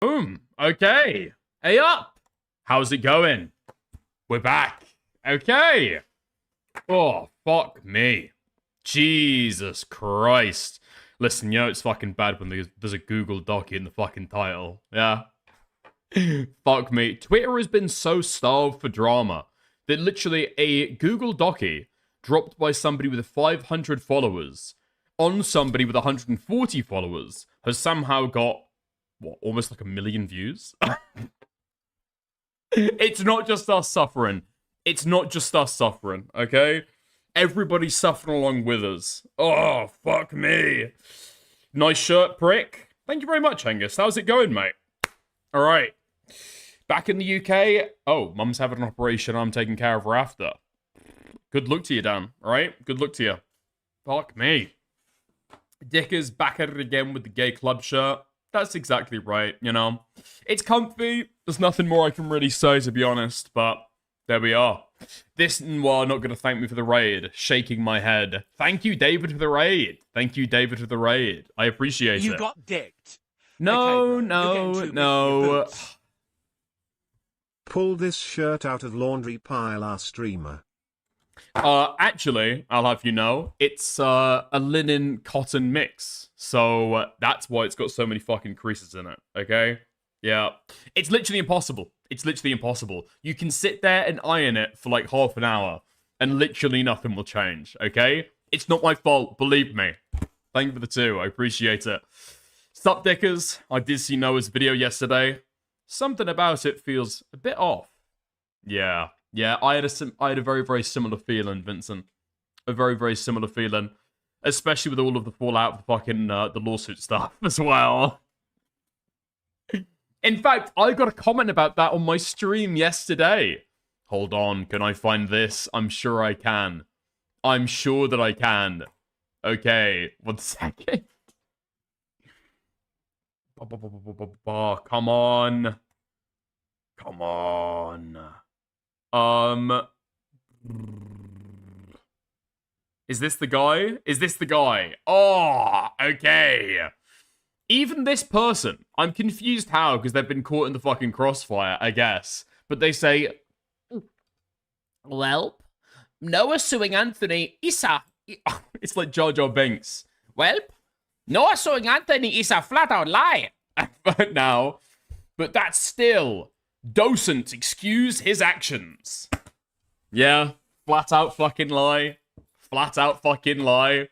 Boom. Okay. Hey up. How's it going? We're back. Okay. Oh, fuck me. Jesus Christ. Listen, you know it's fucking bad when there's a Google Doc in the fucking title. Yeah. Fuck me. Twitter has been so starved for drama that literally a Google Docky dropped by somebody with 500 followers on somebody with 140 followers has somehow got, what, almost like 1 million views? It's not just us suffering. It's not just us suffering, okay? Everybody's suffering along with us. Oh, fuck me. Nice shirt, prick. Thank you very much, Angus. How's it going, mate? All right. Back in the UK. Oh, mum's having an operation. I'm taking care of her after. Good luck to you, Dan. All right? Good luck to you. Fuck me. Dicker's back at it again with the gay club shirt. That's exactly right, you know. It's comfy. There's nothing more I can really say, to be honest, but there we are. This Noir not going to thank me for the raid. Shaking my head. Thank you, David, for the raid. Thank you, David, for the raid. I appreciate it. You got dicked. No, Okay, no. Pull this shirt out of laundry pile, our streamer. Actually, I'll have you know, it's a linen cotton mix. So that's why it's got so many fucking creases in it, okay? Yeah. It's literally impossible. It's literally impossible. You can sit there and iron it for like half an hour and literally nothing will change, okay? It's not my fault, believe me. Thank you for the 2. I appreciate it. Sup, Dickers? I did see Noah's video yesterday. Something about it feels a bit off. Yeah. Yeah, I had a very, very similar feeling, Vincent. A very, very similar feeling. Especially with all of the fallout of the fucking the lawsuit stuff as well. In fact, I got a comment about that on my stream yesterday. Hold on, can I find this? I'm sure I can. I'm sure that I can. Okay, 1 second. Come on. Come on. Is this the guy? Is this the guy? Oh, okay. Even this person, I'm confused how, because they've been caught in the fucking crossfire, I guess. But they say, well, Noah suing Anthony is a... It's like Jar Jar Binks. Well, Noah suing Anthony is a flat-out lie. But that still doesn't excuse his actions. Yeah, flat-out fucking lie. Flat-out fucking lie.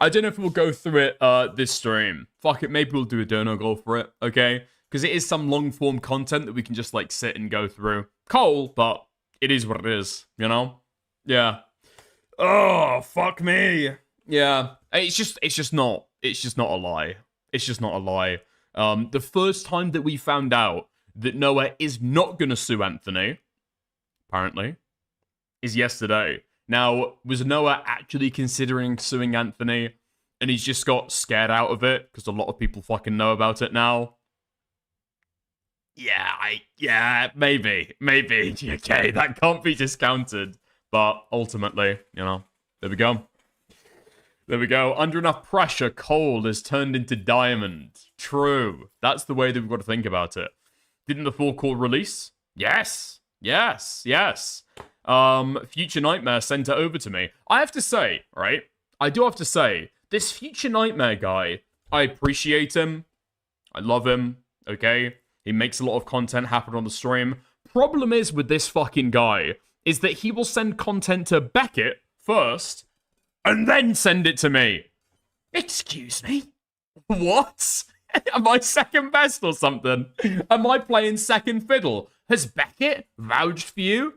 I don't know if we'll go through it this stream. Fuck it, maybe we'll do a dono goal for it, okay? Because it is some long-form content that we can just, like, sit and go through. Cold, but it is what it is, you know? Yeah. Oh, fuck me. Yeah. It's just not a lie. It's just not a lie. The first time that we found out that Noah is not gonna sue Anthony, apparently, is yesterday. Now, was Noah actually considering suing Anthony, and he's just got scared out of it, because a lot of people fucking know about it now? Yeah, maybe. Okay, that can't be discounted. But ultimately, you know, there we go. There we go. Under enough pressure, coal is turned into diamond. True. That's the way that we've got to think about it. Didn't the full call release? Yes. Future Nightmare sent it over to me. I have to say, right? I do have to say, this Future Nightmare guy, I appreciate him. I love him, okay? He makes a lot of content happen on the stream. Problem is with this fucking guy, is that he will send content to Beckett first, and then send it to me. Excuse me? What? Am I second best or something? Am I playing second fiddle? Has Beckett vouched for you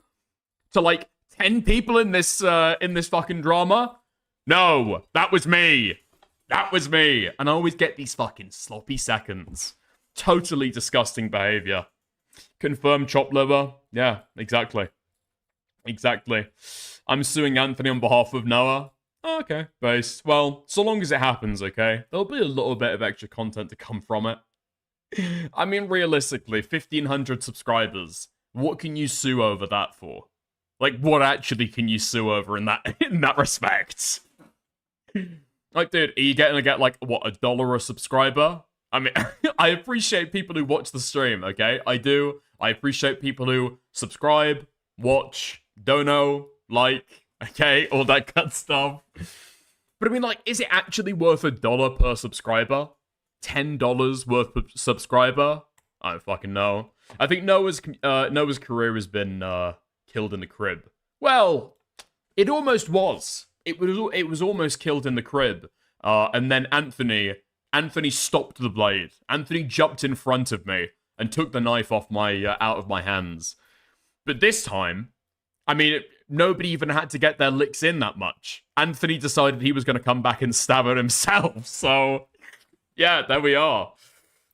to like 10 people in this fucking drama? No, that was me. That was me. And I always get these fucking sloppy seconds. Totally disgusting behavior. Confirmed chop liver. Yeah, exactly. Exactly. I'm suing Anthony on behalf of Noah. Oh, okay, based. Well, so long as it happens, okay? There'll be a little bit of extra content to come from it. I mean, realistically, 1,500 subscribers. What can you sue over that for? Like, what actually can you sue over in that respect? Like, dude, are you getting to get, like, what, $1 a subscriber? I mean, I appreciate people who watch the stream, okay? I do. I appreciate people who subscribe, watch, dono, like, okay? All that good stuff. But I mean, like, is it actually worth $1 per subscriber? $10 worth per subscriber? I don't fucking know. I think Noah's career has been killed in the crib. Well, it almost was. It was almost killed in the crib. And then Anthony stopped the blade. Anthony jumped in front of me and took the knife off my out of my hands. But this time, I mean, nobody even had to get their licks in that much. Anthony decided he was going to come back and stab her himself. So, yeah, there we are.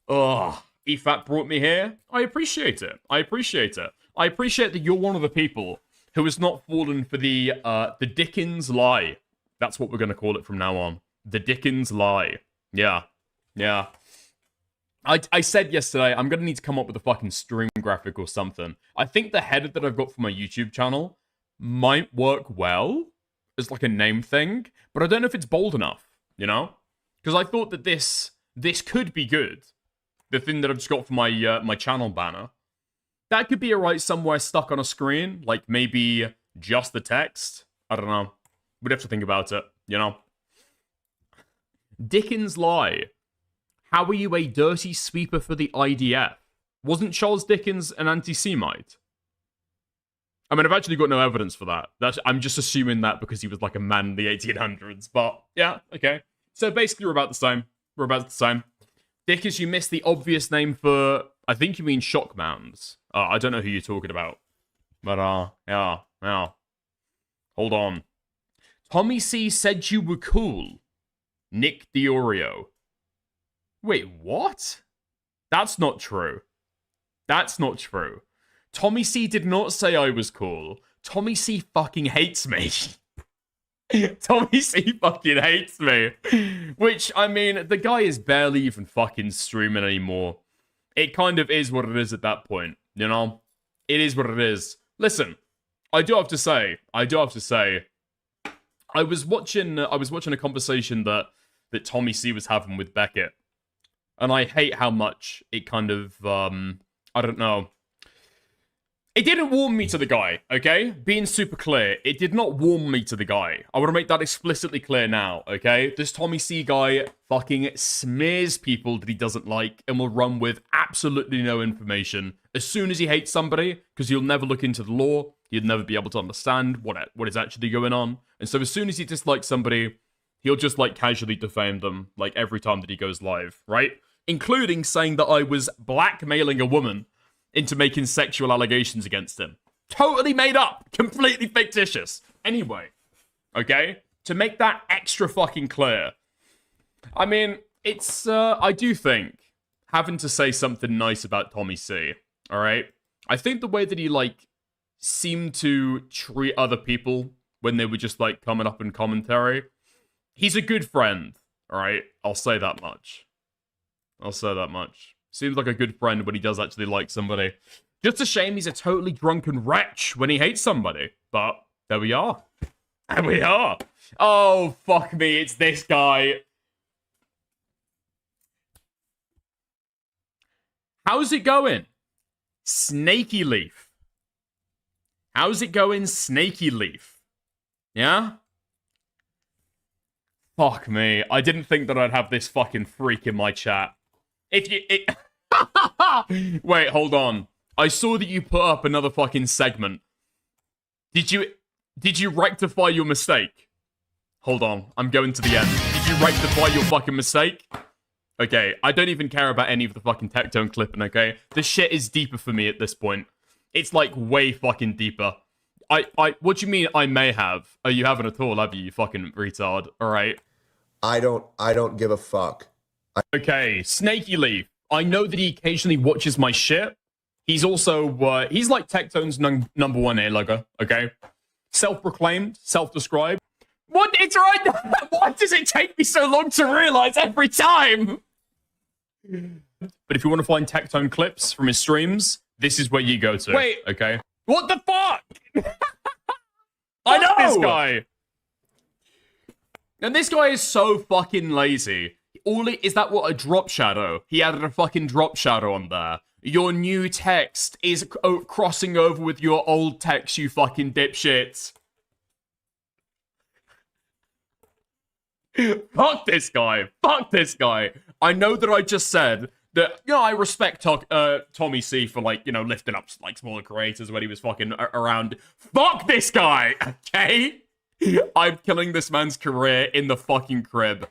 Ugh. EFAT brought me here. I appreciate it. I appreciate it. I appreciate that you're one of the people who has not fallen for the Dickens lie. That's what we're going to call it from now on. The Dickens lie. Yeah. Yeah. I said yesterday, I'm going to need to come up with a fucking stream graphic or something. I think the header that I've got for my YouTube channel might work well as like a name thing, but I don't know if it's bold enough, you know? Because I thought that this could be good. The thing that I've just got for my my channel banner. That could be alright somewhere stuck on a screen, like maybe just the text. I don't know. We'd have to think about it, you know? Dickens lie. How are you a dirty sweeper for the IDF? Wasn't Charles Dickens an anti-Semite? I mean, I've actually got no evidence for that. I'm just assuming that because he was like a man in the 1800s. But, yeah, okay. So basically, we're about the same. We're about the same. Dickens, you missed the obvious name for... I think you mean shock mounds. I don't know who you're talking about. But, yeah. Hold on. Tommy C said you were cool. Nick Diorio. Wait, what? That's not true. That's not true. Tommy C did not say I was cool. Tommy C fucking hates me. Tommy C fucking hates me. Which, I mean, the guy is barely even fucking streaming anymore. It kind of is what it is at that point, you know? It is what it is. Listen, I do have to say, I was watching a conversation that Tommy C was having with Beckett. And I hate how much it kind of, I don't know. It didn't warm me to the guy, okay? Being super clear, it did not warm me to the guy. I want to make that explicitly clear now, okay? This Tommy C guy fucking smears people that he doesn't like and will run with absolutely no information as soon as he hates somebody, because he'll never look into the law, he'll never be able to understand what is actually going on. And so as soon as he dislikes somebody, he'll just, like, casually defame them, like, every time that he goes live, right? Including saying that I was blackmailing a woman into making sexual allegations against him. Totally made up. Completely fictitious. Anyway, okay? To make that extra fucking clear. I mean, it's, I do think having to say something nice about Tommy C, alright? I think the way that he, like, seemed to treat other people when they were just, like, coming up in commentary, he's a good friend, alright? I'll say that much. Seems like a good friend when he does actually like somebody. Just a shame he's a totally drunken wretch when he hates somebody. But there we are. There we are. Oh, fuck me. It's this guy. How's it going? Snaky Leaf. How's it going, Snaky Leaf? Yeah? Fuck me. I didn't think that I'd have this fucking freak in my chat. Wait, hold on. I saw that you put up another fucking segment. Did you rectify your mistake? Hold on. I'm going to the end. Did you rectify your fucking mistake? Okay, I don't even care about any of the fucking Tectone clipping, okay? This shit is deeper for me at this point. It's like way fucking deeper. What do you mean I may have? Oh, you haven't at all, have you fucking retard? Alright. I don't give a fuck. Okay, Snaky Leaf. I know that he occasionally watches my shit. He's also, he's like Tectone's number one A-lugger, okay? Self-proclaimed, self-described. What? It's right. Why does it take me so long to realize every time? But if you want to find Tectone clips from his streams, this is where you go to. Wait. Okay? What the fuck? I know this guy. And this guy is so fucking lazy. Is that what, a drop shadow? He added a fucking drop shadow on there. Your new text is crossing over with your old text, you fucking dipshits. Fuck this guy. Fuck this guy. I know that I just said that, you know, I respect Tommy C for, like, you know, lifting up, like, smaller creators when he was fucking around. Fuck this guy, okay? I'm killing this man's career in the fucking crib.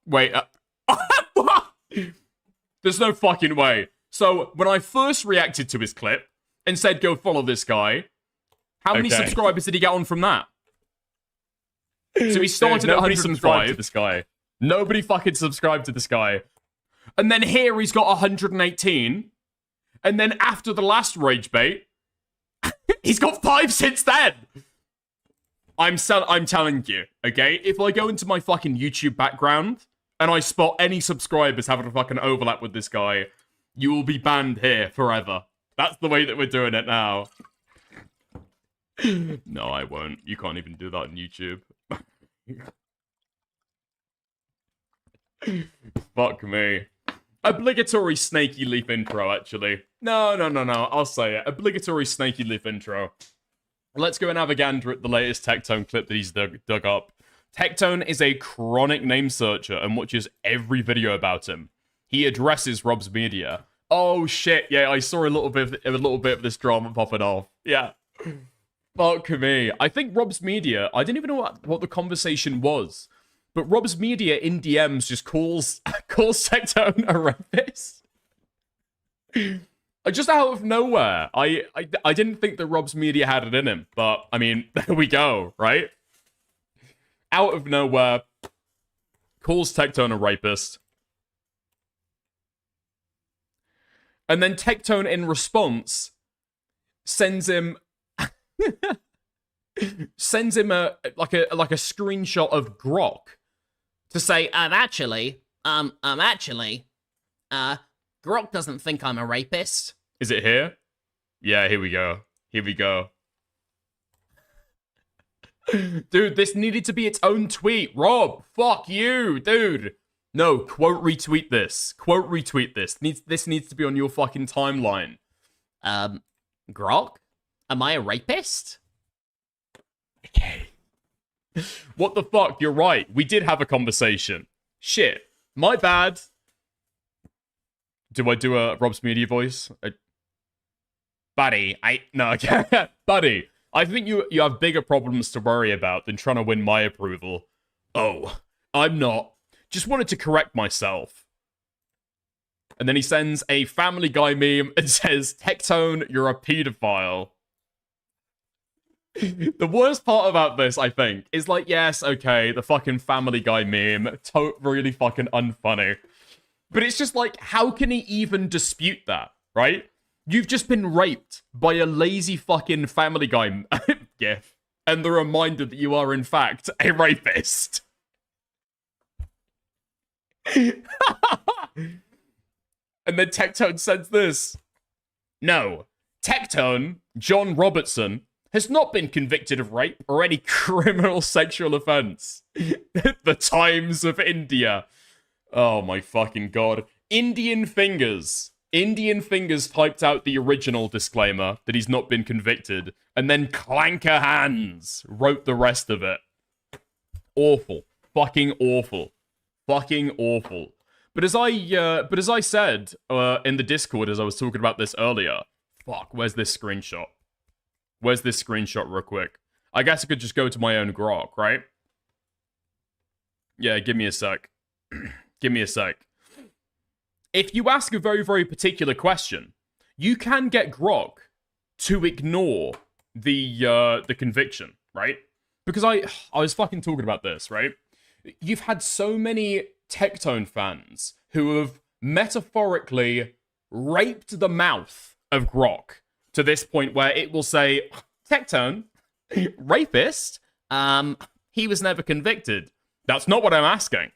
Wait. There's no fucking way. So, when I first reacted to his clip and said, go follow this guy, how many subscribers did he get on from that? So he started at 105. To this guy. Nobody fucking subscribed to this guy. And then here he's got 118. And then after the last rage bait, he's got 5 since then. I'm telling you, okay? If I go into my fucking YouTube background and I spot any subscribers having a fucking overlap with this guy, you will be banned here forever. That's the way that we're doing it now. No, I won't. You can't even do that on YouTube. Fuck me. Obligatory Snaky Leaf intro, actually. No. I'll say it. Obligatory Snaky Leaf intro. Let's go and have a gander at the latest Tectone clip that he's dug up. Tectone is a chronic name searcher and watches every video about him. He addresses Rob's media. Oh shit, yeah, I saw a little bit of this drama popping off. Yeah. Fuck me. I think Rob's media, I didn't even know what the conversation was, but Rob's media in DMs just calls Tectone a rapist. Just out of nowhere. I didn't think that Rob's media had it in him, but I mean, there we go, right? Out of nowhere, calls Tectone a rapist. And then Tectone, in response, sends him a screenshot of Grok to say, actually, Grok doesn't think I'm a rapist. Is it here? Yeah, here we go. Here we go. Dude, this needed to be its own tweet. Rob, fuck you, dude. No, quote retweet this. Quote retweet this. This needs to be on your fucking timeline. Grok? Am I a rapist? Okay. What the fuck? You're right. We did have a conversation. Shit. My bad. Do I do a Rob's media voice? Buddy, Buddy, I think you have bigger problems to worry about than trying to win my approval. Oh, I'm not. Just wanted to correct myself. And then he sends a Family Guy meme and says, Tectone, you're a pedophile. The worst part about this, I think, is like, yes, okay, the fucking Family Guy meme, really fucking unfunny. But it's just like, how can he even dispute that, right? You've just been raped by a lazy fucking Family Guy gif, and the reminder that you are, in fact, a rapist. And then Tectone sends this. No, Tectone, John Robertson, has not been convicted of rape or any criminal sexual offense. The Times of India. Oh my fucking god. Indian Fingers typed out the original disclaimer that he's not been convicted, and then Clanker Hands wrote the rest of it. Awful. Fucking awful. Fucking awful. But as I said in the Discord as I was talking about this earlier, fuck, where's this screenshot? Where's this screenshot real quick? I guess I could just go to my own grok, right? Yeah, give me a sec. Give me a sec. If you ask a very, very particular question, you can get Grok to ignore the conviction, right? Because I was fucking talking about this, right? You've had so many Tectone fans who have metaphorically raped the mouth of Grok to this point where it will say, Tectone, rapist, he was never convicted. That's not what I'm asking.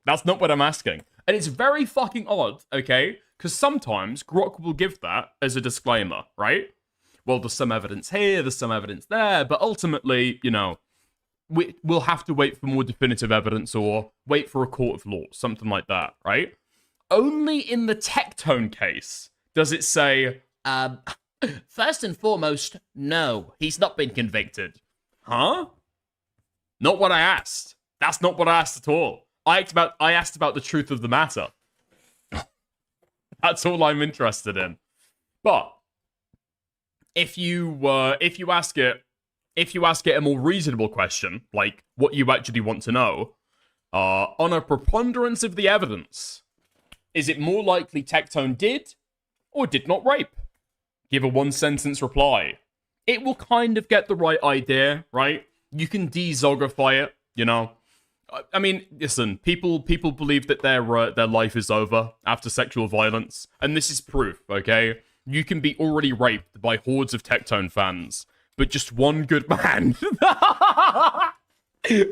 That's not what I'm asking. And it's very fucking odd, okay? Because sometimes Grok will give that as a disclaimer, right? Well, there's some evidence here, there's some evidence there, but ultimately, you know, we'll have to wait for more definitive evidence or wait for a court of law, something like that, right? Only in the Tectone case does it say, first and foremost, no, he's not been convicted. Huh? Not what I asked. That's not what I asked at all. I asked about the truth of the matter. That's all I'm interested in. But if you ask it a more reasonable question, like what you actually want to know, on a preponderance of the evidence, is it more likely Tectone did or did not rape? Give a one-sentence reply. It will kind of get the right idea, right? You can de-zogify it, you know? I mean, listen, people believe that their life is over after sexual violence, and this is proof, okay? You can be already raped by hordes of Tectone fans, but just one good man,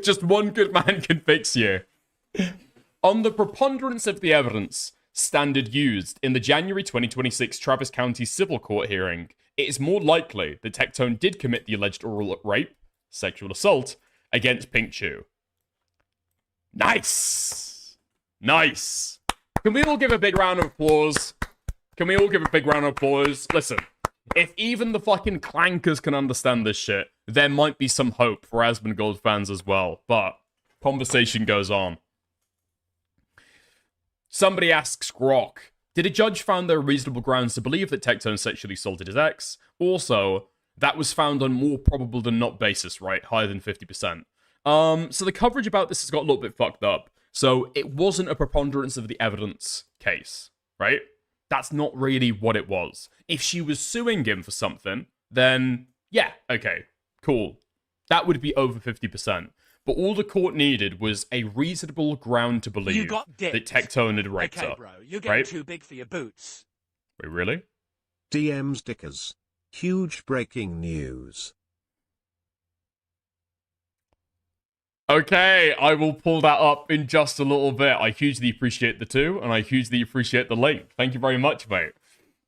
just one good man can fix you. On the preponderance of the evidence standard used in the January 2026 Travis County Civil Court hearing, it is more likely that Tectone did commit the alleged oral rape, sexual assault, against Pink Chew. Nice! Nice! Can we all give a big round of applause? Can we all give a big round of applause? Listen, if even the fucking clankers can understand this shit, there might be some hope for Asmongold fans as well. But conversation goes on. Somebody asks Grok, did a judge found there are reasonable grounds to believe that Tectone sexually assaulted his ex? Also, that was found on more probable than not basis, right? Higher than 50%. So the coverage about this has got a little bit fucked up. So it wasn't a preponderance of the evidence case, right? That's not really what it was. If she was suing him for something, then yeah, okay, cool. That would be over 50%. But all the court needed was a reasonable ground to believe that Tectone had raped her. Bro, you're getting right? too big for your boots. Wait, really? DMs Dickers. Huge breaking news. Okay, I will pull that up in just a little bit. I hugely appreciate the two, and I hugely appreciate the link. Thank you very much, mate.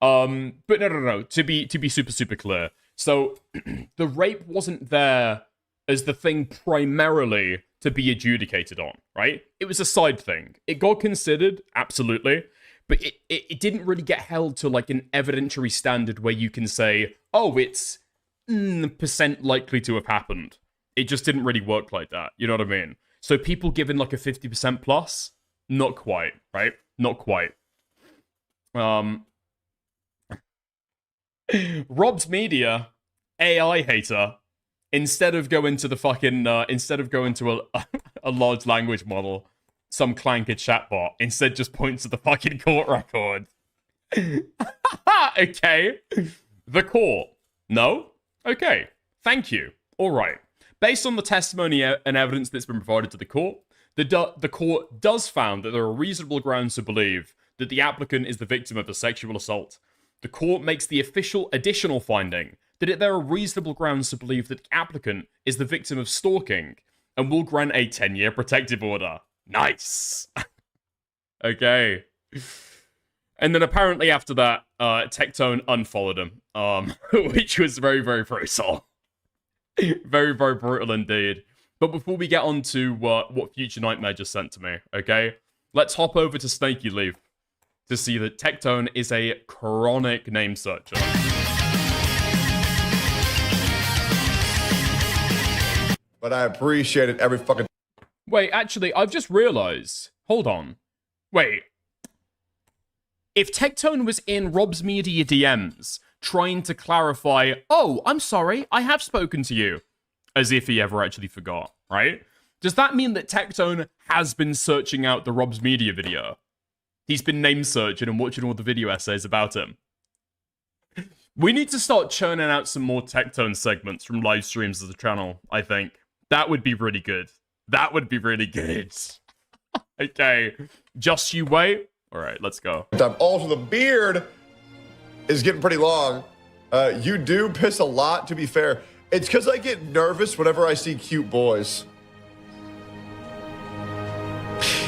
But no. To be super clear. So the rape wasn't there as the thing primarily to be adjudicated on, right? It was a side thing. It got considered, absolutely, but it didn't really get held to like an evidentiary standard where you can say, oh, it's percent likely to have happened. It just didn't really work like that. You know what I mean? So people given like a 50% plus, not quite, right? Not quite. Rob's Media, AI hater, instead of going to a large language model, some clanker chatbot, instead just points to the fucking court record. Okay. The court. No? Okay. Thank you. All right. Based on the testimony and evidence that's been provided to the court, the court does found that there are reasonable grounds to believe that the applicant is the victim of a sexual assault. The court makes the official additional finding that there are reasonable grounds to believe that the applicant is the victim of stalking and will grant a 10-year protective order. Nice! Okay. And then apparently after that, Tectone unfollowed him, which was very, very brutal. Very, very brutal indeed. But before we get on to what Future Nightmare just sent to me, okay? Let's hop over to Snaky Leaf to see that Tectone is a chronic name searcher. But I appreciate it every fucking... Wait, actually, I've just realized. Hold on. Wait. If Tectone was in Rob's Media DMs trying to clarify, oh, I'm sorry, I have spoken to you, as if he ever actually forgot, right? Does that mean that Tectone has been searching out the Rob's Media video? He's been name searching and watching all the video essays about him. We need to start churning out some more Tectone segments from live streams of the channel, I think. That would be really good. That would be really good. Okay, just you wait. All right, let's go. Also, the beard is getting pretty long. You do piss a lot, to be fair. It's because I get nervous whenever I see cute boys.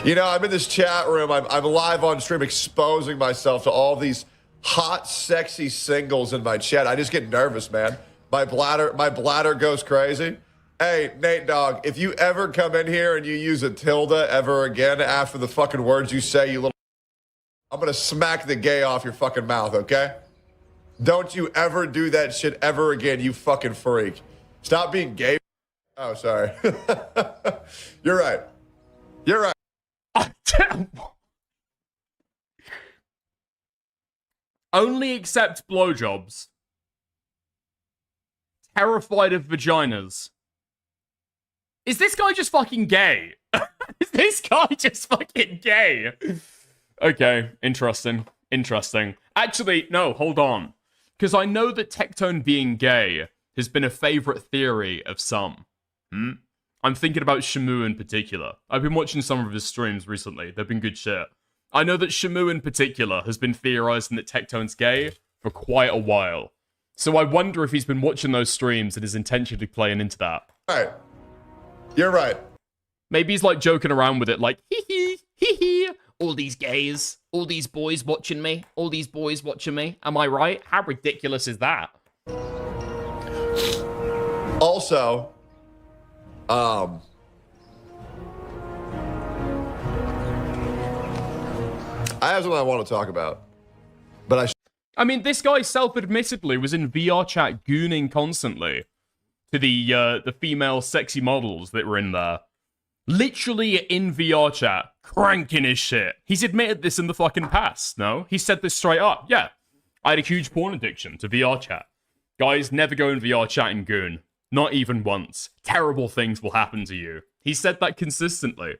You know, I'm in this chat room. I'm live on stream exposing myself to all these hot, sexy singles in my chat. I just get nervous, man. My bladder goes crazy. Hey, Nate Dogg, if you ever come in here and you use a tilde ever again after the fucking words you say, you little... I'm gonna smack the gay off your fucking mouth, okay? Don't you ever do that shit ever again, you fucking freak. Stop being gay. Oh, sorry. You're right. You're right. Only accept blowjobs. Terrified of vaginas. Is this guy just fucking gay? Is this guy just fucking gay? Okay, interesting. Interesting. Actually, no, hold on. Because I know that Tectone being gay has been a favorite theory of some. I'm thinking about Shamu in particular. I've been watching some of his streams recently. They've been good shit. I know that Shamu in particular has been theorizing that Tectone's gay for quite a while. So I wonder if he's been watching those streams and is intentionally playing into that. Right. You're right. Maybe he's like joking around with it, like, hee hee, all these gays, all these boys watching me, all these boys watching me. Am I right? How ridiculous is that? Also, I have something I want to talk about, but I mean, this guy self-admittedly was in VR chat gooning constantly to the female sexy models that were in there. Literally in VR chat, cranking his shit. He's admitted this in the fucking past, no? He said this straight up. Yeah, I had a huge porn addiction to VR chat. Guys, never go in VR chat and goon. Not even once. Terrible things will happen to you. He said that consistently.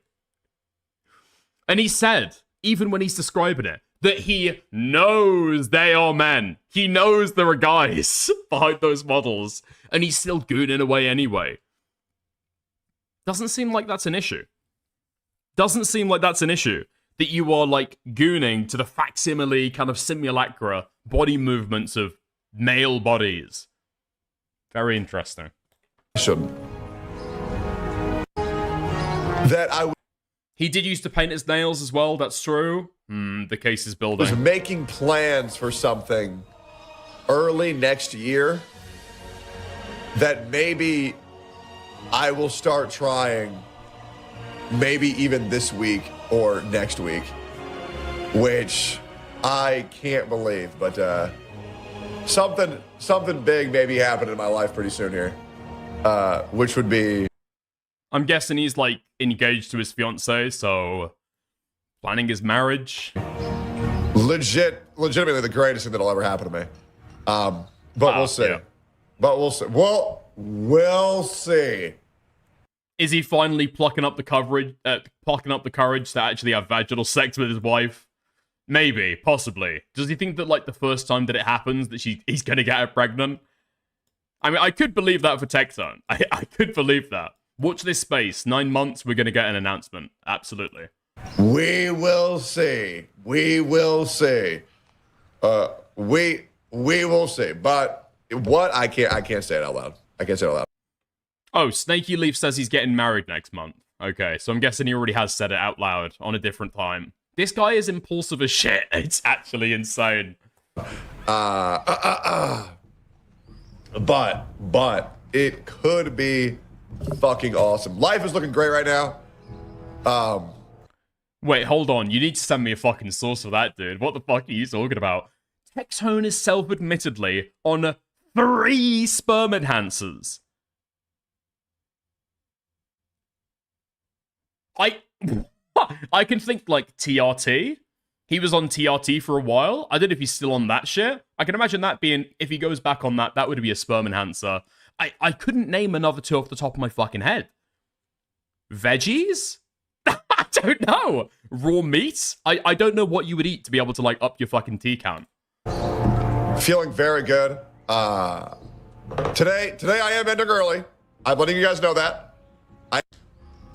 And he said, even when he's describing it, that he knows they are men. He knows there are guys behind those models. And he's still gooning away anyway. Doesn't seem like that's an issue. Doesn't seem like that's an issue. That you are, like, gooning to the facsimile kind of simulacra body movements of male bodies. Very interesting. That I He did used to paint his nails as well, that's true. The case is building. was making plans for something early next year that maybe I will start trying maybe even this week or next week, which I can't believe, but something big may be happening in my life pretty soon here, which would be... I'm guessing he's, like, engaged to his fiancée, so planning his marriage. Legitimately the greatest thing that'll ever happen to me. But we'll see. Yeah. But we'll see. Well, we'll see. Is he finally plucking up the courage to actually have vaginal sex with his wife? Maybe, possibly. Does he think that, like, the first time that it happens, that he's gonna get her pregnant? I mean, I could believe that for Tectone. I could believe that. Watch this space. 9 months, we're gonna get an announcement. Absolutely. We will see. We will see. We will see. But what? I can't say it out loud. I can't say it out loud. Oh, Snaky Leaf says he's getting married next month. Okay, so I'm guessing he already has said it out loud on a different time. This guy is impulsive as shit. It's actually insane. But it could be fucking awesome. Life is looking great right now. Wait, hold on. You need to send me a fucking source for that, dude. What the fuck are you talking about? Tectone is self-admittedly on 3 sperm enhancers. I can think, like, TRT. He was on TRT for a while. I don't know if he's still on that shit. I can imagine that being, if he goes back on that, that would be a sperm enhancer. I couldn't name another 2 off the top of my fucking head. Veggies? I don't know. Raw meat? I don't know what you would eat to be able to, like, up your fucking T count. Feeling very good. Today I am ending early. I'm letting you guys know that.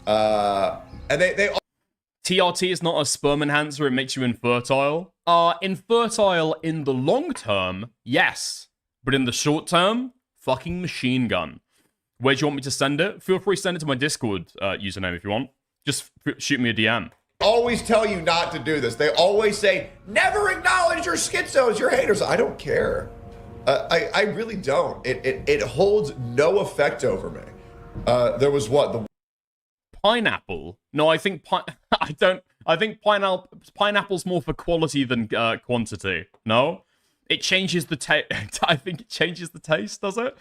And they TRT is not a sperm enhancer, it makes you infertile. Infertile in the long term, yes. But in the short term, fucking machine gun. Where do you want me to send it? Feel free to send it to my Discord username if you want. Just shoot me a DM. always tell you not to do this. They always say, never acknowledge your schizos, your haters. I don't care. I really don't. It holds no effect over me. There was what? The Pineapple? No, I think I don't. I think pineapple's more for quality than quantity. No, it changes the taste. I think it changes the taste. Does it?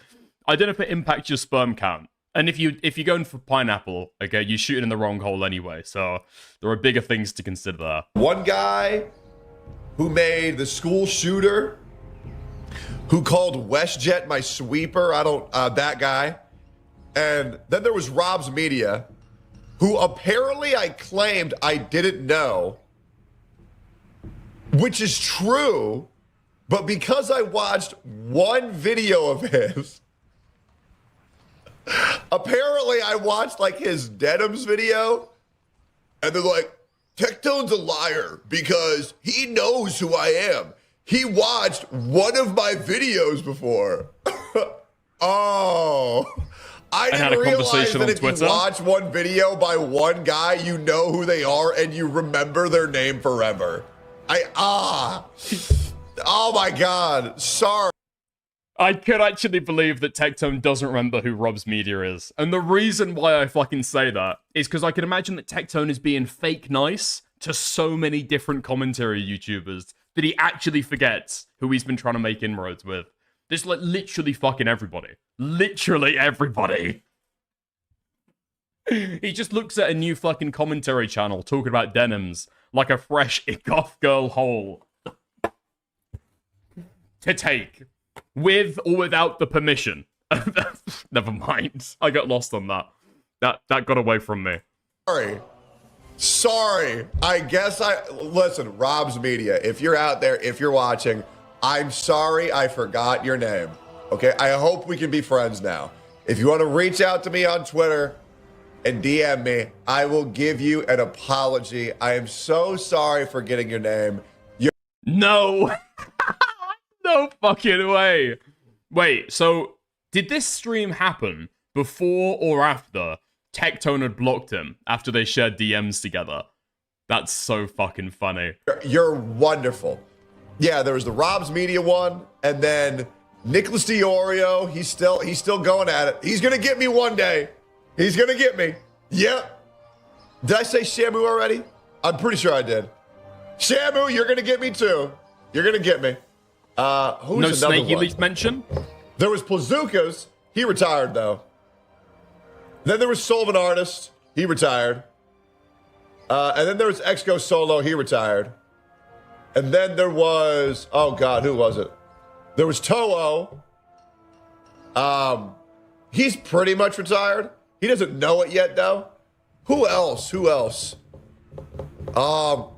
I don't know if it impacts your sperm count. And if you're going for pineapple, okay, you shoot it in the wrong hole anyway. So there are bigger things to consider there. one guy who made the school shooter, who called WestJet my sweeper. That guy. And then there was Rob's Media, who apparently I claimed I didn't know, which is true, but because I watched one video of his, apparently I watched like his Denims video, and they're like, Tectone's a liar because he knows who I am. He watched one of my videos before. Oh, I didn't realize that if you watch one video by one guy, you know who they are and you remember their name forever. Oh my God, sorry. I could actually believe that Tectone doesn't remember who Rob's Media is. And the reason why I fucking say that is because I can imagine that Tectone is being fake nice to so many different commentary YouTubers that he actually forgets who he's been trying to make inroads with. There's like literally fucking everybody. Literally everybody. He just looks at a new fucking commentary channel talking about denims like a fresh goth girl hole to take. With or without the permission. Never mind. I got lost on that. That got away from me. Sorry. I guess listen, Rob's Media, if you're out there, if you're watching, I'm sorry I forgot your name. Okay? I hope we can be friends now. If you want to reach out to me on Twitter and DM me, I will give you an apology. I am so sorry for getting your name. No. No fucking way. Wait, so did this stream happen before or after Tectone had blocked him after they shared DMs together? That's so fucking funny. You're wonderful. Yeah, there was the Rob's Media one, and then Nicholas DiOrio. He's still going at it. He's gonna get me one day. He's gonna get me. Yep. Did I say Shamu already? I'm pretty sure I did. Shamu, you're gonna get me too. You're gonna get me. Who's no another Snaky one? Leaf mention? There was Plazookas. He retired though. Then there was Solvent Artist. He retired. And then there was Exco Solo. He retired. And then there was, oh God, who was it? There was Toho. He's pretty much retired. He doesn't know it yet though. Who else? Who else? Oh,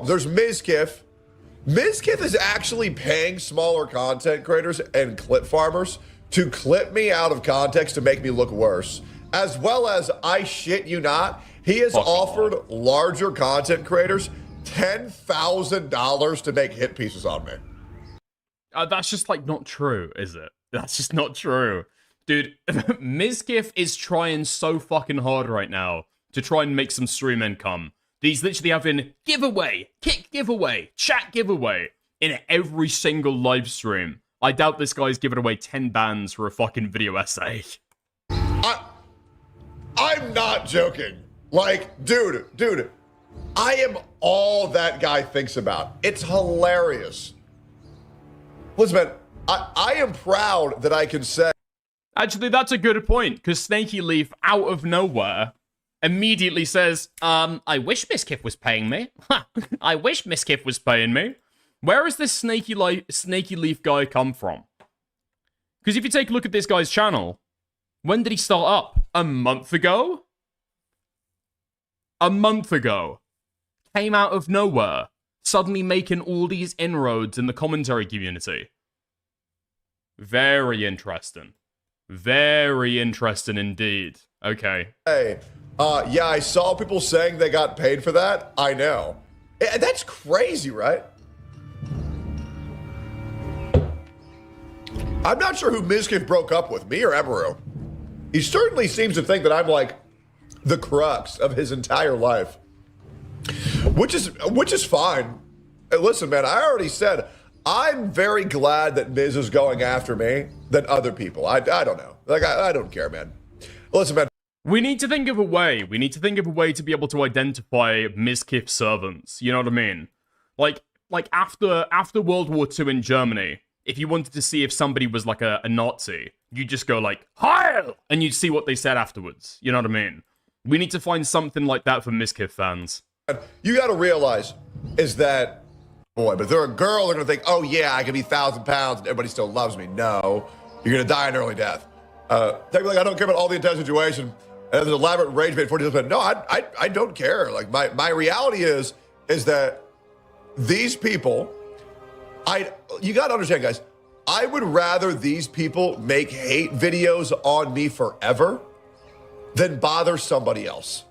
there's Mizkif. Mizkif is actually paying smaller content creators and clip farmers to clip me out of context to make me look worse. As well as, I shit you not, he has offered larger content creators $10,000 to make hit pieces on me. That's just like not true, is it? That's just not true. Dude, Mizkif is trying so fucking hard right now to try and make some stream income. He's literally having giveaway, kick giveaway, chat giveaway in every single live stream. I doubt this guy's giving away 10 bands for a fucking video essay. I'm not joking. Like, dude, I am all that guy thinks about. It's hilarious. Listen, man, I am proud that I can say. Actually, that's a good point, because Snaky Leaf, out of nowhere, immediately says, I wish Mizkif was paying me. I wish Mizkif was paying me. Where has this Snaky Leaf guy come from? Because if you take a look at this guy's channel, when did he start up? A month ago? A month ago. Came out of nowhere, suddenly making all these inroads in the commentary community. Very interesting. Very interesting indeed. Okay. Hey, yeah, I saw people saying they got paid for that. I know. That's crazy, right? I'm not sure who Mizkif broke up with, me or Emeru. He certainly seems to think that I'm like the crux of his entire life. Which is fine. Hey, listen, man, I already said I'm very glad that Miz is going after me than other people. I don't know. Like, I don't care, man. Listen, man. We need to think of a way. We need to think of a way to be able to identify Mizkif servants. You know what I mean? Like after World War II in Germany, if you wanted to see if somebody was like a Nazi, you just go like, Heil! And you'd see what they said afterwards. You know what I mean? We need to find something like that for Mizkif fans. You got to realize is that, boy, but if they're a girl, they're going to think, oh yeah, I can be 1,000 pounds and everybody still loves me. No, you're going to die an early death. They'd be like, I don't care about all the intense situation. And there's elaborate rage bait for you. No, I don't care. Like my reality is that these people, you got to understand, guys, I would rather these people make hate videos on me forever than bother somebody else.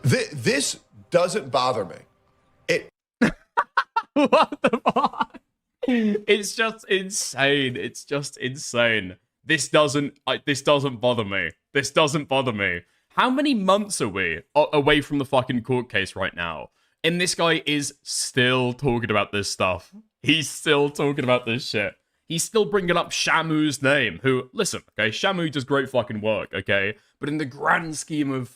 This doesn't bother me. What the fuck? It's just insane. It's just insane. This doesn't bother me. This doesn't bother me. How many months are we away from the fucking court case right now? And this guy is still talking about this stuff. He's still talking about this shit. He's still bringing up Shamu's name, who, listen, okay, Shamu does great fucking work, okay? But in the grand scheme of,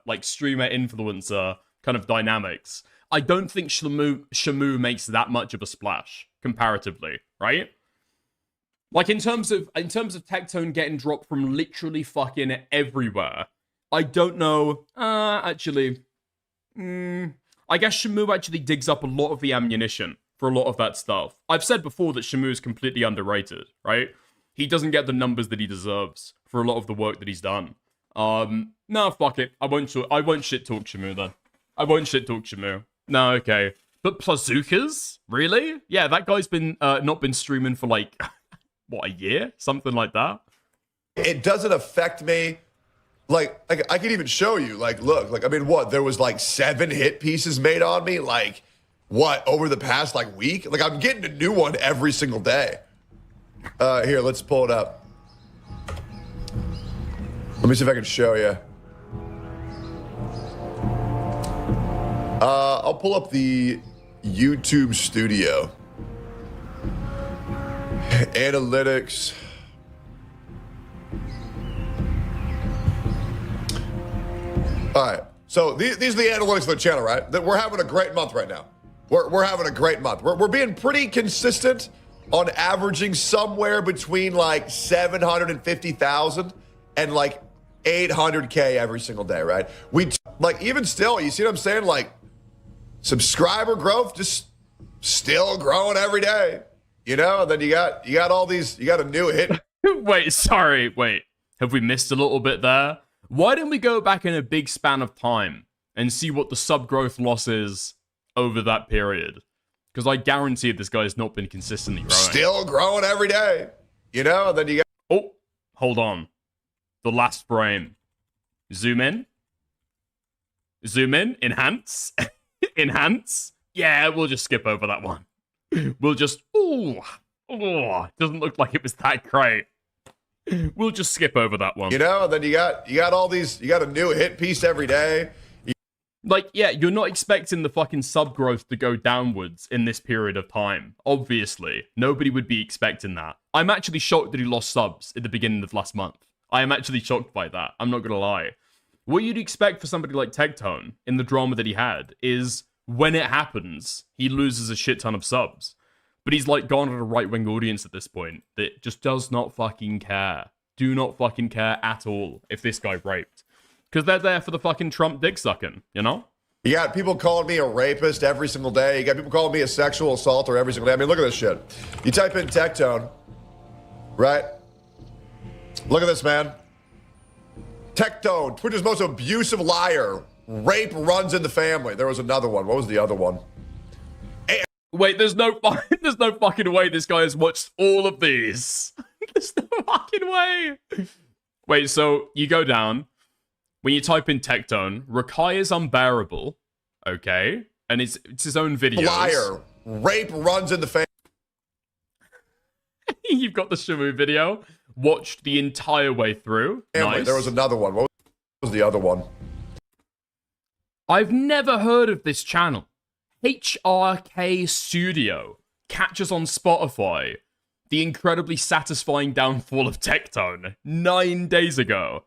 like, streamer-influencer kind of dynamics, I don't think Shamu makes that much of a splash, comparatively, right? Like, in terms of Tectone getting dropped from literally fucking everywhere, I don't know, actually, I guess Shamu actually digs up a lot of the ammunition for a lot of that stuff. I've said before that Shamu is completely underrated, right? He doesn't get the numbers that he deserves for a lot of the work that he's done. No, fuck it. I won't shit talk Shamu then. I won't shit talk Shamu. No, okay. But Plazookas? Really? Yeah, that guy's been not been streaming for like what, a year? Something like that. It doesn't affect me. Like I can even show you. Like, look, like I mean, what? There was like 7 hit pieces made on me. Like, what, over the past like week? Like, I'm getting a new one every single day. Here, let's pull it up. Let me see if I can show you. I'll pull up the YouTube studio. Analytics. All right. So these are the analytics for the channel, right? That we're having a great month right now. We're having a great month. We're being pretty consistent on averaging somewhere between like 750,000 and like 800K every single day, right? Like even still, you see what I'm saying? Like subscriber growth just still growing every day, you know? And then you got all these, you got a new hit. Wait. Have we missed a little bit there? Why didn't we go back in a big span of time and see what the sub growth loss is over that period? Because I guarantee this guy has not been consistently growing. Still growing every day, you know? And then you got... Oh, hold on. The last frame. Zoom in. Zoom in. Enhance. Enhance. Yeah, we'll just skip over that one. We'll just... Ooh. Doesn't look like it was that great. We'll just skip over that one. You know, and then you got all these... You got a new hit piece every day. Like, yeah, you're not expecting the fucking sub growth to go downwards in this period of time. Obviously. Nobody would be expecting that. I'm actually shocked that he lost subs at the beginning of last month. I am actually shocked by that. I'm not gonna lie. What you'd expect for somebody like Tectone in the drama that he had is when it happens, he loses a shit ton of subs. But he's like gone at a right-wing audience at this point that just does not fucking care. Do not fucking care at all if this guy raped. Because they're there for the fucking Trump dick sucking, you know? You got people calling me a rapist every single day. You got people calling me a sexual assaulter every single day. I mean, look at this shit. You type in Tectone, right? Look at this, man. Tectone, Twitter's most abusive liar. Rape runs in the family. There was another one. What was the other one? Wait, there's no fucking way this guy has watched all of these. There's no fucking way. Wait, so you go down. When you type in Tectone, Rakai is unbearable. Okay. And it's his own videos. Liar. Rape runs in the family. You've got the Shamu video. Watched the entire way through. Nice. There was another one. What was the other one? I've never heard of this channel. HRK Studio. Catch us on Spotify. The incredibly satisfying downfall of Tectone 9 days ago.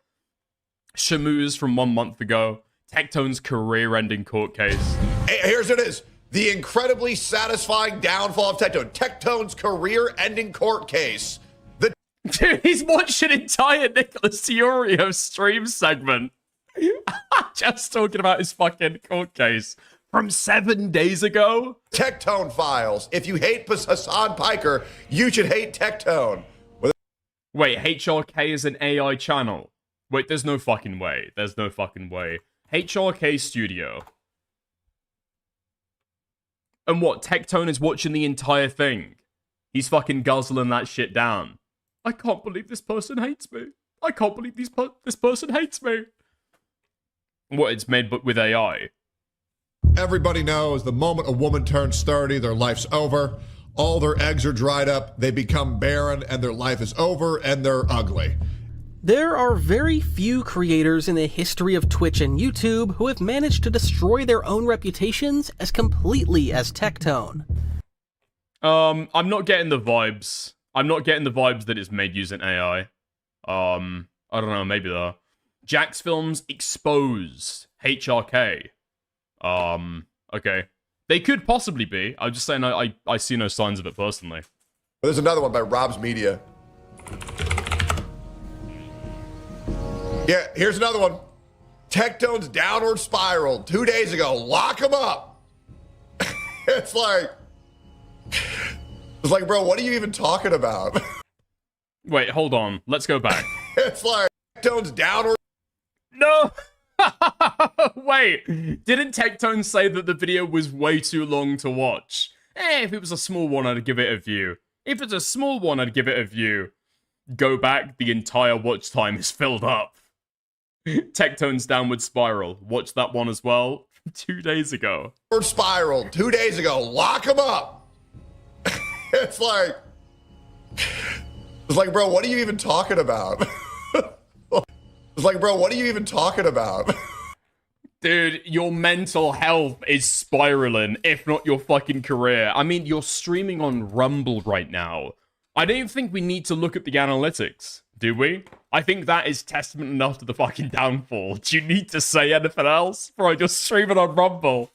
Shamu's from 1 month ago. Tectone's career-ending court case. Here's what it is. The incredibly satisfying downfall of Tectone. Tectone's career-ending court case. Dude, he's watched an entire Nicholas Fiorio stream segment. Just talking about his fucking court case from 7 days ago. Tectone files. If you hate Hassan Piker, you should hate Tectone. Wait, HRK is an AI channel. Wait, there's no fucking way. There's no fucking way. HRK Studio. And what, Tectone is watching the entire thing? He's fucking guzzling that shit down. I can't believe this person hates me. I can't believe this person hates me. What, it's made but with AI? Everybody knows the moment a woman turns 30, their life's over. All their eggs are dried up, they become barren, and their life is over, and they're ugly. There are very few creators in the history of Twitch and YouTube who have managed to destroy their own reputations as completely as Tectone. I'm not getting the vibes. I'm not getting the vibes that it's made using AI. I don't know, maybe though. Jax Films exposed HRK. Okay. They could possibly be. I'm just saying I see no signs of it personally. There's another one by Rob's Media. Yeah, here's another one. Tectone's downward spiral 2 days ago. Lock him up. It's like, bro, what are you even talking about? Wait, hold on. Let's go back. It's like, Tectone's downward. No! Wait, didn't Tectone say that the video was way too long to watch? If it was a small one, I'd give it a view. If it's a small one, I'd give it a view. Go back, the entire watch time is filled up. Tectone's downward spiral. Watch that one as well. 2 days ago. Downward spiral 2 days ago. Lock him up. It's like, bro, what are you even talking about? It's like, bro, what are you even talking about? Dude, your mental health is spiraling, if not your fucking career. I mean, you're streaming on Rumble right now. I don't even think we need to look at the analytics, do we? I think that is testament enough to the fucking downfall. Do you need to say anything else? Bro, you're streaming on Rumble.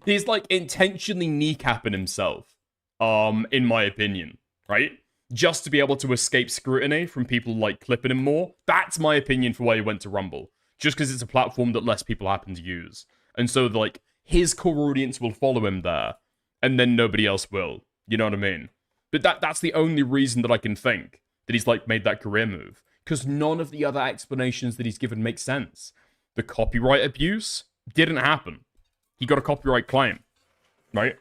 He's, like, intentionally kneecapping himself, in my opinion, right? Just to be able to escape scrutiny from people, like, clipping him more. That's my opinion for why he went to Rumble. Just because it's a platform that less people happen to use. And so, like, his core audience will follow him there, and then nobody else will. You know what I mean? But that's the only reason that I can think that he's, like, made that career move. Because none of the other explanations that he's given make sense. The copyright abuse didn't happen. He got a copyright claim, right?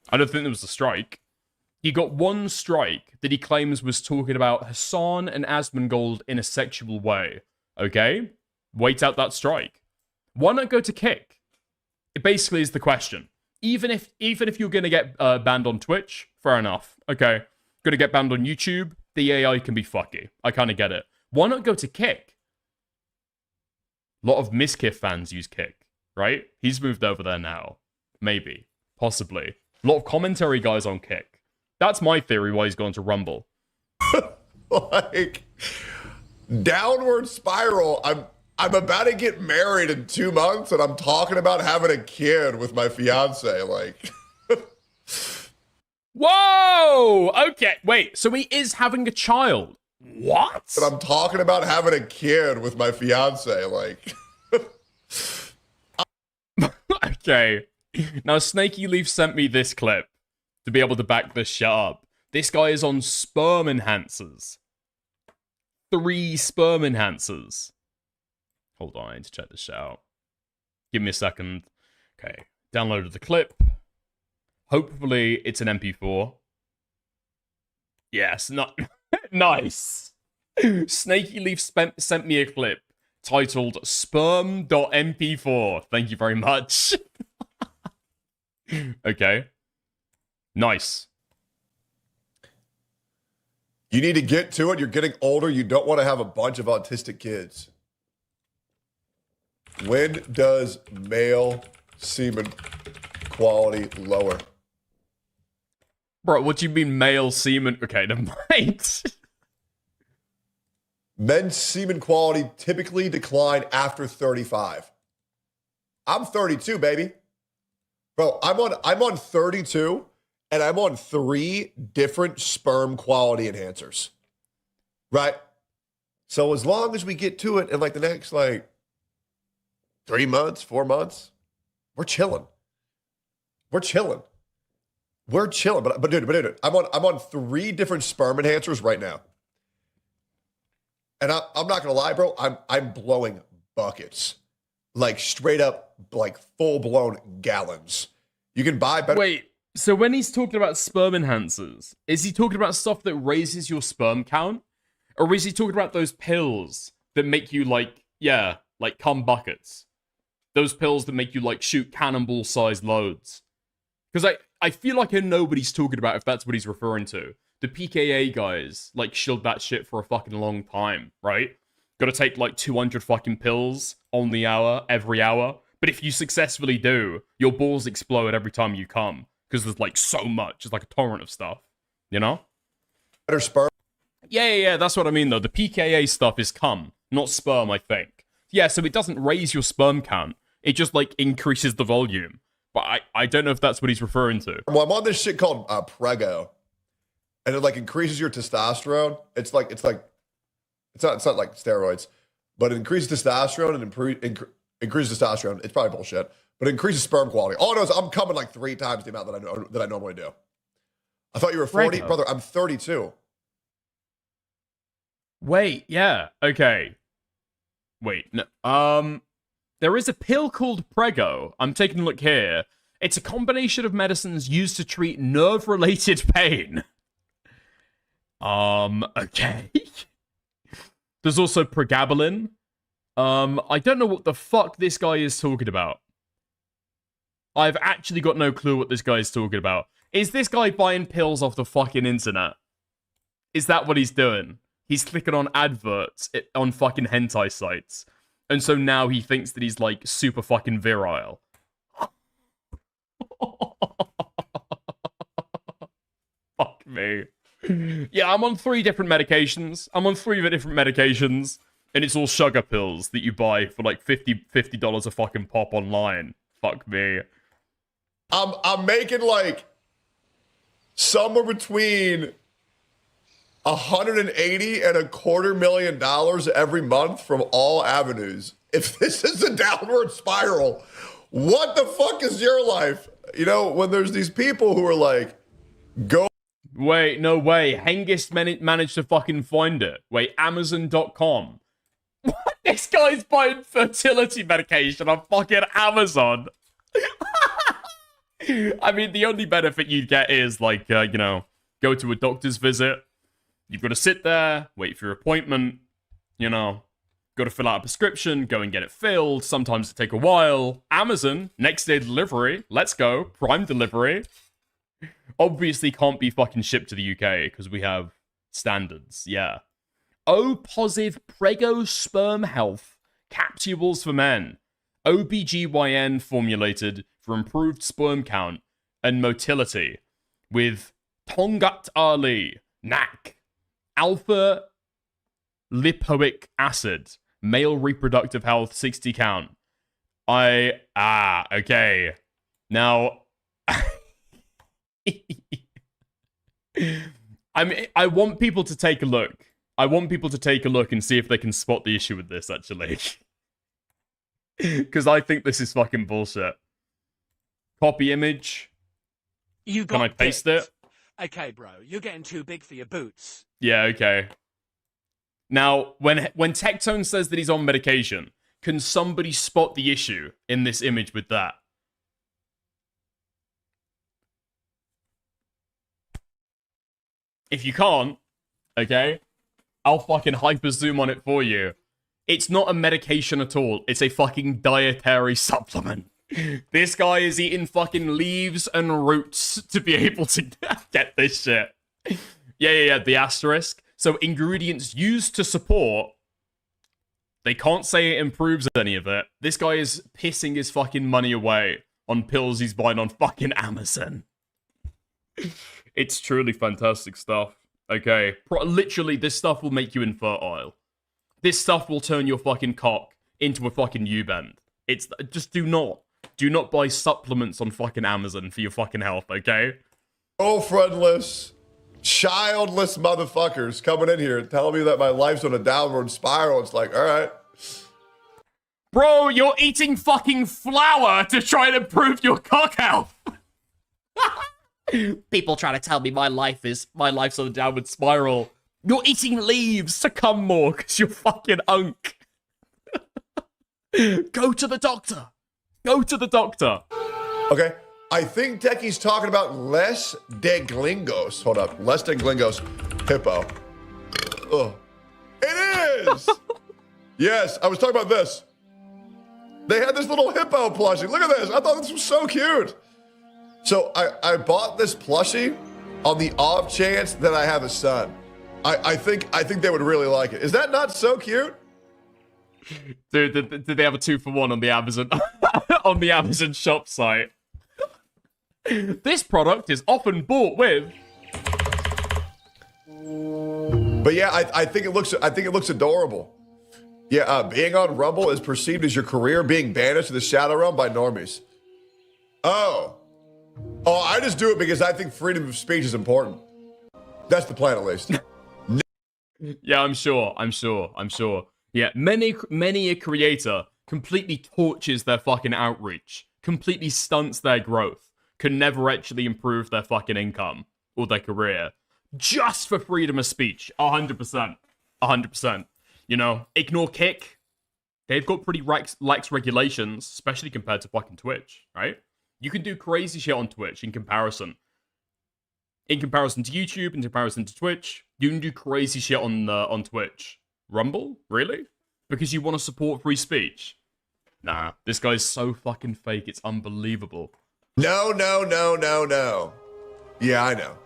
I don't think there was a strike. He got one strike that he claims was talking about Hassan and Asmongold in a sexual way. Okay? Wait out that strike. Why not go to Kick? It basically is the question. Even if you're going to get banned on Twitch, fair enough. Okay. Going to get banned on YouTube, the AI can be fucky. I kind of get it. Why not go to Kick? A lot of Miskiff fans use Kick, right? He's moved over there now. Maybe. Possibly. A lot of commentary guys on Kick. That's my theory why he's gone to Rumble. Like, downward spiral. I'm about to get married in 2 months, and I'm talking about having a kid with my fiance. Like, whoa! Okay, wait. So he is having a child. What? And I'm talking about having a kid with my fiance. Like, okay. Now, Snaky Leaf sent me this clip to be able to back this shit up. This guy is on sperm enhancers. 3 sperm enhancers. Hold on, I need to check this shit out. Give me a second. Okay, downloaded the clip. Hopefully, it's an MP4. Yes, not nice. Snaky Leaf sent me a clip titled sperm.mp4. Thank you very much. Okay. Nice. you need to get to it. You're getting older. You don't want to have a bunch of autistic kids. When does male semen quality lower? Bro, what do you mean male semen? Okay, never mind. Men's semen quality typically decline after 35. I'm 32, baby. Bro, I'm on 32, and I'm on 3 different sperm quality enhancers. Right? So as long as we get to it in like the next 3 months, 4 months, we're chilling. We're chilling. But dude, I'm on 3 different sperm enhancers right now. And I'm not gonna lie, bro. I'm blowing buckets, like straight up, like full blown gallons. You can buy better. Wait, so when he's talking about sperm enhancers, is he talking about stuff that raises your sperm count, or is he talking about those pills that make you like cum buckets? Those pills that make you like shoot cannonball-sized loads? Because I feel like I know what he's talking about if that's what he's referring to. The PKA guys, like, shilled that shit for a fucking long time, right? Gotta take, like, 200 fucking pills on the hour, every hour. But if you successfully do, your balls explode every time you come. Because there's, like, so much. It's like a torrent of stuff. You know? Better sperm. Yeah, that's what I mean, though. The PKA stuff is cum, not sperm, I think. Yeah, so it doesn't raise your sperm count. It just, like, increases the volume. But I don't know if that's what he's referring to. Well, I'm on this shit called Prego. And it like increases your testosterone. It's not like steroids, but it increases testosterone and increases testosterone. It's probably bullshit, but it increases sperm quality. All I know is I'm coming like 3 times the amount that I normally do. I thought you were 40, brother. I'm 32. Wait, yeah, okay. Wait, no, there is a pill called Prego. I'm taking a look here. It's a combination of medicines used to treat nerve-related pain. Okay. There's also pregabalin. I don't know what the fuck this guy is talking about. I've actually got no clue what this guy is talking about. Is this guy buying pills off the fucking internet? Is that what he's doing? He's clicking on adverts on fucking hentai sites. And so now he thinks that he's, like, super fucking virile. Fuck me. Yeah, I'm on 3 different medications. And it's all sugar pills that you buy for, like, $50 a fucking pop online. Fuck me. I'm making, like, somewhere between $180 and $250,000 every month from all avenues. If this is a downward spiral, what the fuck is your life? You know, when there's these people who are like, go. Wait, no way. Hengist managed to fucking find it. Wait, Amazon.com. What? This guy's buying fertility medication on fucking Amazon. I mean, the only benefit you'd get is, like, go to a doctor's visit. You've got to sit there, wait for your appointment, got to fill out a prescription, go and get it filled. Sometimes it take a while. Amazon, next day delivery. Let's go. Prime delivery. Obviously can't be fucking shipped to the UK because we have standards. Yeah. O-positive Prego sperm health capsules for men. OBGYN formulated for improved sperm count and motility with Tongat Ali, NAC, alpha lipoic acid, male reproductive health 60 count. Okay. Now, I want people to take a look. I want people to take a look and see if they can spot the issue with this, actually. Because I think this is fucking bullshit. Copy image. Can I paste it? Okay, bro, you're getting too big for your boots. Yeah, okay. Now, when Tectone says that he's on medication, can somebody spot the issue in this image with that? If you can't, okay, I'll fucking hyper zoom on it for you. It's not a medication at all. It's a fucking dietary supplement. This guy is eating fucking leaves and roots to be able to get this shit. Yeah, the asterisk. So ingredients used to support. They can't say it improves any of it. This guy is pissing his fucking money away on pills he's buying on fucking Amazon. It's truly fantastic stuff. Okay. Literally, this stuff will make you infertile. This stuff will turn your fucking cock into a fucking U-bend. It's just do not buy supplements on fucking Amazon for your fucking health, okay? Girlfriendless, childless motherfuckers coming in here telling me that my life's on a downward spiral. It's like, all right. Bro, you're eating fucking flour to try and improve your cock health. People try to tell me my life's on a downward spiral. You're eating leaves to come more because you're fucking unk. Go to the doctor. Go to the doctor. Okay. I think Techie's talking about Les de Glingos. Hold up. Les de Glingos hippo. Ugh. It is! Yes, I was talking about this. They had this little hippo plushie. Look at this. I thought this was so cute. So I bought this plushie on the off chance that I have a son. I think they would really like it. Is that not so cute? Dude, did they have a 2-for-1 on the Amazon on the Amazon shop site? This product is often bought with. But yeah, I think it looks adorable. Yeah, being on Rumble is perceived as your career being banished to the Shadow Realm by normies. Oh, I just do it because I think freedom of speech is important. That's the plan, at least. Yeah, I'm sure. Yeah, many a creator completely torches their fucking outreach, completely stunts their growth, can never actually improve their fucking income or their career, just for freedom of speech. 100%. 100%. You know, ignore Kick. They've got pretty lax regulations, especially compared to fucking Twitch, right? You can do crazy shit on Twitch in comparison. In comparison to YouTube, in comparison to Twitch, you can do crazy shit on Twitch. Rumble? Really? Because you want to support free speech? Nah, this guy's so fucking fake, it's unbelievable. No. Yeah, I know.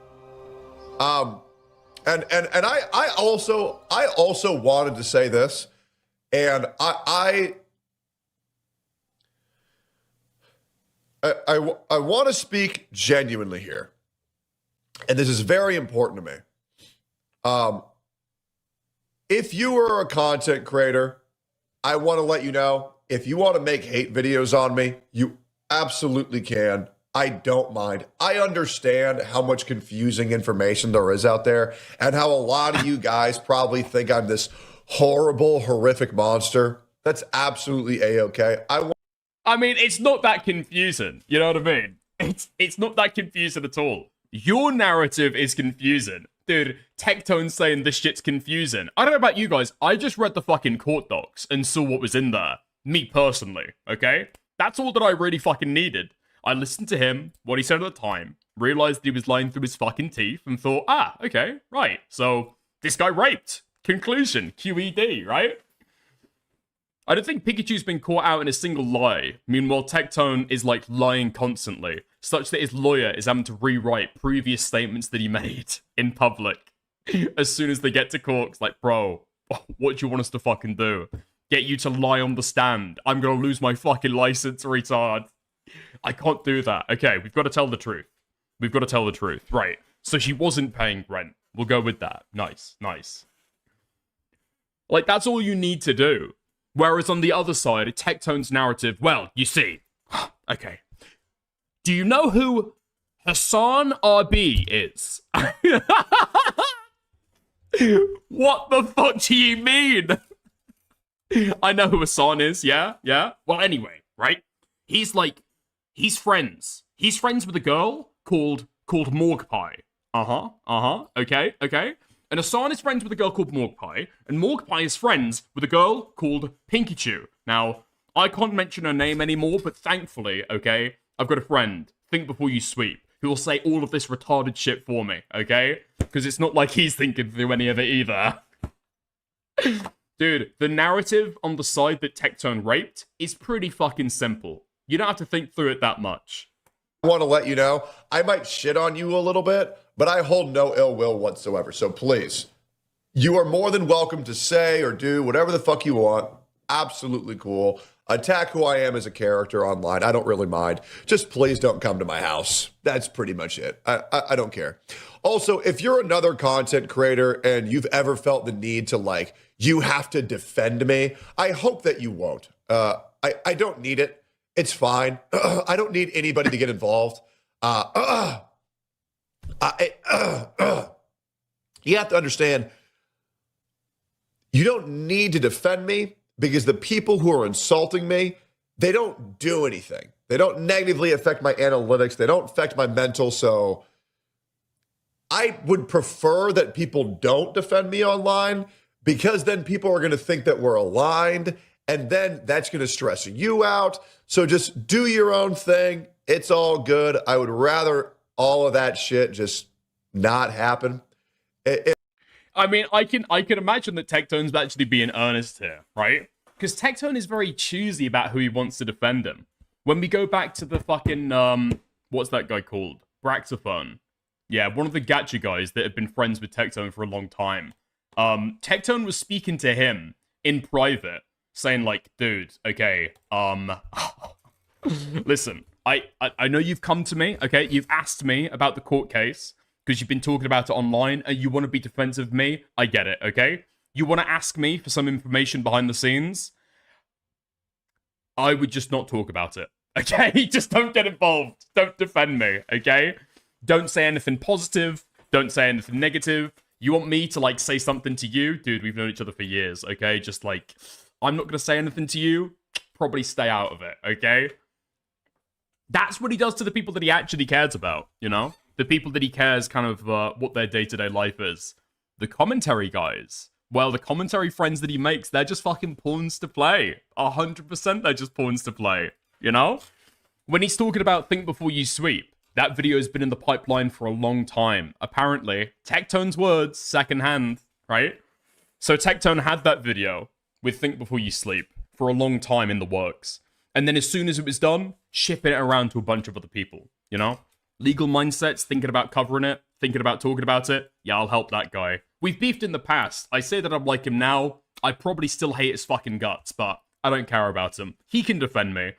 And I also wanted to say this, and I want to speak genuinely here, and this is very important to me. If you are a content creator, I want to let you know, if you want to make hate videos on me, you absolutely can. I don't mind. I understand how much confusing information there is out there and how a lot of you guys probably think I'm this horrible, horrific monster. That's absolutely A-okay. I mean, it's not that confusing. You know what I mean? It's not that confusing at all. Your narrative is confusing. Dude, Tectone's saying this shit's confusing. I don't know about you guys. I just read the fucking court docs and saw what was in there. Me personally, okay? That's all that I really fucking needed. I listened to him, what he said at the time, realized that he was lying through his fucking teeth, and thought, okay, right. So, this guy raped. Conclusion, QED, right? I don't think Pikachu's been caught out in a single lie. Meanwhile, Tectone is, like, lying constantly, such that his lawyer is having to rewrite previous statements that he made in public. As soon as they get to court, it's like, bro, what do you want us to fucking do? Get you to lie on the stand? I'm gonna lose my fucking license, retard. I can't do that. Okay, we've got to tell the truth. We've got to tell the truth. Right. So she wasn't paying rent. We'll go with that. Nice. Like, that's all you need to do. Whereas on the other side, Tectone's narrative, well, you see. Okay. Do you know who Hassan RB is? What the fuck do you mean? I know who Hassan is, yeah? Well, anyway, right? He's friends. He's friends with a girl called Morgpie. Okay. And Hassan is friends with a girl called Morgpie, and Morgpie is friends with a girl called Pikachu. Now, I can't mention her name anymore, but thankfully, okay, I've got a friend, think before you sweep, who will say all of this retarded shit for me, okay? Because it's not like he's thinking through any of it either. Dude, the narrative on the side that Tectone raped is pretty fucking simple. You don't have to think through it that much. I want to let you know, I might shit on you a little bit, but I hold no ill will whatsoever. So please, you are more than welcome to say or do whatever the fuck you want. Absolutely cool. Attack who I am as a character online. I don't really mind. Just please don't come to my house. That's pretty much it. I don't care. Also, if you're another content creator and you've ever felt the need to like, you have to defend me, I hope that you won't. I don't need it. It's fine. I don't need anybody to get involved. You have to understand, you don't need to defend me because the people who are insulting me, they don't do anything. They don't negatively affect my analytics. They don't affect my mental. So I would prefer that people don't defend me online, because then people are going to think that we're aligned, and then that's going to stress you out. So just do your own thing. It's all good. I would rather all of that shit just not happen. I mean, I can imagine that Tectone's actually being earnest here, right? Because Tectone is very choosy about who he wants to defend him. When we go back to the fucking, what's that guy called? Braxophone. Yeah, one of the gacha guys that have been friends with Tectone for a long time. Tectone was speaking to him in private, saying like, dude, okay, listen, I know you've come to me, okay? You've asked me about the court case, because you've been talking about it online, and you want to be defensive of me. I get it, okay? You want to ask me for some information behind the scenes? I would just not talk about it, okay? Just don't get involved. Don't defend me, okay? Don't say anything positive. Don't say anything negative. You want me to, like, say something to you? Dude, we've known each other for years, okay? Just, like, I'm not going to say anything to you. Probably stay out of it, okay? That's what he does to the people that he actually cares about, you know? The people that he cares kind of what their day-to-day life is. The commentary guys, well, the commentary friends that he makes, they're just fucking pawns to play. 100% they're just pawns to play, you know? When he's talking about think before you sweep, that video has been in the pipeline for a long time. Apparently, Tectone's words, secondhand, right? So Tectone had that video with think before you sleep for a long time in the works. And then as soon as it was done, shipping it around to a bunch of other people, you know? Legal mindsets, thinking about covering it, thinking about talking about it. Yeah, I'll help that guy. We've beefed in the past. I say that I'm like him now. I probably still hate his fucking guts, but I don't care about him. He can defend me.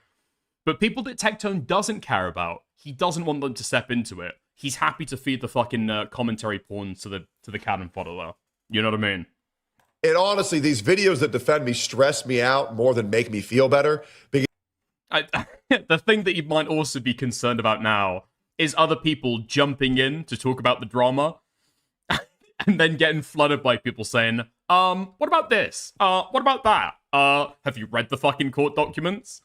But people that Tectone doesn't care about, he doesn't want them to step into it. He's happy to feed the fucking commentary porn to the cannon fodder, though. You know what I mean? And honestly, these videos that defend me stress me out more than make me feel better. Because the thing that you might also be concerned about now is other people jumping in to talk about the drama and then getting flooded by people saying, what about this? What about that? Have you read the fucking court documents?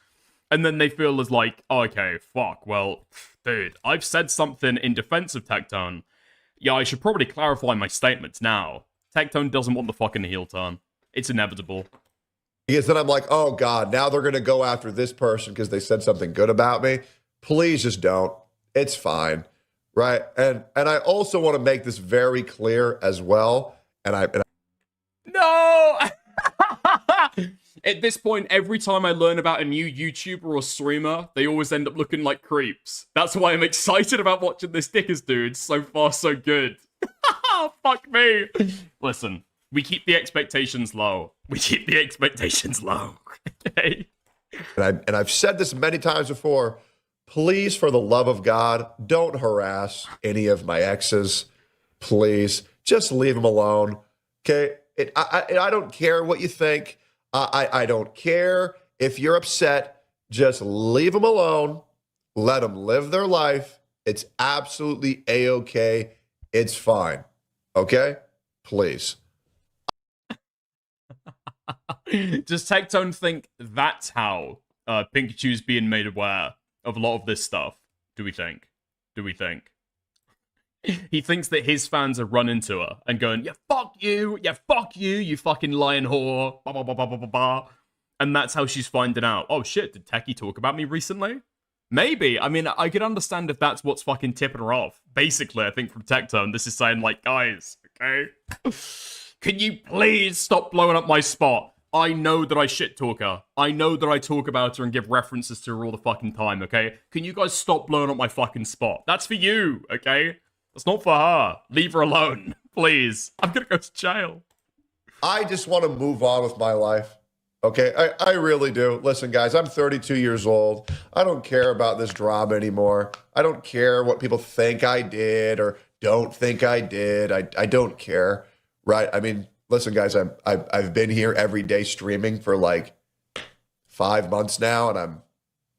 And then they feel as like, oh, okay, fuck, well, dude, I've said something in defense of Tectone. Yeah, I should probably clarify my statements now. Tectone doesn't want the fucking heel turn. It's inevitable. Because then I'm like, oh God, now they're going to go after this person because they said something good about me. Please just don't. It's fine, right? And I also want to make this very clear as well. No! At this point, every time I learn about a new YouTuber or streamer, they always end up looking like creeps. That's why I'm excited about watching this Dickers dude. So far, so good. Fuck me. Listen, we keep the expectations low. We keep the expectations low. Okay? And I've said this many times before. Please, for the love of God, don't harass any of my exes. Please, just leave them alone. Okay? I don't care what you think. I don't care if you're upset. Just leave them alone. Let them live their life. It's absolutely A-okay. It's fine. Okay? Please. Does Tectone think that's how Pikachu's being made aware of a lot of this stuff? Do we think? He thinks that his fans are running to her and going, yeah, fuck you, you fucking lying whore, blah, blah, blah, blah, blah, blah, blah. And that's how she's finding out. Oh shit, did Techie talk about me recently? Maybe. I mean, I could understand if that's what's fucking tipping her off. Basically, I think from Tectone, this is saying like, guys, okay? Can you please stop blowing up my spot? I know that I shit talk her. I know that I talk about her and give references to her all the fucking time, okay? Can you guys stop blowing up my fucking spot? That's for you, okay? That's not for her. Leave her alone, please. I'm gonna go to jail. I just want to move on with my life. Okay, I really do. Listen, guys, I'm 32 years old. I don't care about this drama anymore. I don't care what people think I did or don't think I did. I don't care, right? I mean, listen, guys, I've been here every day streaming for like 5 months now, and I'm,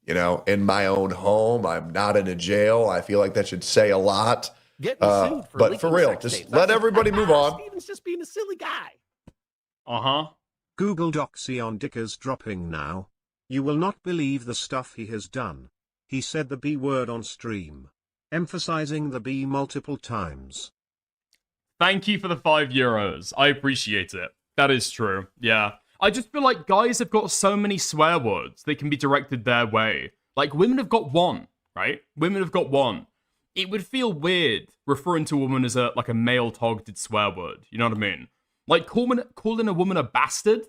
you know, in my own home. I'm not in a jail. I feel like that should say a lot. Getting sued for But leaking for real, sex just tapes. let everybody move on. Steven's just being a silly guy. Uh-huh. Google Doxy on Dickers dropping now. You will not believe the stuff he has done. He said the B word on stream, emphasizing the B multiple times. Thank you for the €5. I appreciate it. That is true. Yeah. I just feel like guys have got so many swear words that can be directed their way. Like, women have got one, right? Women have got one. It would feel weird referring to a woman as a male-targeted swear word. You know what I mean? Like, calling a woman a bastard?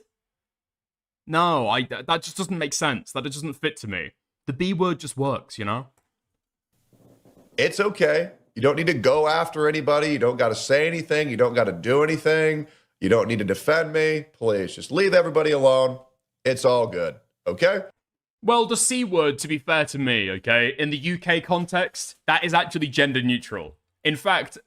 No, that just doesn't make sense. That doesn't fit to me. The B word just works, you know? It's okay. You don't need to go after anybody. You don't got to say anything. You don't got to do anything. You don't need to defend me. Please, just leave everybody alone. It's all good, okay? Well, the C word, to be fair to me, okay, in the UK context, that is actually gender neutral. In fact,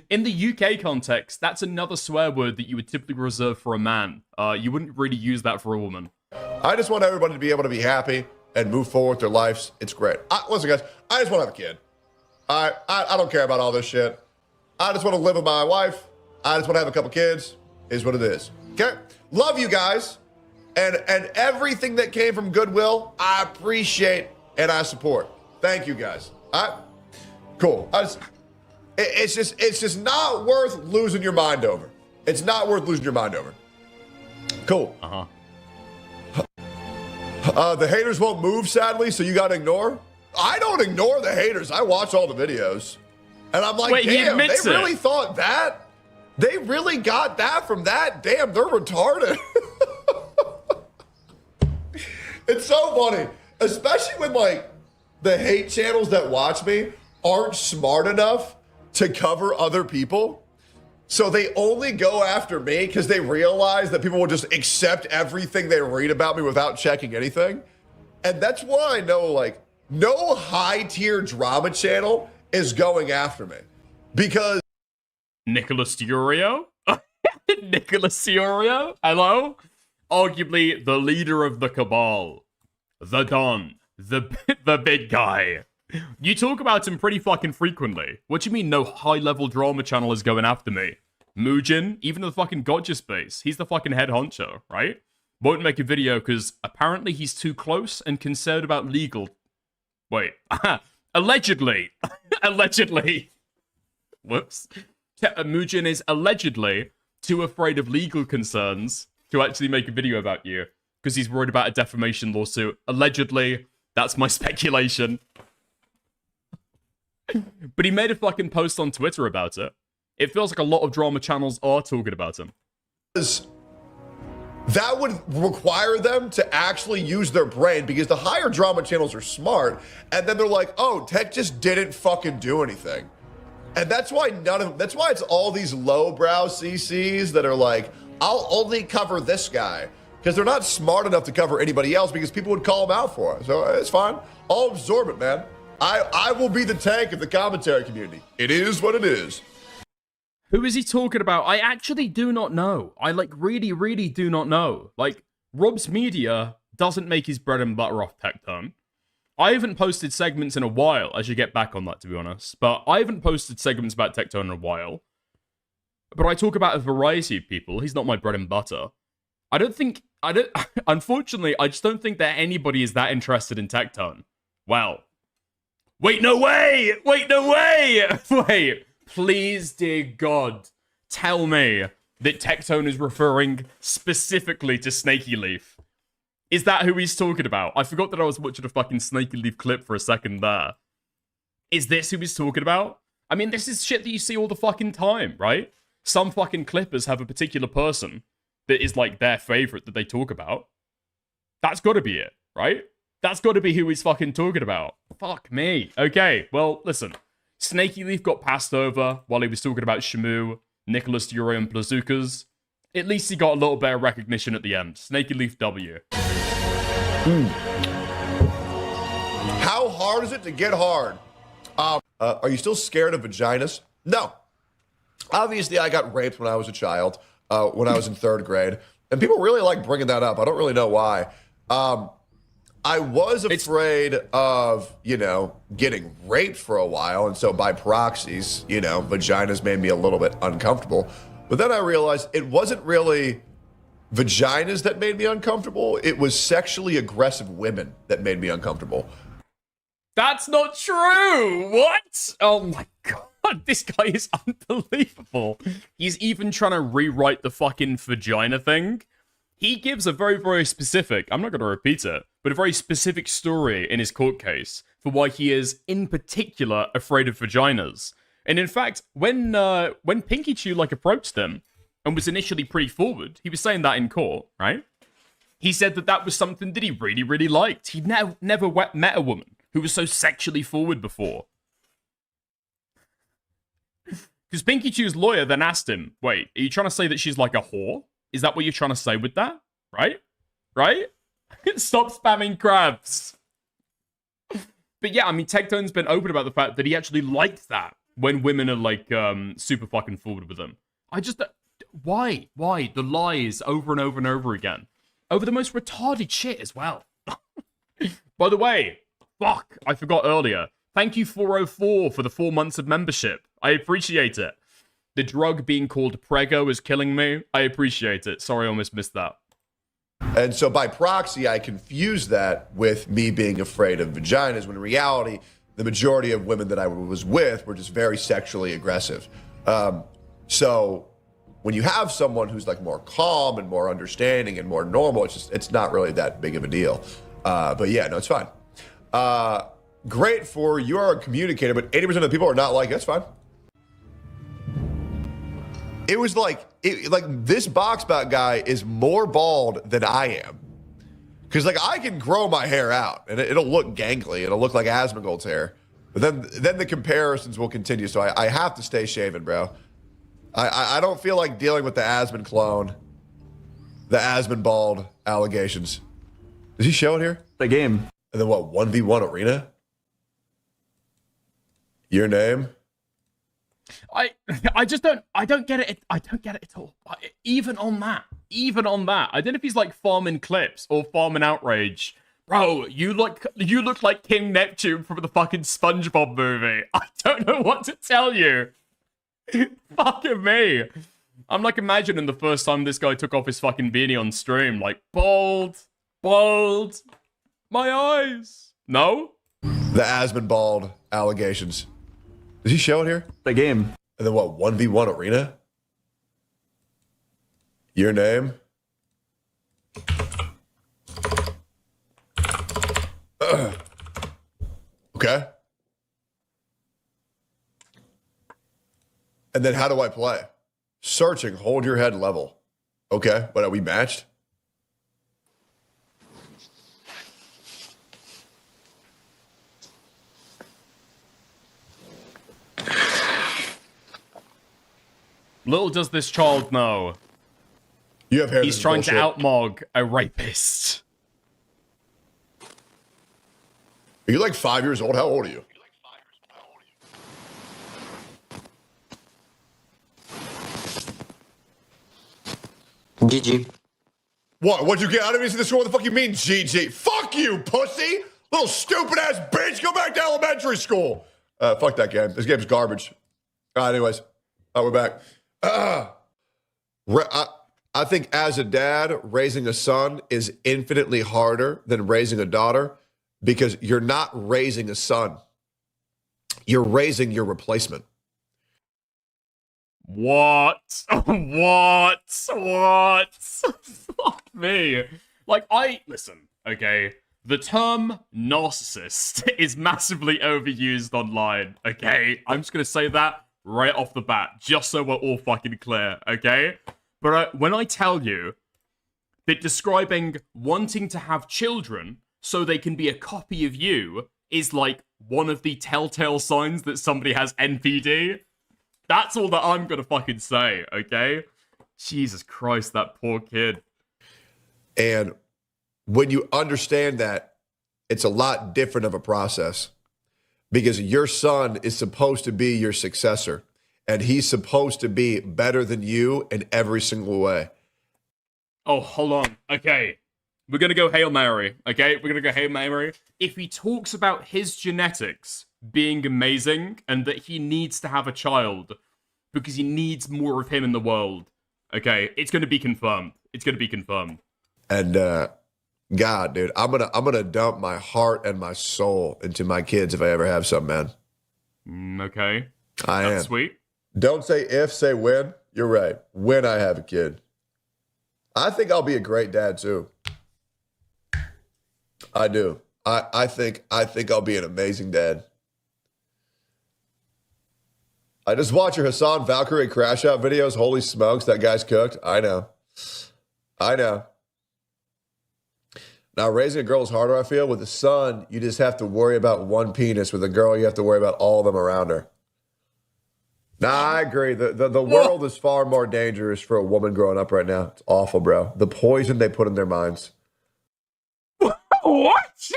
in the UK context, that's another swear word that you would typically reserve for a man. You wouldn't really use that for a woman. I just want everybody to be able to be happy and move forward with their lives. It's great. Listen, guys, I just want to have a kid. I don't care about all this shit. I just want to live with my wife. I just want to have a couple kids. Is what it is. Okay? Love you guys. And everything that came from Goodwill, I appreciate and I support. Thank you guys. All right? Cool. It's just not worth losing your mind over. It's not worth losing your mind over. Cool. Uh-huh. The haters won't move, sadly, so you got to ignore. I don't ignore the haters. I watch all the videos. And I'm like, wait, damn, they it. really thought that? They really got that from that? Damn, they're retarded. It's so funny, especially when, like, the hate channels that watch me aren't smart enough to cover other people. So they only go after me because they realize that people will just accept everything they read about me without checking anything. And that's why I know, like, no high-tier drama channel is going after me. Because... Nicholas Diorio? Nicholas Diorio? Hello? Arguably the leader of the cabal. The Don. The big guy. You talk about him pretty fucking frequently. What do you mean no high-level drama channel is going after me? Muujin, even the fucking Gotcha Space, he's the fucking head honcho, right? Won't make a video because apparently he's too close and concerned about legal... Wait. Allegedly. Allegedly. Whoops. Muujin is allegedly too afraid of legal concerns to actually make a video about you because he's worried about a defamation lawsuit. Allegedly. That's my speculation. But he made a fucking post on Twitter about it. It feels like a lot of drama channels are talking about him. That would require them to actually use their brain because the higher drama channels are smart. And then they're like, oh, Tech just didn't fucking do anything. And that's why that's why it's all these lowbrow CCs that are like, I'll only cover this guy. Because they're not smart enough to cover anybody else because people would call them out for it. So it's fine. I'll absorb it, man. I will be the tank of the commentary community. It is what it is. Who is he talking about? I actually do not know. I, like, really, really do not know. Like, Rob's Media doesn't make his bread and butter off Tectone. I haven't posted segments in a while. I should get back on that, to be honest. But I haven't posted segments about Tectone in a while. But I talk about a variety of people. He's not my bread and butter. Unfortunately, I just don't think that anybody is that interested in Tectone. Wow. Wait, no way! Wait, no way! Wait. Please, dear God, tell me that Tectone is referring specifically to Snaky Leaf. Is that who he's talking about? I forgot that I was watching a fucking Snaky Leaf clip for a second there. Is this who he's talking about? I mean, this is shit that you see all the fucking time, right? Some fucking clippers have a particular person that is, like, their favorite that they talk about. That's gotta be it, right? That's gotta be who he's fucking talking about. Fuck me. Okay, well, listen. Snaky Leaf got passed over while he was talking about Shamu, Nicholas Diorio, and Blazookas. At least he got a little bit of recognition at the end. Snaky Leaf W. How hard is it to get hard? Are you still scared of vaginas? No. Obviously, I got raped when I was a child, when I was in 3rd grade. And people really like bringing that up. I don't really know why. I was afraid of, getting raped for a while. And so by proxies, vaginas made me a little bit uncomfortable. But then I realized it wasn't really vaginas that made me uncomfortable. It was sexually aggressive women that made me uncomfortable. That's not true! What? Oh my god, this guy is unbelievable. He's even trying to rewrite the fucking vagina thing. He gives a very, very specific, I'm not going to repeat it, but a very specific story in his court case for why he is, in particular, afraid of vaginas. And in fact, when Pinky Chew, approached him and was initially pretty forward, he was saying that in court, right? He said that was something that he really, really liked. He'd never met a woman who was so sexually forward before. Because Pinky Chew's lawyer then asked him, wait, are you trying to say that she's like a whore? Is that what you're trying to say with that? Right? Right? Stop spamming crabs. But yeah, I mean, Tectone's been open about the fact that he actually liked that when women are, super fucking forward with him. Why? The lies over and over and over again. Over the most retarded shit as well. By the way, fuck, I forgot earlier. Thank you, 404, for the 4 months of membership. I appreciate it. The drug being called Prego is killing me. I appreciate it. Sorry, I almost missed that. And so by proxy, I confused that with me being afraid of vaginas, when in reality, the majority of women that I was with were just very sexually aggressive. So when you have someone who's more calm and more understanding and more normal, it's not really that big of a deal. But yeah, no, it's fine. Great for you are a communicator, but 80% of the people are not that's fine. It was this boxbot guy is more bald than I am. Because I can grow my hair out and it'll look gangly. It'll look like Asmongold's hair. But then the comparisons will continue. So I have to stay shaven, bro. I don't feel like dealing with the Asmon clone, the Asmon bald allegations. Does he show it here? The game. And then what, 1v1 arena? Your name? I don't get it. I don't get it at all. Even on that. I don't know if he's farming clips or farming outrage. Bro, you look like King Neptune from the fucking SpongeBob movie. I don't know what to tell you. Fucking me. I'm imagining the first time this guy took off his fucking beanie on stream. Bald. My eyes. No? The Asmon bald allegations. Does he show it here? The game. And then what, 1v1 arena? Your name? Okay. And then how do I play? Searching, hold your head level. Okay, but are we matched? Little does this child know. You have hair. He's trying to outmog a rapist. Are you 5 years old? How old are you? GG. What? What'd you get? I don't even see the score. What the fuck you mean, GG? Fuck you, pussy! Little stupid ass bitch! Go back to elementary school! Fuck that game. This game's garbage. Anyways. We're back. I think as a dad, raising a son is infinitely harder than raising a daughter because you're not raising a son. You're raising your replacement. What? What? Fuck me. Listen, okay? The term narcissist is massively overused online, okay? I'm just gonna say that right off the bat, just so we're all fucking clear, okay? But when I tell you that describing wanting to have children so they can be a copy of you is one of the telltale signs that somebody has NPD, that's all that I'm gonna fucking say, okay? Jesus Christ, that poor kid. And when you understand that, it's a lot different of a process because your son is supposed to be your successor and he's supposed to be better than you in every single way. Oh, hold on. Okay. We're going to go Hail Mary. Okay? We're going to go Hail Mary. If he talks about his genetics being amazing and that he needs to have a child because he needs more of him in the world, okay, it's going to be confirmed. It's going to be confirmed. And God, dude, I'm gonna dump my heart and my soul into my kids if I ever have some, man. Okay. That's That's sweet. Don't say if, say when. You're right. When I have a kid. I think I'll be a great dad too. I do. I think I'll be an amazing dad. I just watch your Hassan Valkyrie crash out videos. Holy smokes, that guy's cooked. I know. Now, raising a girl is harder, I feel. With a son, you just have to worry about one penis. With a girl, you have to worry about all of them around her. Nah, I agree. The world is far more dangerous for a woman growing up right now. It's awful, bro. The poison they put in their minds. What?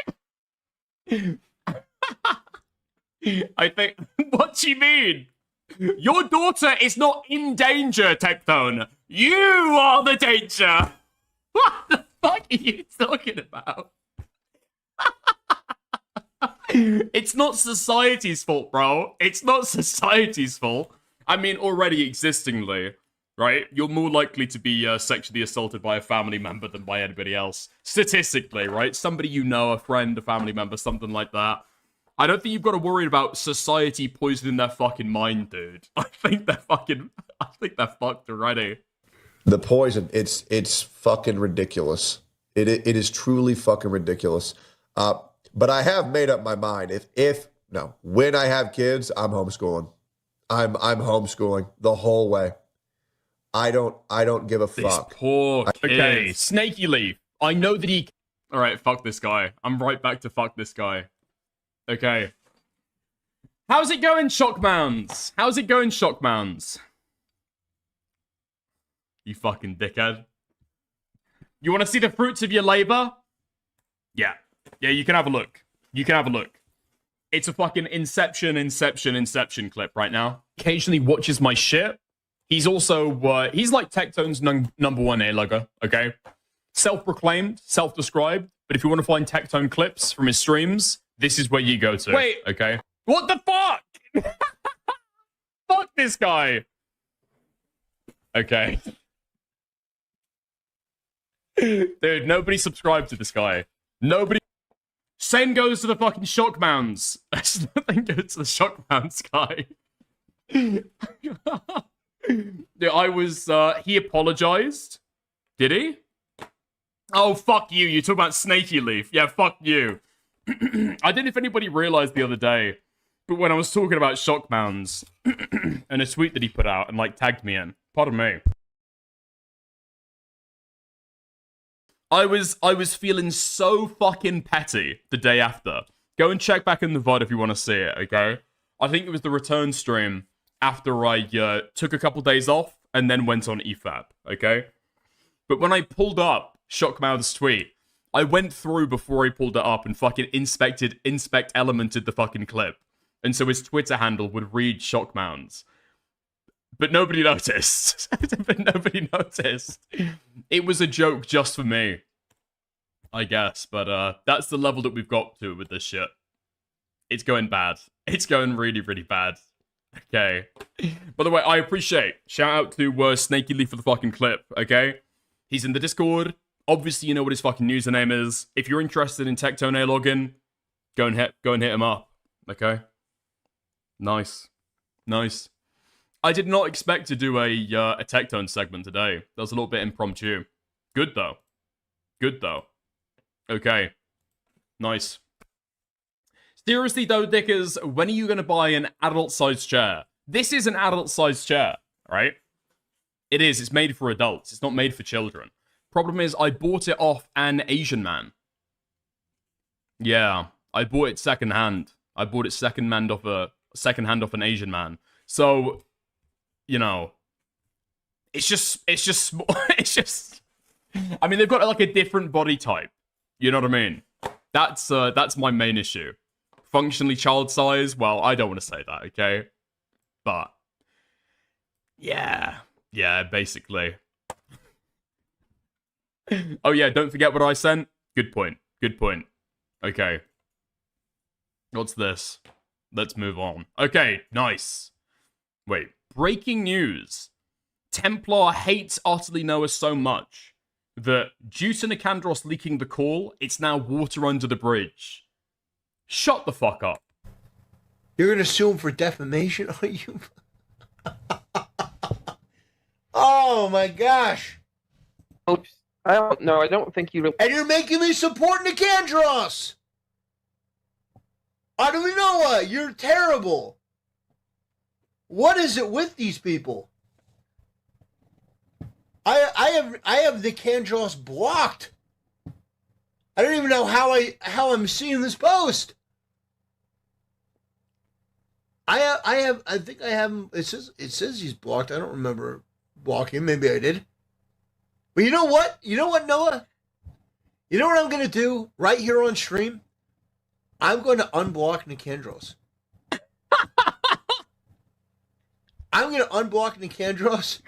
I think... What do you mean? Your daughter is not in danger, Tectone. You are the danger. What the fuck are you talking about? It's not society's fault, bro. It's not society's fault. I mean, already existingly, right? You're more likely to be sexually assaulted by a family member than by anybody else. Statistically, right? Somebody you know, a friend, a family member, something like that. I don't think you've got to worry about society poisoning their fucking mind, dude. I think they're fucked already. The poison, it's fucking ridiculous. It is truly fucking ridiculous. But I have made up my mind. When I have kids, I'm homeschooling. I'm homeschooling the whole way. I don't give a fuck. This poor kid. Okay, Snaky Leaf. I know that he... Alright, fuck this guy. I'm right back to fuck this guy. Okay. How's it going, Shockmounds? How's it going, Shockmounds? You fucking dickhead. You want to see the fruits of your labor? Yeah. Yeah, you can have a look. You can have a look. It's a fucking Inception clip right now. Occasionally watches my shit. He's also, he's like Tectone's number one A-logger, okay? Self-proclaimed, self-described, but if you want to find Tectone clips from his streams, this is where you go to. Wait. Okay? What the fuck? Fuck this guy. Okay. Dude, nobody subscribed to this guy. Nobody. Same goes to the fucking Shockmounds. Nothing goes to the Shockmounds guy. Yeah, he apologized. Did he? Oh, fuck you. You're talking about Snaky Leaf. Yeah, fuck you. I don't know if anybody realized the other day, but when I was talking about Shockmounds and a tweet that he put out and, like, tagged me in. Pardon me. I was feeling so fucking petty the day after. Go and check back in the VOD if you want to see it, okay? I think it was the return stream after I took a couple days off and then went on EFAP, okay? But when I pulled up Shockmouth's tweet, I went through before he pulled it up and fucking inspect elemented the fucking clip. And so his Twitter handle would read Shockmouths. But nobody noticed. It was a joke just for me, I guess. But that's the level that we've got to with this shit. It's going bad. It's going really, really bad. Okay. By the way, I appreciate. Shout out to Snaky Leaf for the fucking clip, okay? He's in the Discord. Obviously, you know what his fucking username is. If you're interested in Tectone login, go and hit him up, okay? Nice. I did not expect to do a Tectone segment today. That was a little bit impromptu. Good though. Okay. Nice. Seriously though, Dickers, when are you going to buy an adult-sized chair? This is an adult-sized chair, right? It is. It's made for adults. It's not made for children. Problem is, I bought it off an Asian man. Yeah, I bought it secondhand. I bought it secondhand off an Asian man. So, you know, it's just small. It's just. I mean, they've got like a different body type. You know what I mean? That's my main issue. Functionally child size. Well, I don't want to say that, okay? But yeah, basically. Oh yeah, don't forget what I sent. Good point. Okay. What's this? Let's move on. Okay, nice. Wait, breaking news. Templar hates Utterly Noah so much that due to Nicandros leaking the call, it's now water under the bridge. Shut the fuck up. You're gonna sue him for defamation, are you? Oh my gosh. I don't know. I don't think you. And you're making me support Nicandros! Utterly Noah, you're terrible. What is it with these people? I have Nicandros blocked. I don't even know how I'm seeing this post. I think I have him. It says he's blocked. I don't remember blocking him. Maybe I did. But you know what? You know what, Noah? You know what I'm gonna do right here on stream? I'm going to unblock Nicandros. I'm going to unblock Nicandros.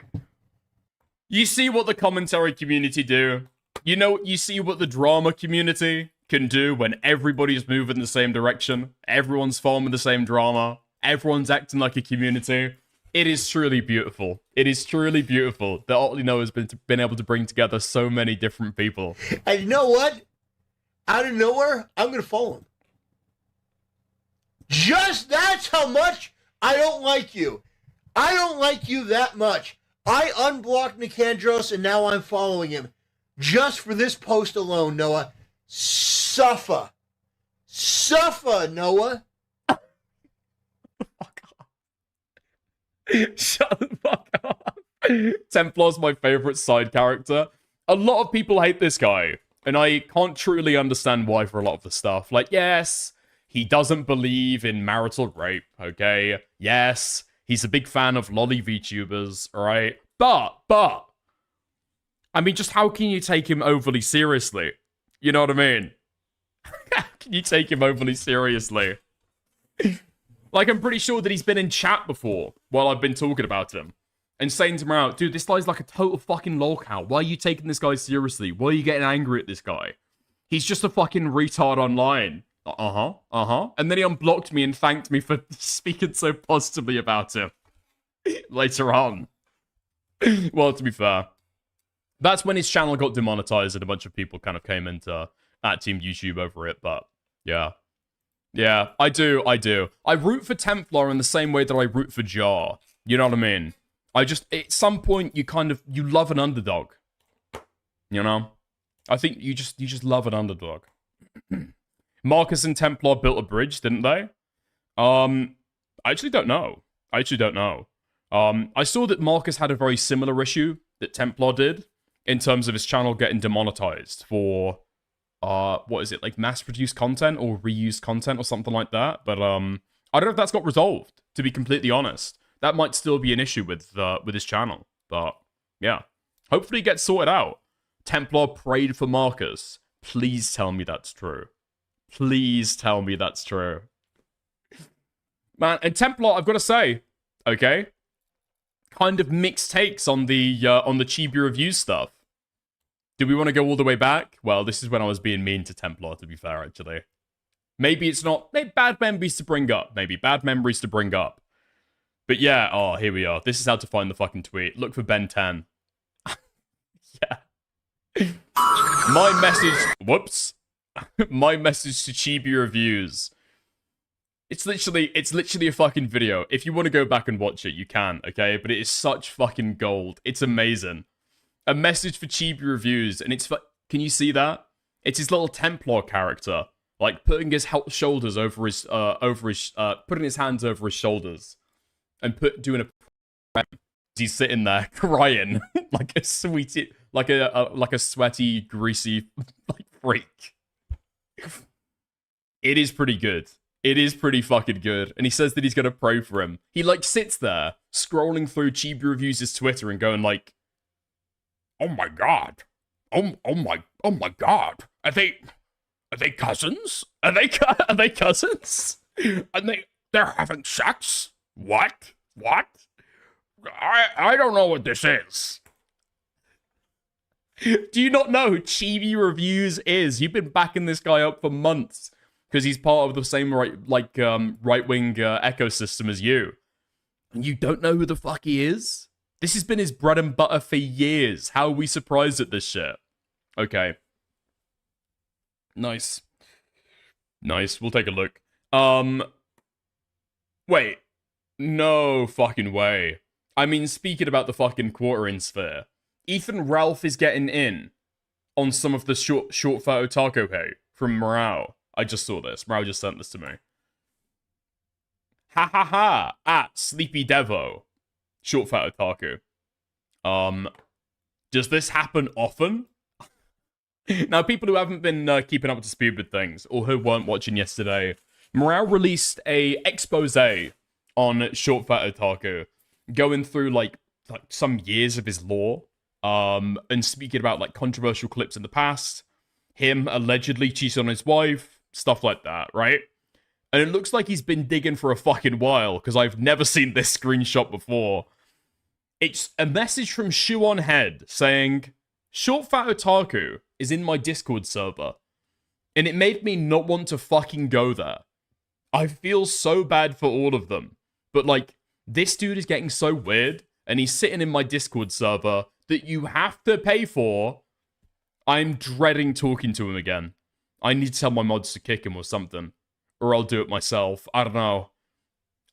You see what the commentary community do? You see what the drama community can do when everybody's moving in the same direction. Everyone's forming the same drama. Everyone's acting like a community. It is truly beautiful. It is truly beautiful that Utterly Noah has been able to bring together so many different people. And you know what? Out of nowhere, I'm going to follow him. Just that's how much I don't like you. I don't like you that much. I unblocked Nicandros and now I'm following him. Just for this post alone, Noah. Suffer. Suffer, Noah. Shut the fuck up. Templar's my favorite side character. A lot of people hate this guy, and I can't truly understand why for a lot of the stuff. Like, yes, he doesn't believe in marital rape, okay? Yes, he's a big fan of lolly VTubers, alright? But, I mean, just how can you take him overly seriously? You know what I mean? How can you take him overly seriously? Like, I'm pretty sure that he's been in chat before while I've been talking about him. And saying to him out, dude, this guy's like a total fucking lolcow. Why are you taking this guy seriously? Why are you getting angry at this guy? He's just a fucking retard online. And then he unblocked me and thanked me for speaking so positively about him. Later on. Well, to be fair. That's when his channel got demonetized and a bunch of people kind of came into Team YouTube over it, but yeah. Yeah, I do. I root for Templar in the same way that I root for Jar. You know what I mean? At some point, you love an underdog. You know? I think you just love an underdog. Marcus and Templar built a bridge, didn't they? I actually don't know. I saw that Marcus had a very similar issue that Templar did in terms of his channel getting demonetized for what is it, like mass-produced content or reused content or something like that. But I don't know if that's got resolved, to be completely honest. That might still be an issue with his channel. But yeah, hopefully it gets sorted out. Templar prayed for Marcus. Please tell me that's true. Please tell me that's true. Man, and Templar, I've got to say, okay, kind of mixed takes on the Chibi review stuff. Do we want to go all the way back? Well, this is when I was being mean to Templar, to be fair, actually. Maybe it's not... Maybe bad memories to bring up. But yeah, here we are. This is how to find the fucking tweet. Look for Ben 10. Yeah. My message... Whoops. My message to Chibi Reviews. It's literally a fucking video. If you want to go back and watch it, you can, okay? But it is such fucking gold. It's amazing. A message for Chibi Reviews, and it's... Can you see that? It's his little Templar character, like putting his shoulders over his... putting his hands over his shoulders, and doing a... He's sitting there crying like a sweetie, like a sweaty, greasy like freak. It is pretty good. It is pretty fucking good. And he says that he's going to pray for him. He, like, sits there, scrolling through Chibi Reviews' Twitter and going, like, oh my god. Oh my god. Are they cousins? Are they cousins? They're having sex? What? I don't know what this is. Do you not know who Chibi Reviews is? You've been backing this guy up for months because he's part of the same right-wing ecosystem as you. And you don't know who the fuck he is? This has been his bread and butter for years. How are we surprised at this shit? Okay. Nice. We'll take a look. Wait. No fucking way. I mean, speaking about the fucking quartering sphere, Ethan Ralph is getting in on some of the short photo taco pay from Morale. I just saw this. Morale just sent this to me. Ha ha ha! At Sleepy Devo. Short photo taco. Does this happen often? Now, people who haven't been keeping up to speed with things, or who weren't watching yesterday, Morale released a expose on Short Fat Otaku, going through like some years of his lore, and speaking about like controversial clips in the past, him allegedly cheating on his wife, stuff like that, right? And it looks like he's been digging for a fucking while, because I've never seen this screenshot before. It's a message from Shoe on Head saying, Short Fat Otaku is in my Discord server, and it made me not want to fucking go there. I feel so bad for all of them, but like, this dude is getting so weird, and he's sitting in my Discord server that you have to pay for. I'm dreading talking to him again. I need to tell my mods to kick him or something, or I'll do it myself. I don't know.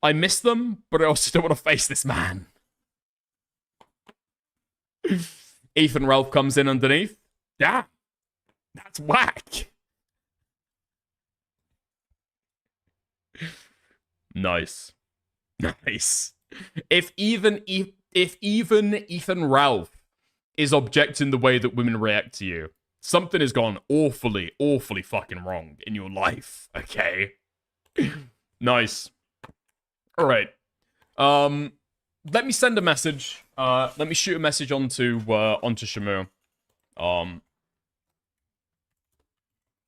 I miss them, but I also don't want to face this man. Ethan Ralph comes in underneath. Yeah, that's whack. Nice. If even Ethan Ralph is objecting the way that women react to you, something has gone awfully fucking wrong in your life. Okay. Nice. All right. Let me send a message. Let me shoot a message onto Shamu.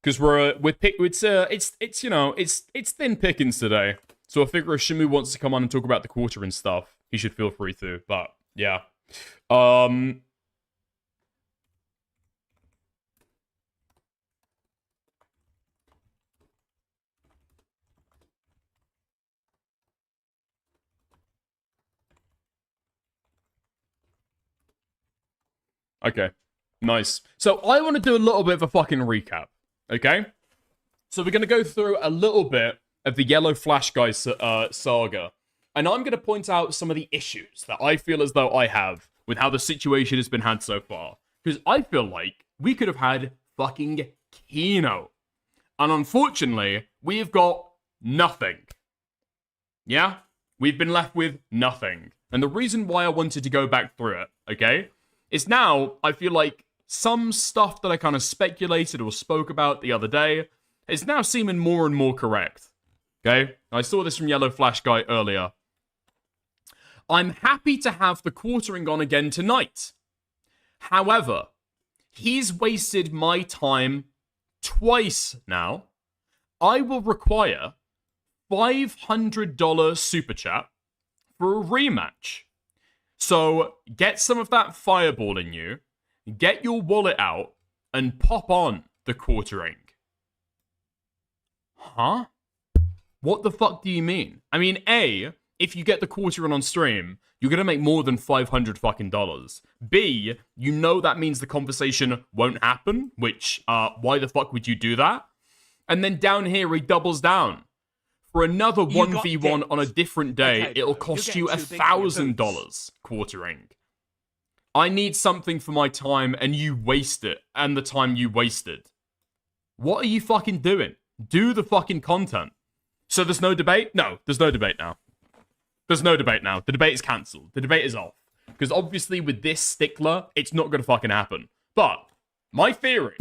Because it's you know, it's thin pickings today. So I figure if Shamu wants to come on and talk about the quarter and stuff, he should feel free to. But yeah. Okay, nice. So I want to do a little bit of a fucking recap, okay? So we're going to go through a little bit of the Yellow Flash Guy saga, and I'm going to point out some of the issues that I feel as though I have with how the situation has been had so far. Because I feel like we could have had fucking Kino. And unfortunately, we have got nothing. Yeah? We've been left with nothing. And the reason why I wanted to go back through it, okay? Is now, I feel like some stuff that I kind of speculated or spoke about the other day is now seeming more and more correct. Okay? I saw this from Yellow Flash Guy earlier. I'm happy to have the quartering on again tonight. However, he's wasted my time twice now. I will require $500 super chat for a rematch. So, get some of that fireball in you, get your wallet out, and pop on the quartering. Huh? What the fuck do you mean? I mean, A, if you get the quartering on stream, you're gonna make more than $500 fucking dollars. B, you know that means the conversation won't happen, which, why the fuck would you do that? And then down here, he doubles down. For another 1v1 on a different day, Okay, it'll bro, cost you're you getting too big for your $1,000 quartering. I need something for my time, and you waste it, and the time you wasted. What are you fucking doing? Do the fucking content. So there's no debate? No, there's no debate now. There's no debate now. The debate is cancelled. The debate is off. Because obviously with this stickler, it's not gonna fucking happen. But, my theory,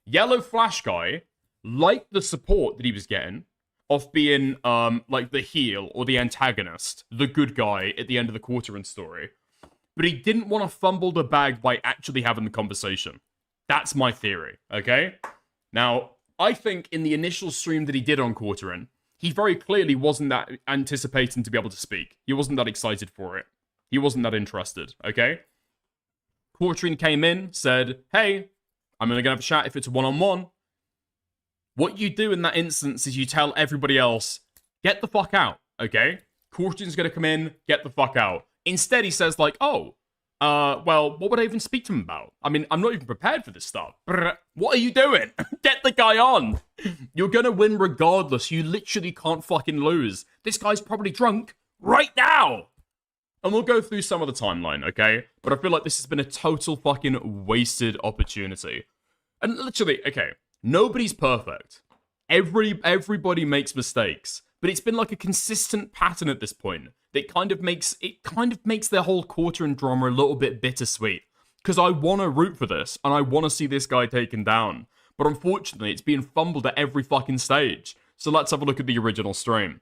Yellow Flash Guy liked the support that he was getting, off being like the heel or the antagonist, the good guy at the end of the Quarterin story. But he didn't want to fumble the bag by actually having the conversation. That's my theory, okay? Now, I think in the initial stream that he did on Quarterin, he very clearly wasn't that anticipating to be able to speak. He wasn't that excited for it. He wasn't that interested, okay? Quarterin came in, said, hey, I'm only going to have a chat if it's a one-on-one. What you do in that instance is you tell everybody else, get the fuck out, okay? Quarterin's going to come in, get the fuck out. Instead, he says, like, oh, well, what would I even speak to him about? I mean, I'm not even prepared for this stuff. Brr, what are you doing? Get the guy on. You're going to win regardless. You literally can't fucking lose. This guy's probably drunk right now. And we'll go through some of the timeline, okay? But I feel like this has been a total fucking wasted opportunity. And literally, okay, nobody's perfect. Everybody makes mistakes. But it's been like a consistent pattern at this point that kind of makes the whole Quarterin drama a little bit bittersweet. Because I want to root for this, and I want to see this guy taken down. But unfortunately, it's being fumbled at every fucking stage. So let's have a look at the original stream.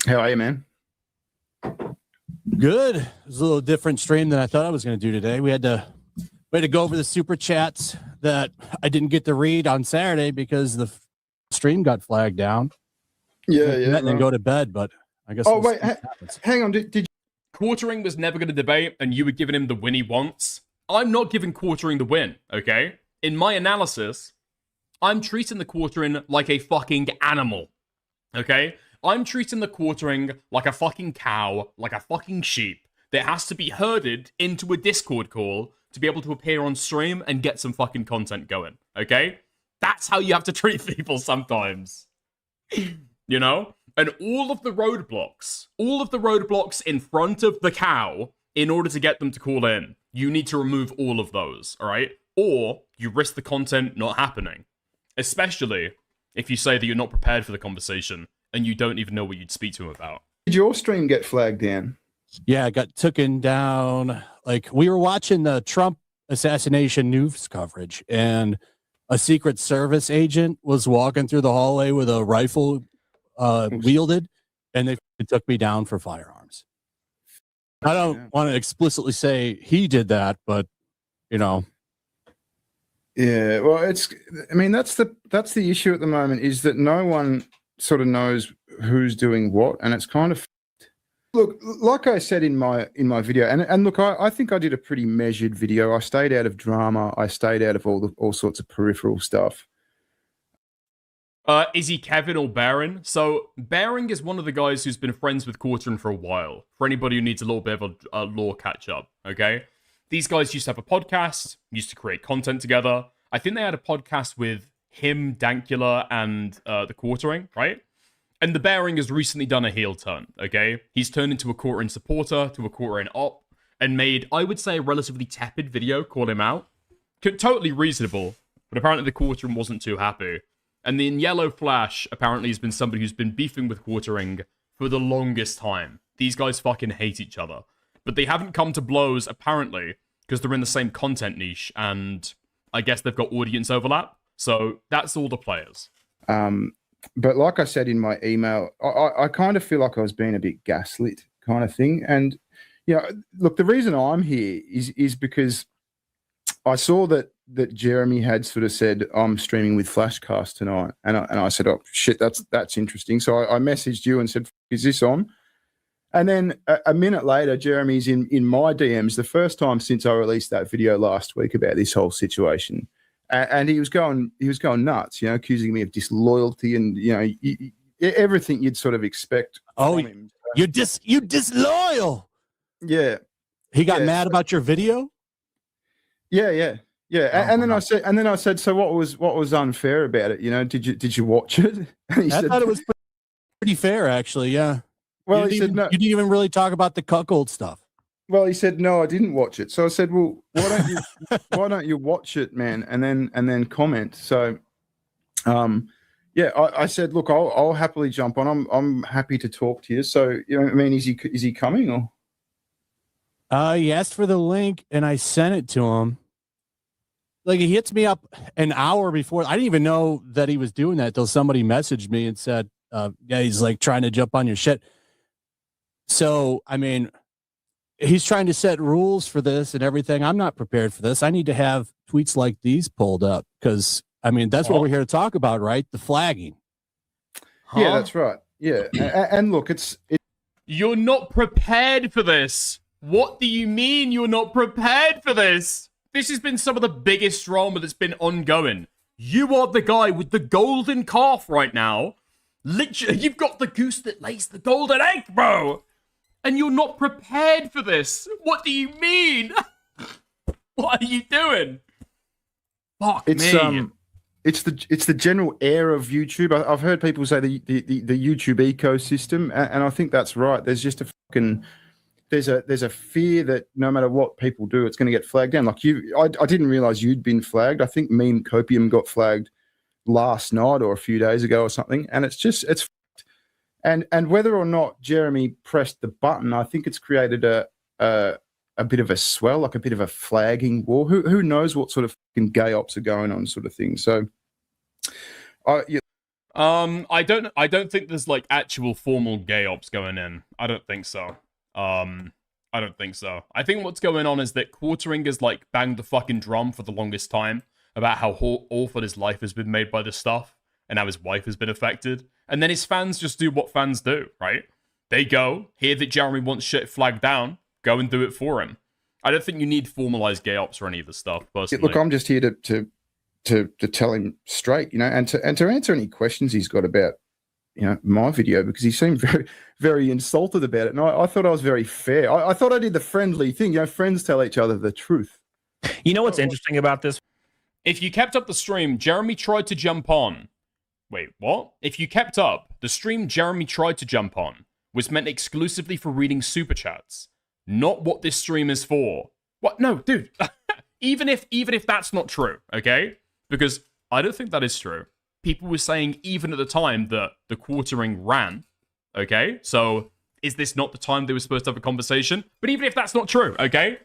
How are you, man? Good. It was a little different stream than I thought I was going to do today. We had to go over the super chats that I didn't get to read on Saturday because the stream got flagged down. Yeah, And then go to bed. But I guess. Oh wait, hang on. Did you? Quartering was never going to debate, and you were giving him the win he wants. I'm not giving Quartering the win, okay? In my analysis, I'm treating the Quartering like a fucking animal, okay? I'm treating the Quartering like a fucking cow, like a fucking sheep that has to be herded into a Discord call to be able to appear on stream and get some fucking content going, okay? That's how you have to treat people sometimes. You know? And all of the roadblocks in front of the cow, in order to get them to call in, you need to remove all of those, alright? Or you risk the content not happening. Especially if you say that you're not prepared for the conversation and you don't even know what you'd speak to him about. Did your stream get flagged down? Yeah, it got taken down. Like, we were watching the Trump assassination news coverage, and a Secret Service agent was walking through the hallway with a rifle wielded, and it took me down for firearms. I don't want to explicitly say he did that, but you know. Yeah, well, that's the issue at the moment, is that no one sort of knows who's doing what, and it's kind of, look, like I said in my video, and look, I think I did a pretty measured video. I stayed out of drama. I stayed out of all sorts of peripheral stuff. Is he Kevin or Baron? So, Baron is one of the guys who's been friends with Quarterin for a while. For anybody who needs a little bit of a lore catch-up, okay? These guys used to have a podcast, used to create content together. I think they had a podcast with him, Dankula, and the Quartering, right? And the Baron has recently done a heel turn, okay? He's turned into a Quarterin supporter, to a Quarterin op, and made, I would say, a relatively tepid video, call him out. Totally reasonable, but apparently the Quarterin wasn't too happy. And then Yellow Flash apparently has been somebody who's been beefing with Quartering for the longest time. These guys fucking hate each other. But they haven't come to blows, apparently, because they're in the same content niche, and I guess they've got audience overlap. So that's all the players. But like I said in my email, I kind of feel like I was being a bit gaslit kind of thing. And, you know, look, the reason I'm here is because I saw that Jeremy had sort of said, I'm streaming with Flashcast tonight. And I said, oh, shit, that's interesting. So I messaged you and said, is this on? And then a minute later, Jeremy's in my DMs, the first time since I released that video last week about this whole situation. And he was going nuts, you know, accusing me of disloyalty and, you know, everything you'd sort of expect from him. You disloyal. Yeah. He got mad about your video? Yeah. And then I said, so what was unfair about it? You know, did you watch it? And I thought it was pretty fair, actually. Yeah. Well, he said no. You didn't even really talk about the cuckold stuff. Well, he said no, I didn't watch it. So I said, well, why don't you watch it, man, and then comment. So, yeah, I said, look, I'll happily jump on. I'm happy to talk to you. So, you know, I mean, is he coming or? He asked for the link, and I sent it to him. like he hits me up an hour before. I didn't even know that he was doing that till somebody messaged me and said, yeah, he's like trying to jump on your shit. So, I mean, he's trying to set rules for this and everything. I'm not prepared for this. I need to have tweets like these pulled up because, I mean, that's what we're here to talk about, right? The flagging. Yeah, that's right. Yeah. And look, You're not prepared for this. What do you mean you're not prepared for this? This has been some of the biggest drama that's been ongoing. You are the guy with the golden calf right now. Literally, you've got the goose that lays the golden egg, bro. And you're not prepared for this. What do you mean? What are you doing? Fuck me. It's the general air of YouTube. I've heard people say the YouTube ecosystem, and I think that's right. There's just a fucking there's a fear that no matter what people do, it's going to get flagged down. Like I didn't realize you'd been flagged. I think Meme Copium got flagged last night or a few days ago or something, and it's and whether or not Jeremy pressed the button, I think it's created a bit of a swell, like a bit of a flagging war. Who knows what sort of fucking gay ops are going on, sort of thing. So, yeah. I don't think there's like actual formal gay ops going in. I don't think so. I don't think so. I think what's going on is that Quartering has like banged the fucking drum for the longest time about how awful his life has been made by this stuff and how his wife has been affected. And then his fans just do what fans do, right? They go, hear that Jeremy wants shit flagged down, go and do it for him. I don't think you need formalized gay ops or any of this stuff, personally. Look, I'm just here to tell him straight, you know, and to answer any questions he's got about, you know, my video, because he seemed very, very insulted about it. And I thought I was very fair. I thought I did the friendly thing. You know, friends tell each other the truth. You know what's interesting about this? If you kept up the stream, Jeremy tried to jump on. Wait, what? If you kept up, the stream Jeremy tried to jump on was meant exclusively for reading super chats, not what this stream is for. What? No, dude. even if that's not true, okay? Because I don't think that is true. People were saying even at the time that the Quartering ran, okay? So is this not the time they were supposed to have a conversation? But even if that's not true, okay?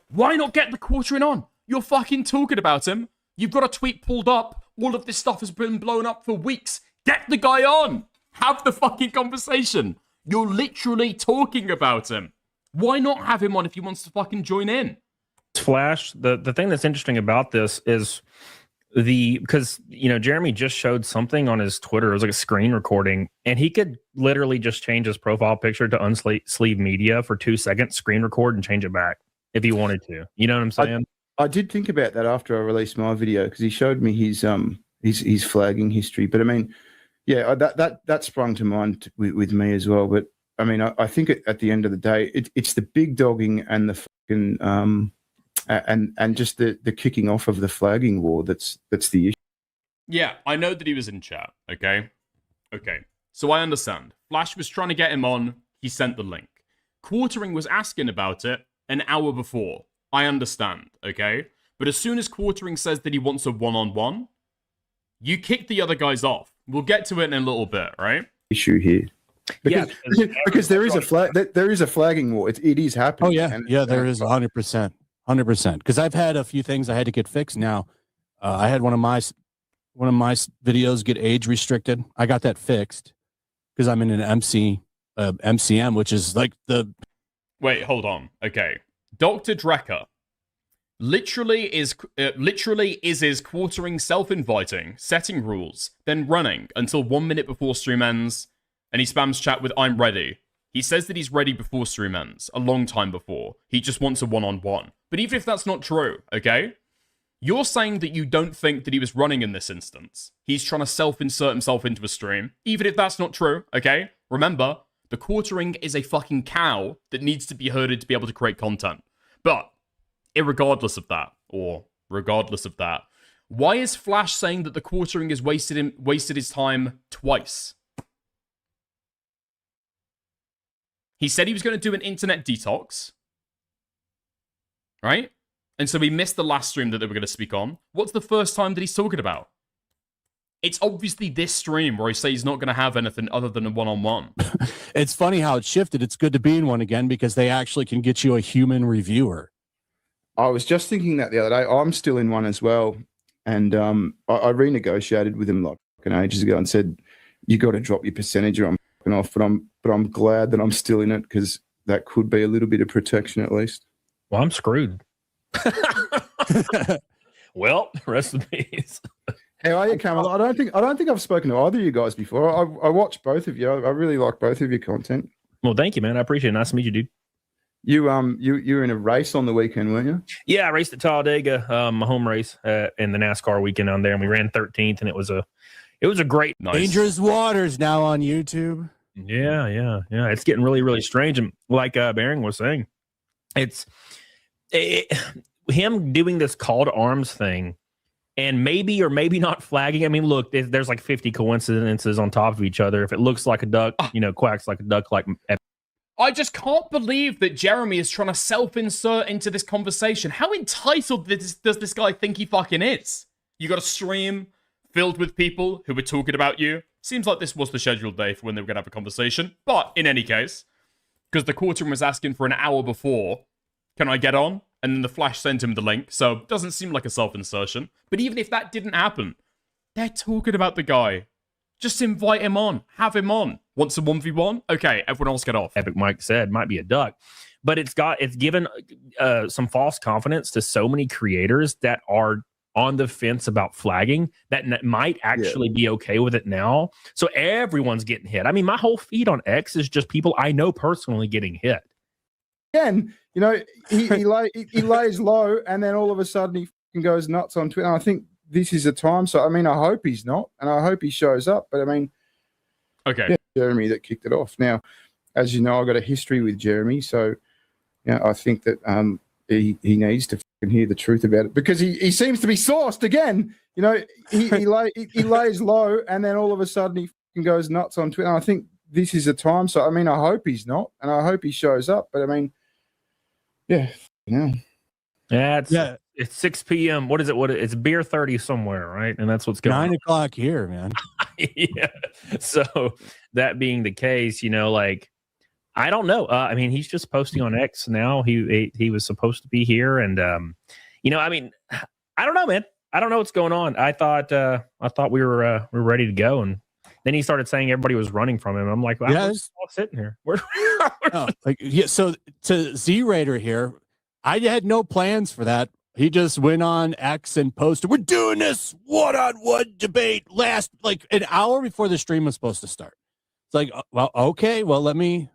Why not get the Quartering on? You're fucking talking about him. You've got a tweet pulled up. All of this stuff has been blown up for weeks. Get the guy on. Have the fucking conversation. You're literally talking about him. Why not have him on if he wants to fucking join in? Flash, the thing that's interesting about this is because, you know, Jeremy just showed something on his Twitter. It was like a screen recording, and he could literally just change his profile picture to unsleeve media for 2 seconds, screen record, and change it back if he wanted to. You know what I'm saying? I did think about that after I released my video, because he showed me his flagging history. But I mean, yeah, that sprung to mind with me as well. But I mean, I think at the end of the day, it's the big dogging and the fucking and just the kicking off of the flagging war that's the issue. Yeah, I know that he was in chat. Okay, so I understand. Flash was trying to get him on. He sent the link. Quartering was asking about it an hour before. I understand, okay? But as soon as Quartering says that he wants a one-on-one, you kick the other guys off. We'll get to it in a little bit, right? Issue here. Because there is a flagging war. It is happening. Oh yeah, yeah, there is 100%, 100%. Because I've had a few things I had to get fixed. Now, I had one of my videos get age restricted. I got that fixed because I'm in an MCM, which is like the. Wait, hold on. Okay, Dr. Drecker literally is his Quartering self-inviting, setting rules, then running until 1 minute before stream ends, and he spams chat with "I'm ready." He says that he's ready before stream ends, a long time before. He just wants a one-on-one. But even if that's not true, okay? You're saying that you don't think that he was running in this instance. He's trying to self-insert himself into a stream. Even if that's not true, okay? Remember, the Quartering is a fucking cow that needs to be herded to be able to create content. But, regardless of that, why is Flash saying that the Quartering has wasted his time twice? He said he was going to do an internet detox, right? And so we missed the last stream that they were going to speak on. What's the first time that he's talking about? It's obviously this stream where he says he's not going to have anything other than a one-on-one. It's funny how it shifted. It's good to be in one again because they actually can get you a human reviewer. I was just thinking that the other day. I'm still in one as well, and I renegotiated with him like ages ago and said, "You got to drop your percentage, or I'm fucking off." But I'm glad that I'm still in it because that could be a little bit of protection at least. Well, I'm screwed. Well, rest in peace. How are you, Camel? I don't think I've spoken to either of you guys before. I watch both of you. I really like both of your content. Well, thank you, man. I appreciate it. Nice to meet you, dude. You were in a race on the weekend, weren't you? Yeah, I raced at Talladega, my home race in the NASCAR weekend on there, and we ran 13th, and it was a great nice. Dangerous Waters now on YouTube. Yeah. It's getting really, really strange, and like Baring was saying, it's him doing this call to arms thing, and maybe or maybe not flagging. I mean, look, there's like 50 coincidences on top of each other. If it looks like a duck, quacks like a duck, like. I just can't believe that Jeremy is trying to self-insert into this conversation. How entitled does this guy think he fucking is? You got a stream filled with people who were talking about you. Seems like this was the scheduled day for when they were going to have a conversation. But in any case, because the courtroom was asking for an hour before, can I get on? And then the Flash sent him the link, so it doesn't seem like a self-insertion. But even if that didn't happen, they're talking about the guy. Just invite him on. Have him on. Wants a 1v1? Okay, everyone else get off. Epic Mike said, might be a duck. But it's given some false confidence to so many creators that are on the fence about flagging that might actually be okay with it now. So everyone's getting hit. I mean, my whole feed on X is just people I know personally getting hit. Again, he lays low, and then all of a sudden he goes nuts on Twitter. And I think this is a time. So, I mean, I hope he's not, and I hope he shows up. But, I mean, okay, Jeremy that kicked it off. Now, as you know, I've got a history with Jeremy. So, I think that he needs to hear the truth about it because he seems to be sourced again. He lays low, and then all of a sudden he goes nuts on Twitter. And I think this is a time. So, I mean, I hope he's not, and I hope he shows up. But, I mean, it's 6 p.m. What is it? It's beer 30 somewhere, right? And that's what's going 9 on. o'clock here, man. Yeah. So that being the case, I don't know. I mean, he's just posting on X now. He was supposed to be here, and I mean, I don't know, man. I don't know what's going on. I thought we were ready to go, and then he started saying everybody was running from him. I'm like, wow, we're all sitting here. So to Z Raider here, I had no plans for that. He just went on X and posted, "We're doing this one-on-one debate last like an hour before the stream was supposed to start." It's like, well, okay, well, let me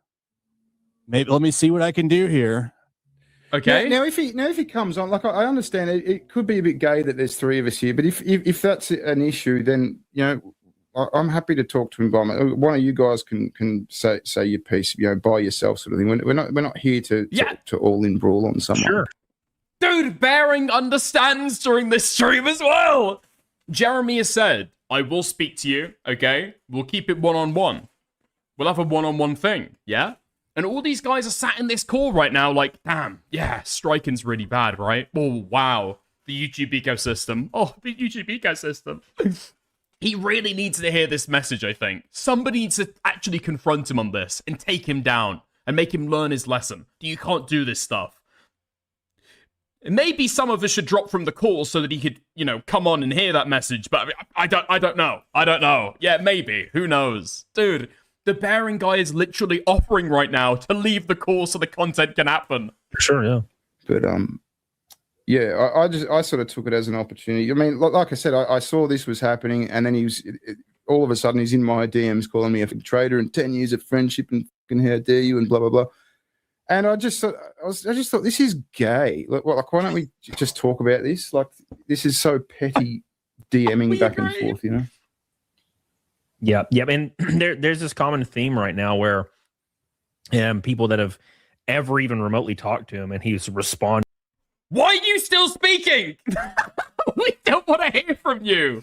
see what I can do here. Okay. Now if he comes on, like I understand it could be a bit gay that there's three of us here, but if that's an issue, then I'm happy to talk to him. One of you guys can say your piece, by yourself, sort of thing. We're not here to all in brawl on someone. Sure. Dude, Baring understands during this stream as well. Jeremy has said, I will speak to you, okay? We'll keep it one-on-one. We'll have a one-on-one thing, yeah? And all these guys are sat in this call right now like, damn, yeah, striking's really bad, right? Oh, wow. The YouTube ecosystem. Oh, the YouTube ecosystem. He really needs to hear this message, I think. Somebody needs to actually confront him on this and take him down and make him learn his lesson. You can't do this stuff. Maybe some of us should drop from the call so that he could, come on and hear that message. But I don't know. I don't know. Yeah, maybe. Who knows? Dude, the Baring guy is literally offering right now to leave the call so the content can happen. For sure, yeah. But, I sort of took it as an opportunity. I mean, like I said, I saw this was happening, and then all of a sudden he's in my DMs calling me a traitor and 10 years of friendship and fucking how dare you and blah, blah, blah. And I just thought this is gay. Like, why don't we just talk about this? Like, this is so petty, DMing back and forth, Yeah. And there's this common theme right now where people that have ever even remotely talked to him, and he's responding. Why are you still speaking? We don't want to hear from you.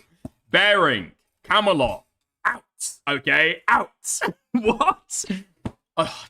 Baring, Camelot, out. Okay, out. What?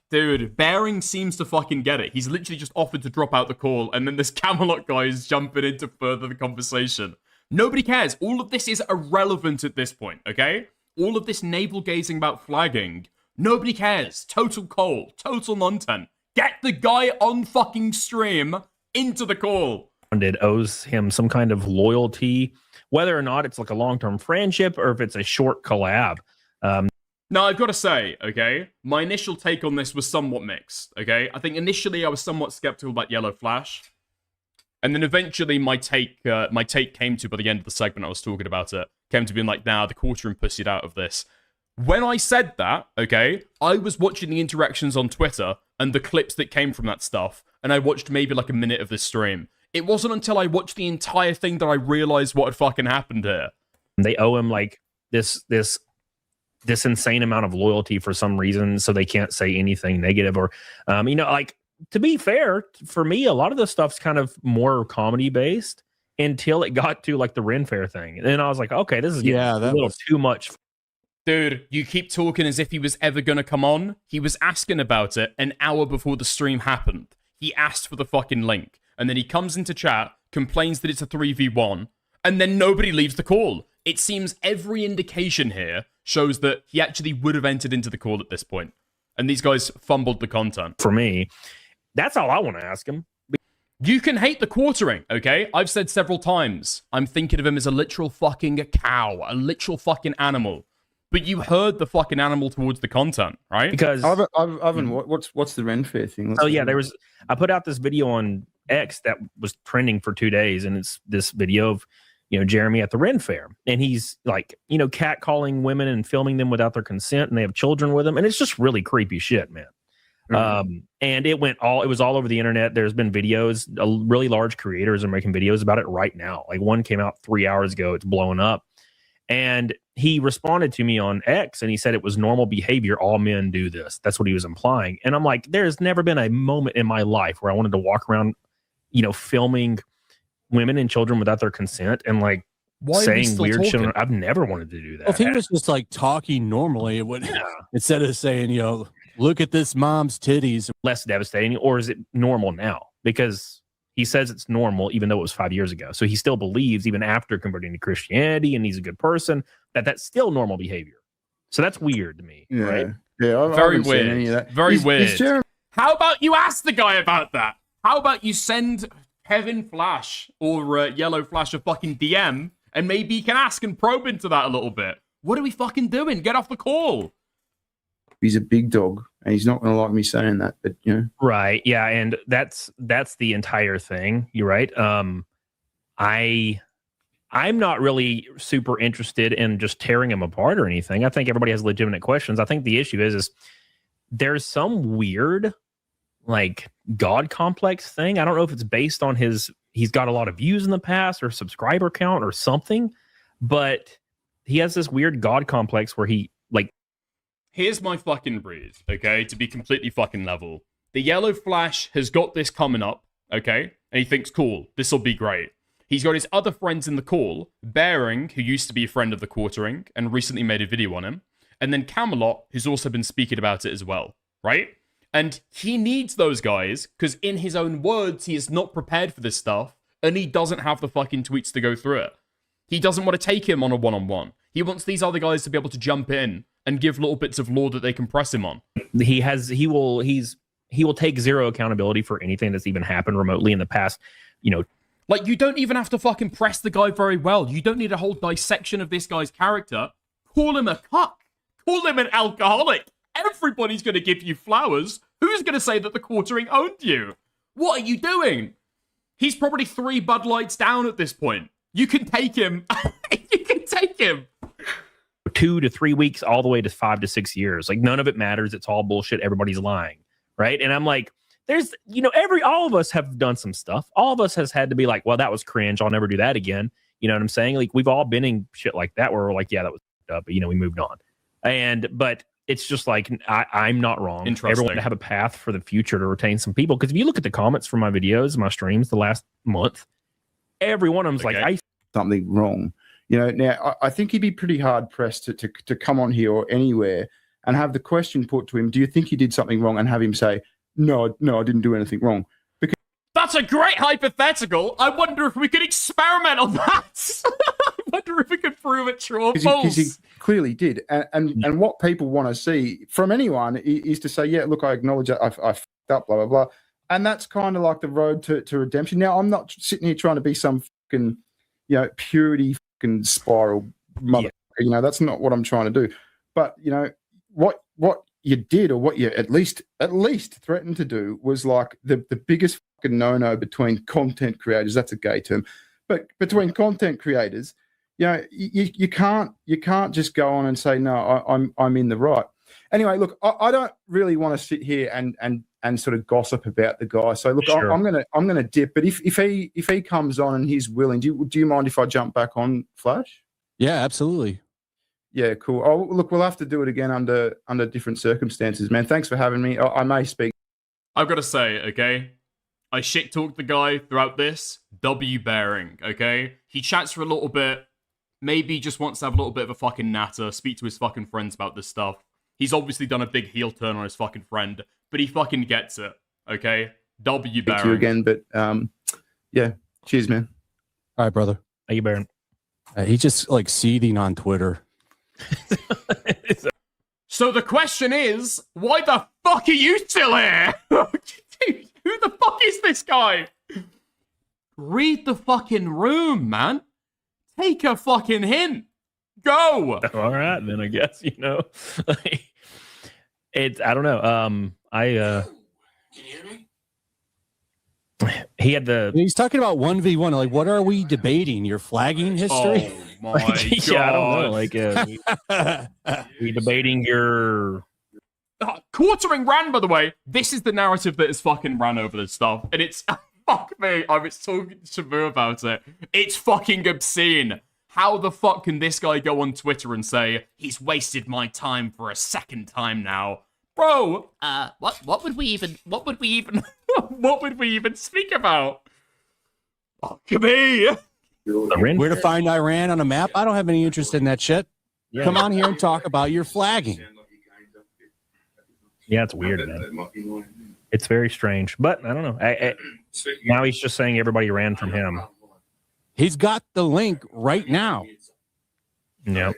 Dude, Baring seems to fucking get it. He's literally just offered to drop out the call, and then this Camelot guy is jumping in to further the conversation. Nobody cares. All of this is irrelevant at this point, okay? All of this navel-gazing about flagging. Nobody cares. Total coal. Total non-tent. Get the guy on fucking stream into the call. It owes him some kind of loyalty, whether or not it's like a long-term friendship or if it's a short collab. Now, I've got to say, okay, my initial take on this was somewhat mixed, okay? I think initially I was somewhat skeptical about Yellow Flash. And then eventually my take came to, by the end of the segment I was talking about it, came to being like, nah, the quartering pussied out of this. When I said that, okay, I was watching the interactions on Twitter and the clips that came from that stuff, and I watched maybe like a minute of this stream. It wasn't until I watched the entire thing that I realized what had fucking happened here. They owe him like this insane amount of loyalty for some reason, so they can't say anything negative. Or, like, to be fair, for me, a lot of this stuff's kind of more comedy based until it got to like the Ren Fair thing. And then I was like, okay, this is getting a little too much. Dude, you keep talking as if he was ever going to come on. He was asking about it an hour before the stream happened. He asked for the fucking link. And then he comes into chat, complains that it's a 3v1, and then nobody leaves the call. It seems every indication here shows that he actually would have entered into the call at this point. And these guys fumbled the content. For me, that's all I want to ask him. You can hate the quartering, okay? I've said several times, I'm thinking of him as a literal fucking cow, a literal fucking animal. But you heard the fucking animal towards the content, right? Because Ivan, what's the Ren Fair thing? I put out this video on X that was trending for 2 days, and it's this video of Jeremy at the Ren Fair, and he's like catcalling women and filming them without their consent, and they have children with them, and it's just really creepy shit, man. Mm-hmm. And it was all over the internet. There's been videos, really large creators are making videos about it right now. Like one came out 3 hours ago, it's blowing up. And he responded to me on X and he said it was normal behavior. All men do this. That's what he was implying. And I'm like, there's never been a moment in my life where I wanted to walk around, filming women and children without their consent and like saying weird shit. I've never wanted to do that. If he was just like talking normally, it would instead of saying, look at this mom's titties. Less devastating, or is it normal now? Because he says it's normal, even though it was 5 years ago. So he still believes, even after converting to Christianity and he's a good person, that that's still normal behavior. So that's weird to me, right? Yeah, very weird. Very weird. How about you ask the guy about that? How about you send Kevin Flash or Yellow Flash a fucking DM, and maybe he can ask and probe into that a little bit. What are we fucking doing? Get off the call. He's a big dog, and he's not going to like me saying that, but Right, yeah, and that's the entire thing. You're right. I'm not really super interested in just tearing him apart or anything. I think everybody has legitimate questions. I think the issue is there's some weird like God complex thing. I don't know if it's based on he's got a lot of views in the past or subscriber count or something, but he has this weird God complex where he like. Here's my fucking read, okay, to be completely fucking level. The Yellow Flash has got this coming up, okay, and he thinks, cool, this'll be great. He's got his other friends in the call, Bearing, who used to be a friend of the quartering, and recently made a video on him, and then Camelot, who's also been speaking about it as well, right? And he needs those guys, because in his own words, he is not prepared for this stuff, and he doesn't have the fucking tweets to go through it. He doesn't want to take him on a one-on-one. He wants these other guys to be able to jump in and give little bits of lore that they can press him on. He will take zero accountability for anything that's even happened remotely in the past, Like, you don't even have to fucking press the guy very well. You don't need a whole dissection of this guy's character. Call him a cuck. Call him an alcoholic. Everybody's going to give you flowers. Who's going to say that the quartering owned you? What are you doing? He's probably 3 Bud Lights down at this point. You can take him. You can take him. 2 to 3 weeks all the way to 5 to 6 years. Like none of it matters. It's all bullshit. Everybody's lying. Right. And I'm like, there's, all of us have done some stuff. All of us has had to be like, well, that was cringe. I'll never do that again. You know what I'm saying? Like we've all been in shit like that where we're like, yeah, that was up, but we moved on. But it's just like, I'm not wrong. Everyone to have a path for the future to retain some people. Because if you look at the comments from my videos, my streams the last month, every one of them's like, something wrong. Now I think he'd be pretty hard pressed to come on here or anywhere and have the question put to him, do you think he did something wrong? And have him say, no, I didn't do anything wrong. Because that's a great hypothetical. I wonder if we could experiment on that. I wonder if we could prove it true or false. Because he clearly did. And what people want to see from anyone is to say, yeah, look, I acknowledge that I fucked up, blah, blah, blah. and that's kind of like the road to redemption. Now, I'm not sitting here trying to be some fucking, purity fucking spiral mother. Yeah. That's not what I'm trying to do. But what you did, or what you at least threatened to do, was like the biggest fucking no between content creators. That's a gay term, but between content creators, you can't just go on and say no. I'm in the right. Anyway, look, I don't really want to sit here and sort of gossip about the guy. So look, Sure. I'm gonna dip. But if he comes on and he's willing, do you mind if I jump back on Flash? Yeah, absolutely. Yeah, cool. Oh, look, we'll have to do it again under different circumstances, man. Thanks for having me. I may speak. I've got to say, okay, I shit talked the guy throughout this. W bearing, okay? He chats for a little bit. Maybe just wants to have a little bit of a fucking natter, speak to his fucking friends about this stuff. He's obviously done a big heel turn on his fucking friend, but he fucking gets it, okay? W Speak to you bearing. again, but yeah. Cheers, man. All right, brother. Thank you, Baron. He's just like seething on Twitter. So the question is, why the fuck are you still here? Dude, who the fuck is this guy? Read the fucking room, man. Take a fucking hint. Go. All right, then I guess it's. I don't know. Can you hear me? He had the. He's talking about 1v1. Like, what are we debating? Your flagging history? Oh my god. Yeah, I don't know. Like, we debating your. Quartering ran, by the way. This is the narrative that has fucking ran over this stuff. And it's, fuck me, I was talking to Shamu about it. It's fucking obscene. How the fuck can this guy go on Twitter and say, he's wasted my time for a second time now? Bro, what would we even speak about? Fuck me. Where to find Iran on a map? I don't have any interest in that shit. Yeah. Come on here and talk about your flagging. Yeah, it's weird, man. It's very strange, but I don't know. Now he's just saying everybody ran from him. He's got the link right now. Yep.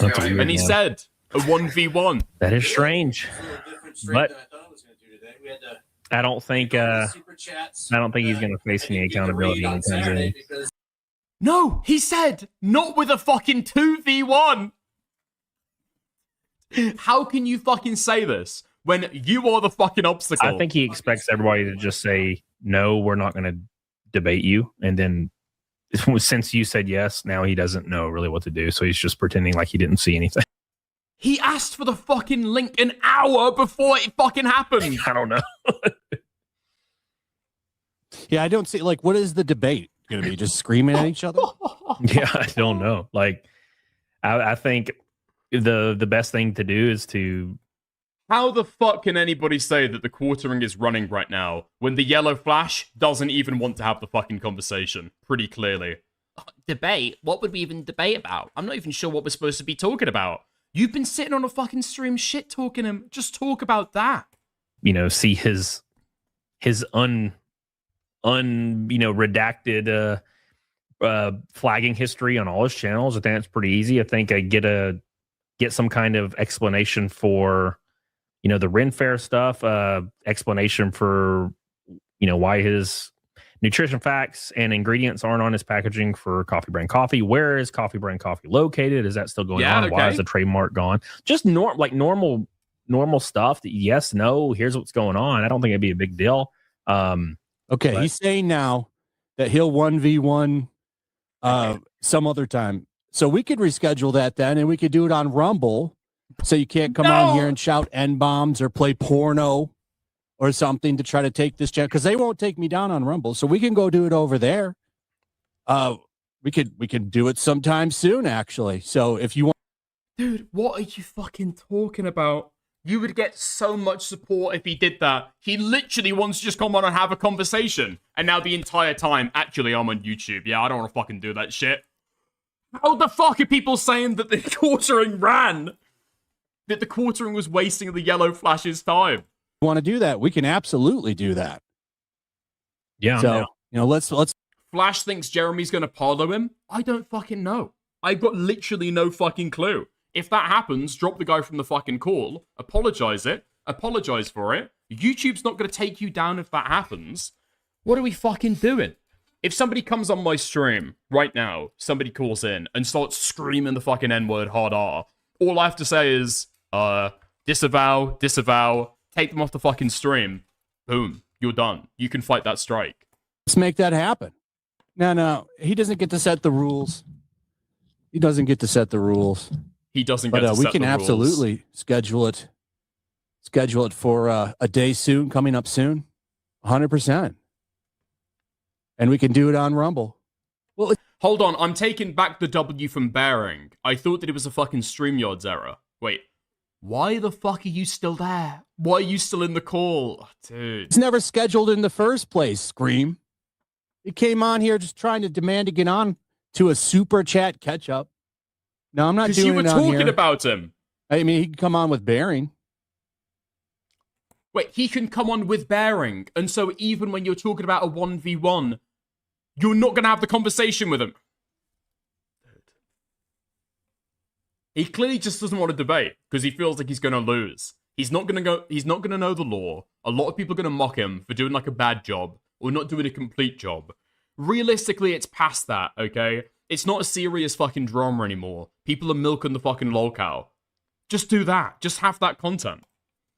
And he said a 1v1. That is strange. But I don't think he's going to face any accountability anytime soon. No, he said not with a fucking 2v1. How can you fucking say this when you are the fucking obstacle? I think he expects everybody to just say, no, we're not going to debate you. And then since you said yes, now he doesn't know really what to do. So he's just pretending like he didn't see anything. He asked for the fucking link an hour before it fucking happened. I don't know. Yeah, I don't see, like, what is the debate going to be? Just screaming at each other? Yeah, I don't know. Like, I think the best thing to do is to... How the fuck can anybody say that the quartering is running right now when the yellow flash doesn't even want to have the fucking conversation? Pretty clearly. Debate? What would we even debate about? I'm not even sure what we're supposed to be talking about. You've been sitting on a fucking stream shit talking him. Just talk about that. See his redacted flagging history on all his channels. I think that's pretty easy. I think I get some kind of explanation for the Ren Fair stuff, explanation for why his nutrition facts and ingredients aren't on his packaging for Coffee Brand Coffee. Where is Coffee Brand Coffee located? Is that still going on? Okay. Why is the trademark gone? Just normal stuff. That yes, no, here's what's going on. I don't think it'd be a big deal. Okay, he's saying now that he'll 1v1 some other time. So we could reschedule that then, and we could do it on Rumble. So you can't come on here and shout N-bombs or play porno or something to try to take this channel, because they won't take me down on Rumble. So we can go do it over there. We could do it sometime soon, actually. So if you want... Dude, what are you fucking talking about? You would get so much support if he did that. He literally wants to just come on and have a conversation. And now the entire time, actually, I'm on YouTube. Yeah, I don't want to fucking do that shit. How the fuck are people saying that the quartering ran? That the quartering was wasting the yellow flash's time? Want to do that? We can absolutely do that. Yeah. So, let's... Flash thinks Jeremy's going to follow him? I don't fucking know. I've got literally no fucking clue. If that happens, drop the guy from the fucking call, apologize for it, YouTube's not going to take you down if that happens. What are we fucking doing? If somebody comes on my stream right now, somebody calls in and starts screaming the fucking N-word hard R, all I have to say is, disavow, take them off the fucking stream. Boom, you're done. You can fight that strike. Let's make that happen. No, he doesn't get to set the rules. He doesn't get to set the rules. He doesn't get to set the rules. We can absolutely schedule it for a day soon, coming up soon. 100%. And we can do it on Rumble. Well, hold on. I'm taking back the W from Bearing. I thought that it was a fucking StreamYards error. Wait. Why the fuck are you still there? Why are you still in the call? Oh, dude. It's never scheduled in the first place, Scream. He came on here just trying to demand to get on to a super chat catch up. No, I'm not doing it on here. Because you were talking about him. I mean, he can come on with Bearing. Wait, he can come on with Bearing. And so even when you're talking about a 1v1, you're not going to have the conversation with him. He clearly just doesn't want to debate because he feels like he's going to lose. He's not going to know the law. A lot of people are going to mock him for doing like a bad job or not doing a complete job. Realistically, it's past that, okay? It's not a serious fucking drama anymore. People are milking the fucking lolcow. Just do that. Just have that content.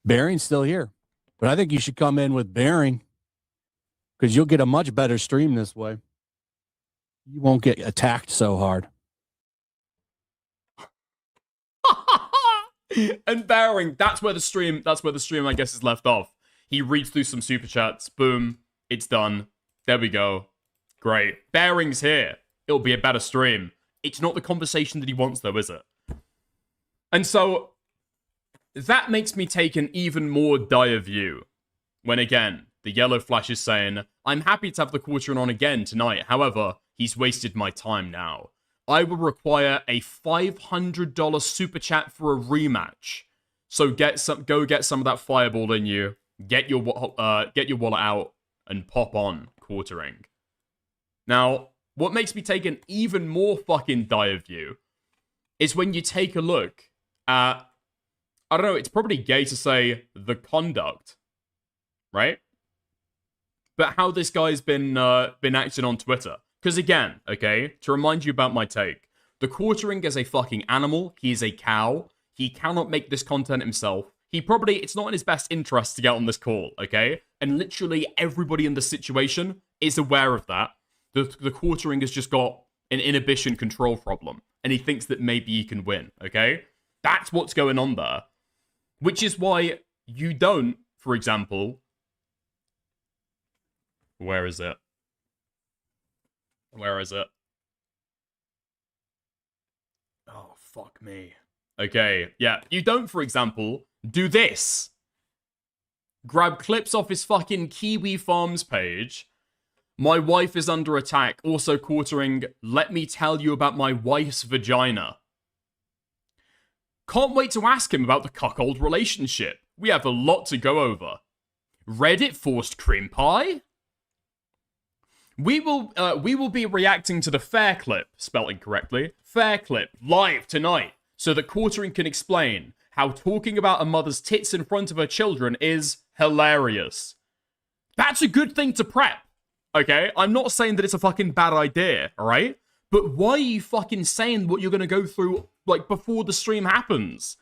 Bearing's still here. But I think you should come in with Bearing because you'll get a much better stream this way. You won't get attacked so hard. And Bearing, that's where the stream, I guess, is left off. He reads through some super chats. Boom. It's done. There we go. Great. Bearing's here. It'll be a better stream. It's not the conversation that he wants, though, is it? And so, that makes me take an even more dire view. When, again, the yellow flash is saying, I'm happy to have the quartering on again tonight. However, he's wasted my time now. I will require a $500 super chat for a rematch. So go get some of that fireball in you. Get your wallet out and pop on quartering. Now, what makes me take an even more fucking dire view is when you take a look at, I don't know, it's probably gay to say the conduct, right? But how this guy's been acting on Twitter. Because again, okay, to remind you about my take, the quartering is a fucking animal. He is a cow. He cannot make this content himself. It's not in his best interest to get on this call, okay? And literally everybody in the situation is aware of that. The quartering has just got an inhibition control problem. And he thinks that maybe he can win, okay? That's what's going on there. Which is why you don't, for example... Where is it? Where is it? Oh, fuck me. Okay, yeah. You don't, for example, do this. Grab clips off his fucking Kiwi Farms page. My wife is under attack. Also quartering, let me tell you about my wife's vagina. Can't wait to ask him about the cuckold relationship. We have a lot to go over. Reddit forced cream pie? We will be reacting to the Fair Clip, spelled incorrectly, Fair Clip, live tonight, so that Quartering can explain how talking about a mother's tits in front of her children is hilarious. That's a good thing to prep, okay? I'm not saying that it's a fucking bad idea, alright? But why are you fucking saying what you're gonna go through, like, before the stream happens?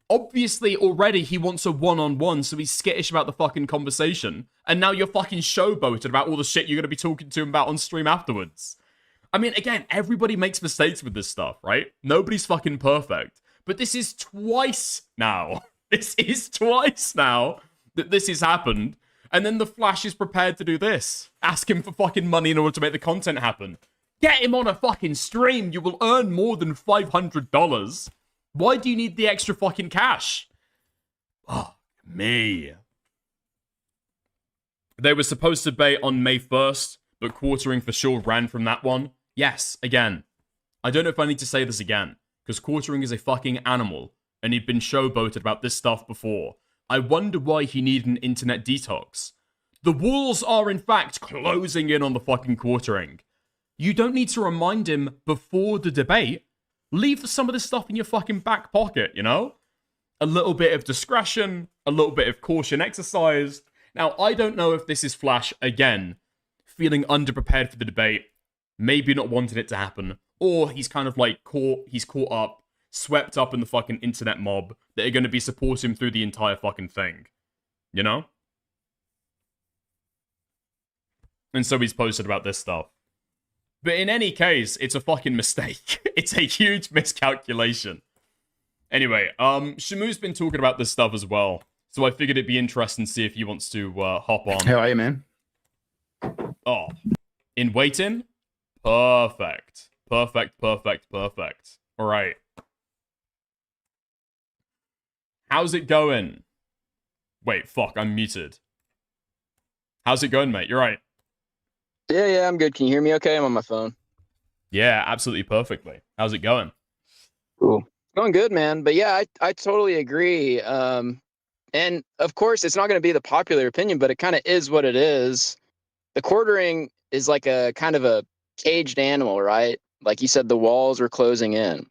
Obviously, already he wants a one-on-one, so he's skittish about the fucking conversation. And now you're fucking showboated about all the shit you're going to be talking to him about on stream afterwards. I mean, again, everybody makes mistakes with this stuff, right? Nobody's fucking perfect. But this is twice now. This is twice now that this has happened. And then the Flash is prepared to do this. Ask him for fucking money in order to make the content happen. Get him on a fucking stream. You will earn more than $500. Why do you need the extra fucking cash? Oh, me. They were supposed to debate on May 1st, but Quartering for sure ran from that one. Yes, again. I don't know if I need to say this again, because Quartering is a fucking animal, and he'd been showboated about this stuff before. I wonder why he needed an internet detox. The walls are in fact closing in on the fucking Quartering. You don't need to remind him before the debate. Leave some of this stuff in your fucking back pocket, you know? a little bit of discretion, a little bit of caution exercised. Now, I don't know if this is Flash, again, feeling underprepared for the debate, maybe not wanting it to happen, or he's kind of like caught up, swept up in the fucking internet mob that are going to be supporting him through the entire fucking thing. You know? And so he's posted about this stuff. But in any case, it's a fucking mistake. It's a huge miscalculation. Anyway, Shamu's been talking about this stuff as well. So I figured it'd be interesting to see if he wants to hop on. How are you, man? Oh, in waiting? Perfect. Perfect. All right. How's it going? Wait, fuck, I'm muted. How's it going, mate? You're right. Yeah, I'm good. Can you hear me okay? I'm on my phone. Yeah, absolutely perfectly. How's it going? Cool. Going good, man. But yeah, I totally agree. And of course, it's not going to be the popular opinion, but it kind of is what it is. The quartering is like a kind of a caged animal, right? Like you said, the walls are closing in.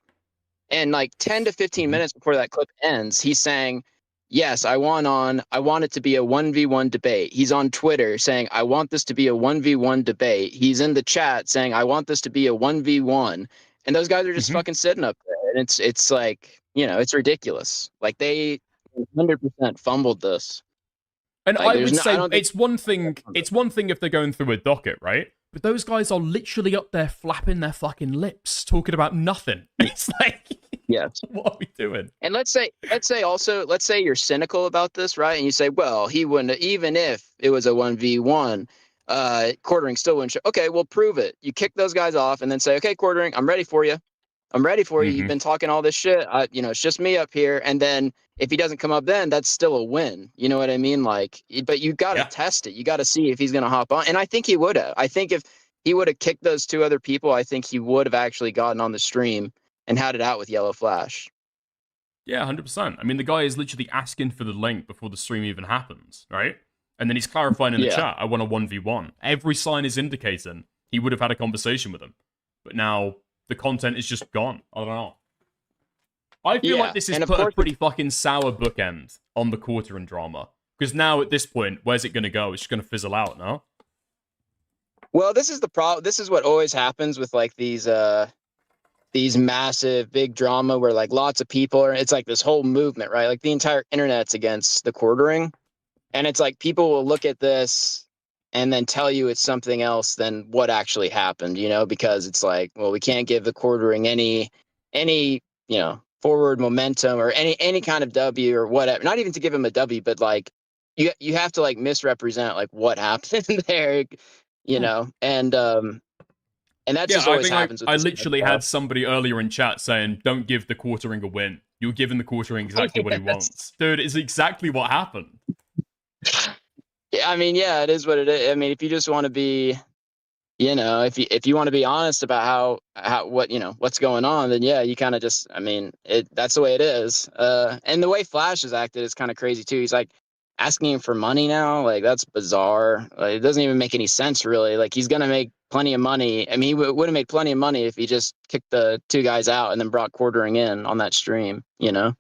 And like 10 to 15 minutes before that clip ends, he's saying, yes, I want it to be a 1v1 debate. He's on Twitter saying, I want this to be a 1v1 debate. He's in the chat saying, I want this to be a 1v1. And those guys are just fucking sitting up there. And it's like, you know, it's ridiculous. Like they 100% fumbled this. And like, I would say I it's one thing if they're going through a docket, right? But those guys are literally up there flapping their fucking lips, talking about nothing. It's like, yes, what are we doing? And let's say you're cynical about this, right? And you say, well, he wouldn't, even if it was a 1v1, quartering still wouldn't show. Okay, well, prove it. You kick those guys off and then say, okay, quartering, I'm ready for you. I'm ready for you. You've been talking all this shit. It's just me up here. And then if he doesn't come up, then that's still a win. You know what I mean? Like, but you got to test it. You got to see if he's going to hop on. And I think he would have. I think if he would have kicked those two other people, I think he would have actually gotten on the stream and had it out with Yellow Flash. Yeah, 100%. I mean, the guy is literally asking for the link before the stream even happens, right? And then he's clarifying in the chat, I want a 1v1. Every sign is indicating he would have had a conversation with him. But now the content is just gone. I don't know. I feel like this has put a pretty fucking sour bookend on the quartering drama. Because now at this point, where's it going to go? It's just going to fizzle out, no? Well, this is the problem. This is what always happens with like these massive big drama where like lots of people are, it's like this whole movement, right? Like the entire internet's against the quartering. And it's like people will look at this and then tell you it's something else than what actually happened, you know, because it's like, well, we can't give the quartering any, you know, forward momentum or any kind of W or whatever. Not even to give him a W, but like you have to like misrepresent like what happened there, you know, and that just always happens. I literally had somebody earlier in chat saying, don't give the quartering a win. You're giving the quartering exactly what he wants. Dude, it's exactly what happened. Yeah, I mean, yeah, it is what it is. I mean, if you just want to be, you know, if you want to be honest about how what, you know, what's going on, then yeah, you kind of just, I mean, that's the way it is. And the way Flash has acted is kind of crazy too. He's like asking him for money now. Like that's bizarre. Like, it doesn't even make any sense really. Like he's going to make plenty of money. I mean, he would have made plenty of money if he just kicked the two guys out and then brought quartering in on that stream, you know?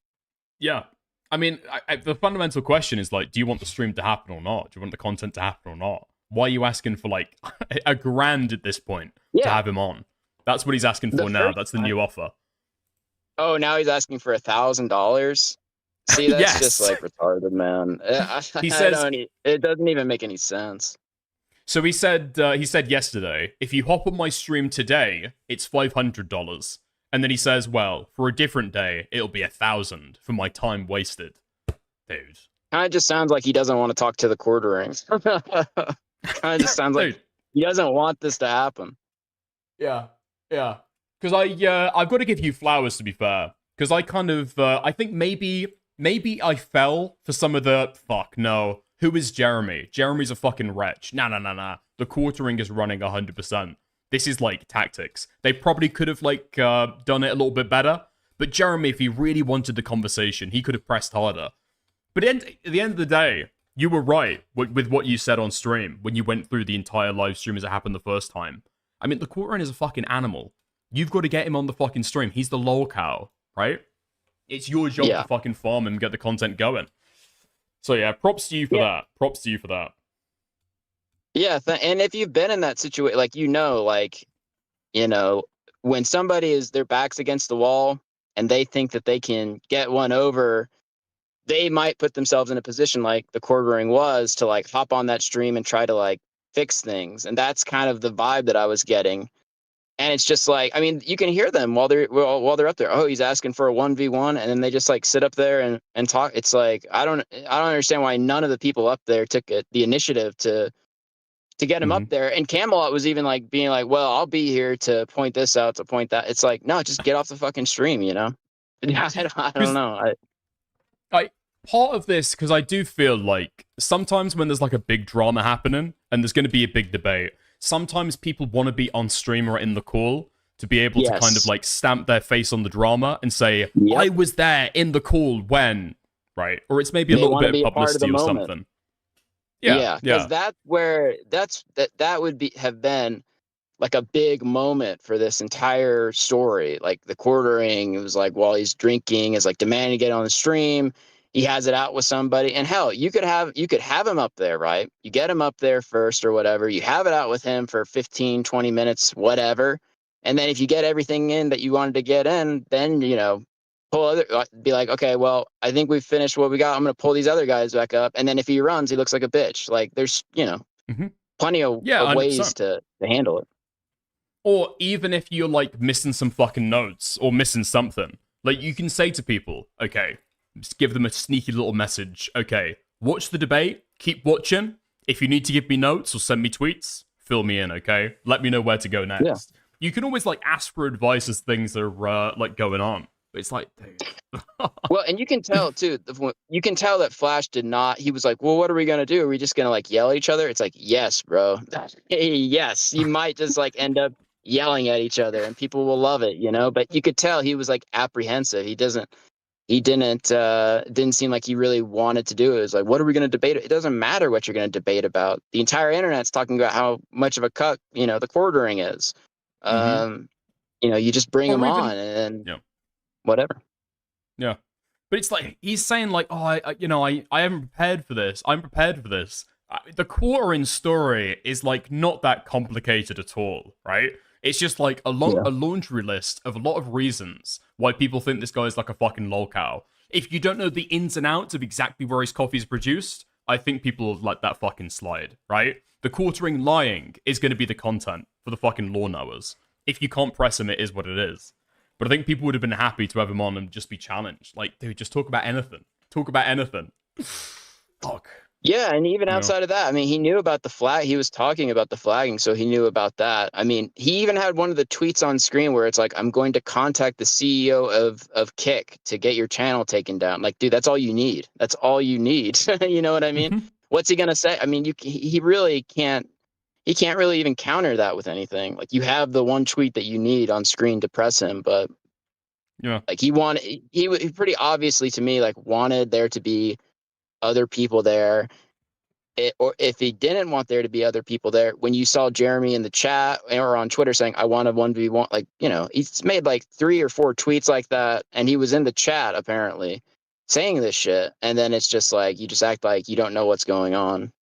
Yeah. I mean, the fundamental question is like, do you want the stream to happen or not? Do you want the content to happen or not? Why are you asking for like $1,000 at this point to have him on? That's what he's asking for now. That's the new offer. Oh, now he's asking for $1,000. See, that's just like retarded, man. He says it doesn't even make any sense. So he said yesterday, if you hop on my stream today, it's $500. And then he says, well, for a different day, it'll be $1,000 for my time wasted. Dude. Kind of just sounds like he doesn't want to talk to the quartering. Kind of just sounds like he doesn't want this to happen. Yeah. Because I've got to give you flowers, to be fair. Because I kind of, I think maybe I fell for some of the, fuck, no. Who is Jeremy? Jeremy's a fucking wretch. Nah. The quartering is running 100%. This is like tactics. They probably could have like done it a little bit better. But Jeremy, if he really wanted the conversation, he could have pressed harder. But at the end of the day, you were right with what you said on stream when you went through the entire live stream as it happened the first time. I mean, the quartering is a fucking animal. You've got to get him on the fucking stream. He's the lol cow, right? It's your job to fucking farm and get the content going. So yeah, props to you for that. Props to you for that. Yeah, and if you've been in that situation, like when somebody is their back's against the wall and they think that they can get one over, they might put themselves in a position like the quartering was to like hop on that stream and try to like fix things. And that's kind of the vibe that I was getting. And it's just like, I mean, you can hear them while they're up there. Oh, he's asking for a 1v1, and then they just like sit up there and talk. It's like I don't understand why none of the people up there took the initiative to get him up there. And Camelot was even like being like, well, I'll be here to point this out, to point that. It's like, no, just get off the fucking stream, you know? I don't know. Part of this, because I do feel like sometimes when there's like a big drama happening and there's going to be a big debate, sometimes people want to be on stream or in the call to be able to kind of like stamp their face on the drama and say, I was there in the call when, right? Or it's maybe a little bit of publicity or something. Yeah, because that's where that would have been like a big moment for this entire story. Like the quartering, it was like while he's drinking, is like demanding to get on the stream. He has it out with somebody, and hell, you could have him up there, right? You get him up there first or whatever. You have it out with him for 15, 20 minutes, whatever. And then if you get everything in that you wanted to get in, then be like, okay, well, I think we've finished what we got. I'm going to pull these other guys back up. And then if he runs, he looks like a bitch. Like there's, plenty of ways to handle it. Or even if you're like missing some fucking notes or missing something, like you can say to people, okay, just give them a sneaky little message. Okay, watch the debate, keep watching. If you need to give me notes or send me tweets, fill me in, okay? Let me know where to go next. Yeah. You can always like ask for advice as things are like going on. But it's like, dude. Well, and you can tell too. You can tell that Flash did not. He was like, "Well, what are we gonna do? Are we just gonna like yell at each other?" It's like, yes, bro. Yes, you might just like end up yelling at each other, and people will love it, But you could tell he was like apprehensive. He didn't seem like he really wanted to do it. It was like, what are we gonna debate? It doesn't matter what you're gonna debate about. The entire internet's talking about how much of a cuck the quartering is. You just bring him on and. Whatever. Yeah. But it's like, he's saying like, oh, I am prepared for this. I'm prepared for this. The quartering story is like not that complicated at all, right? It's just like a laundry list of a lot of reasons why people think this guy is like a fucking lolcow. If you don't know the ins and outs of exactly where his coffee is produced, I think people will let that fucking slide, right? The quartering lying is going to be the content for the fucking law knowers. If you can't press him, it is what it is. But I think people would have been happy to have him on and just be challenged. Like, dude, just talk about anything. Talk about anything. Fuck. Yeah, and even outside of that, I mean, he knew about the flag. He was talking about the flagging, so he knew about that. I mean, he even had one of the tweets on screen where it's like, I'm going to contact the CEO of Kick to get your channel taken down. Like, dude, that's all you need. That's all you need. You know what I mean? What's he going to say? I mean, he really can't. He can't really even counter that with anything. Like you have the one tweet that you need on screen to press him, but like he pretty obviously to me like wanted there to be other people there. Or if he didn't want there to be other people there, when you saw Jeremy in the chat or on Twitter saying I want a 1v1, like he's made like 3 or 4 tweets like that, and he was in the chat apparently saying this shit, and then it's just like you just act like you don't know what's going on,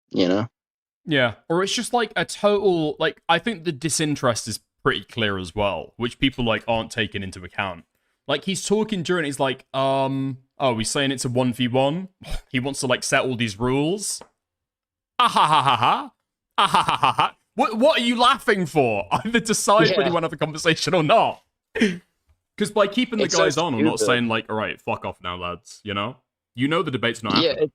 Yeah, or it's just like a total, like, I think the disinterest is pretty clear as well, which people, like, aren't taking into account. Like, he's talking during, he's like, he's saying it's a 1v1? He wants to, like, set all these rules? Ha ha ha ha ha! Ha ha ha ha ha! What are you laughing for? Either decide whether you want to have a conversation or not. Because by keeping the guys on, I'm not saying, like, alright, fuck off now, lads, You know the debate's not happening.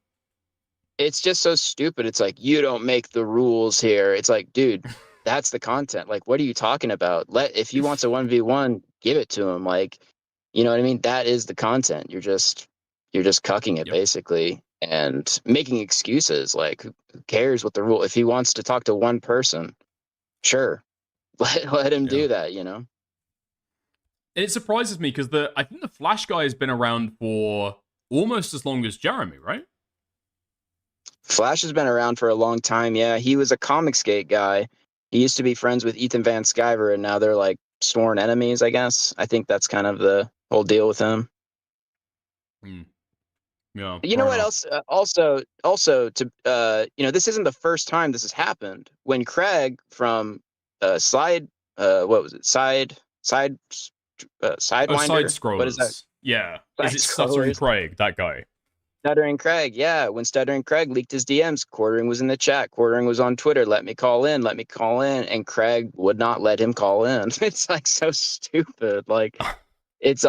It's just so stupid. It's like, you don't make the rules here. It's like, dude, that's the content. Like, what are you talking about? If he wants a 1v1, give it to him. Like, you know what I mean? That is the content. You're just cucking it basically and making excuses. Like, who cares what the rule? If he wants to talk to one person, sure, let him do that, And it surprises me because I think the Flash guy has been around for almost as long as Jeremy, right? Flash has been around for a long time. Yeah, he was a Comicsgate guy. He used to be friends with Ethan Van Sciver, and now they're like sworn enemies, I guess. I think that's kind of the whole deal with him. Yeah. You know fair what enough. else? Also, to this isn't the first time this has happened. When Craig from Slide, what was it? Side Sidewinder. What is that? scrollers. Yeah. Side Is it Stuttering scrollers. Craig, that guy? Stuttering Craig, yeah. When Stuttering Craig leaked his DMs, Quartering was in the chat. Quartering was on Twitter. Let me call in. Let me call in. And Craig would not let him call in. It's like so stupid. Like, it's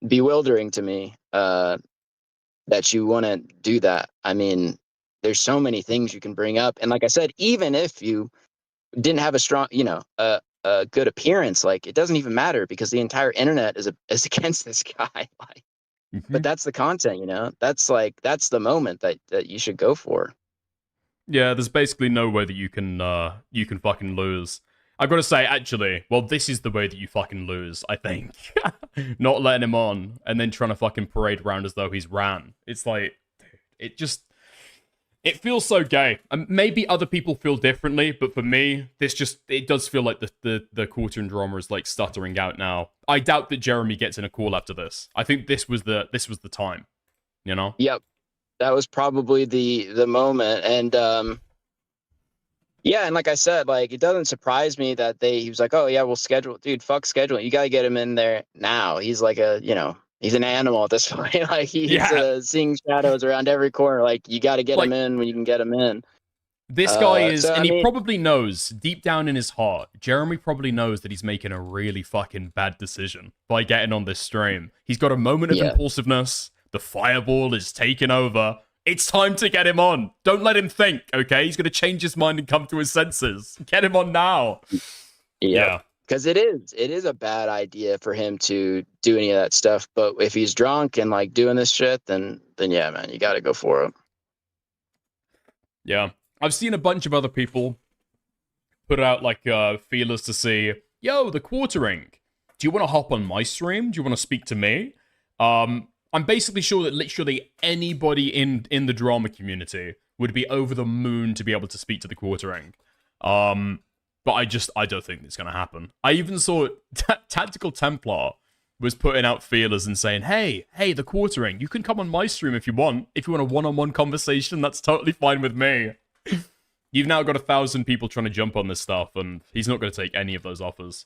bewildering to me that you want to do that. I mean, there's so many things you can bring up. And like I said, even if you didn't have a strong, a good appearance, like it doesn't even matter because the entire internet is against this guy. Like, but that's the content, that's the moment that you should go for. Yeah, there's basically no way that you can fucking lose. I've got to say, actually, well, this is the way that you fucking lose, I think. Not letting him on, and then trying to fucking parade around as though he's ran. It's like, it feels so gay. And maybe other people feel differently, but for me, it does feel like the quartering drama is like stuttering out now. I doubt that Jeremy gets in a call after this. I think this was the time, Yep. That was probably the moment. And yeah, and like I said, like it doesn't surprise me that he was like, oh yeah, we'll schedule. Dude, fuck scheduling. You got to get him in there now. He's like he's an animal at this point. Like he's seeing shadows around every corner. Like you got to get him in when you can get him in. This guy is, and he probably knows deep down in his heart, Jeremy probably knows that he's making a really fucking bad decision by getting on this stream. He's got a moment of impulsiveness. The fireball is taking over. It's time to get him on. Don't let him think, okay? He's going to change his mind and come to his senses. Get him on now. Yeah. Because it is a bad idea for him to do any of that stuff. But if he's drunk and like doing this shit, then yeah, man, you got to go for it. Yeah. I've seen a bunch of other people put out like feelers to see, yo, the quartering. Do you want to hop on my stream? Do you want to speak to me? I'm basically sure that literally anybody in the drama community would be over the moon to be able to speak to the quartering. But I don't think it's going to happen. I even saw Tactical Templar was putting out feelers and saying, hey, the quartering, you can come on my stream if you want. If you want a one-on-one conversation, that's totally fine with me. You've now got 1,000 people trying to jump on this stuff, and he's not going to take any of those offers.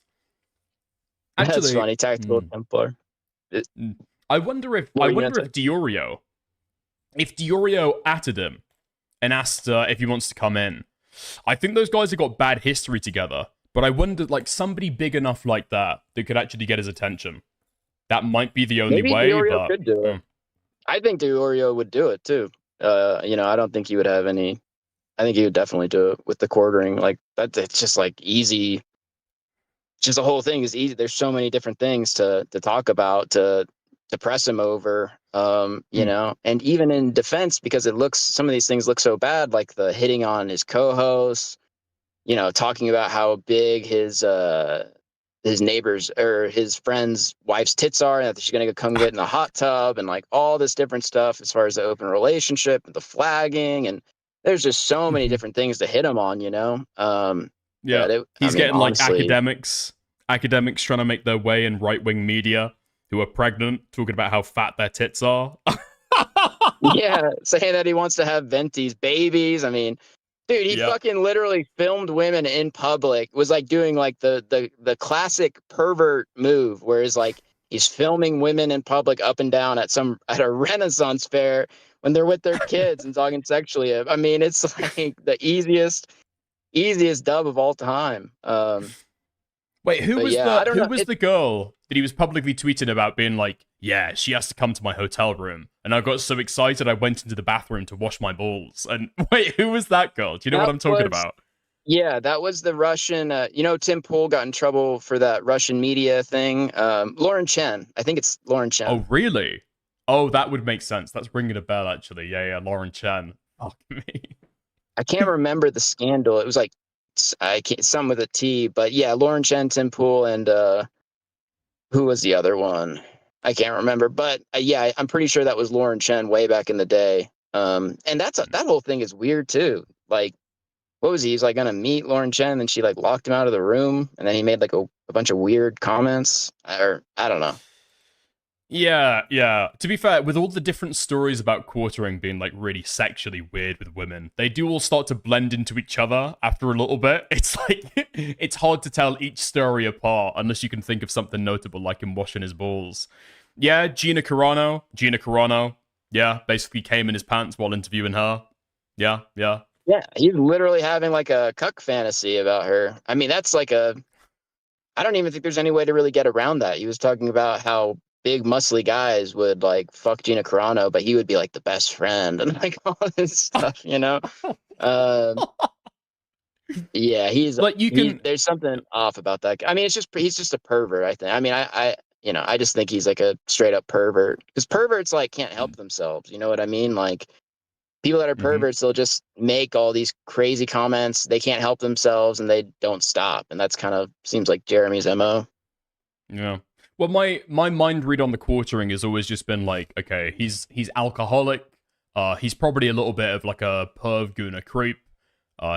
Actually, that's funny, Tactical Templar. I wonder if Diorio atted him and asked if he wants to come in. I think those guys have got bad history together, but I wondered, like, somebody big enough like that could actually get his attention. That might be the only way. Diorio could do it. I think Diorio would do it too. I don't think he would have any. I think he would definitely do it with the quartering. Like that, it's just like easy. Just the whole thing is easy. There's so many different things to talk about to press him over. And even in defense, because some of these things look so bad, like the hitting on his co-hosts, talking about how big his neighbors or his friend's wife's tits are, and that she's gonna come get in the hot tub, and like all this different stuff as far as the open relationship and the flagging, and there's just so many different things to hit him on, He's honestly, getting like academics trying to make their way in right-wing media who are pregnant, talking about how fat their tits are. Yeah, saying that he wants to have Venti's babies. I mean, dude, he fucking literally filmed women in public. Was like doing like the classic pervert move, whereas like he's filming women in public up and down at a Renaissance fair when they're with their kids and talking sexually. I mean, it's like the easiest dub of all time. Wait, who was the girl that he was publicly tweeting about being like, yeah, she has to come to my hotel room. And I got so excited I went into the bathroom to wash my balls. And wait, who was that girl? Do you know what I'm talking about? Yeah, that was the Russian, Tim Pool got in trouble for that Russian media thing. Lauren Chen. I think it's Lauren Chen. Oh, really? Oh, that would make sense. That's ringing a bell, actually. Yeah, Lauren Chen. Fuck me. I can't remember the scandal. It was like, some with a T, but yeah, Lauren Chen, Tim Pool, and who was the other one? I can't remember, but yeah, I'm pretty sure that was Lauren Chen way back in the day. And that whole thing is weird too. Like, what was he? He's like gonna meet Lauren Chen, and she like locked him out of the room, and then he made like a bunch of weird comments, or I don't know. Yeah, yeah. To be fair, with all the different stories about quartering being like really sexually weird with women, they do all start to blend into each other after a little bit. It's like it's hard to tell each story apart unless you can think of something notable like him washing his balls. Yeah, Gina Carano. Yeah, basically came in his pants while interviewing her. Yeah, yeah. Yeah, he's literally having like a cuck fantasy about her. I mean, that's like a. I don't even think there's any way to really get around that. He was talking about how big, muscly guys would like fuck Gina Carano, but he would be like the best friend and like all this stuff, you know? Um, yeah, Like you can there's something off about that guy. I mean, he's just a pervert, I think. I mean, I just think he's like a straight up pervert because perverts like can't help themselves. You know what I mean? Like people that are perverts, they'll just make all these crazy comments. They can't help themselves and they don't stop. And that's kind of seems like Jeremy's MO. Yeah. Well, my mind read on the quartering has always just been like, okay, he's alcoholic. He's probably a little bit of like a perv gooner creep.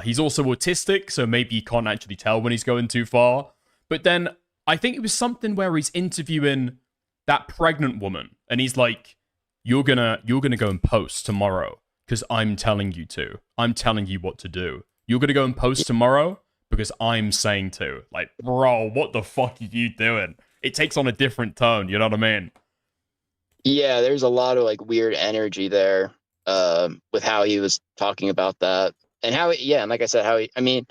He's also autistic, so maybe you can't actually tell when he's going too far. But then I think it was something where he's interviewing that pregnant woman, and he's like, "You're gonna go and post tomorrow because I'm telling you to. I'm telling you what to do. You're gonna go and post tomorrow because I'm saying to." Like, bro, what the fuck are you doing? It takes on a different tone. You know what I mean? Yeah, there's a lot of like weird energy there with how he was talking about that. And and like I said, I mean,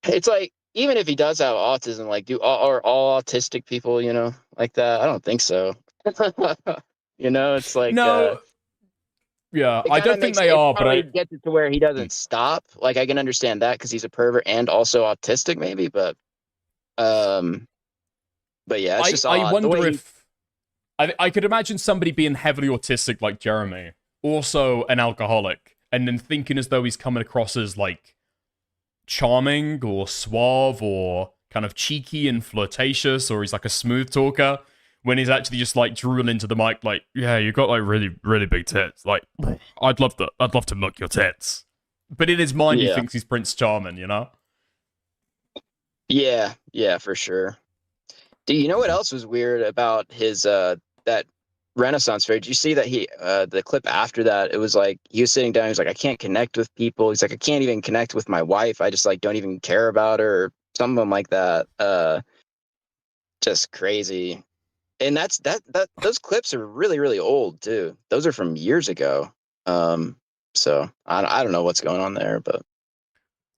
it's like, even if he does have autism, like, are all autistic people, you know, like that? I don't think so. You know, it's like, No. Yeah, I don't think they are, but I gets it to where he doesn't stop. Like, I can understand that because he's a pervert and also autistic, maybe, but yeah, it's just odd. I wonder if I could imagine somebody being heavily autistic like Jeremy, also an alcoholic, and then thinking as though he's coming across as like charming or suave or kind of cheeky and flirtatious, or he's like a smooth talker, when he's actually just like drooling into the mic like, yeah, you got like really, really big tits. Like, I'd love to muck your tits. But in his mind, he thinks he's Prince Charming, you know? Yeah, for sure. Do you know what else was weird about his that Renaissance fair? Did you see that the clip after that? It was like he was sitting down. He was like, I can't connect with people. He's like, I can't even connect with my wife. I just like don't even care about her, or something like that. Just crazy. And that those clips are really, really old too. Those are from years ago. So I don't know what's going on there, but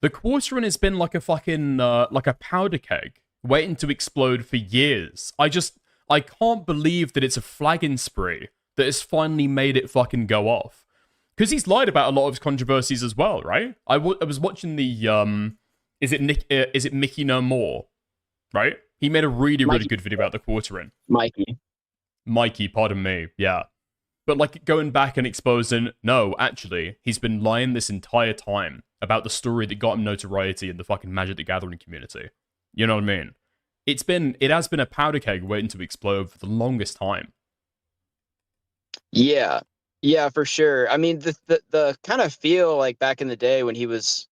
the quartering has been like a fucking like a powder keg waiting to explode for years. I can't believe that it's a flagging spree that has finally made it fucking go off. Because he's lied about a lot of his controversies as well, right? I was watching the is it Mickey No More, right? He made a really, really good video about the quartering. Mikey, pardon me, yeah. But like going back and exposing, no, actually, he's been lying this entire time about the story that got him notoriety in the fucking Magic the Gathering community. You know what I mean? It has been a powder keg waiting to explode for the longest time. Yeah, for sure. I mean, the kind of feel like back in the day when he was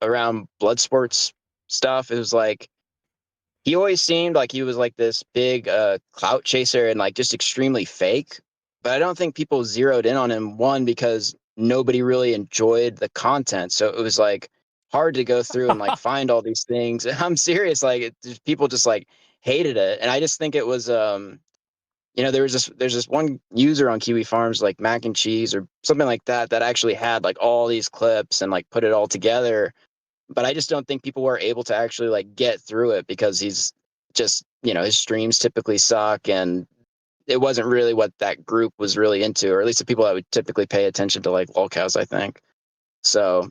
around blood sports stuff, it was like he always seemed like he was like this big clout chaser and like just extremely fake. But I don't think people zeroed in on him, one, because nobody really enjoyed the content. So it was like hard to go through and like find all these things. I'm serious, like people just like hated it. And I just think it was you know, there's this one user on Kiwi Farms, like Mac and Cheese or something like that actually had like all these clips and like put it all together. But I just don't think people were able to actually like get through it because he's just, you know, his streams typically suck and it wasn't really what that group was really into, or at least the people that would typically pay attention to like lolcows, I think. So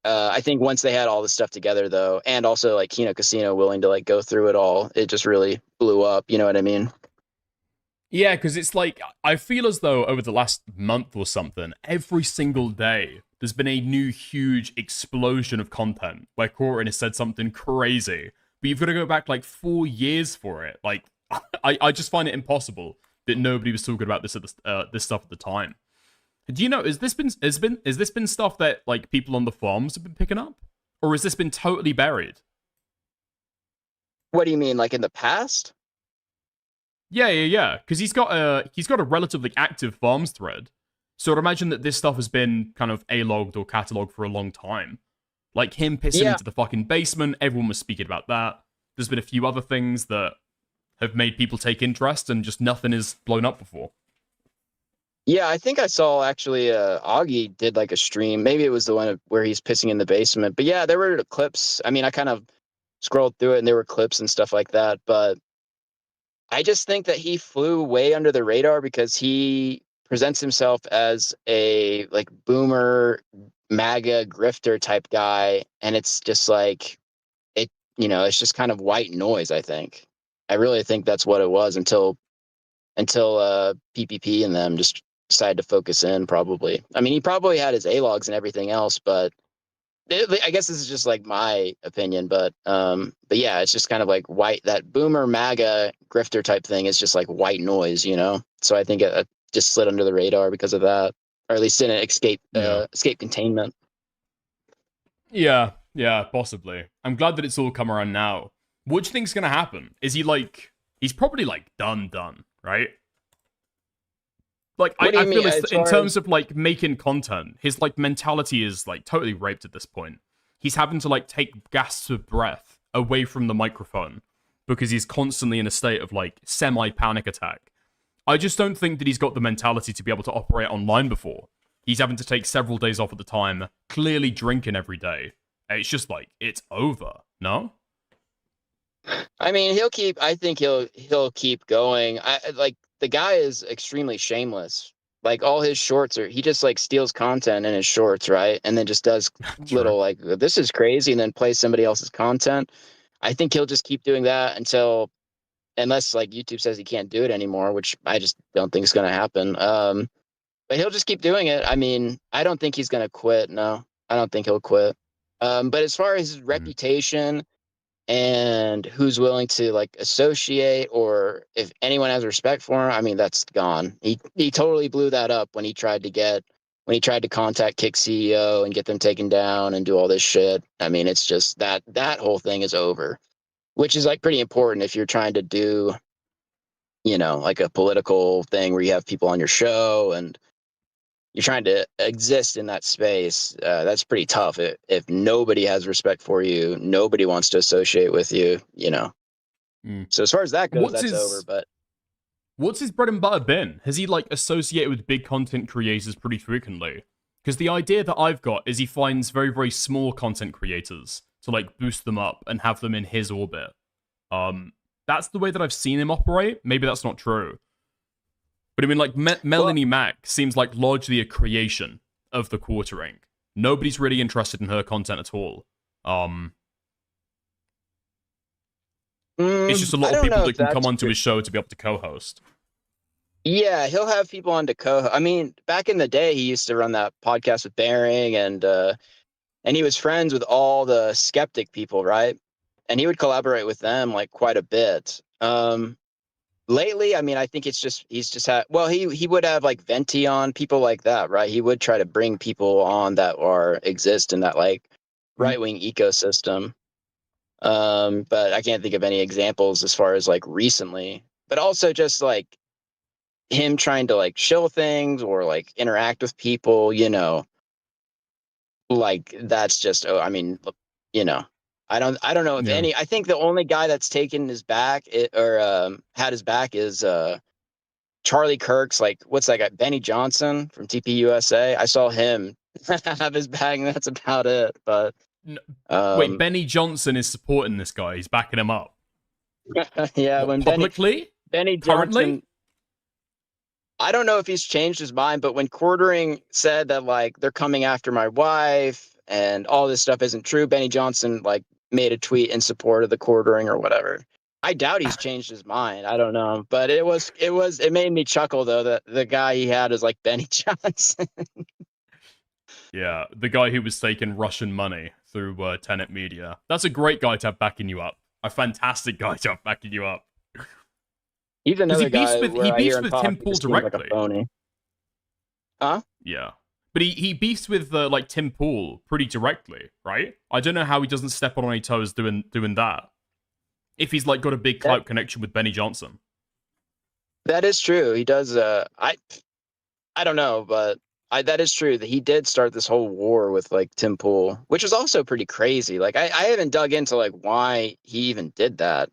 I think once they had all this stuff together though, and also like Kino Casino willing to like go through it all, it just really blew up. You know what I mean? Yeah, because it's like, I feel as though over the last month or something, every single day, there's been a new huge explosion of content where Corin has said something crazy, but you've got to go back like 4 years for it. Like, I just find it impossible that nobody was talking about this stuff at the time. Do you know, has this been stuff that like people on the forums have been picking up, or has this been totally buried? What do you mean, like in the past? Yeah. Because he's got a relatively active farms thread. So I'd imagine that this stuff has been kind of A-logged or cataloged for a long time. Like him pissing Yeah. into the fucking basement, everyone was speaking about that. There's been a few other things that have made people take interest, and just nothing is blown up before. Yeah, I think I saw actually Augie did like a stream. Maybe it was the one where he's pissing in the basement. But yeah, there were clips. I mean, I kind of scrolled through it and there were clips and stuff like that. But I just think that he flew way under the radar because he presents himself as a like boomer MAGA grifter type guy. And it's just like it's just kind of white noise, I think. I really think that's what it was until PPP and them just decided to focus in. Probably. I mean, he probably had his A-logs and everything else, but I guess this is just like my opinion. But yeah, it's just kind of like that boomer MAGA grifter type thing is just like white noise, So I think it just slid under the radar because of that, or at least didn't escape containment. Yeah, possibly. I'm glad that it's all come around now. What do you think's gonna happen? Is he like... He's probably like done, right? Like, I feel in terms of like making content, his like mentality is like totally raped at this point. He's having to like take gasps of breath away from the microphone because he's constantly in a state of like semi-panic attack. I just don't think that he's got the mentality to be able to operate online before. He's having to take several days off at the time, clearly drinking every day. It's just like, it's over, no? I mean, I think he'll keep going. Like the guy is extremely shameless. Like all his shorts he just like steals content in his shorts, right? And then just does little like, this is crazy, and then plays somebody else's content. I think he'll just keep doing that unless like YouTube says he can't do it anymore, which I just don't think is going to happen. But he'll just keep doing it. I mean, I don't think he's going to quit. No, I don't think he'll quit. But as far as his reputation and who's willing to like associate, or if anyone has respect for him, I mean, that's gone. He totally blew that up when he tried to contact Kick CEO and get them taken down and do all this shit. I mean, it's just that whole thing is over, which is like pretty important if you're trying to do, like a political thing where you have people on your show and you're trying to exist in that space. That's pretty tough. If nobody has respect for you, nobody wants to associate with you, So as far as that goes, that's over. But what's his bread and butter been? Has he like associated with big content creators pretty frequently? Because the idea that I've got is he finds very, very small content creators to like boost them up and have them in his orbit. That's the way that I've seen him operate. Maybe that's not true. But I mean, like, Melanie Mack seems like largely a creation of the quartering. Nobody's really interested in her content at all. It's just a lot of people that can come onto his show to be able to co-host. Yeah, he'll have people on to co-host. I mean, back in the day, he used to run that podcast with Bering, and he was friends with all the skeptic people, right? And he would collaborate with them like quite a bit. Lately, I mean, I think he's just had, well, he would have like Venti on, people like that, right? He would try to bring people on that exist in that like right-wing ecosystem. But I can't think of any examples as far as like recently, but also just like him trying to like shill things or like interact with people, like that's just, I mean, I don't know if any. I think the only guy that's taken his back had his back is Charlie Kirk's. Like, what's that guy? Benny Johnson from TPUSA. I saw him have his back, and that's about it. But wait, Benny Johnson is supporting this guy. He's backing him up. Yeah, when publicly, Benny Johnson. Currently? I don't know if he's changed his mind, but when Quartering said that like they're coming after my wife and all this stuff isn't true, Benny Johnson like made a tweet in support of the Quartering or whatever. I doubt he's changed his mind. I don't know, but it made me chuckle though that the guy he had is like Benny Johnson. Yeah, the guy who was taking Russian money through Tenet Media. That's a great guy to have backing you up. A fantastic guy to have backing you up. He's another guy he beefs with Tim Pool directly. Like a phony. Huh? Yeah. But he beefs with like Tim Pool pretty directly, right? I don't know how he doesn't step on any toes doing that. If he's like got a big clout connection with Benny Johnson. That is true. He does. I don't know, but that is true that he did start this whole war with like Tim Pool, which was also pretty crazy. Like I haven't dug into like why he even did that.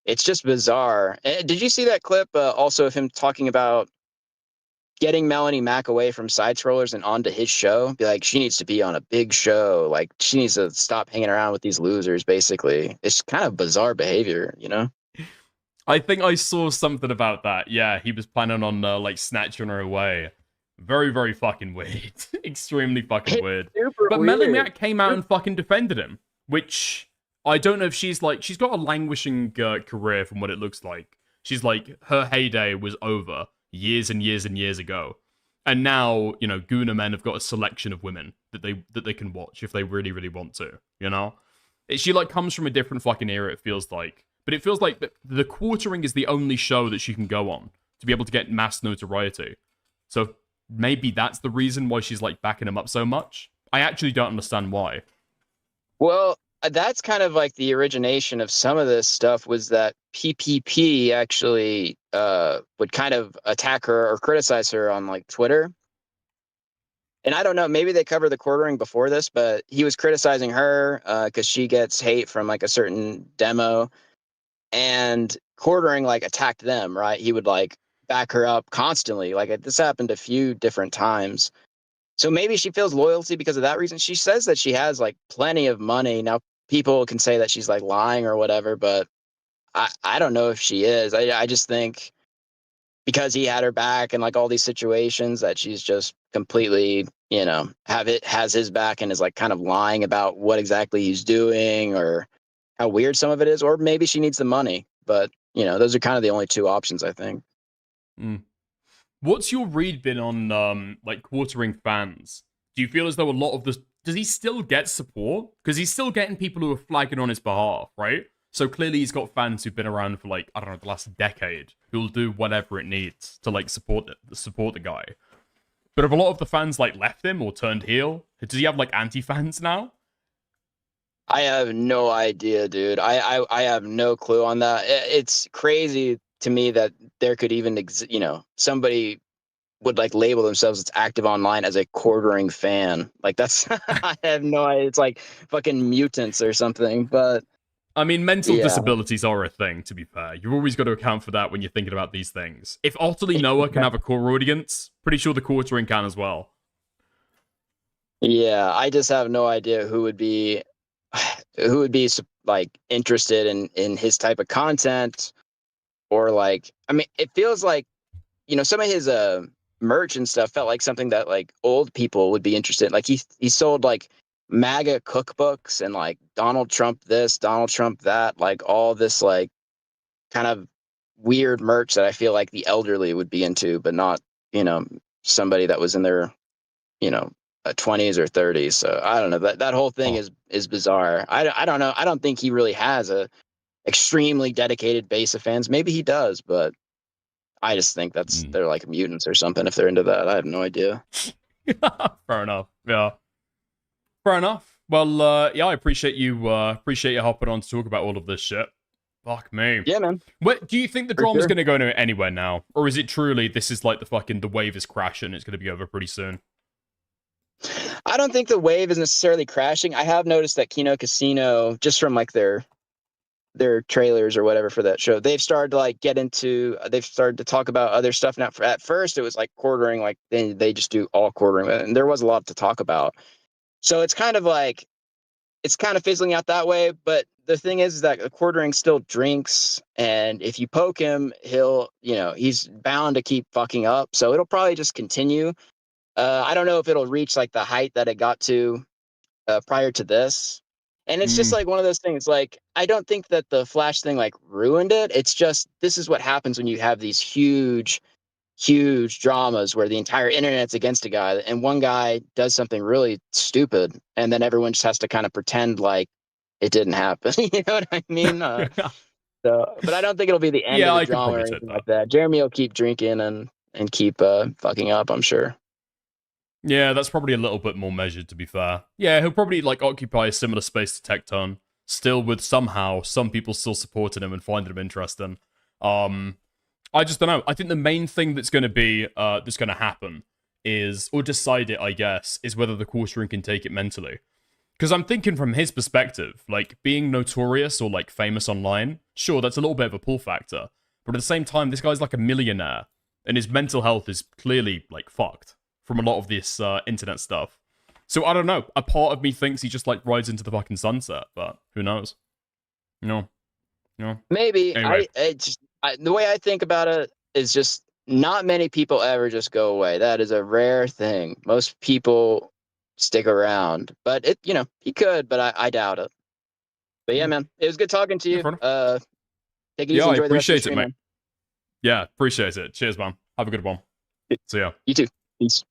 It's just bizarre. Did you see that clip also of him talking about getting Melanie Mack away from side scrollers and onto his show? Be like, she needs to be on a big show. Like she needs to stop hanging around with these losers. Basically, it's kind of bizarre behavior, you know? I think I saw something about that. Yeah, he was planning on like snatching her away. Very, very fucking weird. Extremely fucking weird. Super But weird. Melanie Mack came out and fucking defended him, which I don't know if she's like, she's got a languishing career from what it looks like. She's like, her heyday was over years and years and years ago. And now, you know, Gooner men have got a selection of women that they can watch if they really, really want to, you know? She like comes from a different fucking era, it feels like. But it feels like the Quartering is the only show that she can go on to be able to get mass notoriety. So maybe that's the reason why she's like backing him up so much. I actually don't understand why. Well, that's kind of like the origination of some of this stuff was that PPP actually would kind of attack her or criticize her on like Twitter. And I don't know, maybe they covered the Quartering before this, but he was criticizing her because she gets hate from like a certain demo. And Quartering like attacked them, right? He would like back her up constantly. Like this happened a few different times. So maybe she feels loyalty because of that reason. She says that she has like plenty of money. Now people can say that she's like lying or whatever, but I don't know if she is. I just think because he had her back in like all these situations that she's just completely, you know, has his back and is like kind of lying about what exactly he's doing or how weird some of it is, or maybe she needs the money. But, you know, those are kind of the only two options, I think. Mm. What's your read been on like Quartering fans? Do you feel as though a lot of this does he still get support? Because he's still getting people who are flagging on his behalf, right? So clearly he's got fans who've been around for like, I don't know, the last decade who'll do whatever it needs to like support the guy. But have a lot of the fans like left him or turned heel? Does he have like anti-fans now? I have no idea, dude. I have no clue on that. It's crazy to me that there could even you know, somebody would like label themselves as active online as a Quartering fan. Like that's I have no idea. It's like fucking mutants or something. But I mean, mental yeah. disabilities are a thing, to be fair. You've always got to account for that when you're thinking about these things. If Otterly Noah can have a core audience, pretty sure the Quartering can as well. Yeah, I just have no idea who would be like interested in his type of content, or like, I mean, it feels like, you know, some of his merch and stuff felt like something that like old people would be interested in. Like he sold like MAGA cookbooks and like Donald Trump this, Donald Trump that, like all this like kind of weird merch that I feel like the elderly would be into, but not, you know, somebody that was in their, you know, 20s or 30s. So I don't know, that whole thing is bizarre. I don't know. I don't think he really has a extremely dedicated base of fans. Maybe he does, but I just think they're like mutants or something if they're into that. I have no idea. Fair enough. Yeah. Fair enough. Well, yeah, I appreciate you hopping on to talk about all of this shit. Fuck me. Yeah, man. What do you think the drama's going to go anywhere now, or is it truly this is like the wave is crashing? It's going to be over pretty soon. I don't think the wave is necessarily crashing. I have noticed that Kino Casino, just from like their trailers or whatever for that show, they've started to like they've started to talk about other stuff now. At first it was like Quartering, like they just do all Quartering, and there was a lot to talk about. So it's kind of like, it's kind of fizzling out that way. But the thing is that the Quartering still drinks, and if you poke him, he'll, you know, he's bound to keep fucking up. So it'll probably just continue. I don't know if it'll reach like the height that it got to prior to this. And it's just like one of those things, like, I don't think that the Flash thing like ruined it. It's just, this is what happens when you have these huge dramas where the entire internet's against a guy and one guy does something really stupid. And then everyone just has to kind of pretend like it didn't happen. You know what I mean? But I don't think it'll be the end of the drama or anything like that. Jeremy will keep drinking and keep fucking up, I'm sure. Yeah, that's probably a little bit more measured, to be fair. Yeah, he'll probably like occupy a similar space to Tectone, still with somehow some people still supporting him and finding him interesting. I just don't know. I think the main thing that's going to be, that's going to happen is, or decide it, I guess, is whether the quartering can take it mentally. Because I'm thinking from his perspective, like, being notorious or, like, famous online, sure, that's a little bit of a pull factor. But at the same time, this guy's like a millionaire, and his mental health is clearly, like, fucked from a lot of this internet stuff. So I don't know. A part of me thinks he just, like, rides into the fucking sunset, but who knows? No. Maybe. Anyway. The way I think about it is just not many people ever just go away. That is a rare thing. Most people stick around, but he could, but I doubt it. But yeah, man, it was good talking to you. Take it easy. Yeah, I Enjoy the rest of the appreciate it, stream, mate. man. Yeah, appreciate it. Cheers, man. Have a good one. See ya. You too. Peace.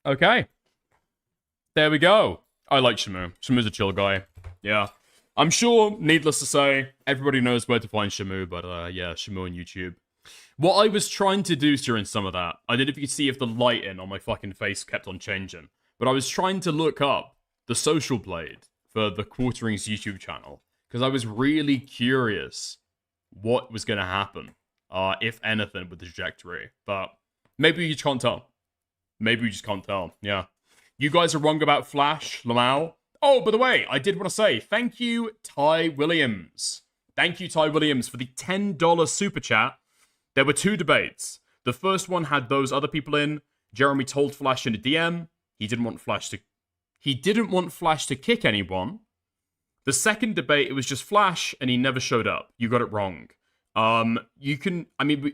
Okay. There we go. I like Shamu. Shamu's a chill guy. Yeah. I'm sure, needless to say, everybody knows where to find Shamu, but yeah, Shamu on YouTube. What I was trying to do during some of that, I don't know if you could see if the lighting on my fucking face kept on changing, but I was trying to look up the social blade for the Quarterings YouTube channel, because I was really curious what was going to happen, if anything, with the trajectory, but maybe you just can't tell. Maybe we just can't tell, yeah. You guys are wrong about Flash, Lamau. Oh, by the way, I did want to say, thank you, Ty Williams. Thank you, Ty Williams, for the $10 super chat. There were 2 debates. The first one had those other people in. Jeremy told Flash in a DM he didn't want Flash to kick anyone. The second debate, it was just Flash, and he never showed up. You got it wrong. I don't know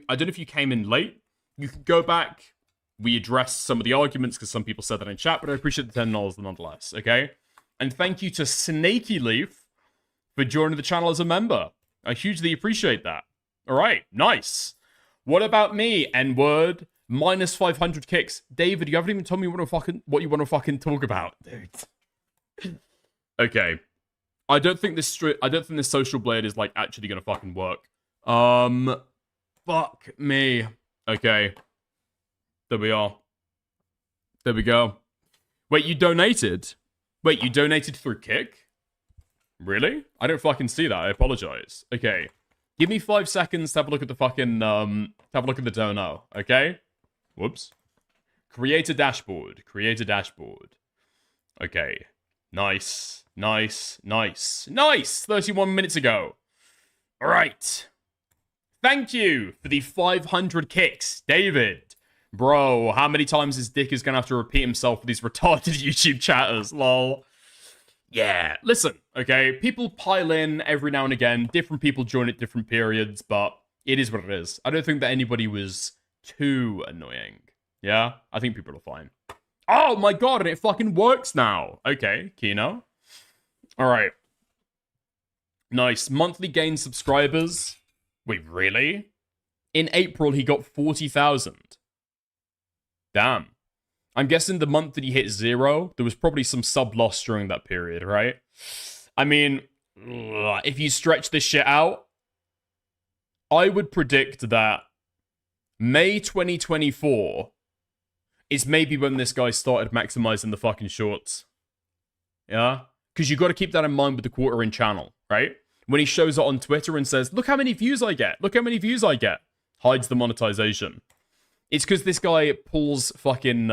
if you came in late. You can go back. We addressed some of the arguments because some people said that in chat, but I appreciate the $10 nonetheless, okay? And thank you to Snaky Leaf for joining the channel as a member. I hugely appreciate that. All right, nice. What about me, N-word? Minus 500 kicks. David, you haven't even told me what you want to fucking talk about, dude. Okay. I don't think this social blade is, like, actually gonna fucking work. Fuck me. Okay. There we are. There we go. Wait, you donated? Wait, you donated through Kick? Really? I don't fucking see that. I apologize. Okay. Give me 5 seconds to have a look at the fucking, have a look at the dono, okay? Whoops. Create a dashboard. Create a dashboard. Okay. Nice. Nice. Nice. Nice! 31 minutes ago. Alright. Thank you for the 500 kicks, David. Bro, how many times is Dick is gonna have to repeat himself for these retarded YouTube chatters? Lol. Yeah, listen, okay? People pile in every now and again. Different people join at different periods, but it is what it is. I don't think that anybody was too annoying. Yeah? I think people are fine. Oh my god, and it fucking works now. Okay, Kino. Alright. Nice. Monthly gain subscribers. Wait, really? In April, he got 40,000. Damn. I'm guessing the month that he hit 0, there was probably some sub loss during that period, right? I mean, if you stretch this shit out, I would predict that May 2024 is maybe when this guy started maximizing the fucking shorts. Yeah? Because you got to keep that in mind with the quartering channel, right? When he shows it on Twitter and says, look how many views I get. Look how many views I get. Hides the monetization. It's because this guy pulls fucking,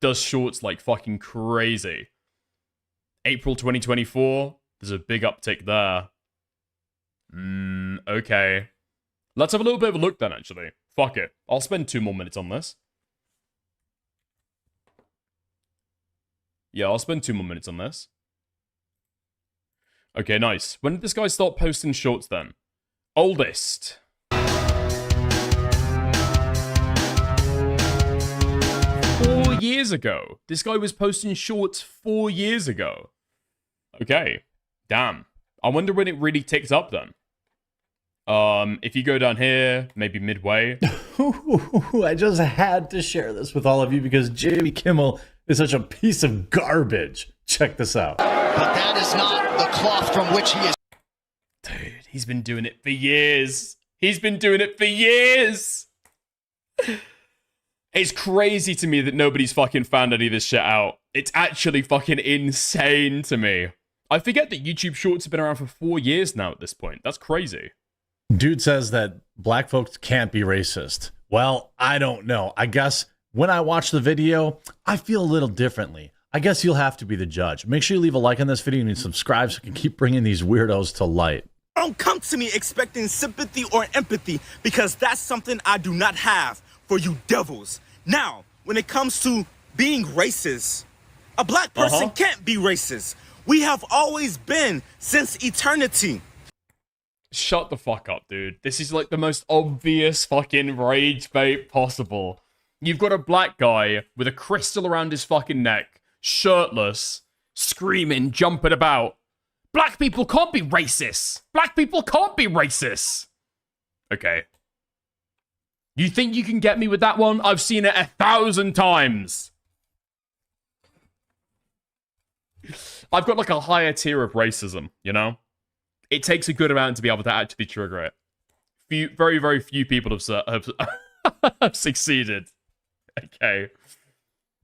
does shorts like fucking crazy. April 2024, there's a big uptick there. Okay. Let's have a little bit of a look then, actually. Fuck it. I'll spend 2 more minutes on this. Yeah, I'll spend 2 more minutes on this. Okay, nice. When did this guy start posting shorts then? Oldest. 4 years ago. This guy was posting shorts 4 years ago. Okay. Damn. I wonder when it really ticks up then. If you go down here, maybe midway. I just had to share this with all of you because Jimmy Kimmel is such a piece of garbage. Check this out. But that is not the cloth from which he is. Dude, he's been doing it for years. He's been doing it for years. It's crazy to me that nobody's fucking found any of this shit out. It's actually fucking insane to me. I forget that YouTube Shorts have been around for 4 years now at this point. That's crazy. Dude says that black folks can't be racist. Well, I don't know. I guess when I watch the video, I feel a little differently. I guess you'll have to be the judge. Make sure you leave a like on this video and subscribe so I can keep bringing these weirdos to light. Don't come to me expecting sympathy or empathy, because that's something I do not have for you devils. Now, when it comes to being racist, a black person can't be racist. We have always been since eternity. Shut the fuck up, dude. This is like the most obvious fucking rage bait possible. You've got a black guy with a crystal around his fucking neck, shirtless, screaming, jumping about. Black people can't be racist. Black people can't be racist. Okay. You think you can get me with that one? I've seen it 1,000 times. I've got like a higher tier of racism, you know? It takes a good amount to be able to actually trigger it. Very, very few people have succeeded. Okay.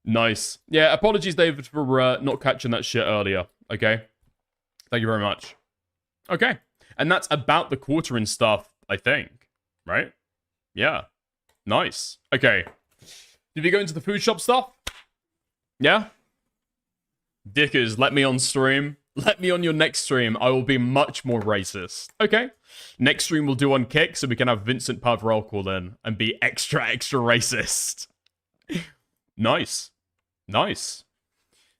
Nice. Yeah, apologies, David, for not catching that shit earlier. Okay. Thank you very much. Okay. And that's about the quartering stuff, I think. Right? Yeah. Nice. Okay. Did we go into the food shop stuff? Yeah? Dickers, let me on stream. Let me on your next stream. I will be much more racist. Okay. Next stream we'll do on Kick so we can have Vincent Pavrel call in and be extra, extra racist. Nice. Nice.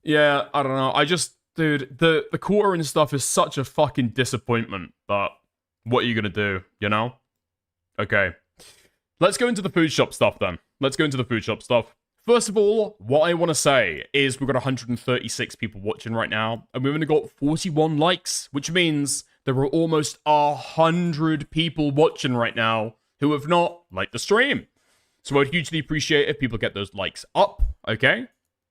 Yeah, I don't know. I just... Dude, the quartering stuff is such a fucking disappointment, but what are you gonna do, you know? Okay. Let's go into the food shop stuff then. Let's go into the food shop stuff. First of all, what I want to say is we've got 136 people watching right now, and we've only got 41 likes, which means there are almost 100 people watching right now who have not liked the stream. So I'd hugely appreciate if people get those likes up, okay?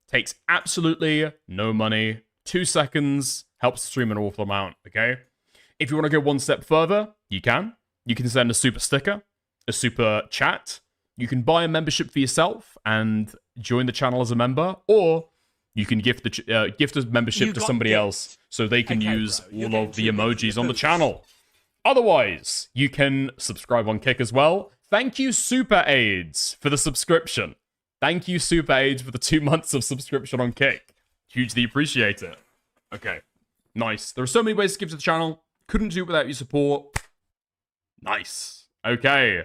Takes absolutely no money. 2 seconds helps the stream an awful amount, okay? If you want to go one step further, you can. You can send a super sticker, a super chat. You can buy a membership for yourself and join the channel as a member, or you can gift a membership to somebody else so they can use all of the emojis on the channel. Otherwise, you can subscribe on Kick as well. Thank you, Super AIDS, for the subscription. Thank you, Super AIDS, for the 2 months of subscription on Kick. Hugely appreciate it. Okay. Nice. There are so many ways to give to the channel. Couldn't do it without your support. Nice. Okay.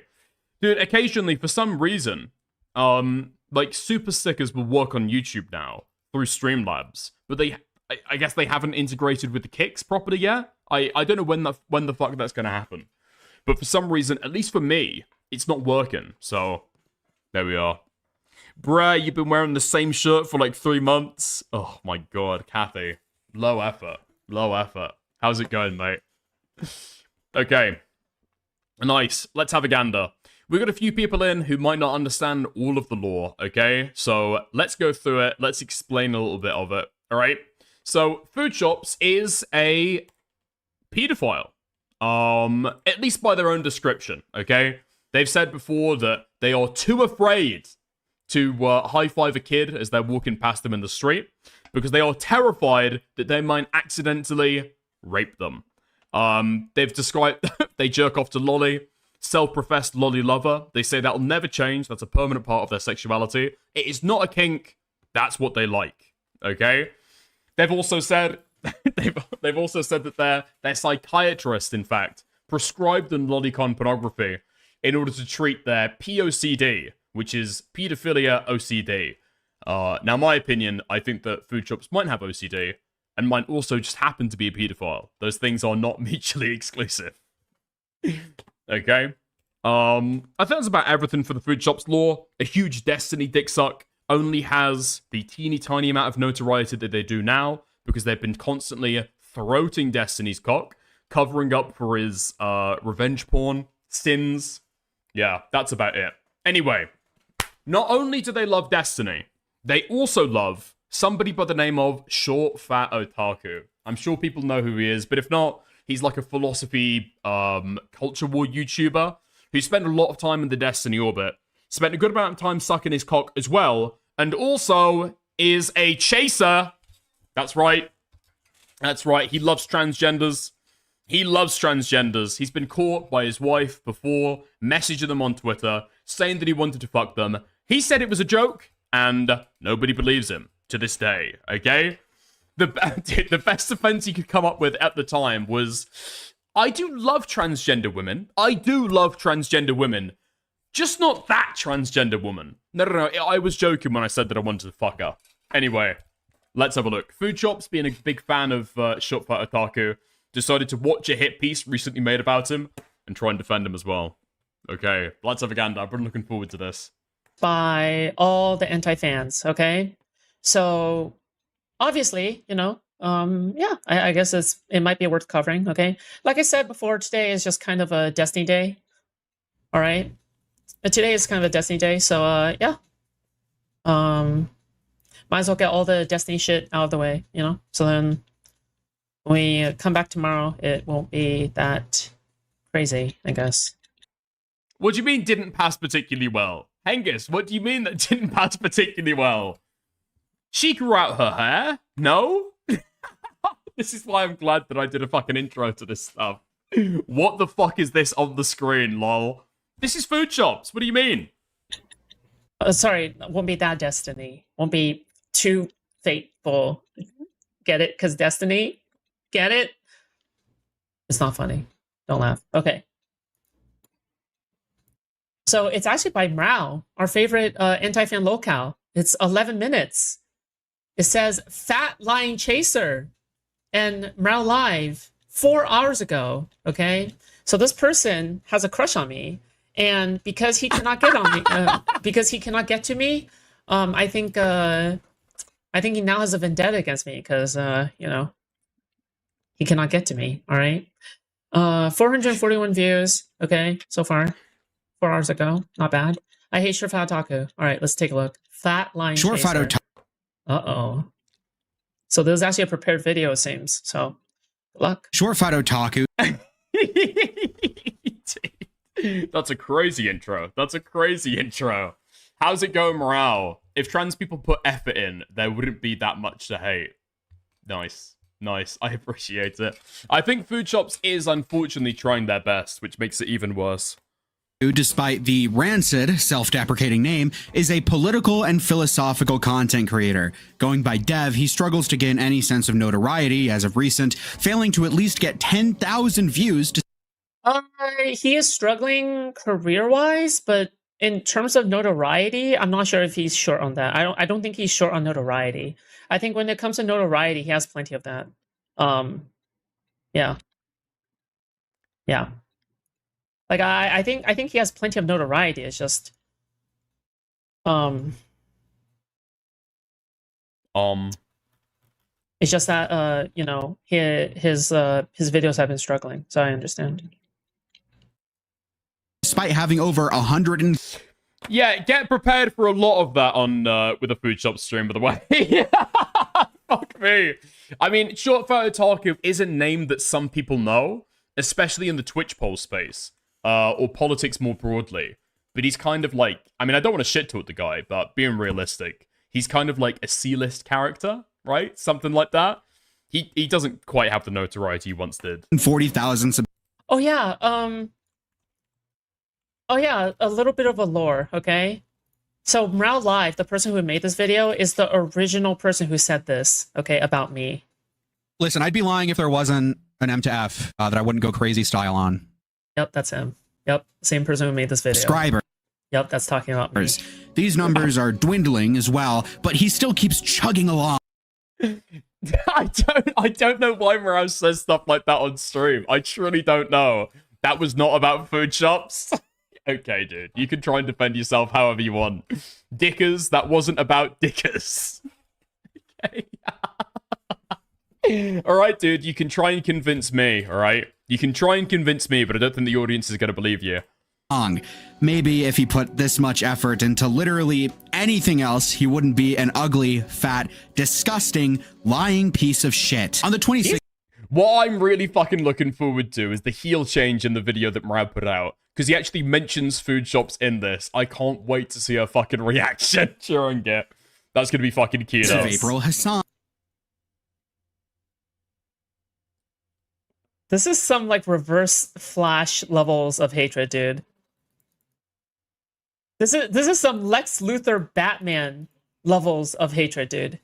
Dude, occasionally, for some reason, like, super stickers will work on YouTube now through Streamlabs, but I guess they haven't integrated with the Kicks properly yet. I don't know when the fuck that's gonna happen. But for some reason, at least for me, it's not working. So, there we are. Bruh, you've been wearing the same shirt for like 3 months. Oh my god, Kathy. Low effort. Low effort. How's it going, mate? Okay. Nice. Let's have a gander. We've got a few people in who might not understand all of the lore, okay? So let's go through it. Let's explain a little bit of it, all right? So Foodshops is a pedophile. At least by their own description, okay? They've said before that they are too afraid to high-five a kid as they're walking past them in the street because they are terrified that they might accidentally rape them. They've described they jerk off to lolly, self-professed lolly lover. They say that'll never change. That's a permanent part of their sexuality. It is not a kink. That's what they like. Okay? They've also said they've also said that their psychiatrist, in fact, prescribed them lolicon pornography in order to treat their POCD, which is pedophilia OCD. Now, my opinion, I think that Foodshops might have OCD and might also just happen to be a pedophile. Those things are not mutually exclusive. Okay? I think that's about everything for the Foodshops lore. A huge Destiny dick suck only has the teeny tiny amount of notoriety that they do now because they've been constantly throating Destiny's cock, covering up for his revenge porn sins. Yeah, that's about it. Anyway, not only do they love Destiny, they also love somebody by the name of Short Fat Otaku. I'm sure people know who he is, but if not, he's like a philosophy culture war YouTuber who spent a lot of time in the Destiny orbit, spent a good amount of time sucking his cock as well, and also is a chaser. That's right. That's right. He loves transgenders. He loves transgenders. He's been caught by his wife before, messaging them on Twitter, saying that he wanted to fuck them. He said it was a joke, and nobody believes him to this day, okay? The best offense he could come up with at the time was, I do love transgender women. I do love transgender women. Just not that transgender woman. No, I was joking when I said that I wanted to fuck her. Anyway, let's have a look. Foodshops, being a big fan of Short Fat Otaku, decided to watch a hit piece recently made about him and try and defend him as well. Okay, let's have a gander. I've been looking forward to this. By all the anti-fans, okay? So, obviously, you know, yeah, I guess it might be worth covering, okay? Like I said before, today is just kind of a Destiny day, all right? But today is kind of a Destiny day, so, yeah. Might as well get all the Destiny shit out of the way, you know? So then, when we come back tomorrow, it won't be that crazy, I guess. What do you mean didn't pass particularly well? Hengus, what do you mean that didn't pass particularly well? She grew out her hair? No? This is why I'm glad that I did a fucking intro to this stuff. What the fuck is this on the screen, lol? This is Foodshops. What do you mean? Sorry, won't be that Destiny. Won't be too fateful. Get it? Because Destiny? Get it? It's not funny. Don't laugh. Okay. So it's actually by Mrao, our favorite anti-fan locale. It's 11 minutes. It says, Fat Lying Chaser. And Mrao Live 4 hours ago, okay? So this person has a crush on me. And because he cannot get on me, because he cannot get to me, I think he now has a vendetta against me because, you know, he cannot get to me, all right? 441 views, okay, so far. 4 hours ago, not bad. I hate Short Fat Otaku. All right, let's take a look. Fat Line Short Fat Chaser. Otaku. Uh-oh. So this is actually a prepared video, it seems. So, good luck. Short Fat Otaku. That's a crazy intro. That's a crazy intro. How's it going, morale? If trans people put effort in, there wouldn't be that much to hate. Nice. Nice. I appreciate it. I think Foodshops is unfortunately trying their best, which makes it even worse. Who, despite the rancid, self-deprecating name, is a political and philosophical content creator. Going by Dev, he struggles to gain any sense of notoriety as of recent, failing to at least get 10,000 views to... He is struggling career-wise, but in terms of notoriety, I'm not sure if he's short on that. I don't think he's short on notoriety. I think when it comes to notoriety, he has plenty of that. Yeah. Yeah. Like I think he has plenty of notoriety. It's just it's just that you know, his videos have been struggling, so I understand. Despite having over 100 and... Yeah, get prepared for a lot of that on with a Foodshop stream, by the way. Fuck me. I mean, Short Fat Otaku is a name that some people know, especially in the Twitch poll space. Or politics more broadly. But he's kind of like, I mean, I don't want to shit talk the guy, but being realistic, he's kind of like a C-list character, right? Something like that. He doesn't quite have the notoriety he once did. 40,000 Oh yeah, oh yeah, a little bit of a lore, okay? So Mrao Live, the person who made this video, is the original person who said this, okay, about me. Listen, I'd be lying if there wasn't an M to F that I wouldn't go crazy style on. Yep, that's him. Yep, same person who made this video. Subscriber. Yep, that's talking about me. These numbers are dwindling as well, but he still keeps chugging along. I don't know why Mrao says stuff like that on stream. I truly don't know. That was not about Foodshops. Okay, dude. You can try and defend yourself however you want. Dickers, that wasn't about Dickers. Okay. Alright, dude. You can try and convince me, alright? You can try and convince me, but I don't think the audience is going to believe you. Maybe if he put this much effort into literally anything else, he wouldn't be an ugly, fat, disgusting, lying piece of shit. On the 26th... What I'm really fucking looking forward to is the heel change in the video that Mrao put out. Because he actually mentions Foodshops in this. I can't wait to see her fucking reaction during it. That's going to be fucking cute. April Hassan. This is some like reverse Flash levels of hatred, dude. This is some Lex Luthor Batman levels of hatred, dude.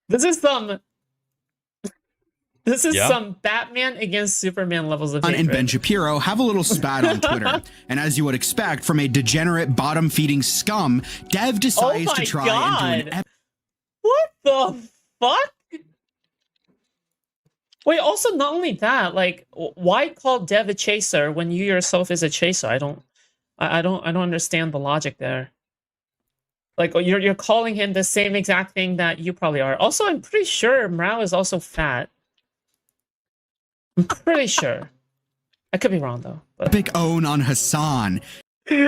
This is some Batman against Superman levels of hatred. And Ben Shapiro have a little spat on Twitter. And as you would expect from a degenerate bottom-feeding scum, Dev decides to try and do an What the fuck? Wait, also not only that, like, why call Dev a chaser when you yourself is a chaser? I don't understand the logic there. Like, you're calling him the same exact thing that you probably are. Also, I'm pretty sure Mrao is also fat. I'm pretty sure. I could be wrong though. But... Epic own on Hassan. Fuck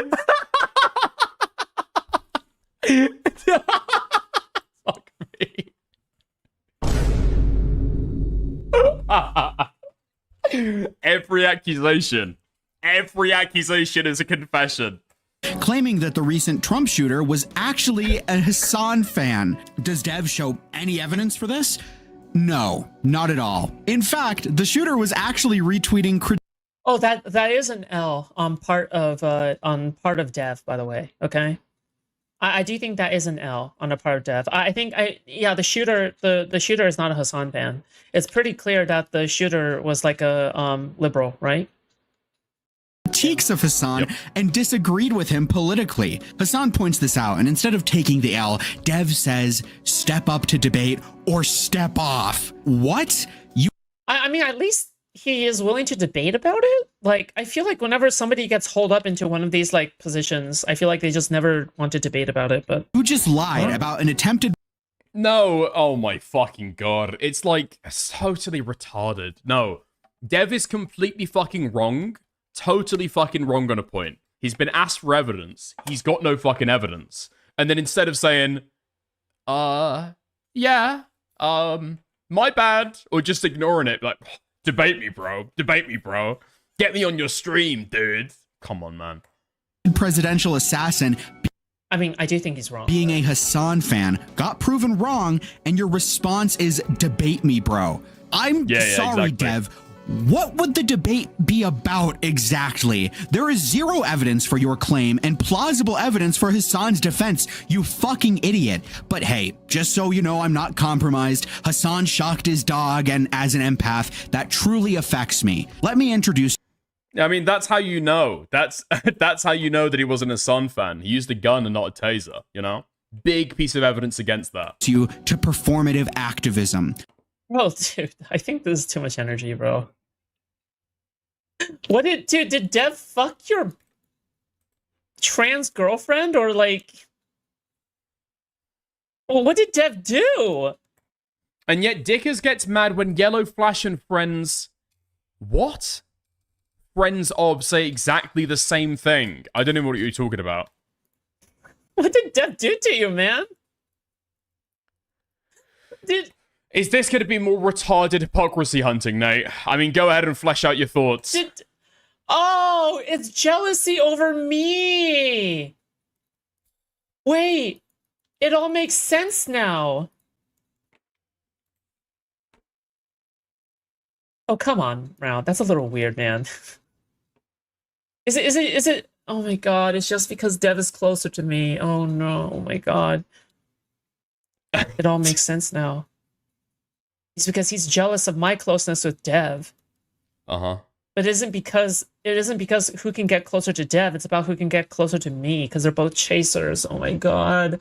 me. Every accusation is a confession. Claiming that the recent Trump shooter was actually a Hassan fan. Does Dev show any evidence for this? No, not at all. In fact, the shooter was actually retweeting. Oh, that is an L on part of Dev, by the way. Okay, I do think that is an L on the part of Dev. The shooter is not a Hassan fan. It's pretty clear that the shooter was like a liberal, right? Critiques of Hassan and disagreed with him politically. Hassan points this out, and instead of taking the L, Dev says, "Step up to debate or step off." What? I mean, at least he is willing to debate about it. Like, I feel like whenever somebody gets holed up into one of these like positions, I feel like they just never want to debate about it. But who just lied about an attempted? No, oh my fucking god. It's like totally retarded. No, Dev is completely fucking wrong. Totally fucking wrong on a point. He's been asked for evidence. He's got no fucking evidence. And then instead of saying, my bad, or just ignoring it, like, debate me, bro. Get me on your stream, dude. Come on, man. Presidential assassin. I mean, I do think he's wrong. Being a Hassan fan got proven wrong, and your response is debate me, bro. I'm sorry, exactly. Dev. What would the debate be about exactly? There is zero evidence for your claim and plausible evidence for Hassan's defense, you fucking idiot. But hey, just so you know I'm not compromised, Hassan shocked his dog, and as an empath, that truly affects me. Let me introduce... I mean, that's how you know. That's how you know that he wasn't a Hassan fan. He used a gun and not a taser, you know? Big piece of evidence against that. ...you to performative activism. Well, dude, I think this is too much energy, bro. Did Dev fuck your trans girlfriend, or like, well, what did Dev do? And yet Dickers gets mad when Yellow Flash and friends, what? Friends of say exactly the same thing. I don't know what you're talking about. What did Dev do to you, man? Is this going to be more retarded hypocrisy hunting, Nate? I mean, go ahead and flesh out your thoughts. Oh, it's jealousy over me. Wait, it all makes sense now. Oh, come on, Round. That's a little weird, man. Is it? Oh my god, it's just because Dev is closer to me. Oh no, oh my god. It all makes sense now. It's because he's jealous of my closeness with Dev. Uh-huh. But it isn't because who can get closer to Dev, it's about who can get closer to me, because they're both chasers. Oh my god.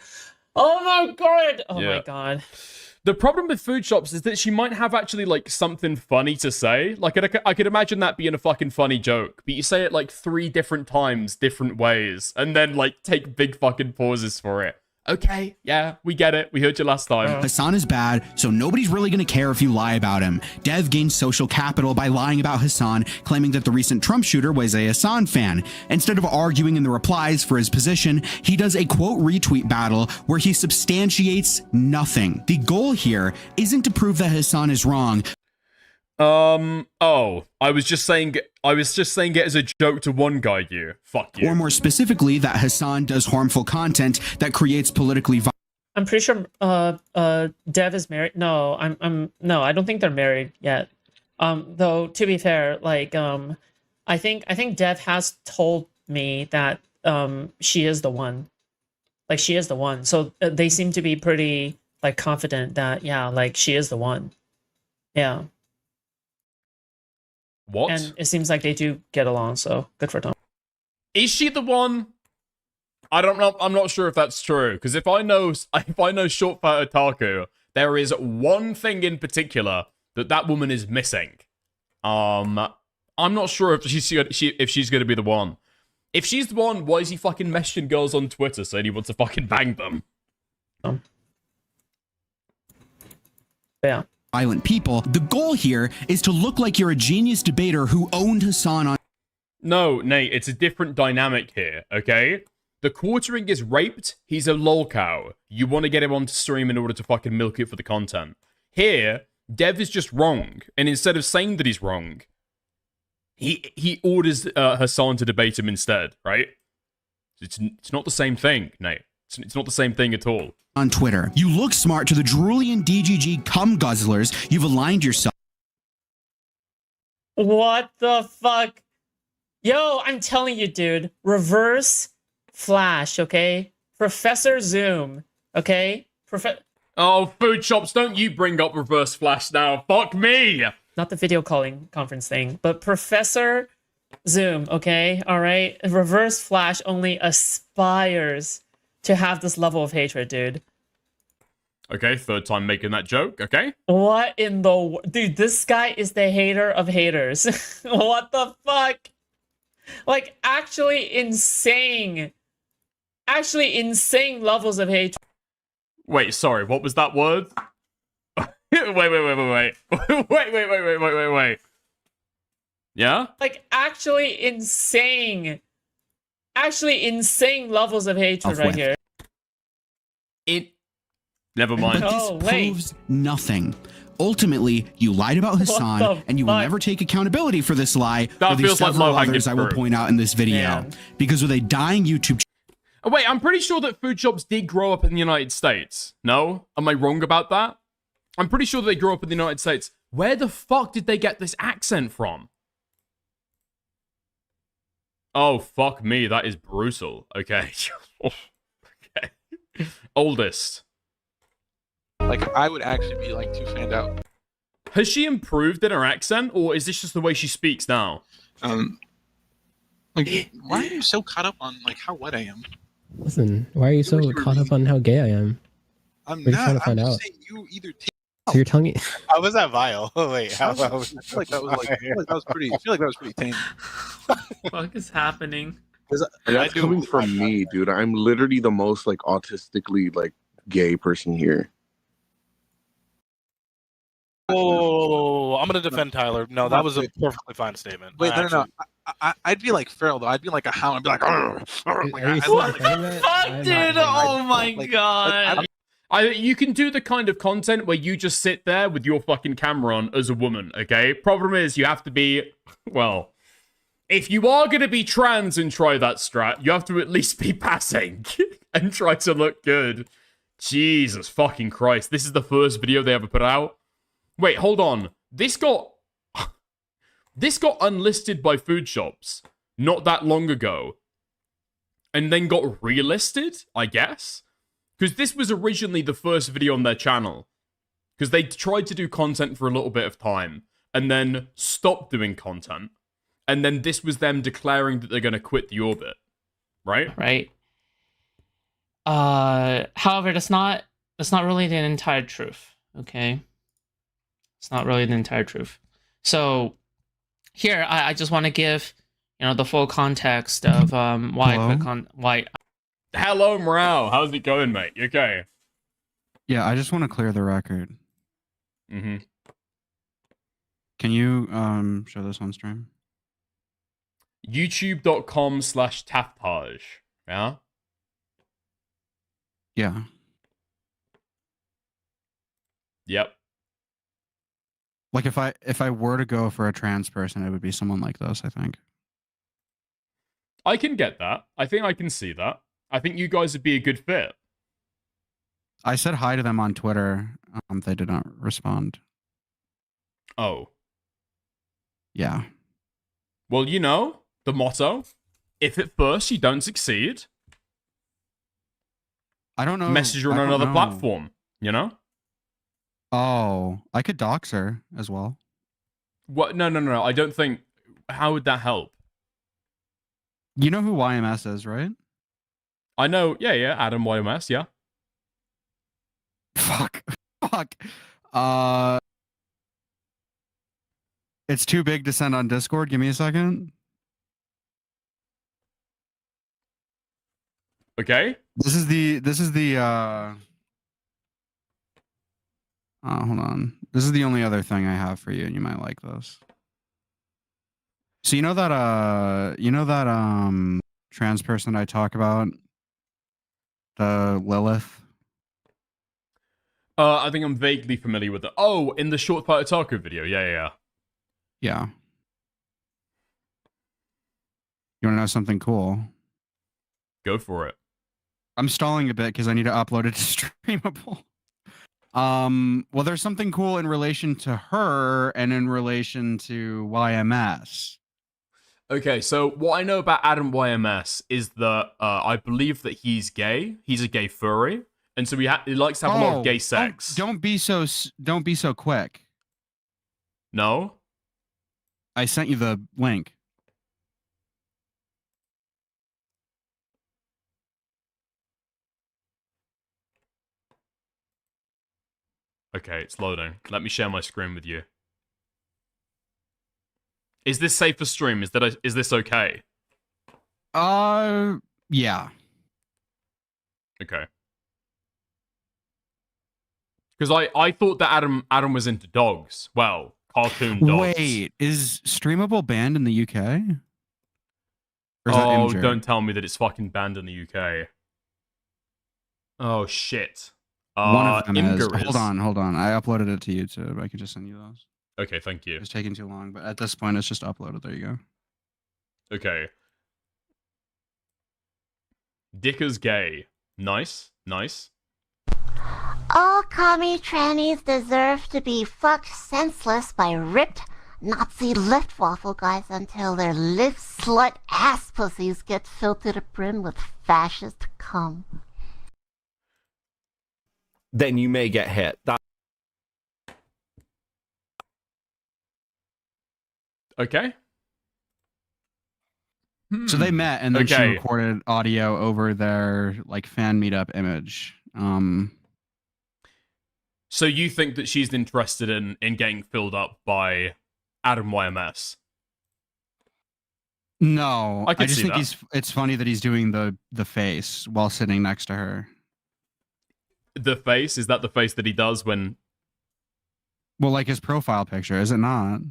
Oh my god! Oh my god. The problem with Foodshops is that she might have actually, like, something funny to say. Like, I could imagine that being a fucking funny joke, but you say it, like, 3 different times, different ways, and then, like, take big fucking pauses for it. Okay, yeah, we get it. We heard you last time. Hassan is bad, so nobody's really going to care if you lie about him. Dev gained social capital by lying about Hassan, claiming that the recent Trump shooter was a Hassan fan. Instead of arguing in the replies for his position, he does a quote retweet battle where he substantiates nothing. The goal here isn't to prove that Hassan is wrong. I was just saying it as a joke to one guy, fuck you. Or more specifically, that Hassan does harmful content that creates politically violent. I'm pretty sure Dev is married. No, no, I don't think they're married yet. Though to be fair, like I think Dev has told me that she is the one. Like she is the one. So they seem to be pretty like confident that yeah, like she is the one. Yeah. What? And it seems like they do get along, so good for them. Is she the one? I don't know. I'm not sure if that's true. Because if I know Short Fat Otaku, there is one thing in particular that woman is missing. I'm not sure if she's going to be the one. If she's the one, why is he fucking messaging girls on Twitter saying he wants to fucking bang them? Yeah. Violent people. The goal here is to look like you're a genius debater who owned Hassan on. No, Nate, it's a different dynamic here, okay? The quartering is raped, he's a lolcow. You want to get him onto stream in order to fucking milk it for the content. Here, Dev is just wrong, and instead of saying that he's wrong, he orders Hassan to debate him instead, right? It's not the same thing, Nate. It's not the same thing at all. On Twitter, you look smart to the drooling DGG cum guzzlers. You've aligned yourself. What the fuck? Yo, I'm telling you, dude. Reverse Flash, okay? Professor Zoom, okay? Oh, Foodshops, don't you bring up Reverse Flash now. Fuck me! Not the video calling conference thing, but Professor Zoom, okay? All right? Reverse Flash only aspires to have this level of hatred, dude. Okay, third time making that joke, okay? What in the... Dude, this guy is the hater of haters. What the fuck? Like, actually insane levels of hatred. Wait, sorry, what was that word? wait. wait. Yeah? Like, actually insane levels of hatred right here. Never mind. But this proves nothing. Ultimately, you lied about Hassan, and you will never take accountability for this lie. That or the feels like several low-hanging others I will fruit. point out in this video. Man. Because with a dying YouTube Oh, wait, I'm pretty sure that Foodshops did grow up in the United States. No? Am I wrong about that? I'm pretty sure they grew up in the United States. Where the fuck did they get this accent from? Oh, fuck me. That is brutal. Okay. Okay. Oldest. Like, I would actually be, like, too fanned out. Has she improved in her accent, or is this just the way she speaks now? Like, why are you so caught up on, like, how wet I am? Listen, why are you so caught up on how gay I am? I'm We're just not. trying to find I'm out. just saying you either take... So you're telling me? How was that vile? Oh, wait, how I feel like that was, like, I feel like that was pretty... I feel like that was pretty tame. What the fuck is happening? And that's coming from me, dude. I'm literally the most, like, autistically, like, gay person here. Oh, I'm gonna defend Tyler. No, that was a perfectly fine statement. Wait, I no. I'd be like feral though. I'd be like a hound. I'd be like, What the fuck, dude? Oh my god. You can do the kind of content where you just sit there with your fucking camera on as a woman, okay? Problem is, you have to be, well, if you are going to be trans and try that strat, you have to at least be passing and try to look good. Jesus fucking Christ. This is the first video they ever put out. Wait, hold on. This got unlisted by Foodshops not that long ago. And then got relisted, I guess? Because this was originally the first video on their channel. Because they tried to do content for a little bit of time. And then stopped doing content. And then this was them declaring that they're going to quit the orbit. Right? Right. However, that's not really the entire truth. Okay? It's not really the entire truth. So here, I just want to give, the full context of why. Hello, Morale. How's it going, mate? You okay? Yeah, I just want to clear the record. Mm-hmm. Can you show this on stream? YouTube.com/taptage. Yeah? Yeah. Yep. Like if I were to go for a trans person, it would be someone like this, I think. I can get that. I think I can see that. I think you guys would be a good fit. I said hi to them on Twitter. They did not respond. Oh. Yeah. Well, you know, the motto, if at first you don't succeed, I don't know. message her on I don't another know. platform, you know? Oh, I could dox her as well. What? No. I don't think. How would that help? You know who YMS is, right? I know. Yeah. Adam YMS. Yeah. Fuck. It's too big to send on Discord. Give me a second. Okay. This is the hold on. This is the only other thing I have for you, and you might like this. So you know that trans person I talk about? The Lilith? I think I'm vaguely familiar with it. Oh, in the short part of Taco video. Yeah. Yeah. You wanna know something cool? Go for it. I'm stalling a bit because I need to upload it to Streamable. Well, there's something cool in relation to her and in relation to YMS. Okay, so what I know about Adam YMS is that I believe that he's gay. He's a gay furry, and so he likes to have a lot of gay sex. Don't be so quick. No? I sent you the link. Okay, it's loading. Let me share my screen with you. Is this safe for stream? Is this okay? Yeah. Okay. Because I thought that Adam was into dogs. Well, cartoon dogs. Wait, is Streamable banned in the UK? Or is that Oh, injured? don't tell me that it's fucking banned in the UK. Oh shit. One of them is. Imgur Hold on. I uploaded it to YouTube. I can just send you those. Okay, thank you. It's taking too long, but at this point, it's just uploaded. There you go. Okay. Dicker's gay. Nice. All commie trannies deserve to be fucked senseless by ripped Nazi Luftwaffe guys until their lift slut ass pussies get filled to the brim with fascist cum. Then you may get hit. Okay. So they met, and then she recorded audio over their like fan meetup image. So you think that she's interested in getting filled up by Adam YMS? No, I just think it's funny that he's doing the face while sitting next to her. The face? Is that the face that he does when... Well, like his profile picture, is it not?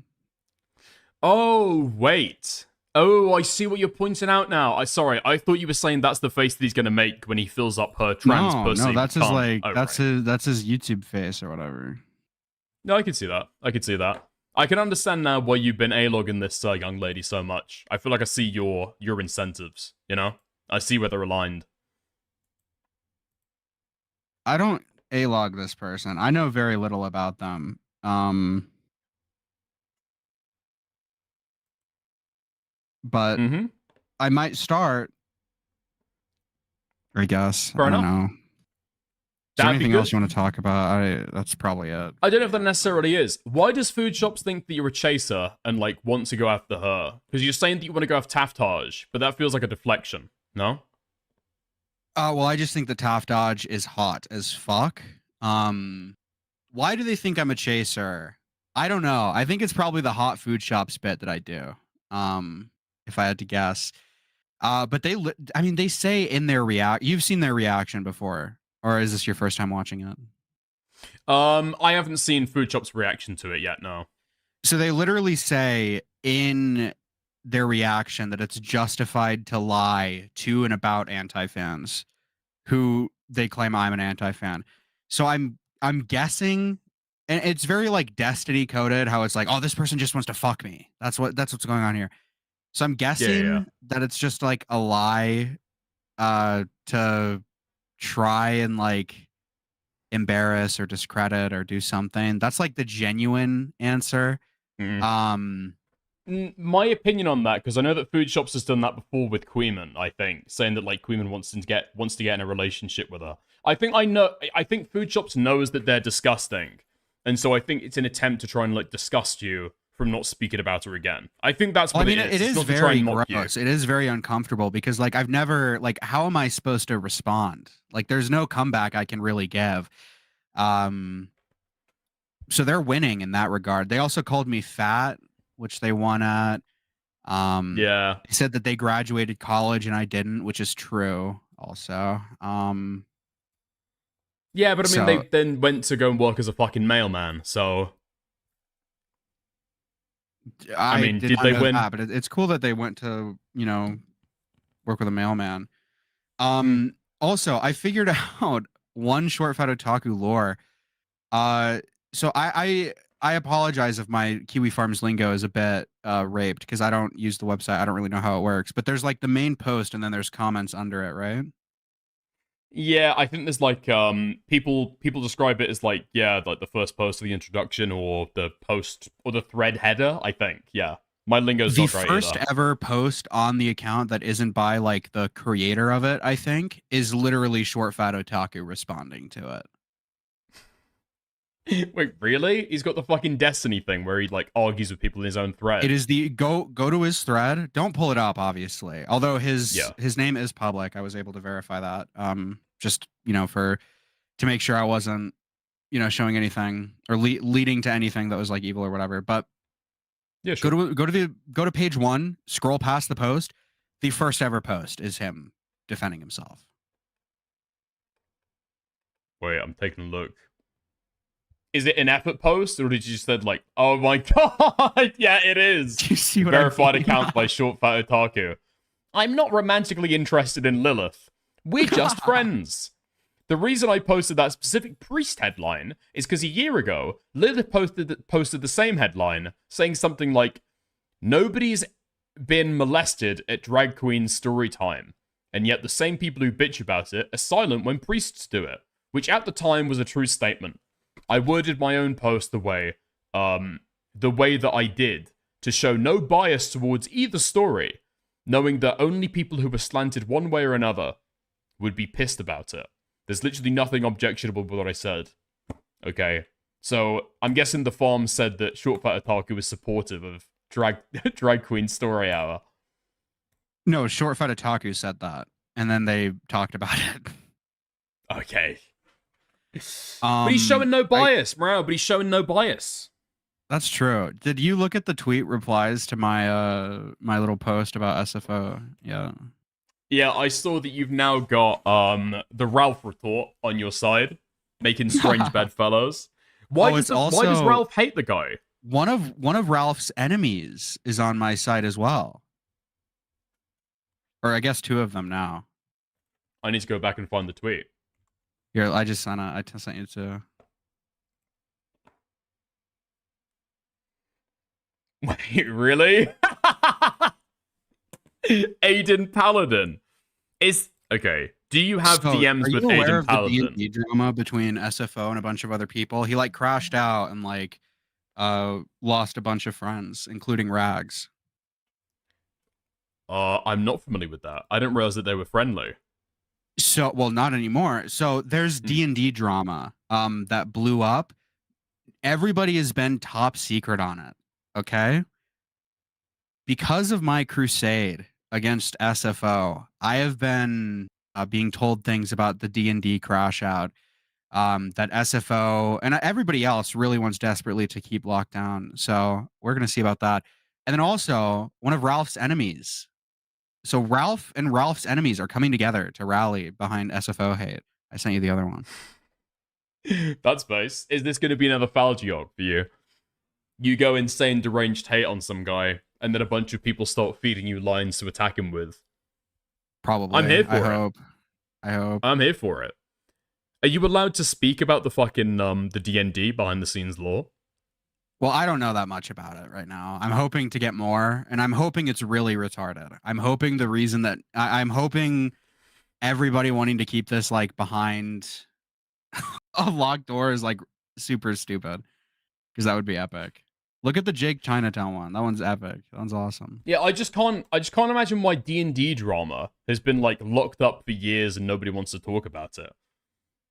Oh, wait. Oh, I see what you're pointing out now. Sorry, I thought you were saying that's the face that he's going to make when he fills up her trans pussy. No, that's his right. that's his YouTube face or whatever. No, I can see that. I can understand now why you've been A-logging this young lady so much. I feel like I see your incentives, you know? I see where they're aligned. I don't A-log this person. I know very little about them. But I might start. I guess. Fair I don't enough. know. Is there anything else you want to talk about? That's probably it. I don't know if that necessarily is. Why does Foodshops think that you're a chaser and like want to go after her? Because you're saying that you want to go after Taftage, but that feels like a deflection. No? Well, I just think the Taft Dodge is hot as fuck. Why do they think I'm a chaser? I don't know. I think it's probably the hot Foodshops bit that I do. If I had to guess. But they say in their you've seen their reaction before, or is this your first time watching it? I haven't seen Foodshops' reaction to it yet, no. So they literally say in their reaction that it's justified to lie to and about anti-fans who they claim I'm an anti-fan. So I'm guessing, and it's very like Destiny coded, how it's like, oh, this person just wants to fuck me. That's what's going on here. So I'm guessing that it's just like a lie to try and like embarrass or discredit or do something. That's like the genuine answer. My opinion on that, because I know that Foodshops has done that before with Queeman, I think, saying that like Queeman wants to get in a relationship with her. I think Foodshops knows that they're disgusting, and so I think it's an attempt to try and like disgust you from not speaking about her again. I think that's what Well, I mean, it is. it It's is not to try very and mock you. gross. It is very uncomfortable because, like, I've never, like, how am I supposed to respond? Like, there's no comeback I can really give. So they're winning in that regard. They also called me fat, which they won at. Yeah. They said that they graduated college and I didn't, which is true also. Yeah, but I mean, so- they then went to go and work as a fucking mailman, so... I mean, did not they know win? that, but it's cool that they went to, you know, work with a mailman. Also, I figured out one short fat otaku lore. So I apologize if my Kiwi Farms lingo is a bit raped because I don't use the website. I don't really know how it works. But there's like the main post and then there's comments under it, right? Yeah, I think there's like people describe it as like like the first post of the introduction or the post or the thread header, I think. Yeah. My lingo's The not great first either. ever post on the account that isn't by like the creator of it, I think, is literally short fat otaku responding to it. Wait, really? He's got the fucking Destiny thing where he like argues with people in his own thread. It is the go to his thread. Don't pull it up, obviously. Although his name is public, I was able to verify that. Just to make sure I wasn't, showing anything or leading to anything that was like evil or whatever. But yeah, sure. go to page 1, scroll past the post. The first ever post is him defending himself. Wait, I'm taking a look. Is it an effort post, or did you just said like, oh my god, yeah, it is. You see what Verified I mean? account by Short Fat Otaku. I'm not romantically interested in Lilith. We're just friends. The reason I posted that specific priest headline is because a year ago, Lilith posted the same headline, saying something like, nobody's been molested at drag queen story time, and yet the same people who bitch about it are silent when priests do it, which at the time was a true statement. I worded my own post the way that I did, to show no bias towards either story, knowing that only people who were slanted one way or another would be pissed about it. There's literally nothing objectionable with what I said. Okay, so I'm guessing the farm said that Short Fat Otaku was supportive of drag queen story hour. No, Short Fat Otaku said that, and then they talked about it. Okay. But he's showing no bias, bro. But he's showing no bias. That's true. Did you look at the tweet replies to my my little post about SFO? Yeah. Yeah, I saw that you've now got the Ralph retort on your side, making strange bedfellows. Why does Ralph hate the guy? One of Ralph's enemies is on my side as well. Or I guess 2 of them now. I need to go back and find the tweet. Here, I sent you to. Wait, really? Aiden Paladin is okay. Do you have DMs with Aiden Paladin? The drama between SFO and a bunch of other people. He like crashed out and like lost a bunch of friends, including Rags. I'm not familiar with that. I didn't realize that they were friendly. So, well, not anymore. So there's D&D drama that blew up. Everybody has been top secret on it. Okay. Because of my crusade against SFO, I have been being told things about the D&D crash out that SFO and everybody else really wants desperately to keep locked down. So we're going to see about that. And then also one of Ralph's enemies. So Ralph and Ralph's enemies are coming together to rally behind SFO hate. I sent you the other one. That's nice. Is this going to be another Falgeog for you? You go insane deranged hate on some guy, and then a bunch of people start feeding you lines to attack him with. Probably. I'm here for it. I hope. I'm here for it. Are you allowed to speak about the fucking the D&D behind the scenes lore? Well, I don't know that much about it right now. I'm hoping to get more, and I'm hoping it's really retarded. I'm hoping the reason that I'm hoping everybody wanting to keep this like behind a locked door is like super stupid, because that would be epic. Look at the Jake Chinatown one. That one's epic. That one's awesome. Yeah, I just can't imagine why D&D drama has been like locked up for years and nobody wants to talk about it.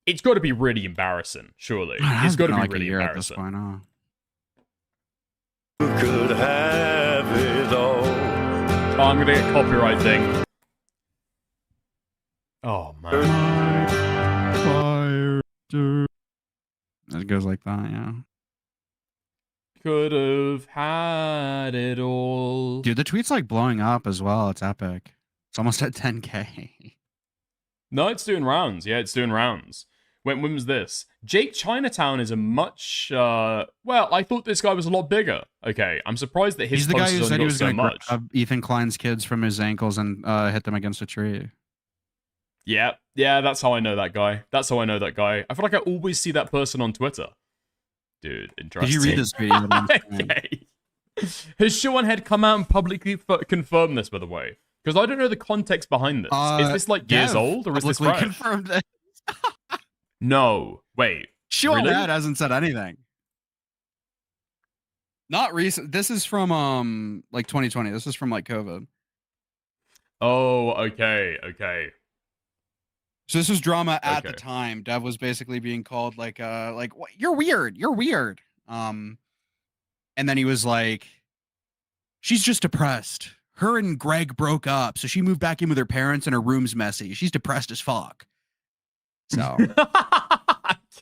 It's got to be really embarrassing, surely. It's got to be really embarrassing. Could have it all. Oh, I'm gonna get copyright thing. Oh man. It goes like that, yeah. Could have had it all. Dude, the tweet's like blowing up as well. It's epic. It's almost at 10K. No, it's doing rounds. Yeah, it's doing rounds. When was this? Jake Chinatown is a much, well, I thought this guy was a lot bigger. Okay, I'm surprised that his He's the guy who post said he was so going to much. grab Ethan Klein's kids from his ankles and hit them against a tree. Yeah, that's how I know that guy. That's how I know that guy. I feel like I always see that person on Twitter. Dude, interesting. Did you read this video? Okay. Has Sean Head come out and publicly confirmed this, by the way? Because I don't know the context behind this. Is this like years old, or is this fresh? Confirmed it. No, wait. Sean really? Head hasn't said anything. Not recent. This is from like 2020. This is from like COVID. Oh, okay. So this was drama at the time. Dev was basically being called like what? You're weird. And then he was like, she's just depressed. Her and Greg broke up, so she moved back in with her parents and her room's messy. She's depressed as fuck. So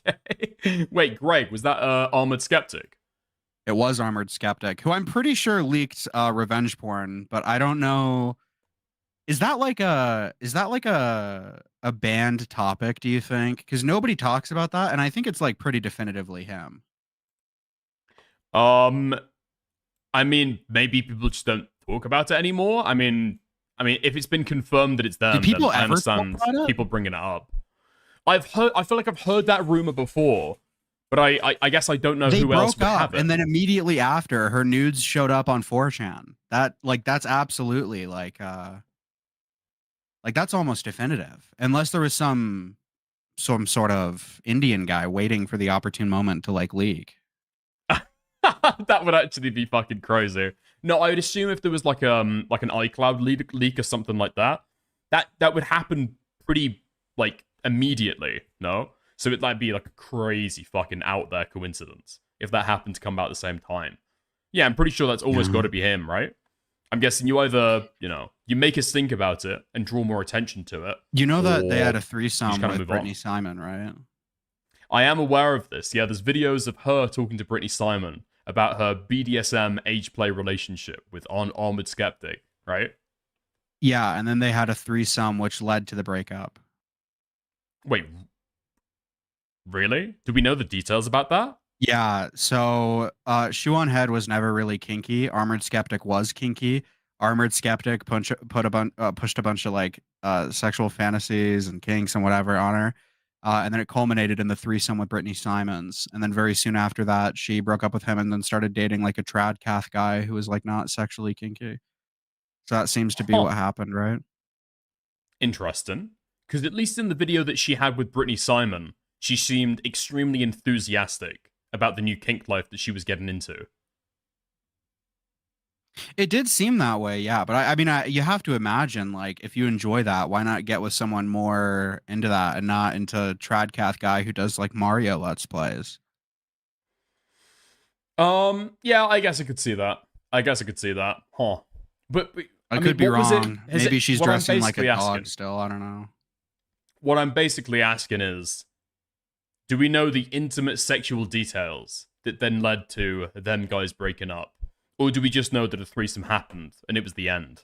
okay. Wait, Greg, was that Armored Skeptic? It was Armored Skeptic, who I'm pretty sure leaked revenge porn, but I don't know. Is that like a banned topic, do you think? Because nobody talks about that, and I think it's like pretty definitively him. I mean, maybe people just don't talk about it anymore. I mean, if it's been confirmed that it's them, Do people then I ever talk understand about it? people bringing it up. I feel like I've heard that rumor before, but I guess I don't know They who else broke would up, have it. and then immediately after, her nudes showed up on 4chan. That's absolutely like that's almost definitive, unless there was some sort of Indian guy waiting for the opportune moment to like leak. That would actually be fucking crazy. No, I would assume if there was like an iCloud leak or something like that, that would happen pretty like immediately. No, so it'd be like a crazy fucking out there coincidence if that happened to come out at the same time. Yeah, I'm pretty sure that's always got to be him, right? I'm guessing you either you make us think about it and draw more attention to it. You know that they had a or threesome you just kinda with move on. Brittany Simon, right? I am aware of this. Yeah, there's videos of her talking to Brittany Simon about her BDSM age play relationship with Armored Skeptic, right? Yeah, and then they had a threesome, which led to the breakup. Wait, really? Do we know the details about that? Yeah, so Shoe on Head was never really kinky. Armored Skeptic was kinky. Armored Skeptic pushed a bunch of like sexual fantasies and kinks and whatever on her. And then it culminated in the threesome with Brittany Simons. And then very soon after that, she broke up with him and then started dating like a trad cath guy who was like not sexually kinky. So that seems to be what happened, right? Interesting. Because at least in the video that she had with Brittany Simon, she seemed extremely enthusiastic about the new kink life that she was getting into. It did seem that way, yeah. But I mean, you have to imagine, like, if you enjoy that, why not get with someone more into that and not into Tradcath guy who does like Mario Let's Plays? Yeah, I guess I could see that. Huh. But I mean, could be what was wrong. it? Maybe she's what I'm dressing like a basically dog asking- still. I don't know. What I'm basically asking is, do we know the intimate sexual details that then led to them guys breaking up? Or do we just know that a threesome happened and it was the end?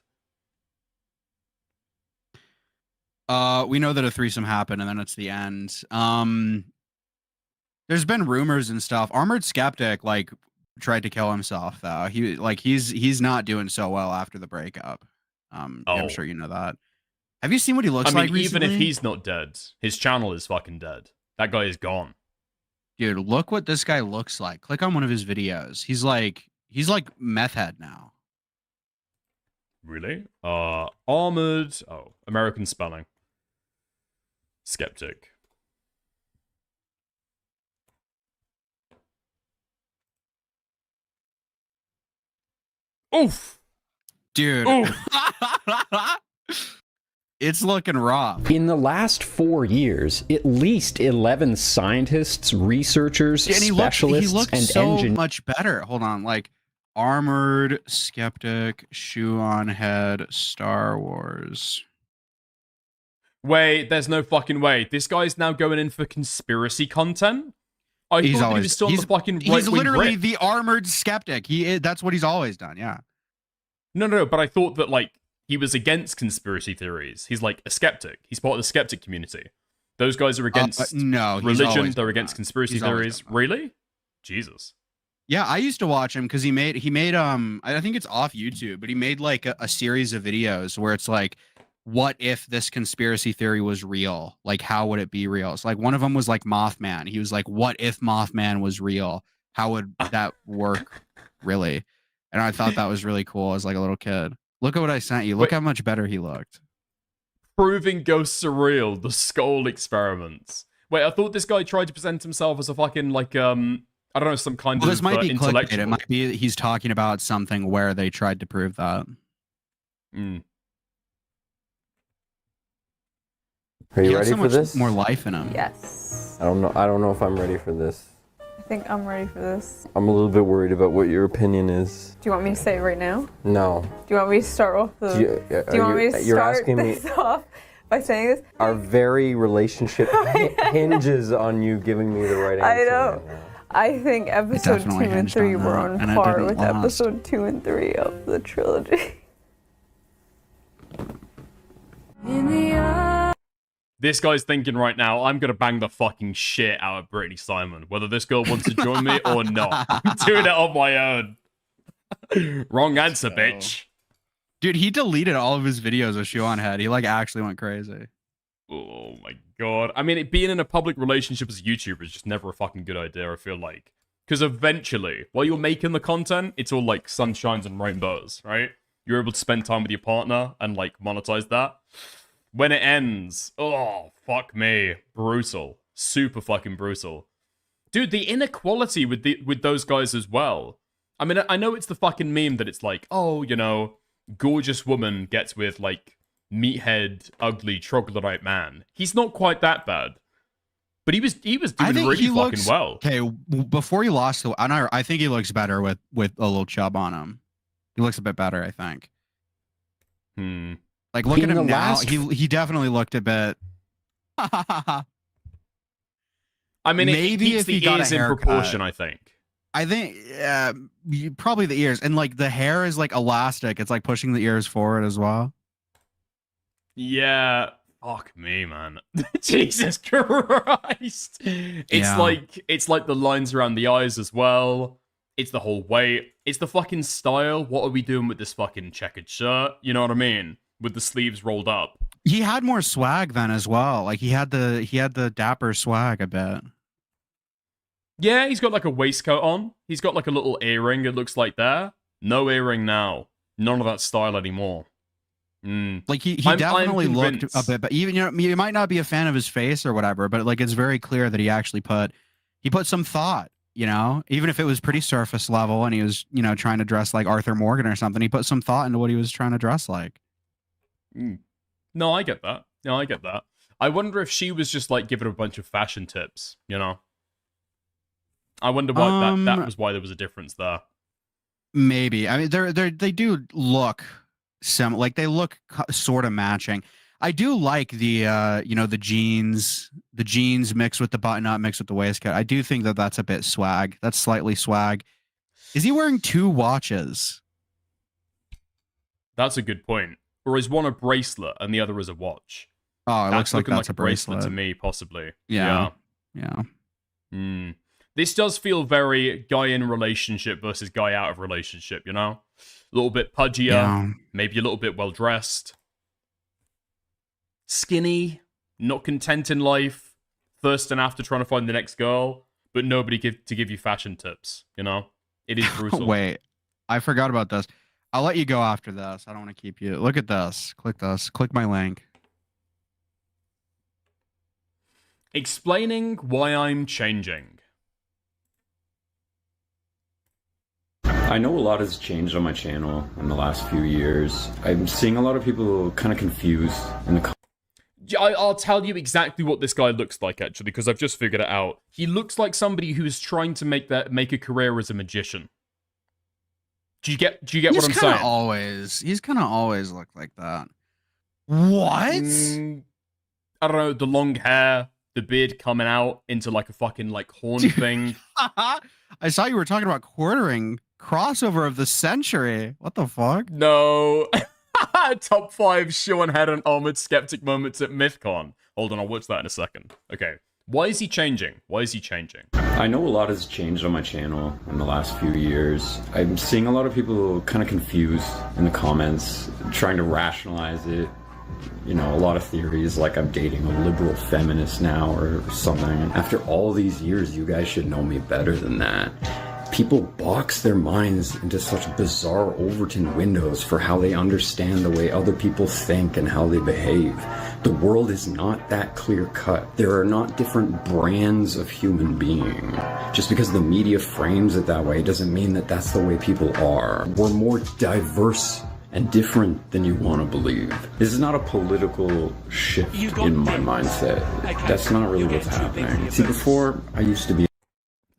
We know that a threesome happened and then it's the end. There's been rumors and stuff. Armored Skeptic like tried to kill himself though. He's not doing so well after the breakup. I'm sure you know that. Have you seen what he looks like recently? Even if he's not dead, his channel is fucking dead. That guy is gone. Dude, look what this guy looks like. Click on one of his videos. He's like meth head now. Really? Armored. Oh, American spelling. Skeptic. Oof. Dude. Oof. It's looking rough. In the last 4 years, at least 11 scientists, researchers, And he specialists, looked and so engineers. much better. Hold on, like armored skeptic, shoe on head, Star Wars. Wait, there's no fucking way. This guy's now going in for conspiracy content? I thought he was still on the fucking right-wing He's literally grip. the armored skeptic. That's what he's always done, yeah. No, but I thought that, like, he was against conspiracy theories. He's, like, a skeptic. He's part of the skeptic community. Those guys are against no, he's religion. always They're done against that. conspiracy He's always theories. Really? Jesus. Yeah, I used to watch him because he made I think it's off YouTube, but he made like a series of videos where it's like, what if this conspiracy theory was real? Like, how would it be real? It's like one of them was like Mothman. He was like, what if Mothman was real? How would that work really? And I thought that was really cool as like a little kid. Look at what I sent you. Look how much better he looked. Proving ghosts are real. The skull experiments. Wait, I thought this guy tried to present himself as a fucking, like, I don't know, some kind Well, of this might be intellectual. clickbait. It might be he's talking about something where they tried to prove that. Are you He had ready so for much this? more life in him. Yes. I don't know if I'm ready for this. I think I'm ready for this. I'm a little bit worried about what your opinion is. Do you want me to say it right now? No. Do you want me to start off the? Do you want me to you're start asking me- this off by saying this? Our very relationship hinges on you giving me the right answer. I know. I think episode 2 definitely and hinged 3 on were that, on and it par didn't with last. episode 2 and 3 of the trilogy. This guy's thinking right now, I'm gonna bang the fucking shit out of Brittany Simon, whether this girl wants to join me or not. I'm doing it on my own. Wrong answer, bitch. Dude, he deleted all of his videos with shoe on head. He like actually went crazy. Oh my god. I mean, being in a public relationship as a YouTuber is just never a fucking good idea, I feel like. Because eventually, while you're making the content, it's all like sunshines and rainbows, right? You're able to spend time with your partner and like monetize that. When it ends, oh, fuck me. Brutal. Super fucking brutal. Dude, the inequality with those guys as well. I mean, I know it's the fucking meme that it's like, oh, you know, gorgeous woman gets with, like, meathead, ugly, troglodyte man. He's not quite that bad. But he was doing really fucking well. Okay, before he lost, I think he looks better with a little chub on him. He looks a bit better, I think. Like, look at him now. He definitely looked a bit. I mean, maybe it keeps if the he got ears a in haircut. proportion, I think. I think probably the ears, and like the hair is like elastic. It's like pushing the ears forward as well. Yeah. Fuck me, man. Jesus Christ. It's like the lines around the eyes as well. It's the whole weight. It's the fucking style. What are we doing with this fucking checkered shirt? You know what I mean? With the sleeves rolled up. He had more swag then as well. Like he had the dapper swag a bit. Yeah, he's got like a waistcoat on. He's got like a little earring, it looks like there. No earring now. None of that style anymore. Like he I'm definitely looked convinced. a bit, but even you might not be a fan of his face or whatever, but like it's very clear that he actually put some thought, you know, even if it was pretty surface level and he was, you know, trying to dress like Arthur Morgan or something, he put some thought into what he was trying to dress like. No, I get that. I wonder if she was just like giving a bunch of fashion tips, you know? I wonder why that was why there was a difference there. Maybe. I mean, they do look like they look sort of matching. I do like the you know, the jeans mixed with the button up, mixed with the waistcoat. I do think that that's a bit swag. That's slightly swag. Is he wearing 2 watches? That's a good point. Or is one a bracelet and the other is a watch? Oh, it That's looks like looking that's a bracelet to me, possibly. Yeah. This does feel very guy in relationship versus guy out of relationship, you know? A little bit pudgier, maybe a little bit well dressed. Skinny, not content in life, first and after trying to find the next girl, but nobody to give you fashion tips, you know? It is brutal. Wait, I forgot about this. I'll let you go after this. I don't want to keep you. Look at this. Click this. Click my link. Explaining why I'm changing. I know a lot has changed on my channel in the last few years. I'm seeing a lot of people kind of confused in the I'll tell you exactly what this guy looks like, actually, because I've just figured it out. He looks like somebody who's trying to make a career as a magician. Do you get what I'm saying? He's kind of always looked like that. What? I don't know, the long hair, the beard coming out into like a fucking like horn thing. I saw you were talking about quartering crossover of the century. What the fuck? No. Top 5 Sean Head and Armored Skeptic moments at MythCon. Hold on, I'll watch that in a second. Okay. Why is he changing? Why is he changing? I know a lot has changed on my channel in the last few years. I'm seeing a lot of people kind of confused in the comments, trying to rationalize it. You know, a lot of theories like I'm dating a liberal feminist now or something. After all these years, you guys should know me better than that. People box their minds into such bizarre Overton windows for how they understand the way other people think and how they behave. The world is not that clear-cut. There are not different brands of human being. Just because the media frames it that way doesn't mean that that's the way people are. We're more diverse and different than you want to believe. This is not a political shift in my mindset. That's not really what's happening. See, before, I used to be...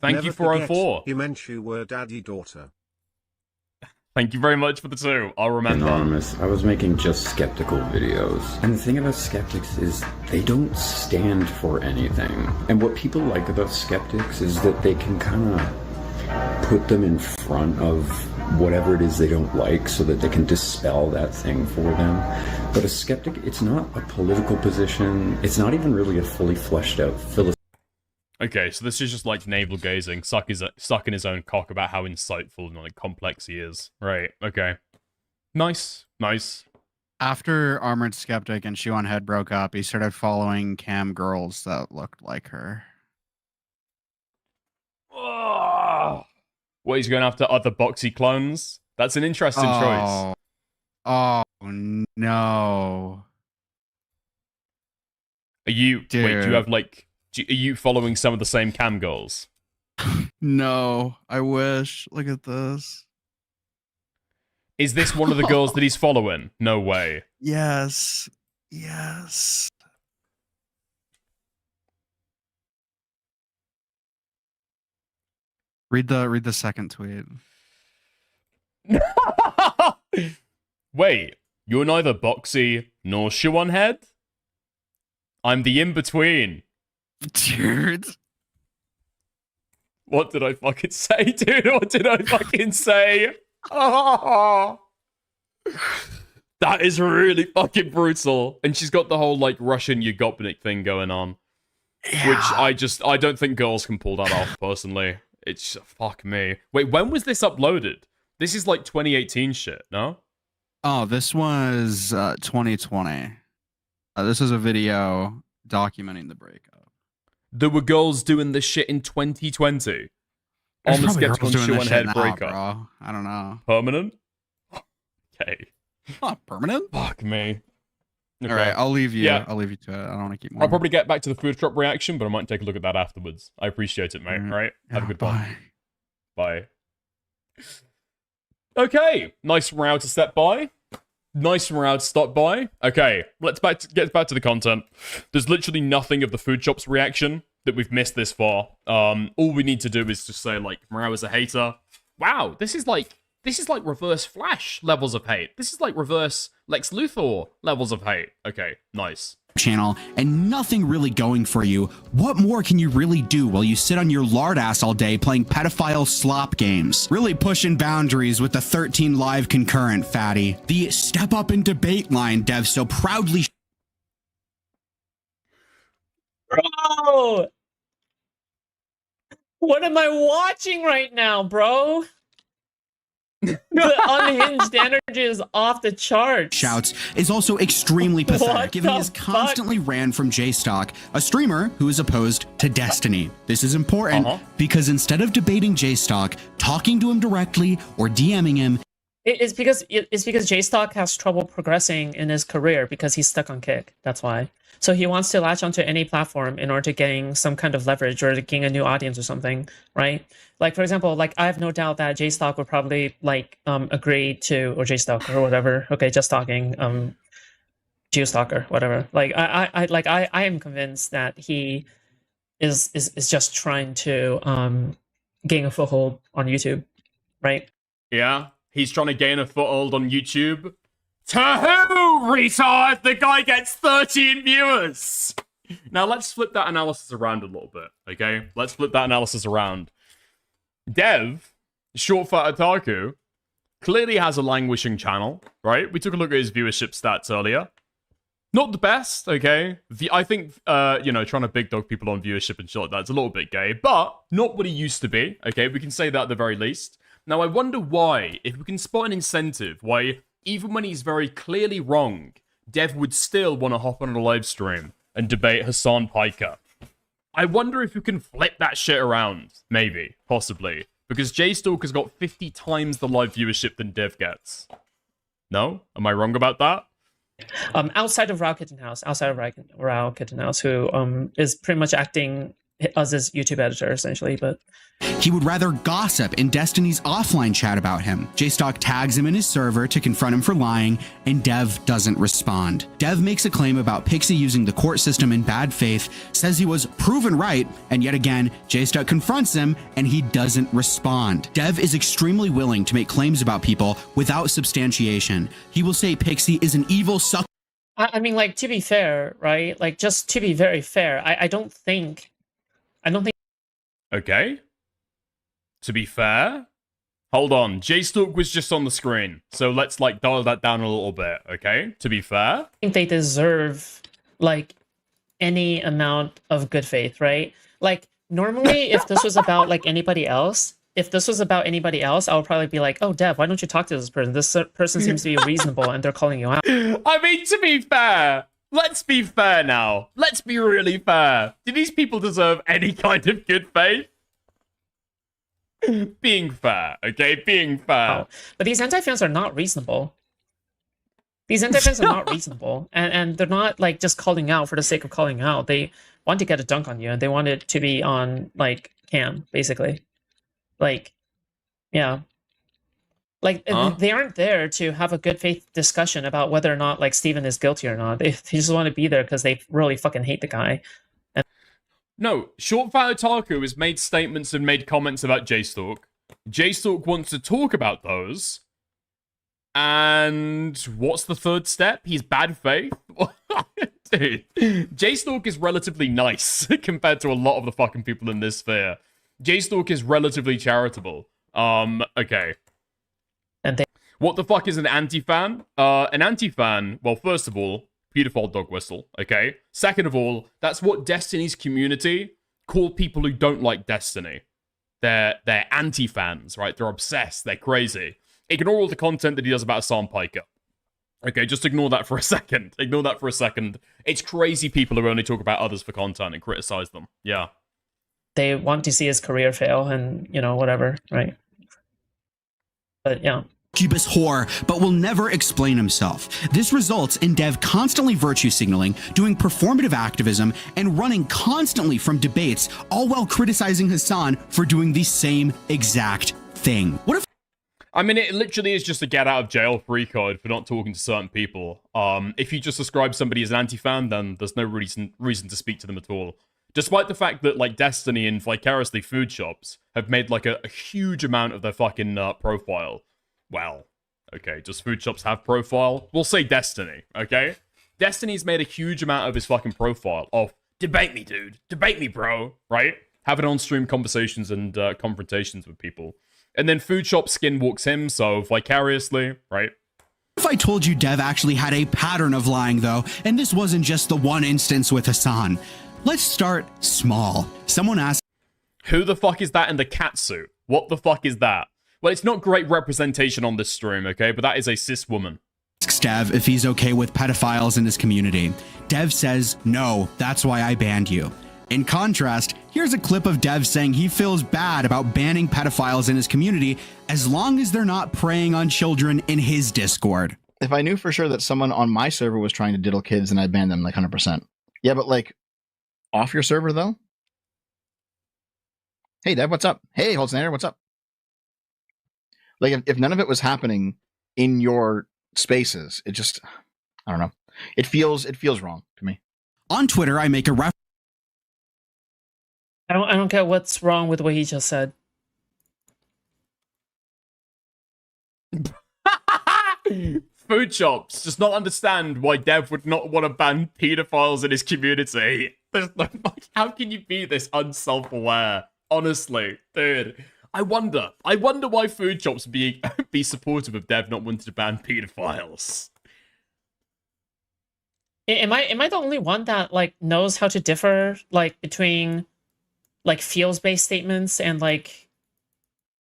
Thank you, 404. You meant you were daddy-daughter. Thank you very much for the 2. I'll remember. Anonymous. I was making just skeptical videos. And the thing about skeptics is they don't stand for anything. And what people like about skeptics is that they can kind of put them in front of whatever it is they don't like so that they can dispel that thing for them. But a skeptic, it's not a political position. It's not even really a fully fleshed out philosophy. Okay, so this is just like navel gazing, sucking his own cock about how insightful and like complex he is. Right, okay. Nice, nice. After Armored Skeptic and Shoe on Head broke up, he started following cam girls that looked like her. What, he's going after other boxy clones? That's an interesting choice. Oh, no. Are you... Dude. Wait, do you have like... Are you following some of the same cam girls? No, I wish. Look at this. Is this one of the girls that he's following? No way. Yes. Yes. Read the second tweet. Wait, you're neither boxy nor shoe on head? I'm the in-between. Dude. What did I fucking say, dude? What did I fucking say? Oh, that is really fucking brutal. And she's got the whole, like, Russian Yagopnik thing going on. Yeah. Which I don't think girls can pull that off, personally. It's, fuck me. Wait, when was this uploaded? This is, like, 2018 shit, no? Oh, this was 2020. This is a video documenting the breakup. There were girls doing this shit in 2020. On the Skeptical Shoe on Head breakup. Bro. I don't know. Permanent? Okay. Not permanent? Fuck me. Okay. All right, I'll leave you. Yeah. I'll leave you to it. I don't want to keep more. I'll probably get back to the food drop reaction, but I might take a look at that afterwards. I appreciate it, mate. Right? Have a good one. Bye. Okay. Nice row to step by. Nice row to stop by. Okay, let's get back to the content. There's literally nothing of the Foodshops reaction that we've missed this far. All we need to do is just say, like, Morale is a hater. Wow, this is like reverse Flash levels of hate. This is like reverse Lex Luthor levels of hate. Okay, nice. Channel and nothing really going for you. What more can you really do while you sit on your lard ass all day playing pedophile slop games? Really pushing boundaries with the 13 live concurrent, fatty. The step up and debate line Dev so proudly. Bro! What am I watching right now, bro? The unhinged energy is off the charts. Shouts is also extremely pathetic, given he has constantly ran from J-Stock, a streamer who is opposed to Destiny. This is important because instead of debating J-Stock, talking to him directly, or DMing him, It's because J-Stock has trouble progressing in his career because he's stuck on Kick. That's why. So he wants to latch onto any platform in order to gain some kind of leverage or to gain a new audience or something, right? Like for example, like I have no doubt that J-Stock would probably like agree to, or J-Stock or whatever. Okay, just talking. Geostalker, whatever. Like I am convinced that he is just trying to gain a foothold on YouTube, right? Yeah, he's trying to gain a foothold on YouTube. To who, retard? The guy gets 13 viewers. Now let's flip that analysis around a little bit, okay? Let's flip that analysis around. Dev, short for Otaku, clearly has a languishing channel, right? We took a look at his viewership stats earlier. Not the best, okay? I think, you know, trying to big dog people on viewership and shit like that's a little bit gay, but not what he used to be, okay? We can say that at the very least. Now, I wonder why, if we can spot an incentive, why even when he's very clearly wrong, Dev would still want to hop on a live stream and debate Hassan Piker. I wonder if we can flip that shit around, maybe, possibly, because J-Stalker's got 50 times the live viewership than Dev gets. No? Am I wrong about that? Outside of Rao Kittenhouse, who is pretty much acting as his YouTube editor, essentially, but... He would rather gossip in Destiny's offline chat about him. J-Stock tags him in his server to confront him for lying, and Dev doesn't respond. Dev makes a claim about Pixie using the court system in bad faith, says he was proven right, and yet again, J-Stock confronts him, and he doesn't respond. Dev is extremely willing to make claims about people without substantiation. He will say Pixie is an evil sucker. I mean, like, to be fair, right? Like, just to be very fair, I don't think... Okay. To be fair, hold on. J-Stalk was just on the screen, so let's like dial that down a little bit, okay? To be fair, I think they deserve like any amount of good faith, right? Like normally, if this was about like anybody else, I would probably be like, "Oh, Dev, why don't you talk to this person? This person seems to be reasonable, and they're calling you out." I mean, to be fair, let's be fair now. Let's be really fair. Do these people deserve any kind of good faith? Being fair, okay? Being fair. Oh, but these anti-fans are not reasonable. These anti-fans are not reasonable. And they're not, like, just calling out for the sake of calling out. They want to get a dunk on you, and they want it to be on, like, cam, basically. Like, yeah. Like, they aren't there to have a good faith discussion about whether or not, like, Steven is guilty or not. They just want to be there because they really fucking hate the guy. No, Short Fire Otaku has made statements and made comments about J-Stalk. J-Stalk wants to talk about those. And what's the third step? He's bad faith? Dude, J-Stalk is relatively nice compared to a lot of the fucking people in this sphere. J-Stalk is relatively charitable. Okay. What the fuck is an anti-fan? An anti-fan, well, first of all, beautiful dog whistle, okay? Second of all, that's what Destiny's community call people who don't like Destiny. They're anti-fans, right? They're obsessed, they're crazy. Ignore all the content that he does about Hassan Piker. Okay, just ignore that for a second. Ignore that for a second. It's crazy people who only talk about others for content and criticize them. Yeah. They want to see his career fail and, you know, whatever, right? But, yeah. Cubist whore, but will never explain himself. This results in Dev constantly virtue signaling, doing performative activism, and running constantly from debates, all while criticizing Hassan for doing the same exact thing. What if... I mean, it literally is just a get out of jail free card for not talking to certain people. If you just describe somebody as an anti-fan, then there's no reason to speak to them at all. Despite the fact that, like, Destiny and vicariously Foodshops have made, like, a huge amount of their fucking profile. Well, okay, does Foodshops have profile? We'll say Destiny, okay? Destiny's made a huge amount of his fucking profile of, debate me, dude. Debate me, bro. Right? Having on-stream conversations and confrontations with people. And then Foodshop skinwalks him, so vicariously, right? If I told you Dev actually had a pattern of lying, though, and this wasn't just the one instance with Hassan? Let's start small. Someone asked, who the fuck is that in the cat suit? What the fuck is that? Well, it's not great representation on this stream, okay? But that is a cis woman. Asks Dev if he's okay with pedophiles in his community. Dev says, no, that's why I banned you. In contrast, here's a clip of Dev saying he feels bad about banning pedophiles in his community as long as they're not preying on children in his Discord. If I knew for sure that someone on my server was trying to diddle kids, then I'd ban them like 100%. Yeah, but like off your server though? Hey Dev, what's up? Hey Holznader, what's up? Like if none of it was happening in your spaces, it just, I don't know. It feels wrong to me. On Twitter, I make a reference. I don't get what's wrong with what he just said. Foodshops does not understand why Dev would not want to ban pedophiles in his community. There's no, like, how can you be this unself-aware? Honestly, dude. I wonder why Foodshops be supportive of Dev not wanting to ban pedophiles. Am I the only one that like knows how to differ like between like feels-based statements and like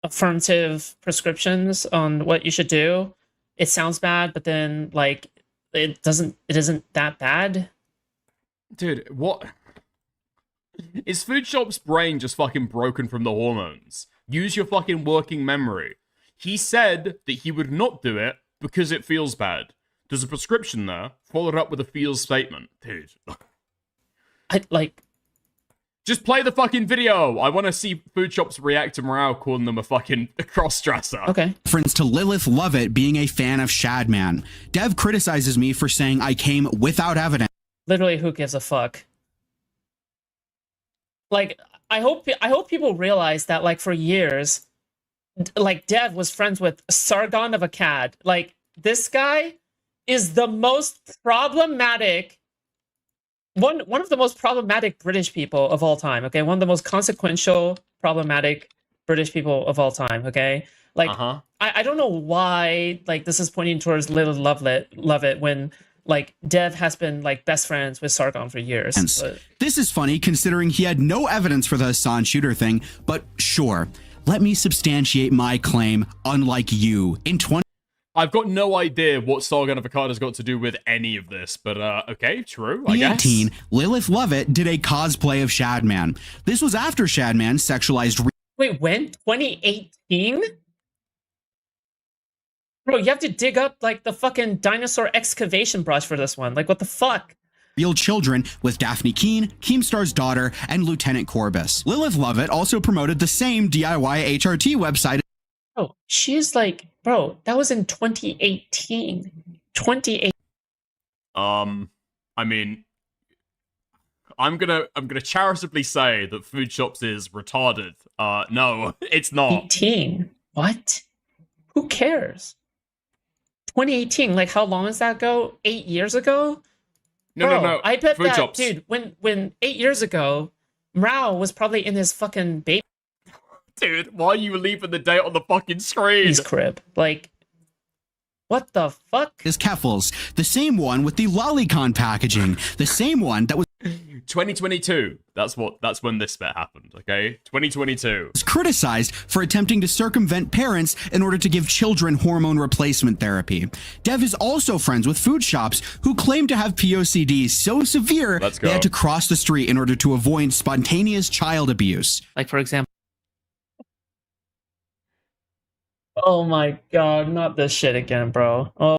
affirmative prescriptions on what you should do? It sounds bad, but then like it isn't that bad. Dude, what? Is Foodshops' brain just fucking broken from the hormones? Use your fucking working memory. He said that he would not do it because it feels bad. There's a prescription there, followed up with a feels statement. Dude. Just play the fucking video. I want to see Foodshops react to Morale calling them a fucking cross-dresser. Okay. Reference to Lilith Lovett being a fan of Shadman. Dev criticizes me for saying I came without evidence. Literally, who gives a fuck? Like, I hope people realize that, like, for years, like, Dev was friends with Sargon of Akkad. Like, this guy is the most problematic, one of the most problematic British people of all time, okay? One of the most consequential, problematic British people of all time, okay? Like, I don't know why, like, this is pointing towards Little Lovett when, like, Dev has been, like, best friends with Sargon for years. But... This is funny considering he had no evidence for the Hassan shooter thing, but sure. Let me substantiate my claim, unlike you. In I've got no idea what Sargon of Akkad has got to do with any of this, but okay, true, I guess. 2018, Lilith Lovett did a cosplay of Shadman. This was after Shadman sexualized... Wait, when? 2018? Bro, you have to dig up, like, the fucking dinosaur excavation brush for this one. Like, what the fuck? Real children with Daphne Keemstar's daughter, and Lieutenant Corbus. Lilith Lovett also promoted the same DIY HRT website. Oh, she's like, bro, that was in 2018. 2018. I mean, I'm gonna charitably say that Foodshops is retarded. No, it's not. 18? What? Who cares? 2018, like, how long does that go? 8 years ago? No. I bet Foodshops. that, dude, when 8 years ago, Mrao was probably in his fucking baby. Dude, why are you leaving the date on the fucking screen? His crib. Like, what the fuck? Is Keffels, the same one with the lolicon packaging, the same one that was 2022. That's when this bit happened, okay? 2022. Was criticized for attempting to circumvent parents in order to give children hormone replacement therapy. Dev is also friends with Foodshops who claim to have POCD so severe they had to cross the street in order to avoid spontaneous child abuse. Like, for example, oh my god, not this shit again, bro. Oh.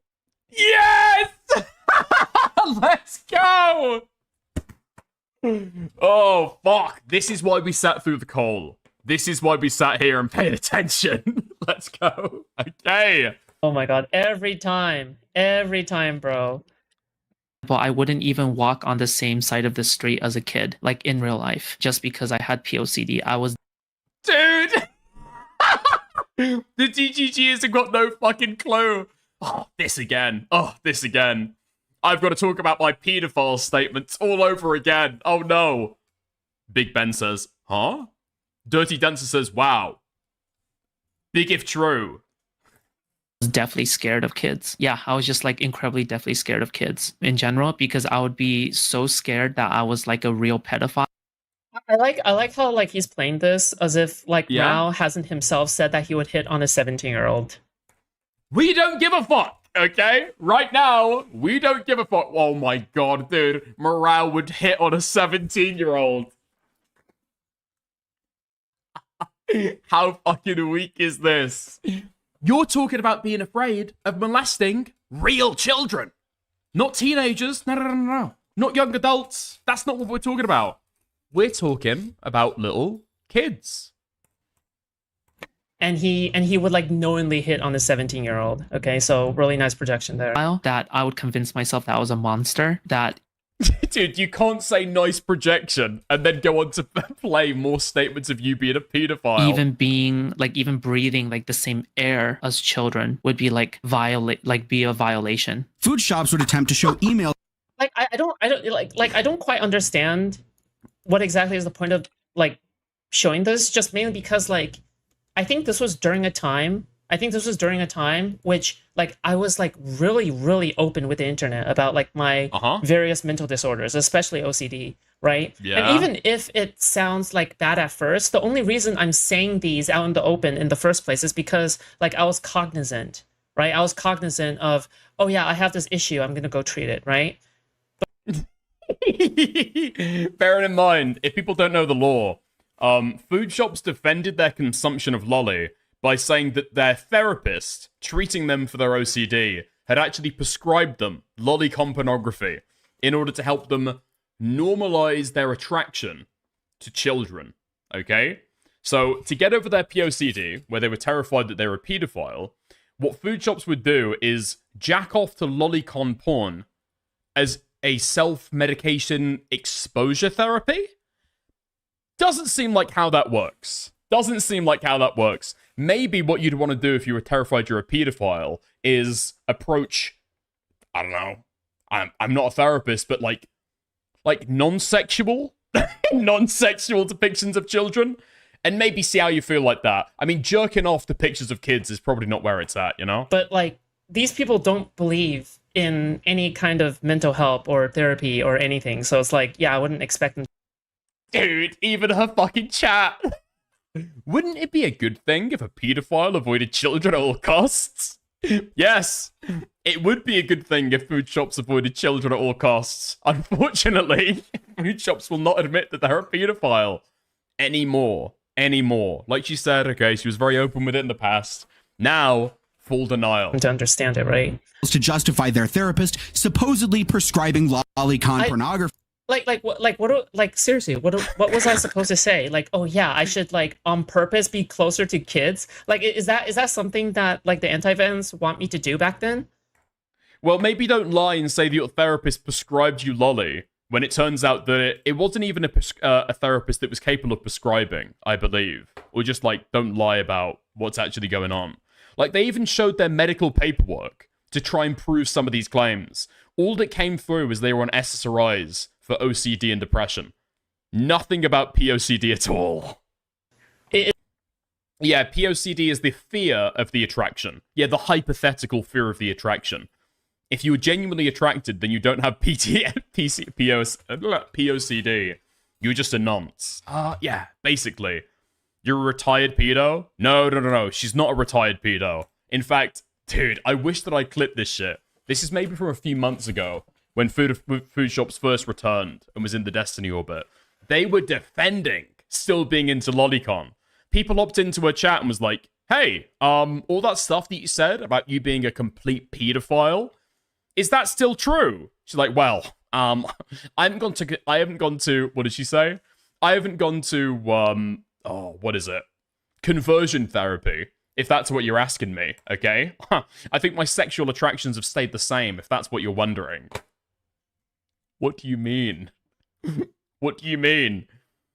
Yes! Let's go! Oh, fuck. This is why we sat through the call. This is why we sat here and paid attention. Let's go. Okay. Oh my god, every time, bro. Well, I wouldn't even walk on the same side of the street as a kid, like in real life, just because I had POCD. I was... Dude! The DGG has got no fucking clue. Oh, this again. I've got to talk about my pedophile statements all over again. Oh no. Big Ben says, huh? Dirty Dancer says, wow. Big if true. Was definitely scared of kids. Yeah, I was just like incredibly definitely scared of kids in general because I would be so scared that I was like a real pedophile. I like how like he's playing this as if like Mao hasn't himself said that he would hit on a 17-year-old. We don't give a fuck, okay? Right now, we don't give a fuck. Oh my god, dude. Morale would hit on a 17-year-old. How fucking weak is this? You're talking about being afraid of molesting real children. Not teenagers. No. Not young adults. That's not what we're talking about. We're talking about little kids. And he would like knowingly hit on a 17-year-old. Okay, so really nice projection there. That I would convince myself that I was a monster. That dude, you can't say nice projection and then go on to play more statements of you being a pedophile. Even breathing like the same air as children would be like be a violation. Foodshops would attempt to show email. Like I don't quite understand what exactly is the point of like showing this. Just mainly because like I think this was during a time which like I was like really open with the internet about like my various mental disorders, especially OCD, right? Yeah. And even if it sounds like bad at first, the only reason I'm saying these out in the open in the first place is because like I was cognizant, right? I was cognizant of, oh yeah, I have this issue, I'm gonna go treat it, right? Bearing in mind, if people don't know the law, Foodshops defended their consumption of lolly by saying that their therapist, treating them for their OCD, had actually prescribed them lolicon pornography in order to help them normalize their attraction to children, okay? So, to get over their POCD, where they were terrified that they were a pedophile, what Foodshops would do is jack off to lolicon porn as a self-medication exposure therapy? Doesn't seem like how that works. Maybe what you'd want to do if you were terrified you're a pedophile is approach, I don't know, I'm not a therapist, but like non-sexual depictions of children, and maybe see how you feel like that. I mean, jerking off to pictures of kids is probably not where it's at, you know? But like, these people don't believe in any kind of mental help or therapy or anything, so it's like, yeah, I wouldn't expect them. Dude, even her fucking chat. Wouldn't it be a good thing if a pedophile avoided children at all costs? Yes, it would be a good thing if Foodshops avoided children at all costs. Unfortunately, Foodshops will not admit that they're a pedophile anymore. Like she said, okay, she was very open with it in the past. Now, full denial. To understand it, right? To justify their therapist supposedly prescribing lolicon pornography. Seriously, what was I supposed to say? Like, oh yeah, I should like on purpose be closer to kids? Like, is that something that like the anti-vans want me to do back then? Well, maybe don't lie and say that your therapist prescribed you lolly when it turns out that it wasn't even a therapist that was capable of prescribing, I believe. Or just like don't lie about what's actually going on. Like they even showed their medical paperwork to try and prove some of these claims. All that came through was they were on SSRIs for OCD and depression. Nothing about POCD at all. Yeah, POCD is the fear of the attraction. Yeah, the hypothetical fear of the attraction. If you are genuinely attracted, then you don't have POCD. You're just a nonce. Yeah, basically. You're a retired pedo? No. She's not a retired pedo. In fact, dude, I wish that I clipped this shit. This is maybe from a few months ago, when Foodshops first returned and was in the Destiny orbit. They were defending still being into lolicon. People hopped into her chat and was like, hey, all that stuff that you said about you being a complete pedophile, is that still true? She's like, well, I haven't gone to, what did she say? I haven't gone to, what is it? Conversion therapy, if that's what you're asking me, okay? I think my sexual attractions have stayed the same, if that's what you're wondering. What do you mean? What do you mean?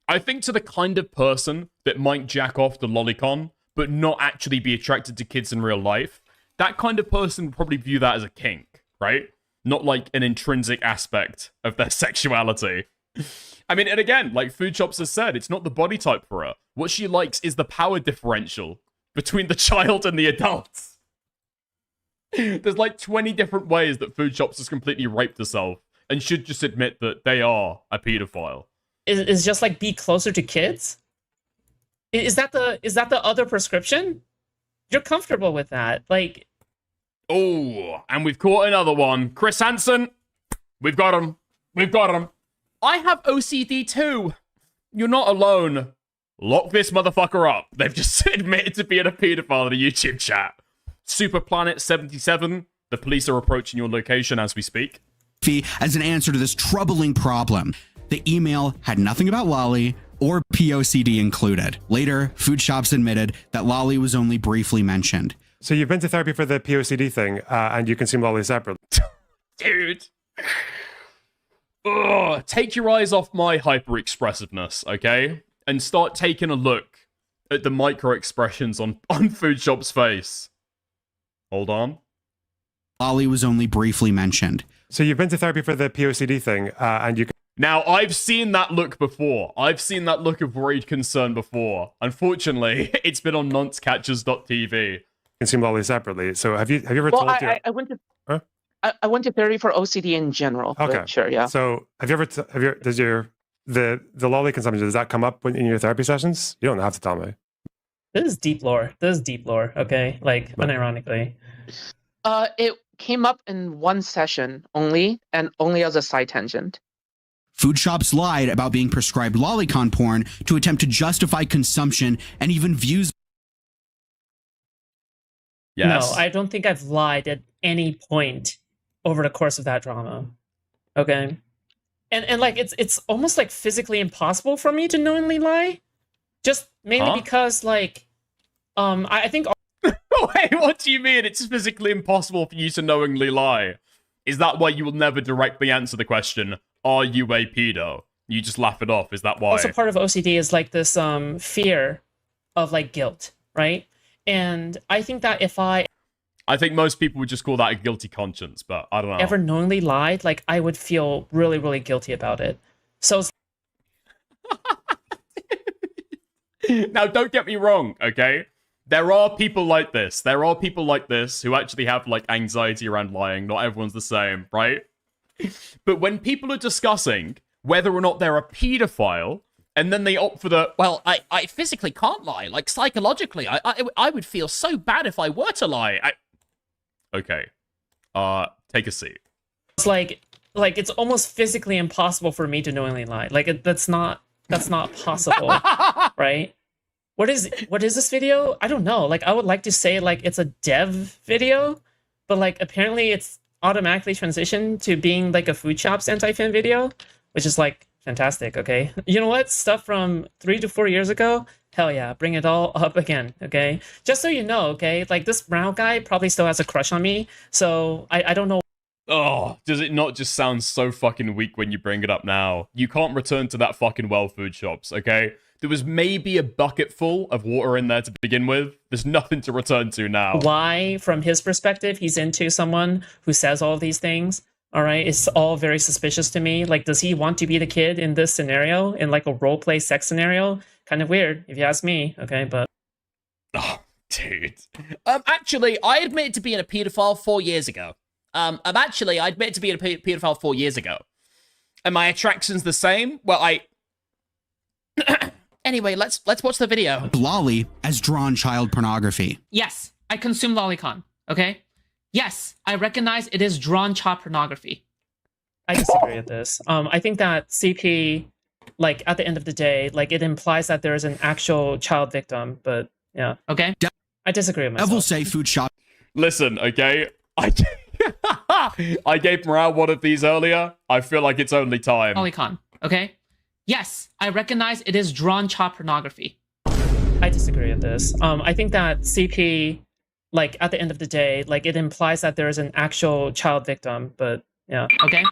I think to the kind of person that might jack off the lolicon, but not actually be attracted to kids in real life, that kind of person would probably view that as a kink, right? Not like an intrinsic aspect of their sexuality. I mean, and again, like Foodshops has said, it's not the body type for her. What she likes is the power differential between the child and the adult. There's like 20 different ways that Foodshops has completely raped herself and should just admit that they are a pedophile. Is just like be closer to kids? Is that the other prescription? You're comfortable with that? Like, oh, and we've caught another one. Chris Hansen, we've got him. I have OCD too. You're not alone. Lock this motherfucker up. They've just admitted to being a pedophile in a YouTube chat. Superplanet77, the police are approaching your location as we speak. As an answer to this troubling problem. The email had nothing about Lolly or POCD included. Later, Foodshops admitted that Lolly was only briefly mentioned. So you've been to therapy for the POCD thing, and you consume Lolly separately. Dude. Ugh, take your eyes off my hyper-expressiveness, okay? And start taking a look at the micro-expressions on Foodshop's face. Hold on. Lolly was only briefly mentioned. So you've been to therapy for the POCD thing, and you... Now, I've seen that look before. I've seen that look of worried concern before. Unfortunately, it's been on nonceCatchers.tv. Consume Lolly separately. So have you ever Well, told your... I went to Huh? I went to therapy for OCD in general. Okay, But sure, yeah. So have you ever does your the Lolly consumption, does that come up in your therapy sessions? You don't have to tell me. This is deep lore. Okay, like unironically. It came up in one session only, and only as a side tangent. Foodshops lied about being prescribed lolicon porn to attempt to justify consumption and even views. Yes. No, I don't think I've lied at any point over the course of that drama. Okay. And like it's almost like physically impossible for me to knowingly lie. Just mainly because like I think Wait, what do you mean it's physically impossible for you to knowingly lie? Is that why you will never directly answer the question, are you a pedo? You just laugh it off, is that why? Also part of OCD is like this fear of like guilt, right? And I think that if I think most people would just call that a guilty conscience, but I don't know. Ever knowingly lied, like I would feel really, really guilty about it. So now don't get me wrong, okay? There are people like this. There are people like this who actually have like anxiety around lying. Not everyone's the same, right? But when people are discussing whether or not they're a pedophile, and then they opt for the, well, I physically can't lie. Like, psychologically, I would feel so bad if I were to lie. Okay. Take a seat. It's like it's almost physically impossible for me to knowingly lie. Like, that's not possible, right? What is this video? I don't know. Like, I would like to say, like, it's a dev video, but, like, apparently it's automatically transitioned to being, like, a Foodshops anti-fan video, which is, like, fantastic, okay? You know what? Stuff from 3 to 4 years ago? Hell yeah, bring it all up again, okay? Just so you know, okay? Like, this brown guy probably still has a crush on me, so I don't know. Oh, does it not just sound so fucking weak when you bring it up now? You can't return to that fucking well Foodshops, okay? There was maybe a bucket full of water in there to begin with. There's nothing to return to now. Why, from his perspective, he's into someone who says all these things. All right, it's all very suspicious to me. Like, does he want to be the kid in this scenario, in like a role play sex scenario? Kind of weird, if you ask me. Okay, but oh, dude. Actually, I admitted to being a pedophile 4 year ago. I admitted to being a pedophile 4 years ago. And my attraction's the same? Well, Anyway, let's watch the video. Lolly as drawn child pornography. Yes, I consume lolicon, okay? Yes, I recognize it is drawn child pornography. I disagree with this. I think that CP, like, at the end of the day, like, it implies that there is an actual child victim, but yeah. Okay. I disagree with myself. Devil say food shop. Listen, okay? I gave Morale one of these earlier. I feel like it's only time. Lolicon, okay? Yes, I recognize it is drawn child pornography. I disagree with this. I think that CP, like, at the end of the day, like, it implies that there is an actual child victim, but yeah. Okay.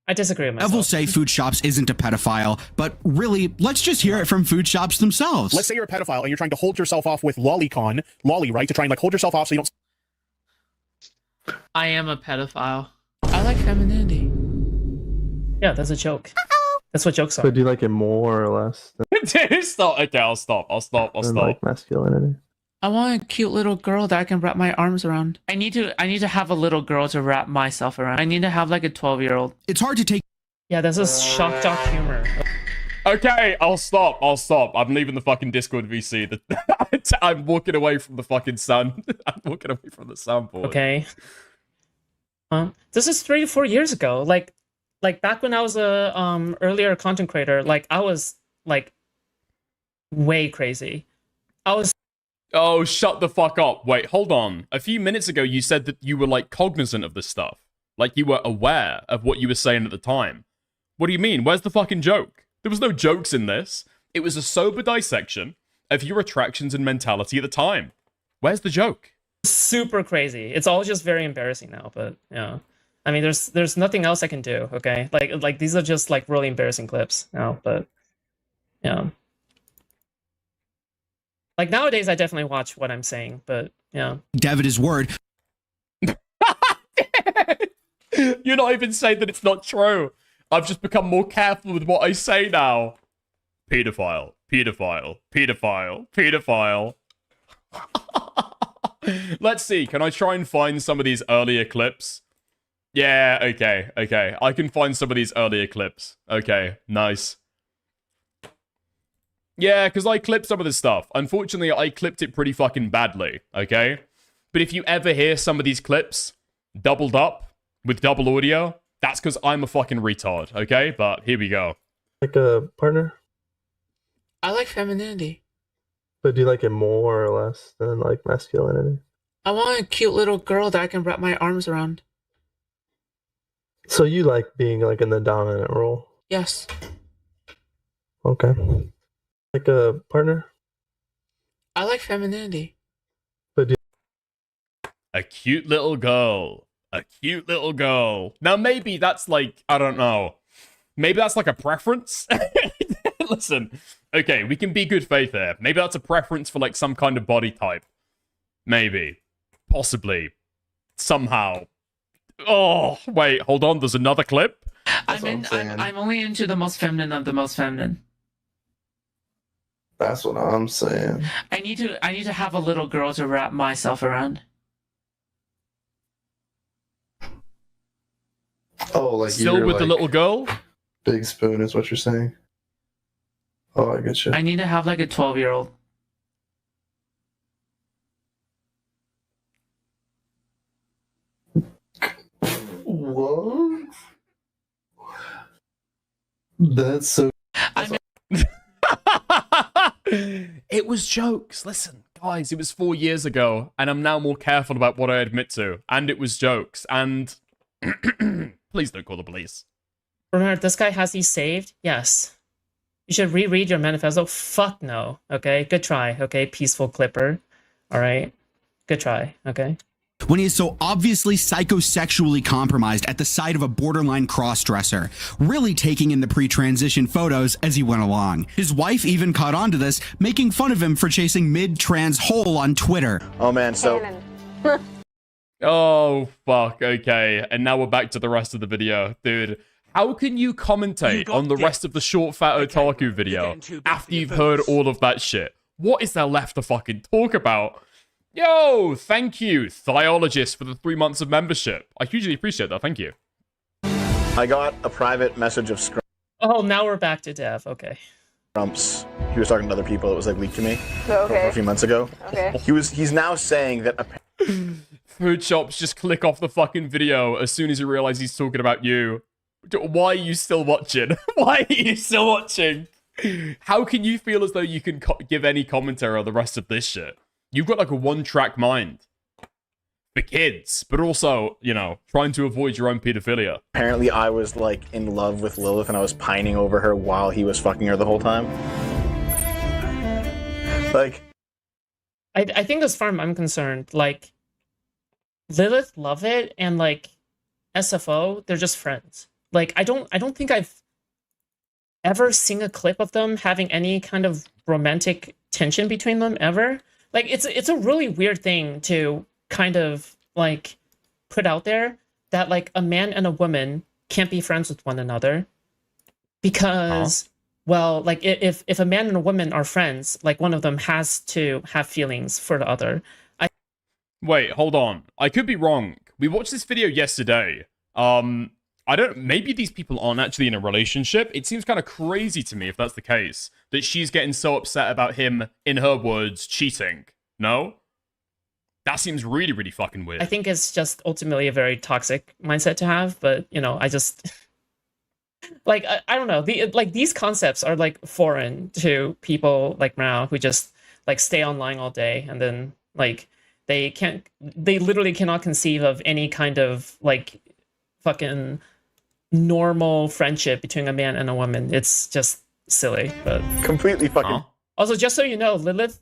I disagree with myself. Devil say Foodshops isn't a pedophile, but really, let's just hear it from Foodshops themselves. Let's say you're a pedophile and you're trying to hold yourself off with lolicon, right? To try and like hold yourself off so you don't. I am a pedophile. I like femininity. Yeah, that's a joke. That's what jokes are. So do you like it more or less? Dude, stop. Okay, I'll stop. Like masculinity. I want a cute little girl that I can wrap my arms around. I need to have a little girl to wrap myself around. I need to have like a 12-year-old. It's hard to take. Yeah, this is shock jock humor. Okay, I'll stop. I'm leaving the fucking Discord VC. I'm walking away from the fucking sun. I'm walking away from the soundboard. Okay. This is 3 to 4 years ago. Like back when I was a earlier content creator, like I was like way crazy. I was Oh, shut the fuck up. Wait, hold on. A few minutes ago, you said that you were, like, cognizant of this stuff. Like, you were aware of what you were saying at the time. What do you mean? Where's the fucking joke? There was no jokes in this. It was a sober dissection of your attractions and mentality at the time. Where's the joke? super crazy. It's all just very embarrassing now, but yeah. I mean, there's nothing else I can do, okay? Like these are just like really embarrassing clips now, but yeah. Like nowadays, I definitely watch what I'm saying, but yeah. Dev at his word. You're not even saying that it's not true. I've just become more careful with what I say now. Pedophile, pedophile, pedophile, pedophile. Let's see, can I try and find some of these earlier clips? Yeah, okay. I can find some of these earlier clips. Okay, nice. Yeah, because I clipped some of this stuff. Unfortunately, I clipped it pretty fucking badly, okay? But if you ever hear some of these clips doubled up with double audio, that's because I'm a fucking retard, okay? But here we go. Like a partner? I like femininity. But do you like it more or less than like masculinity? I want a cute little girl that I can wrap my arms around. So you like being like in the dominant role? Yes. Okay. Like a partner? I like femininity. But do A cute little girl. A cute little girl. Now, maybe that's like, I don't know. Maybe that's like a preference. Listen, okay, we can be good faith here. Maybe that's a preference for like some kind of body type. Maybe. Possibly. Somehow. Oh, wait, hold on. There's another clip. I'm only into the most feminine of the most feminine. That's what I'm saying. I need to have a little girl to wrap myself around. Oh, like Still you're with the like little girl? Big spoon is what you're saying. Oh, I get you. I need to have like a 12-year-old. What? That's so. It was jokes. Listen, guys, it was 4 years ago, and I'm now more careful about what I admit to. And it was jokes. And please don't call the police. Remember, this guy has these saved? Yes. You should reread your manifesto. Fuck no. Okay, good try. Okay, peaceful clipper. All right, good try. Okay. When he is so obviously psychosexually compromised at the sight of a borderline crossdresser, really taking in the pre-transition photos as he went along. His wife even caught on to this, making fun of him for chasing mid-trans hole on Twitter. Oh man, so Oh, fuck. Okay. And now we're back to the rest of the video. Dude, how can you commentate on the rest of the short fat otaku video after you've heard all of that shit? What is there left to fucking talk about? Yo, thank you, Thiologist, for the 3 months of membership. I hugely appreciate that. Thank you. I got a private message of Oh, now we're back to Dev. Okay. Scrumps. He was talking to other people. It was like leaked to me Okay. a few months ago. Okay. He's now saying that Foodshops, just click off the fucking video as soon as you realize he's talking about you. Why are you still watching? Why are you still watching? How can you feel as though you can give any commentary on the rest of this shit? You've got like a one-track mind for kids, but also, you know, trying to avoid your own pedophilia. apparently I was like in love with Lilith and I was pining over her while he was fucking her the whole time. Like, I think as far as I'm concerned, like Lilith, Love It, and like SFO, they're just friends. Like I don't think I've ever seen a clip of them having any kind of romantic tension between them ever. Like it's a really weird thing to kind of like put out there that like a man and a woman can't be friends with one another because well, like if a man and a woman are friends, like one of them has to have feelings for the other. Wait, hold on. I could be wrong. We watched this video yesterday. Maybe these people aren't actually in a relationship. It seems kind of crazy to me if that's the case, that she's getting so upset about him, in her words, cheating. No? That seems really, really fucking weird. I think it's just ultimately a very toxic mindset to have, but you know, I just Like I don't know, these concepts are like foreign to people like Mao, who just like stay online all day, and then like they literally cannot conceive of any kind of like fucking normal friendship between a man and a woman. It's just silly, but completely fucking. Also, just so you know, Lilith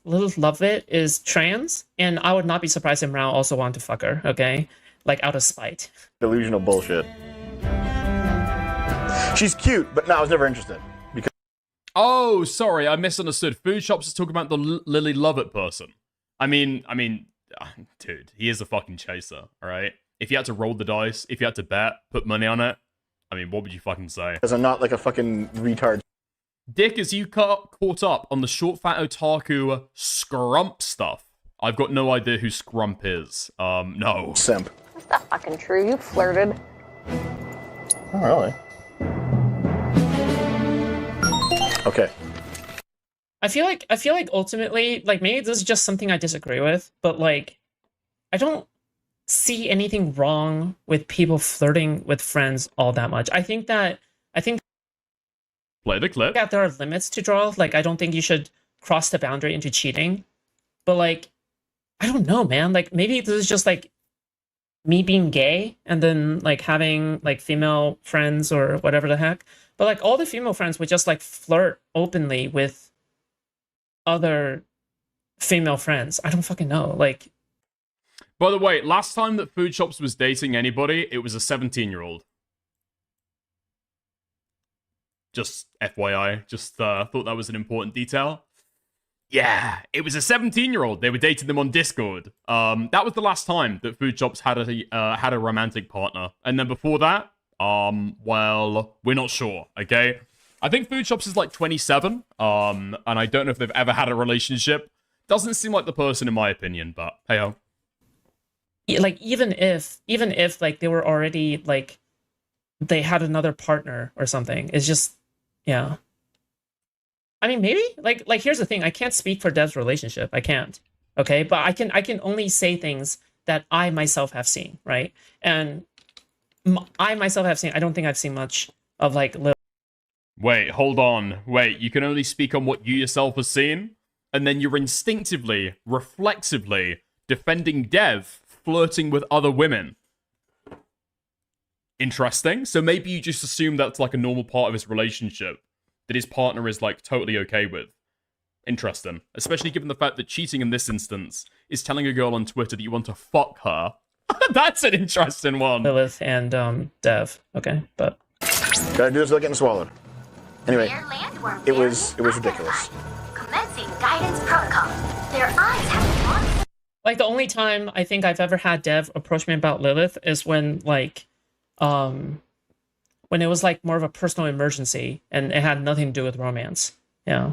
Lovett is trans, and I would not be surprised if Mao also wanted to fuck her. Okay, like out of spite. Delusional bullshit. She's cute, but no, I was never interested. Because Oh, sorry, I misunderstood. Foodshops is talking about the Lily Lovett person. I mean, dude, he is a fucking chaser, all right? If you had to roll the dice, if you had to bet, put money on it, I mean, what would you fucking say? I'm not like a fucking retard. Dick, as you caught up on the short fat otaku scrump stuff, I've got no idea who scrump is. No. Simp. That's not fucking true. You flirted. Oh, really? Okay. I feel like ultimately, like, maybe this is just something I disagree with, but like, I don't see anything wrong with people flirting with friends all that much. I think play the clip. that there are limits to draw. Like, I don't think you should cross the boundary into cheating. But like, I don't know, man. Like, maybe this is just like me being gay and then like having like female friends or whatever the heck. But like all the female friends would just like flirt openly with other female friends. I don't fucking know. Like, by the way, last time that Foodshops was dating anybody, it was a 17-year-old. Just FYI, just thought that was an important detail. Yeah, it was a 17-year-old. They were dating them on Discord. That was the last time that Foodshops had a romantic partner. And then before that, well, we're not sure, okay? I think Foodshops is like 27, and I don't know if they've ever had a relationship. Doesn't seem like the person in my opinion, but hey-ho. like even if like they were already like they had another partner or something, it's just, yeah. I mean, maybe like here's the thing. I can't speak for Dev's relationship. I can't. Okay, but I can only say things that I myself have seen, right? And I myself have seen. I don't think I've seen much of like. Wait, hold on. Wait, you can only speak on what you yourself have seen, and then you're instinctively, reflexively defending Dev flirting with other women. Interesting. So maybe you just assume that's like a normal part of his relationship that his partner is like totally okay with. Interesting. Especially given the fact that cheating in this instance is telling a girl on Twitter that you want to fuck her. That's an interesting one. Lilith and Dev. Okay, but gotta do this without getting swallowed. Anyway, it was ridiculous. Commencing guidance protocol. Their eyes have like the only time I think I've ever had Dev approach me about Lilith is when like when it was like more of a personal emergency and it had nothing to do with romance. Yeah.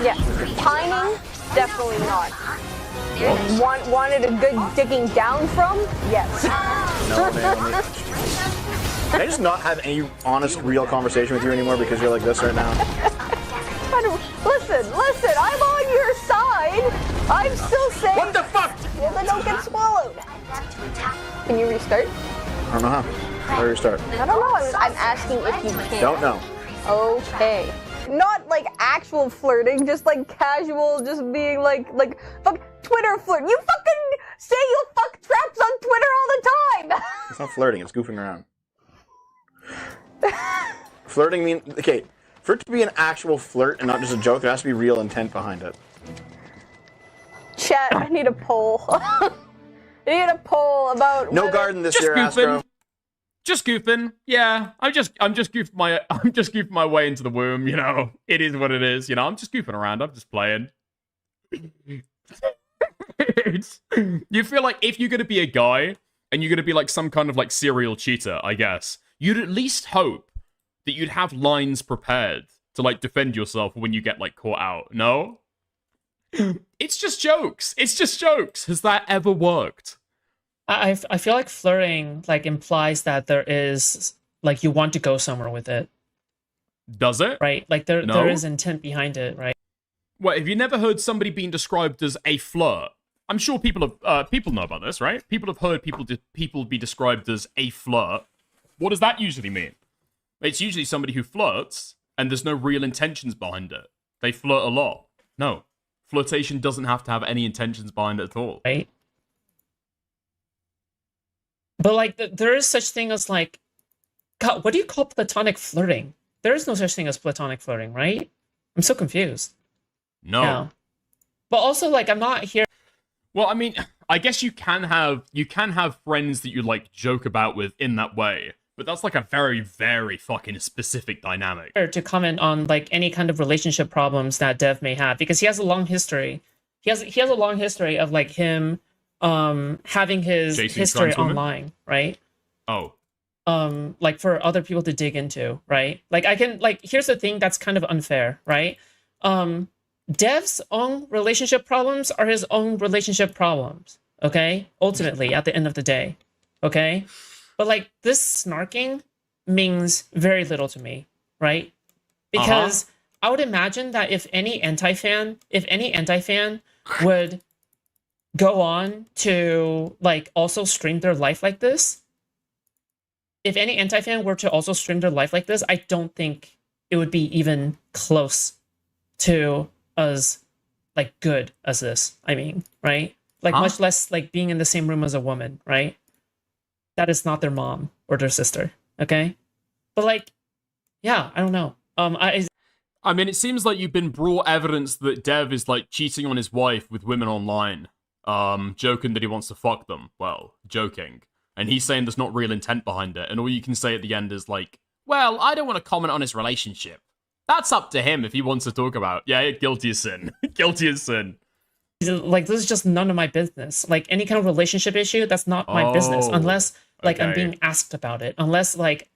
Yeah, pining, definitely not. Wanted a good digging down from? Yes. No, man. Can I just not have any honest, real conversation with you anymore because you're like this right now? Listen, I'm on your side. I'm still saying. What the fuck? Yeah, then don't get swallowed. Can you restart? I don't know how. How do I restart? I don't know. I'm asking if you can. Don't know. Okay. Not like actual flirting, just like casual, just being like fuck Twitter flirt. You fucking say you fuck traps on Twitter all the time. It's not flirting, it's goofing around. Flirting means, okay, for it to be an actual flirt and not just a joke, there has to be real intent behind it. Chat, I need a poll. I need a poll about no garden this year, Astro. Just goofing. Yeah, I'm just goofing my way into the womb, you know. It is what it is, you know. I'm just goofing around. I'm just playing. You feel like if you're going to be a guy and you're going to be like some kind of like serial cheater, I guess, you'd at least hope that you'd have lines prepared to like defend yourself when you get like caught out. No? It's just jokes. It's just jokes. Has that ever worked? I feel like flirting like implies that there is like you want to go somewhere with it. Does it? Right? Like there is intent behind it, right? What, have you never heard somebody being described as a flirt? I'm sure people know about this, right? People have heard people be described as a flirt. What does that usually mean? It's usually somebody who flirts and there's no real intentions behind it. They flirt a lot. No. Flirtation doesn't have to have any intentions behind it at all. Right? But like, there is such thing as like, God, what do you call platonic flirting? There is no such thing as platonic flirting, right? I'm so confused. No. Yeah. But also, like, I'm not here. Well, I mean, I guess you can have friends that you like joke about with in that way, but that's like a very, very fucking specific dynamic. To comment on like any kind of relationship problems that Dev may have, because he has a long history. He has a long history of like him having his Chasing history trans women? online, right? Oh. Like for other people to dig into, right? Like I can like here's the thing that's kind of unfair, right? Dev's own relationship problems are his own relationship problems, okay? Ultimately, at the end of the day, okay? But like this snarking means very little to me, right? Because I would imagine that if any anti-fan would go on to like also stream their life like this, if any anti-fan were to also stream their life like this, I don't think it would be even close to as like good as this. I mean, right? Like much less like being in the same room as a woman, right? That is not their mom or their sister, okay? But like, yeah, I don't know. I mean, it seems like you've been brought evidence that Dev is like cheating on his wife with women online, joking that he wants to fuck them. Well, joking. And he's saying there's not real intent behind it. And all you can say at the end is like, well, I don't want to comment on his relationship. That's up to him if he wants to talk about. Yeah, guilty as sin. Guilty as sin. Like, this is just none of my business. Like, any kind of relationship issue, that's not my business. Unless, like, I'm being asked about it. Unless, like...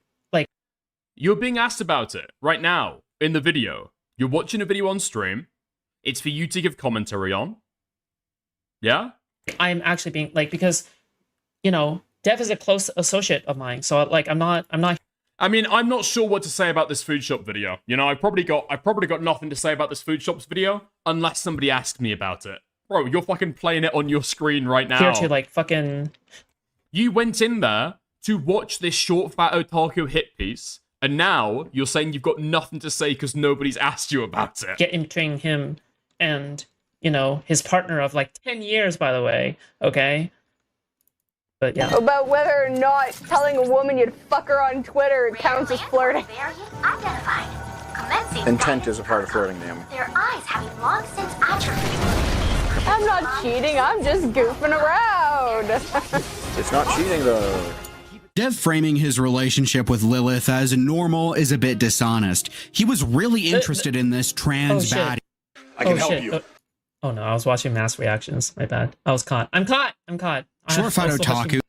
You're being asked about it right now in the video. You're watching a video on stream. It's for you to give commentary on. Yeah? I'm actually being, like, because, you know, Dev is a close associate of mine. So, like, I'm not... I mean, I'm not sure what to say about this food shop video. You know, I probably got nothing to say about this food shops video unless somebody asked me about it. Bro, you're fucking playing it on your screen right now. Here to like fucking. You went in there to watch this short fat otaku hit piece, and now you're saying you've got nothing to say because nobody's asked you about it. Get entering him and, you know, his partner of like 10 years, by the way. Okay. But yeah. About whether or not telling a woman you'd fuck her on Twitter counts as flirting. Intent is a part of flirting, Naomi. Their eyes having long since atrophied. I'm not cheating, I'm just goofing around. It's not cheating, though. Dev framing his relationship with Lilith as normal is a bit dishonest. He was really interested in this trans baddie. I can help you. Oh no, I was watching mass reactions. My bad. I was caught. I'm caught. Short fight otaku.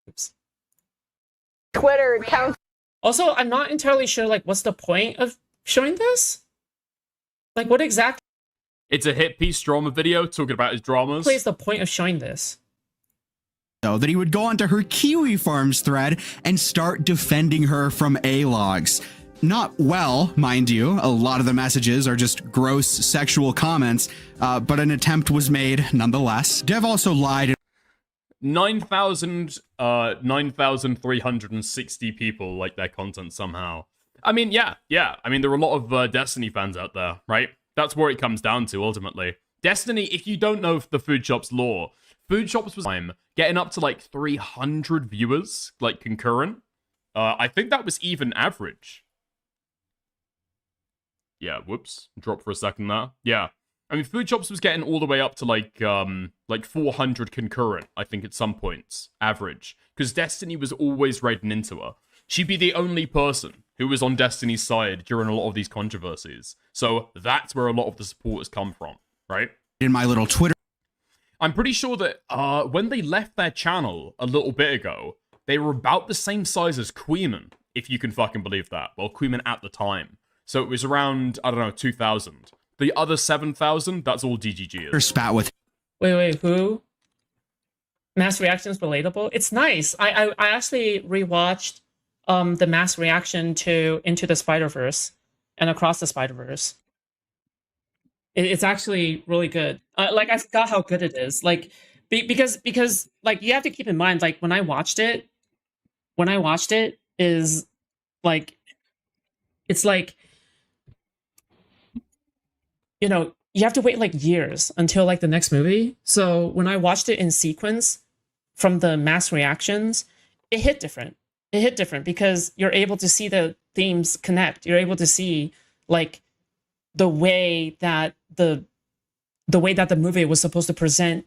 Oops. Twitter counts. Also, I'm not entirely sure, like, what's the point of showing this? Like, what exactly? It's a hit piece drama video talking about his dramas. What is the point of showing this? So that he would go onto her Kiwi Farms thread and start defending her from A-logs. Not well, mind you. A lot of the messages are just gross sexual comments, but an attempt was made nonetheless. Dev also lied. 9,360 people like their content somehow. I mean, yeah. I mean, there are a lot of Destiny fans out there, right? That's where it comes down to, ultimately. Destiny, if you don't know the Food Shops lore, Food Shops was getting up to like 300 viewers, like concurrent. I think that was even average. Yeah, whoops. Drop for a second there. Yeah. I mean, Food Shops was getting all the way up to like 400 concurrent, I think, at some points, average. Because Destiny was always raiding into her. She'd be the only person who was on Destiny's side during a lot of these controversies. So that's where a lot of the supporters come from, right? In my little Twitter. I'm pretty sure that when they left their channel a little bit ago, they were about the same size as Queeman, if you can fucking believe that. Well, Queeman at the time. So it was around, I don't know, 2,000. The other 7,000, that's all DGG. Spat with. Wait, who? Mass reactions relatable? It's nice. I actually rewatched the mass reaction to Into the Spider-Verse and Across the Spider-Verse. It's actually really good. Like, I forgot how good it is. Like, because like, you have to keep in mind, like, when I watched it is like, it's like, you know, you have to wait like years until like the next movie. So when I watched it in sequence from the mass reactions, it hit different. It hit different because you're able to see the themes connect. You're able to see like the way that the movie was supposed to present.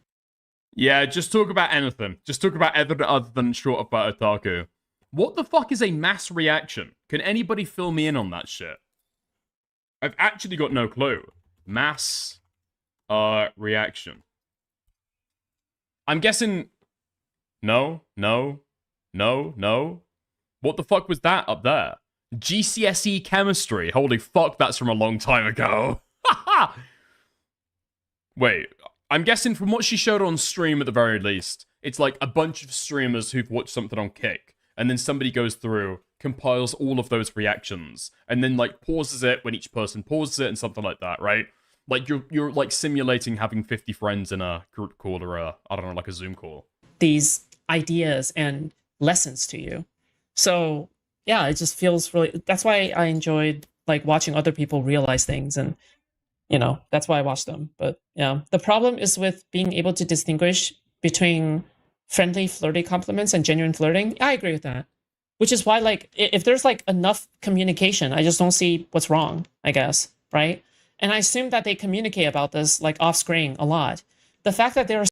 Yeah, just talk about anything. Just talk about everything other than short about otaku. What the fuck is a mass reaction? Can anybody fill me in on that shit? I've actually got no clue. Mass reaction. I'm guessing no. What the fuck was that up there? GCSE chemistry. Holy fuck, that's from a long time ago. Wait, I'm guessing from what she showed on stream at the very least, it's like a bunch of streamers who've watched something on Kick, and then somebody goes through, compiles all of those reactions, and then like pauses it when each person pauses it and something like that, right? Like you're like simulating having 50 friends in a group call or a, I don't know, like a Zoom call. These ideas and lessons to you. So yeah, it just feels really, that's why I enjoyed like watching other people realize things, and you know, that's why I watch them. But yeah, the problem is with being able to distinguish between friendly, flirty compliments and genuine flirting. I agree with that. Which is why, like, if there's like enough communication, I just don't see what's wrong, I guess, right? And I assume that they communicate about this like off screen a lot. The fact that there are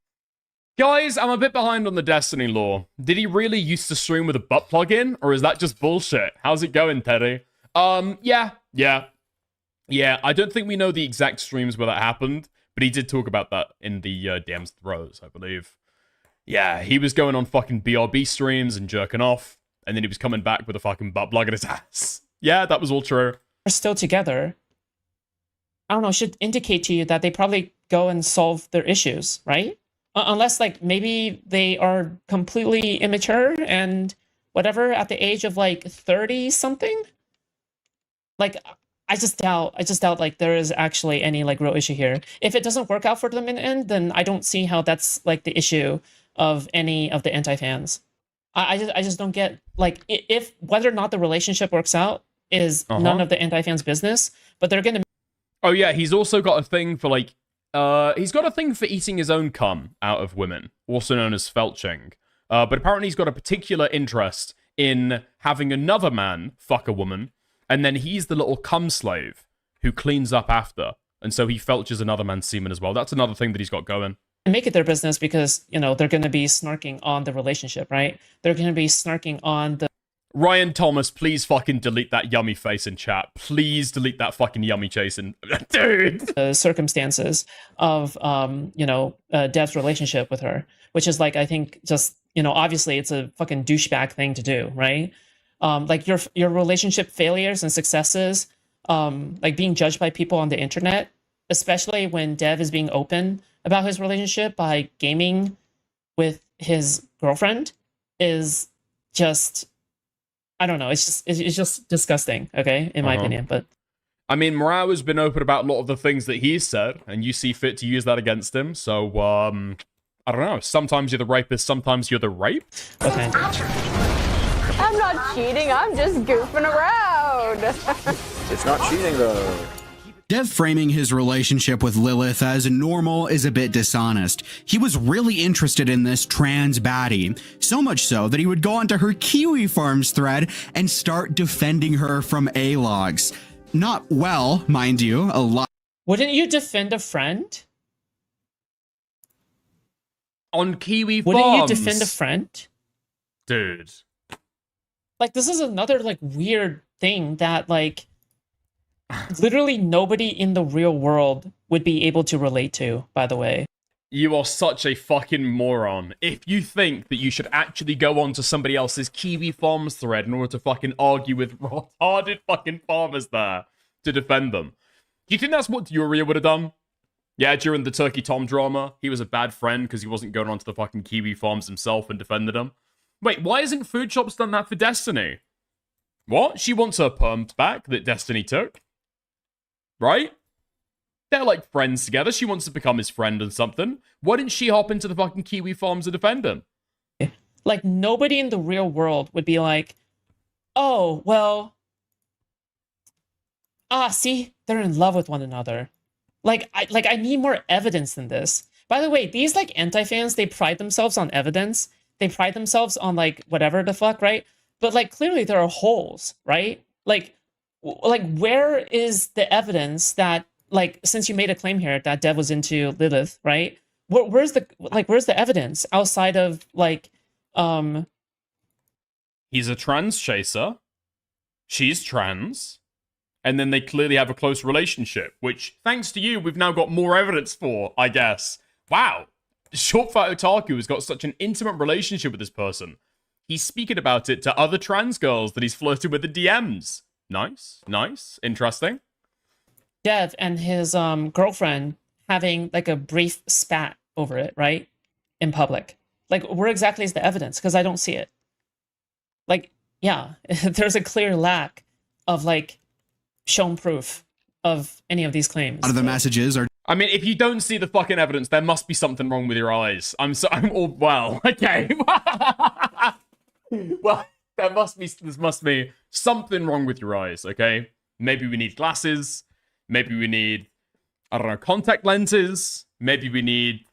Guys, I'm a bit behind on the Destiny lore. Did he really used to stream with a butt plug-in, or is that just bullshit? How's it going, Teddy? Yeah. I don't think we know the exact streams where that happened, but he did talk about that in the DM's throws, I believe. Yeah, he was going on fucking BRB streams and jerking off, and then he was coming back with a fucking butt plug in his ass. Yeah, that was all true. still together, I don't know, should indicate to you that they probably go and solve their issues, right? Unless, like, maybe they are completely immature and whatever at the age of, like, 30-something? Like, I just doubt, like, there is actually any, like, real issue here. If it doesn't work out for them in the end, then I don't see how that's, like, the issue of any of the anti-fans. I just don't get, like, if whether or not the relationship works out is none of the anti-fans' business, but they're gonna... Oh, yeah, he's also got a thing for, like, he's got a thing for eating his own cum out of women, also known as felching. But apparently he's got a particular interest in having another man fuck a woman, and then he's the little cum slave who cleans up after. And so he felches another man's semen as well. That's another thing that he's got going. Make it their business because, you know, they're going to be snarking on the relationship, right? They're going to be snarking on the... Ryan Thomas, please fucking delete that yummy face in chat. Please delete that fucking yummy chase in... Dude! Circumstances of, you know, Dev's relationship with her, which is, like, I think just, you know, obviously it's a fucking douchebag thing to do, right? Like, your relationship failures and successes, like, being judged by people on the internet, especially when Dev is being open about his relationship by gaming with his girlfriend, is just... I don't know. It's just disgusting. Okay, in my opinion. But I mean, Morao has been open about a lot of the things that he's said, and you see fit to use that against him. So, I don't know. Sometimes you're the rapist. Sometimes you're the raped. Okay. I'm not cheating. I'm just goofing around. It's not cheating though. Dev framing his relationship with Lilith as normal is a bit dishonest. He was really interested in this trans baddie, so much so that he would go onto her Kiwi Farms thread and start defending her from A-logs. Not well, mind you, a lot. Wouldn't you defend a friend? On Kiwi Farms? Wouldn't you defend a friend? Dude. Like, this is another, like, weird thing that, like, literally nobody in the real world would be able to relate to, by the way. You are such a fucking moron. If you think that you should actually go on to somebody else's Kiwi Farms thread in order to fucking argue with retarded fucking farmers there to defend them. Do you think that's what Duria would have done? Yeah, during the Turkey Tom drama, he was a bad friend because he wasn't going on to the fucking Kiwi Farms himself and defended them. Wait, why hasn't Foodshops done that for Destiny? What? She wants her perms back that Destiny took? Right? They're like friends together. She wants to become his friend and something. Why didn't she hop into the fucking Kiwi Farms and defend him? Like, nobody in the real world would be like, oh, well, See, they're in love with one another. I need more evidence than this. By the way, these like anti-fans, they pride themselves on evidence. They pride themselves on like whatever the fuck, right? But like clearly there are holes, right? Like where is the evidence that like since you made a claim here that Dev was into Lilith, right? Where's the evidence outside of like He's a trans chaser. She's trans. And then they clearly have a close relationship, which, thanks to you, we've now got more evidence for, I guess. Wow. Short Fat Otaku has got such an intimate relationship with this person. He's speaking about it to other trans girls that he's flirted with in DMs. Nice, nice, interesting. Dev and his girlfriend having like a brief spat over it, right? In public. Like, where exactly is the evidence? Because I don't see it. Like, yeah, there's a clear lack of like shown proof of any of these claims. Out of the messages are. I mean, if you don't see the fucking evidence, there must be something wrong with your eyes. Well, okay. Well, there must be something wrong with your eyes, okay? Maybe we need glasses. Maybe we need, I don't know, contact lenses. Maybe we need,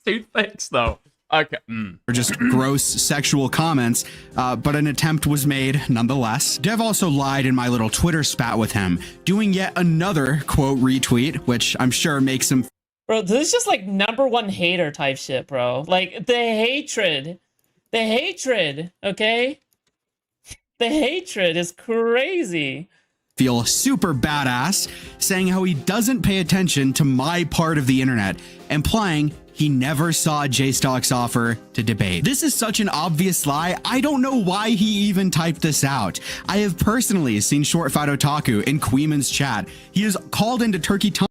toothpicks, though. Okay. Or just gross sexual comments, but an attempt was made nonetheless. Dev also lied in my little Twitter spat with him, doing yet another quote retweet, which I'm sure makes him. Bro, this is just like #1 hater type shit, bro. Like the hatred, okay? The hatred is crazy. Feel super badass, saying how he doesn't pay attention to my part of the internet, implying he never saw J-Stock's offer to debate. This is such an obvious lie, I don't know why he even typed this out. I have personally seen Short Fat Otaku in Queeman's chat. He is called into Turkey Tom.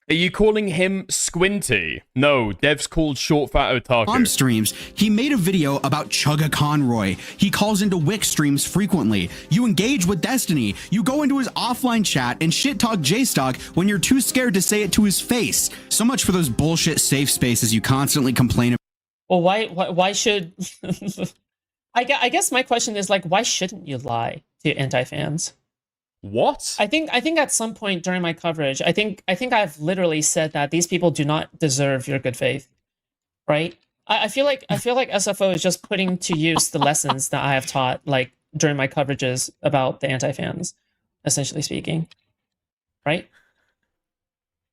Are you calling him Squinty? No, Dev's called Short Fat Otaku. On streams, he made a video about Chugga Conroy. He calls into Wick streams frequently. You engage with Destiny. You go into his offline chat and shit talk J-Stock when you're too scared to say it to his face. So much for those bullshit safe spaces you constantly complain about. Well, why should... I guess my question is like, why shouldn't you lie to anti-fans? What? I think at some point during my coverage, I think I've literally said that these people do not deserve your good faith, right? I feel like SFO is just putting to use the lessons that I have taught, like during my coverages about the anti-fans, essentially speaking, right?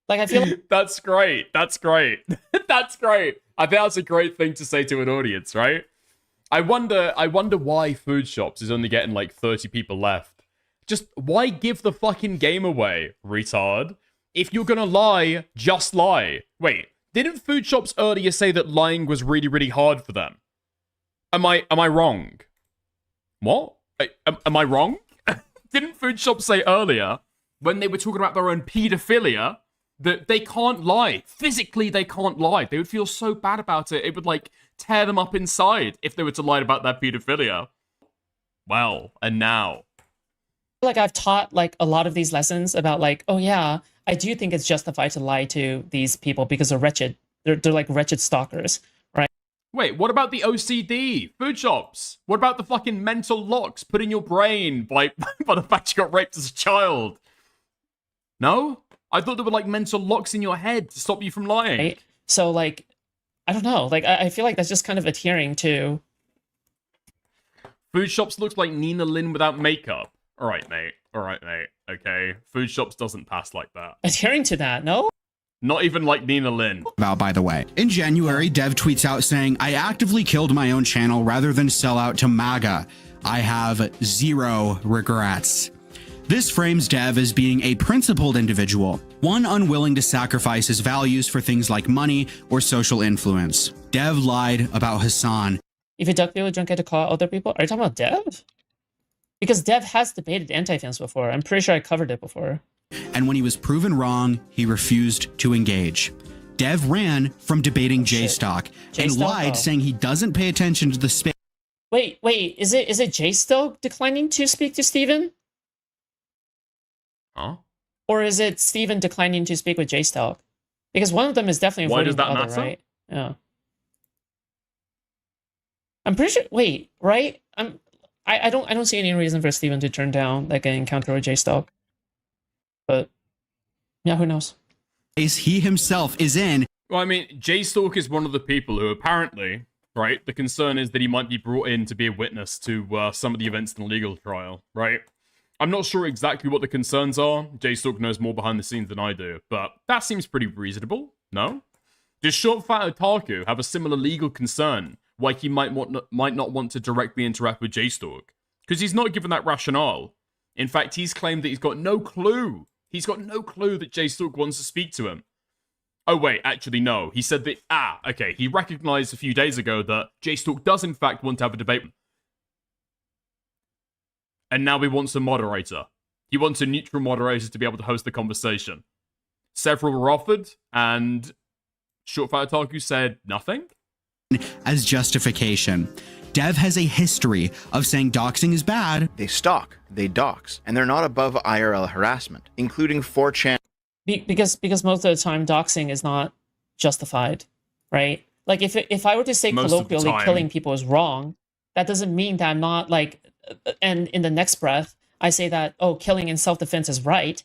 Like I feel like that's great. That's great. That's great. I think that's a great thing to say to an audience, right? I wonder why Foodshops is only getting like 30 people left. Just, why give the fucking game away, retard? If you're gonna lie, just lie. Wait, didn't Foodshops earlier say that lying was really, really hard for them? Am I wrong? What? Am I wrong? Didn't Foodshops say earlier, when they were talking about their own pedophilia, that they can't lie? Physically, they can't lie. They would feel so bad about it, it would, like, tear them up inside if they were to lie about their pedophilia. Well, and now... like I've taught like a lot of these lessons about like, oh yeah, I do think it's justified to lie to these people because they're wretched. They're like wretched stalkers, right? Wait, what about the OCD? Foodshops? What about the fucking mental locks put in your brain by the fact you got raped as a child? No? I thought there were like mental locks in your head to stop you from lying. Right? So like, I don't know. Like I feel like that's just kind of adhering to... Foodshops looks like Nina Lynn without makeup. All right, mate. Okay. Foodshops doesn't pass like that. Adhering to that, no? Not even like Nina Lynn. By the way. In January, Dev tweets out saying, I actively killed my own channel rather than sell out to MAGA. I have 0 regrets. This frames Dev as being a principled individual, one unwilling to sacrifice his values for things like money or social influence. Dev lied about Hassan. If you duck people, don't get to call out other people. Are you talking about Dev? Because Dev has debated anti-fans before. I'm pretty sure I covered it before. And when he was proven wrong, he refused to engage. Dev ran from debating J-Stock and lied, saying he doesn't pay attention to the space. Wait, is it J-Stock declining to speak to Steven? Huh? Or is it Steven declining to speak with J-Stock? Because one of them is definitely avoiding the other, right? Yeah. I'm pretty sure... Wait, right? I don't see any reason for Steven to turn down like an encounter with J-Stalk. But yeah, who knows? He himself is in. Well, I mean, J-Stalk is one of the people who apparently, right, the concern is that he might be brought in to be a witness to some of the events in the legal trial, right? I'm not sure exactly what the concerns are. J-Stalk knows more behind the scenes than I do, but that seems pretty reasonable, no? Does Short Fat Otaku have a similar legal concern why he might not want to directly interact with J-Stalk? Because he's not given that rationale. In fact, he's claimed that he's got no clue. He's got no clue that J-Stalk wants to speak to him. Oh wait, actually no. He said that, okay, he recognized a few days ago that J-Stalk does in fact want to have a debate. And now he wants a moderator. He wants a neutral moderator to be able to host the conversation. Several were offered, and Short Fat Otaku said nothing? As justification. Dev has a history of saying doxing is bad. They stalk, they dox, and they're not above IRL harassment, including 4chan. Because most of the time doxing is not justified, right? Like if I were to say colloquially killing people is wrong, that doesn't mean that I'm not like, and in the next breath I say that, oh, killing in self-defense is right.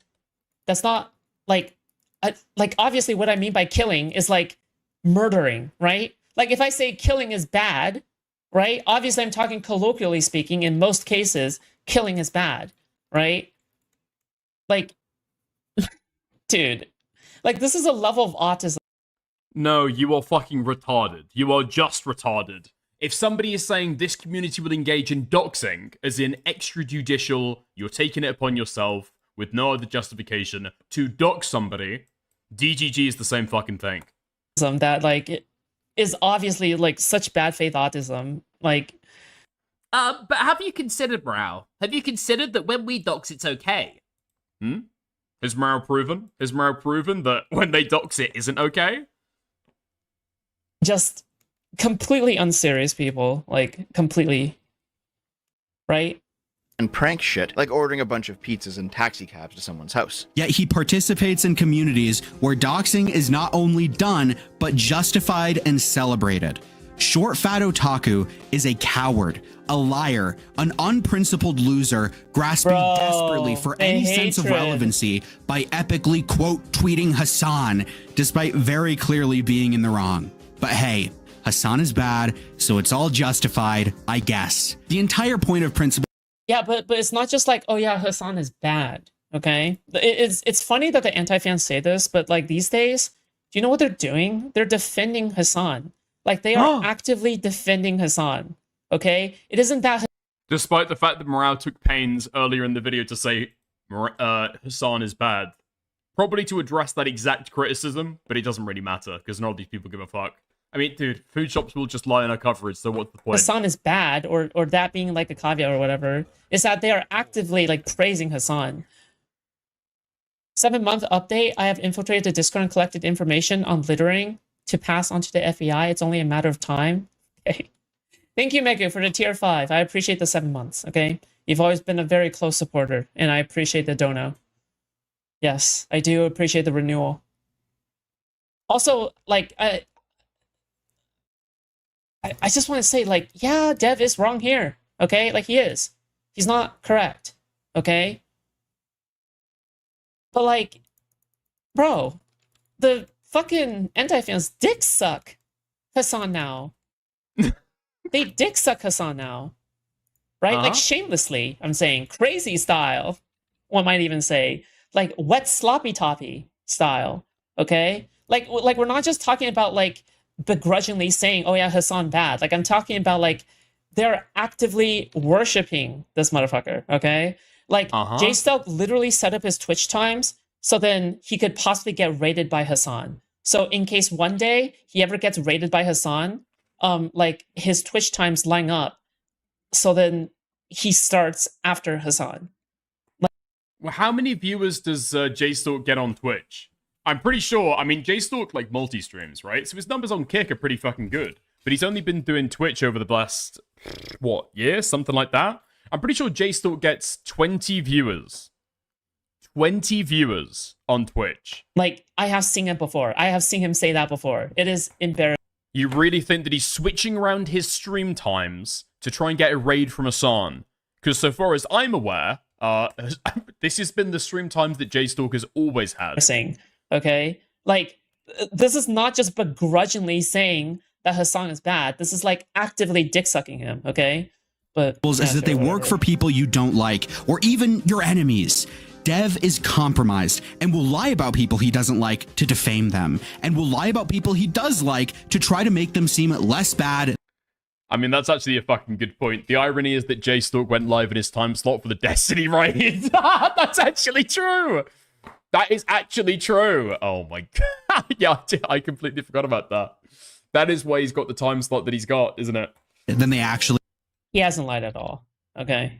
That's not like obviously what I mean by killing is like murdering, right? Like if I say killing is bad, right? Obviously I'm talking colloquially speaking. In most cases, killing is bad, right? Like, dude, like this is a level of autism. No, you are fucking retarded. You are just retarded. If somebody is saying this community will engage in doxing, as in extrajudicial, you're taking it upon yourself with no other justification to dox somebody, DGG is the same fucking thing. That like it is obviously like such bad faith autism. Like, but have you considered, Morale? Have you considered that when we dox, it's okay? Has Morale proven? Has Morale proven that when they dox it isn't okay? Just completely unserious people, like completely, right? And prank shit, like ordering a bunch of pizzas and taxi cabs to someone's house. Yet he participates in communities where doxing is not only done, but justified and celebrated. Short Fat Otaku is a coward, a liar, an unprincipled loser, grasping desperately for any sense of relevancy by epically quote tweeting Hassan, despite very clearly being in the wrong. But hey, Hassan is bad, so it's all justified, I guess. The entire point of principle. Yeah, but it's not just like, oh yeah, Hassan is bad, okay? It's funny that the anti-fans say this, but like these days, do you know what they're doing? They're defending Hassan. Like they are actively defending Hassan, okay? It isn't that... Despite the fact that Morale took pains earlier in the video to say Hassan is bad. Probably to address that exact criticism, but it doesn't really matter, because none of these people give a fuck. I mean, dude, Foodshops will just lie on our coverage, so what's the point? Hassan is bad, or that being like a caveat or whatever, is that they are actively like praising Hassan. 7-month update, I have infiltrated the Discord and collected information on littering to pass on to the FBI. It's only a matter of time. Okay. Thank you, Megu, for the tier 5. I appreciate the 7 months, okay? You've always been a very close supporter, and I appreciate the dono. Yes, I do appreciate the renewal. Also, like, I just want to say, like, yeah, Dev is wrong here, okay? Like, he is. He's not correct, okay? But, like, bro, the fucking anti-fans dick suck Hassan now. They dick suck Hassan now. Right? Like, shamelessly, I'm saying. Crazy style, one might even say. Like, wet sloppy toppy style, okay? Like we're not just talking about, like, begrudgingly saying, oh yeah, Hassan bad. Like, I'm talking about, like, they're actively worshipping this motherfucker, okay? Like, J-Stalk literally set up his Twitch times so then he could possibly get raided by Hassan. So in case one day he ever gets raided by Hassan, like, his Twitch times line up, so then he starts after Hassan. Well, how many viewers does J-Stalk get on Twitch? I'm pretty sure, I mean, J-Stalk, like, multi-streams, right? So his numbers on Kick are pretty fucking good. But he's only been doing Twitch over the last, what, year? Something like that? I'm pretty sure J-Stalk gets 20 viewers. 20 viewers on Twitch. Like, I have seen it before. I have seen him say that before. It is embarrassing. You really think that he's switching around his stream times to try and get a raid from Hassan Because so far as I'm aware, this has been the stream times that J-Stalker's always had. Saying, okay? Like, this is not just begrudgingly saying that his song is bad. This is like actively dick sucking him, okay? But is that they work for people you don't like, or even your enemies. Dev is compromised and will lie about people he doesn't like to defame them, and will lie about people he does like to try to make them seem less bad. I mean, that's actually a fucking good point. The irony is that J-Stalk went live in his time slot for the Destiny raids. That's actually true. That is actually true. Oh my god. Yeah, I completely forgot about that. That is why he's got the time slot that he's got, isn't it? And then they actually... He hasn't lied at all. Okay.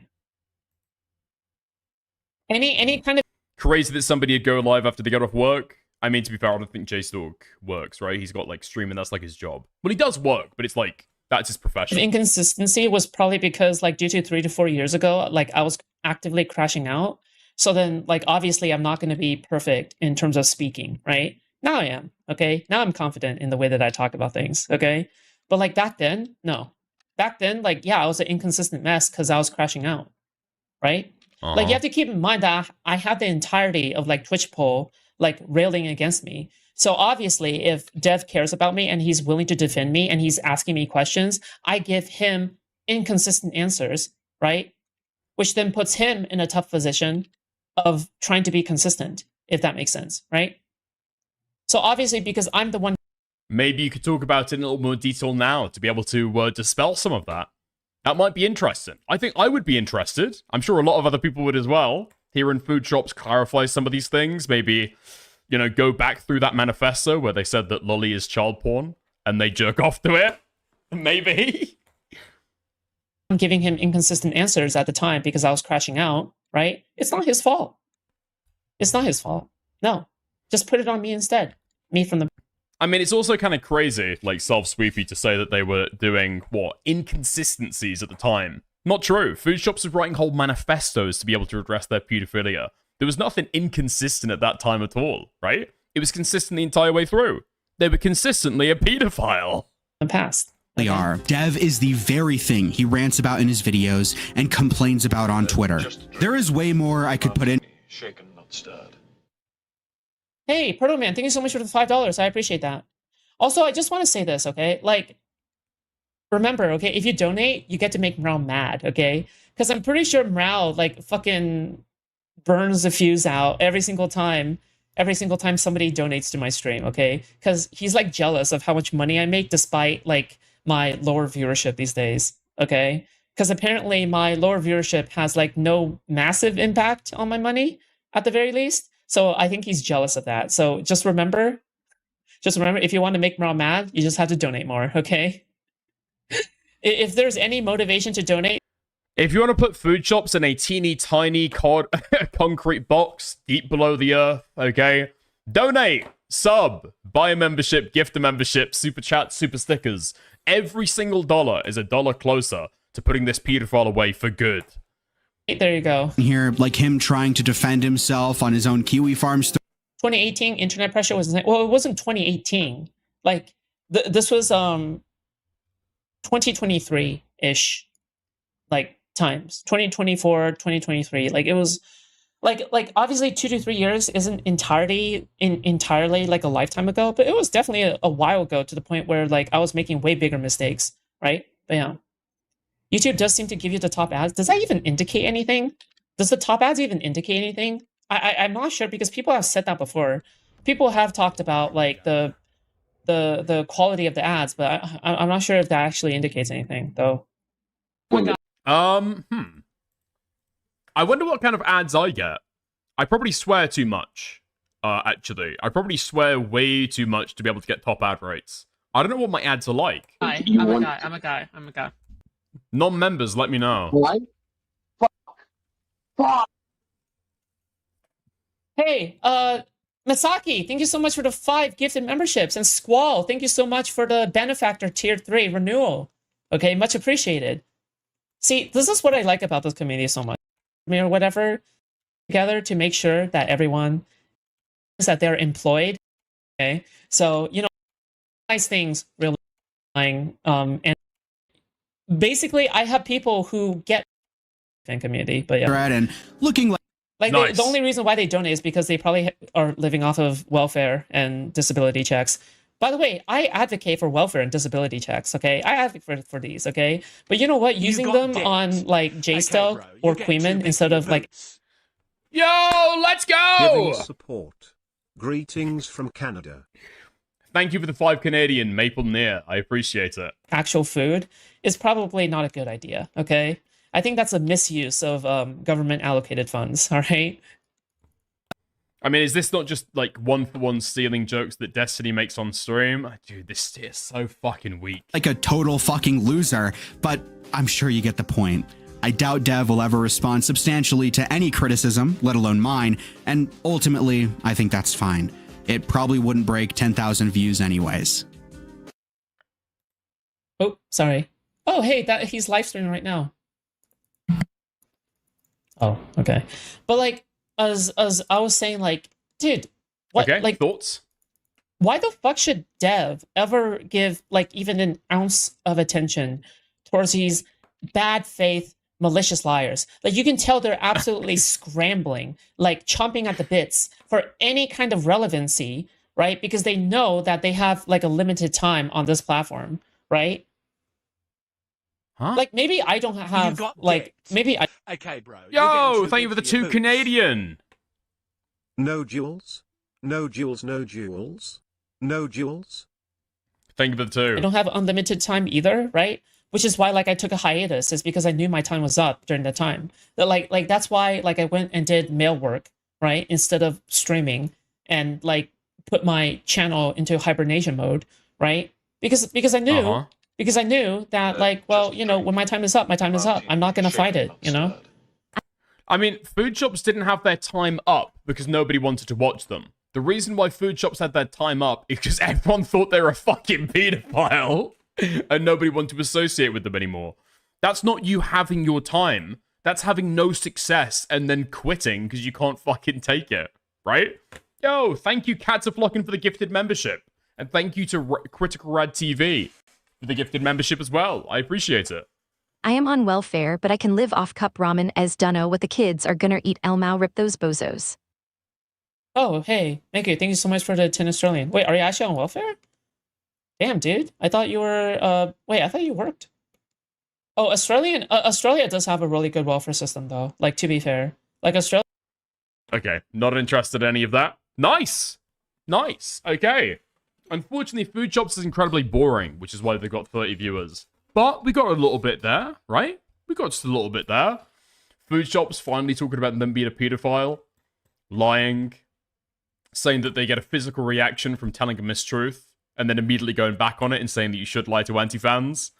Any kind of... Crazy that somebody would go live after they get off work. I mean, to be fair, I don't think J-Stalk works, right? He's got, like, streaming. That's, like, his job. Well, he does work, but it's, like, that's his profession. Inconsistency was probably because, like, due to 3 to 4 years ago, like, I was actively crashing out. So then, like, obviously, I'm not going to be perfect in terms of speaking, right? Now I am, okay? Now I'm confident in the way that I talk about things, okay? But, like, back then, no. Back then, like, yeah, I was an inconsistent mess because I was crashing out, right? Like, you have to keep in mind that I have the entirety of, like, Twitch poll, like, railing against me. So obviously, if Dev cares about me and he's willing to defend me and he's asking me questions, I give him inconsistent answers, right? Which then puts him in a tough position of trying to be consistent, if that makes sense, right? So obviously, because I'm the one... Maybe you could talk about it in a little more detail now to be able to dispel some of that. That might be interesting. I think I would be interested. I'm sure a lot of other people would as well. Here in Foodshops, clarify some of these things. Maybe, you know, go back through that manifesto where they said that lolly is child porn and they jerk off to it. Maybe. I'm giving him inconsistent answers at the time because I was crashing out, right? It's not his fault. It's not his fault. No. Just put it on me instead. Me from the... I mean, it's also kind of crazy, like, self-sweepy to say that they were doing, what, inconsistencies at the time. Not true. Foodshops was writing whole manifestos to be able to address their pedophilia. There was nothing inconsistent at that time at all, right? It was consistent the entire way through. They were consistently a pedophile. The past. They are. Dev is the very thing he rants about in his videos and complains about on Twitter. There is way more I could put in. Shaken, not stirred. Hey, Proto Man, thank you so much for the $5. I appreciate that. Also, I just want to say this, okay? Like, remember, okay, if you donate, you get to make Mrao mad, okay? Because I'm pretty sure Mrao, like, fucking burns the fuse out every single time somebody donates to my stream, okay? Because he's, like, jealous of how much money I make despite, like, my lower viewership these days, okay? Because apparently my lower viewership has, like, no massive impact on my money, at the very least. So I think he's jealous of that. So just remember, if you want to make Mrao mad, you just have to donate more, okay? If there's any motivation to donate... If you want to put Foodshops in a teeny tiny concrete box deep below the earth, okay? Donate, sub, buy a membership, gift a membership, super chat, super stickers. Every single dollar is a dollar closer to putting this pedophile away for good. There you go. Here, like him trying to defend himself on his own Kiwi farms. 2018, internet pressure was... Well, it wasn't 2018. Like, this was 2023-ish, like, times. 2024, 2023. Like, it was... Like obviously 2 to 3 years isn't entirely like a lifetime ago, but it was definitely a while ago to the point where, like, I was making way bigger mistakes, right? But yeah. YouTube does seem to give you the top ads. Does that even indicate anything? Does the top ads even indicate anything? I'm not sure, because people have said that before. People have talked about, like, the quality of the ads, but I'm not sure if that actually indicates anything, though. I wonder what kind of ads I get. I probably swear too much, actually. I probably swear way too much to be able to get top ad rates. I don't know what my ads are like. I'm a guy. Non-members, let me know. What? Fuck. Hey, Masaki, thank you so much for the 5 gifted memberships. And Squall, thank you so much for the Benefactor Tier 3 renewal. Okay, much appreciated. See, this is what I like about this community so much. I mean, or whatever, together to make sure that everyone is that they're employed. Okay, so, you know, nice things really, and basically I have people who get fan community. But yeah, and looking like the only reason why they donate is because they probably are living off of welfare and disability checks. By the way, I advocate for welfare and disability checks, okay? I advocate for these, okay? But you know what? Using them on, like, J-Stalk or Queeman instead of, like... Yo, let's go! Giving support. Greetings from Canada. Thank you for the 5 Canadian Maple Near. I appreciate it. Actual food is probably not a good idea, okay? I think that's a misuse of government-allocated funds, all right? I mean, is this not just, like, one-for-one stealing jokes that Destiny makes on stream? Dude, this is so fucking weak. like a total fucking loser, but I'm sure you get the point. I doubt Dev will ever respond substantially to any criticism, let alone mine, and ultimately, I think that's fine. It probably wouldn't break 10,000 views anyways. Oh, sorry. Oh, hey, he's live streaming right now. Oh, okay. But, like, as I was saying, like, dude, what, okay, like, thoughts? Why the fuck should Dev ever give, like, even an ounce of attention towards these bad faith, malicious liars? Like, you can tell they're absolutely scrambling, like, chomping at the bits for any kind of relevancy, right? Because they know that they have, like, a limited time on this platform, right? Huh? Like, maybe I don't have, like, maybe I... Okay, bro. Yo, thank you for the 2 Canadian. No jewels? No jewels, no jewels? No jewels? Thank you for the 2. I don't have unlimited time either, right? Which is why, like, I took a hiatus, is because I knew my time was up during the time. That, like that's why, like, I went and did mail work, right? Instead of streaming and, like, put my channel into hibernation mode, right? Because I knew... Because I knew that, like, well, you know, when my time is up, my time is up. I'm not going to fight it, you know? I mean, Foodshops didn't have their time up because nobody wanted to watch them. The reason why Foodshops had their time up is because everyone thought they were a fucking pedophile and nobody wanted to associate with them anymore. That's not you having your time. That's having no success and then quitting because you can't fucking take it, right? Yo, thank you, Cats are Flocking, for the gifted membership. And thank you to Critical Rad TV for the gifted membership as well. I appreciate it. I am on welfare, but I can live off cup ramen as dunno what the kids are gonna eat. Elmao, rip those bozos. Oh, hey, thank you so much for the 10 Australian. Wait, are you actually on welfare? Damn, dude. I thought you were, wait, I thought you worked. Oh, Australia does have a really good welfare system, though. Like, to be fair. Like, Australia... Okay, not interested in any of that. Nice! Nice, okay. Unfortunately, Foodshops is incredibly boring, which is why they got 30 viewers. But we got a little bit there, right? We got just a little bit there. Foodshops finally talking about them being a pedophile, lying, saying that they get a physical reaction from telling a mistruth, and then immediately going back on it and saying that you should lie to anti-fans.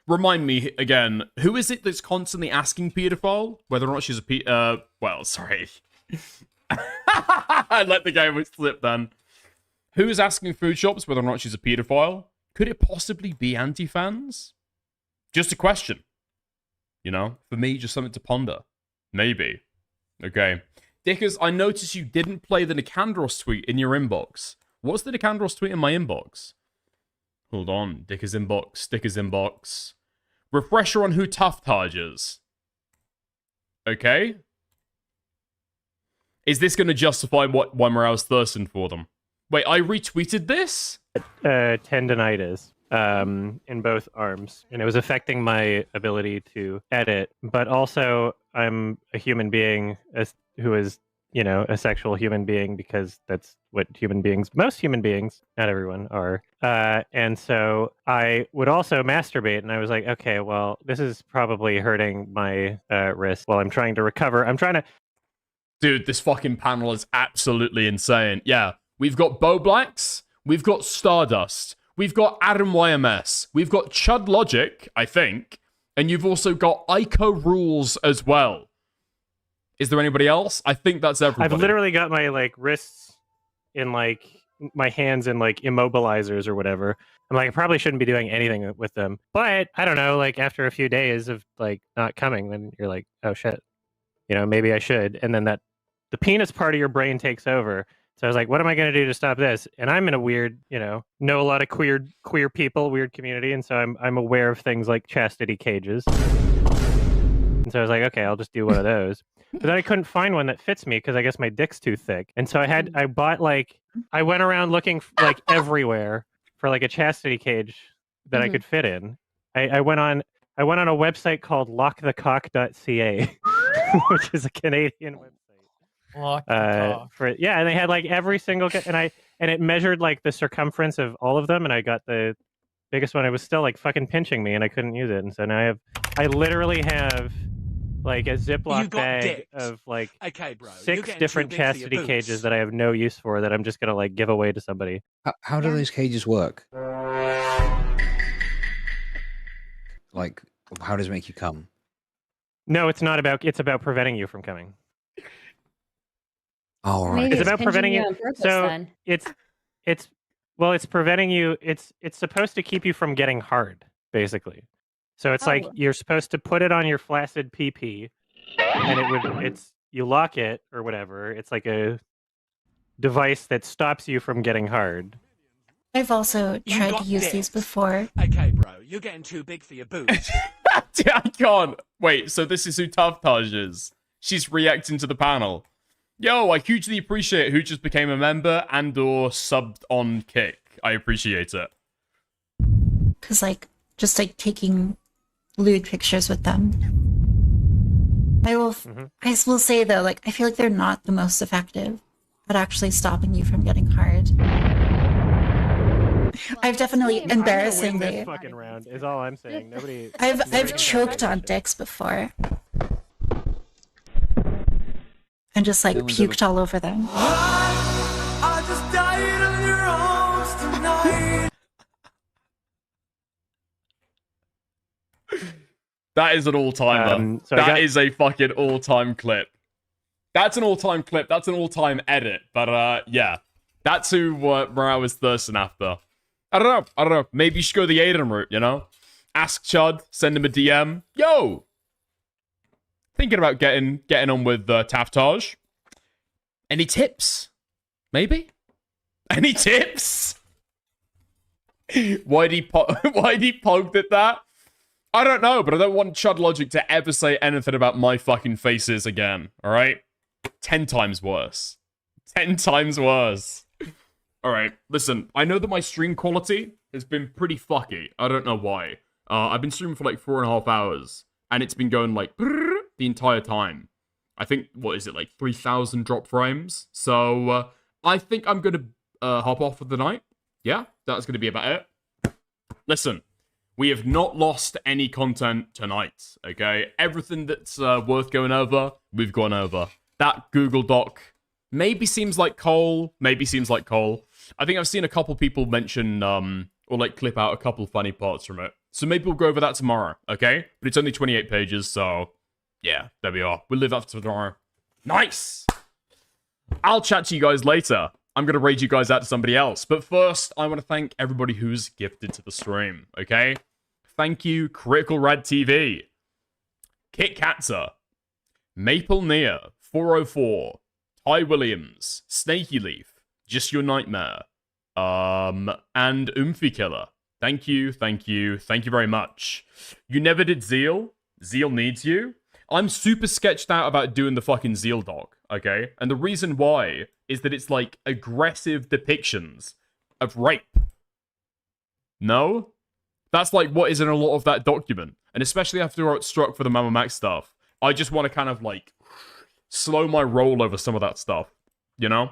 Remind me, again, who is it that's constantly asking pedophile? Whether or not she's a well, sorry. I let the game slip then. Who is asking Foodshops whether or not she's a pedophile? Could it possibly be anti-fans? Just a question. You know, for me, just something to ponder. Maybe. Okay. Dickers, I noticed you didn't play the Nicandros tweet in your inbox. What's the Nicandros tweet in my inbox? Hold on. Dickers inbox. Refresher on who Tough Targers. Okay. Is this going to justify why Morale's thirsting for them? Wait, I retweeted this? Tendinitis in both arms, and it was affecting my ability to edit. But also, I'm a human being who is, you know, a sexual human being, because that's what most human beings, not everyone, are. And so I would also masturbate, and I was like, okay, well, this is probably hurting my wrist while I'm trying to recover. Dude, this fucking panel is absolutely insane. Yeah. We've got Bo Blacks, we've got Stardust, we've got Adam YMS, we've got Chud Logic, I think, and you've also got Ico Rules as well. Is there anybody else? I think that's everybody. I've literally got my, like, wrists in, like, my hands in, like, immobilizers or whatever. I'm like, I probably shouldn't be doing anything with them. But, I don't know, like, after a few days of, like, not coming, then you're like, oh, shit. You know, maybe I should. And then the penis part of your brain takes over. So I was like, what am I going to do to stop this? And I'm in a weird, you know a lot of queer people, weird community. And so I'm aware of things like chastity cages. And And so I was like, okay, I'll just do one of those. But then I couldn't find one that fits me because I guess my dick's too thick. And so I went around looking like everywhere for like a chastity cage that I could fit in. I went on a website called lockthecock.ca, which is a Canadian website. And they had like every single and it measured like the circumference of all of them, and I got the biggest one. It was still like fucking pinching me, and I couldn't use it. And so now I literally have like a Ziploc bag of like 6 different chastity cages that I have no use for that I'm just gonna like give away to somebody. How do those cages work? Like, how does it make you come? No, it's not about. It's about preventing you from coming. Oh, right. Maybe It's about preventing you. on purpose, So then. it's preventing you. It's supposed to keep you from getting hard, basically. So it's like you're supposed to put it on your flaccid PP, and you lock it or whatever. It's like a device that stops you from getting hard. I've also tried to use these before. Okay, bro, you're getting too big for your boots. I can't. Wait, so this is who Tuftage is. She's reacting to the panel. Yo, I hugely appreciate who just became a member and or subbed on Kick. I appreciate it. Because, just taking lewd pictures with them. I will say, though, I feel like they're not the most effective at actually stopping you from getting hard. I've definitely embarrassingly. This fucking round is all I'm saying. Nobody. I've choked on dicks before. And just puked all over them. I just died on your arms tonight. That is an all-timer. That is a fucking all-time clip. That's an all-time clip. That's an all-time edit. But, yeah. That's who Morale was thirsting after. I don't know. Maybe you should go the Aiden route, you know? Ask Chud. Send him a DM. Yo! Thinking about getting on with Taftage. Any tips? Maybe? Any tips? Why'd he pogged at that? I don't know, but I don't want Chud Logic to ever say anything about my fucking faces again, alright? 10 times worse. 10 times worse. Alright, listen, I know that my stream quality has been pretty fucky. I don't know why. I've been streaming for 4.5 hours, and it's been going the entire time. I think, 3,000 drop frames? So, I think I'm gonna hop off for the night. Yeah, that's gonna be about it. Listen, we have not lost any content tonight, okay? Everything that's worth going over, we've gone over. That Google Doc maybe seems like coal, maybe seems like coal. I think I've seen a couple people mention, or clip out a couple funny parts from it. So maybe we'll go over that tomorrow, okay? But it's only 28 pages, so yeah, there we are. We'll live up to tomorrow. Nice! I'll chat to you guys later. I'm going to raid you guys out to somebody else. But first, I want to thank everybody who's gifted to the stream, okay? Thank you, Critical Rad TV, Kit Katzer, Maple Near, 404, Ty Williams, Snaky Leaf, Just Your Nightmare, and Oomphy Killer. Thank you very much. You never did Zeal. Zeal needs you. I'm super sketched out about doing the fucking Zeal doc, okay? And the reason why is that it's aggressive depictions of rape. No? That's what is in a lot of that document. And especially after I struck for the Mama Max stuff, I just want to kind of slow my roll over some of that stuff, you know?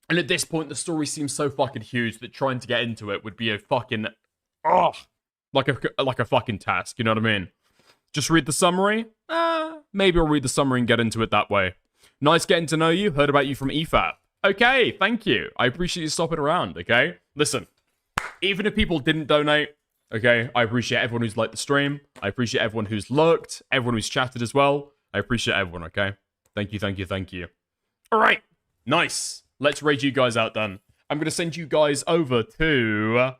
And at this point, the story seems so fucking huge that trying to get into it would be a fucking, like a fucking task, you know what I mean? Just read the summary? Maybe I'll read the summary and get into it that way. Nice getting to know you. Heard about you from EFAP. Okay, thank you. I appreciate you stopping around, okay? Listen, even if people didn't donate, okay, I appreciate everyone who's liked the stream. I appreciate everyone who's lurked, everyone who's chatted as well. I appreciate everyone, okay? Thank you. All right, nice. Let's raid you guys out then. I'm going to send you guys over to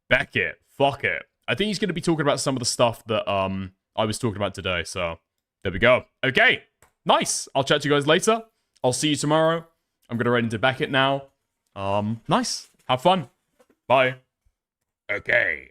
Beckett. Fuck it. I think he's going to be talking about some of the stuff that I was talking about today, so there we go. Okay, nice. I'll chat to you guys later. I'll see you tomorrow. I'm going to raid into Beckett now. Nice. Have fun. Bye. Okay.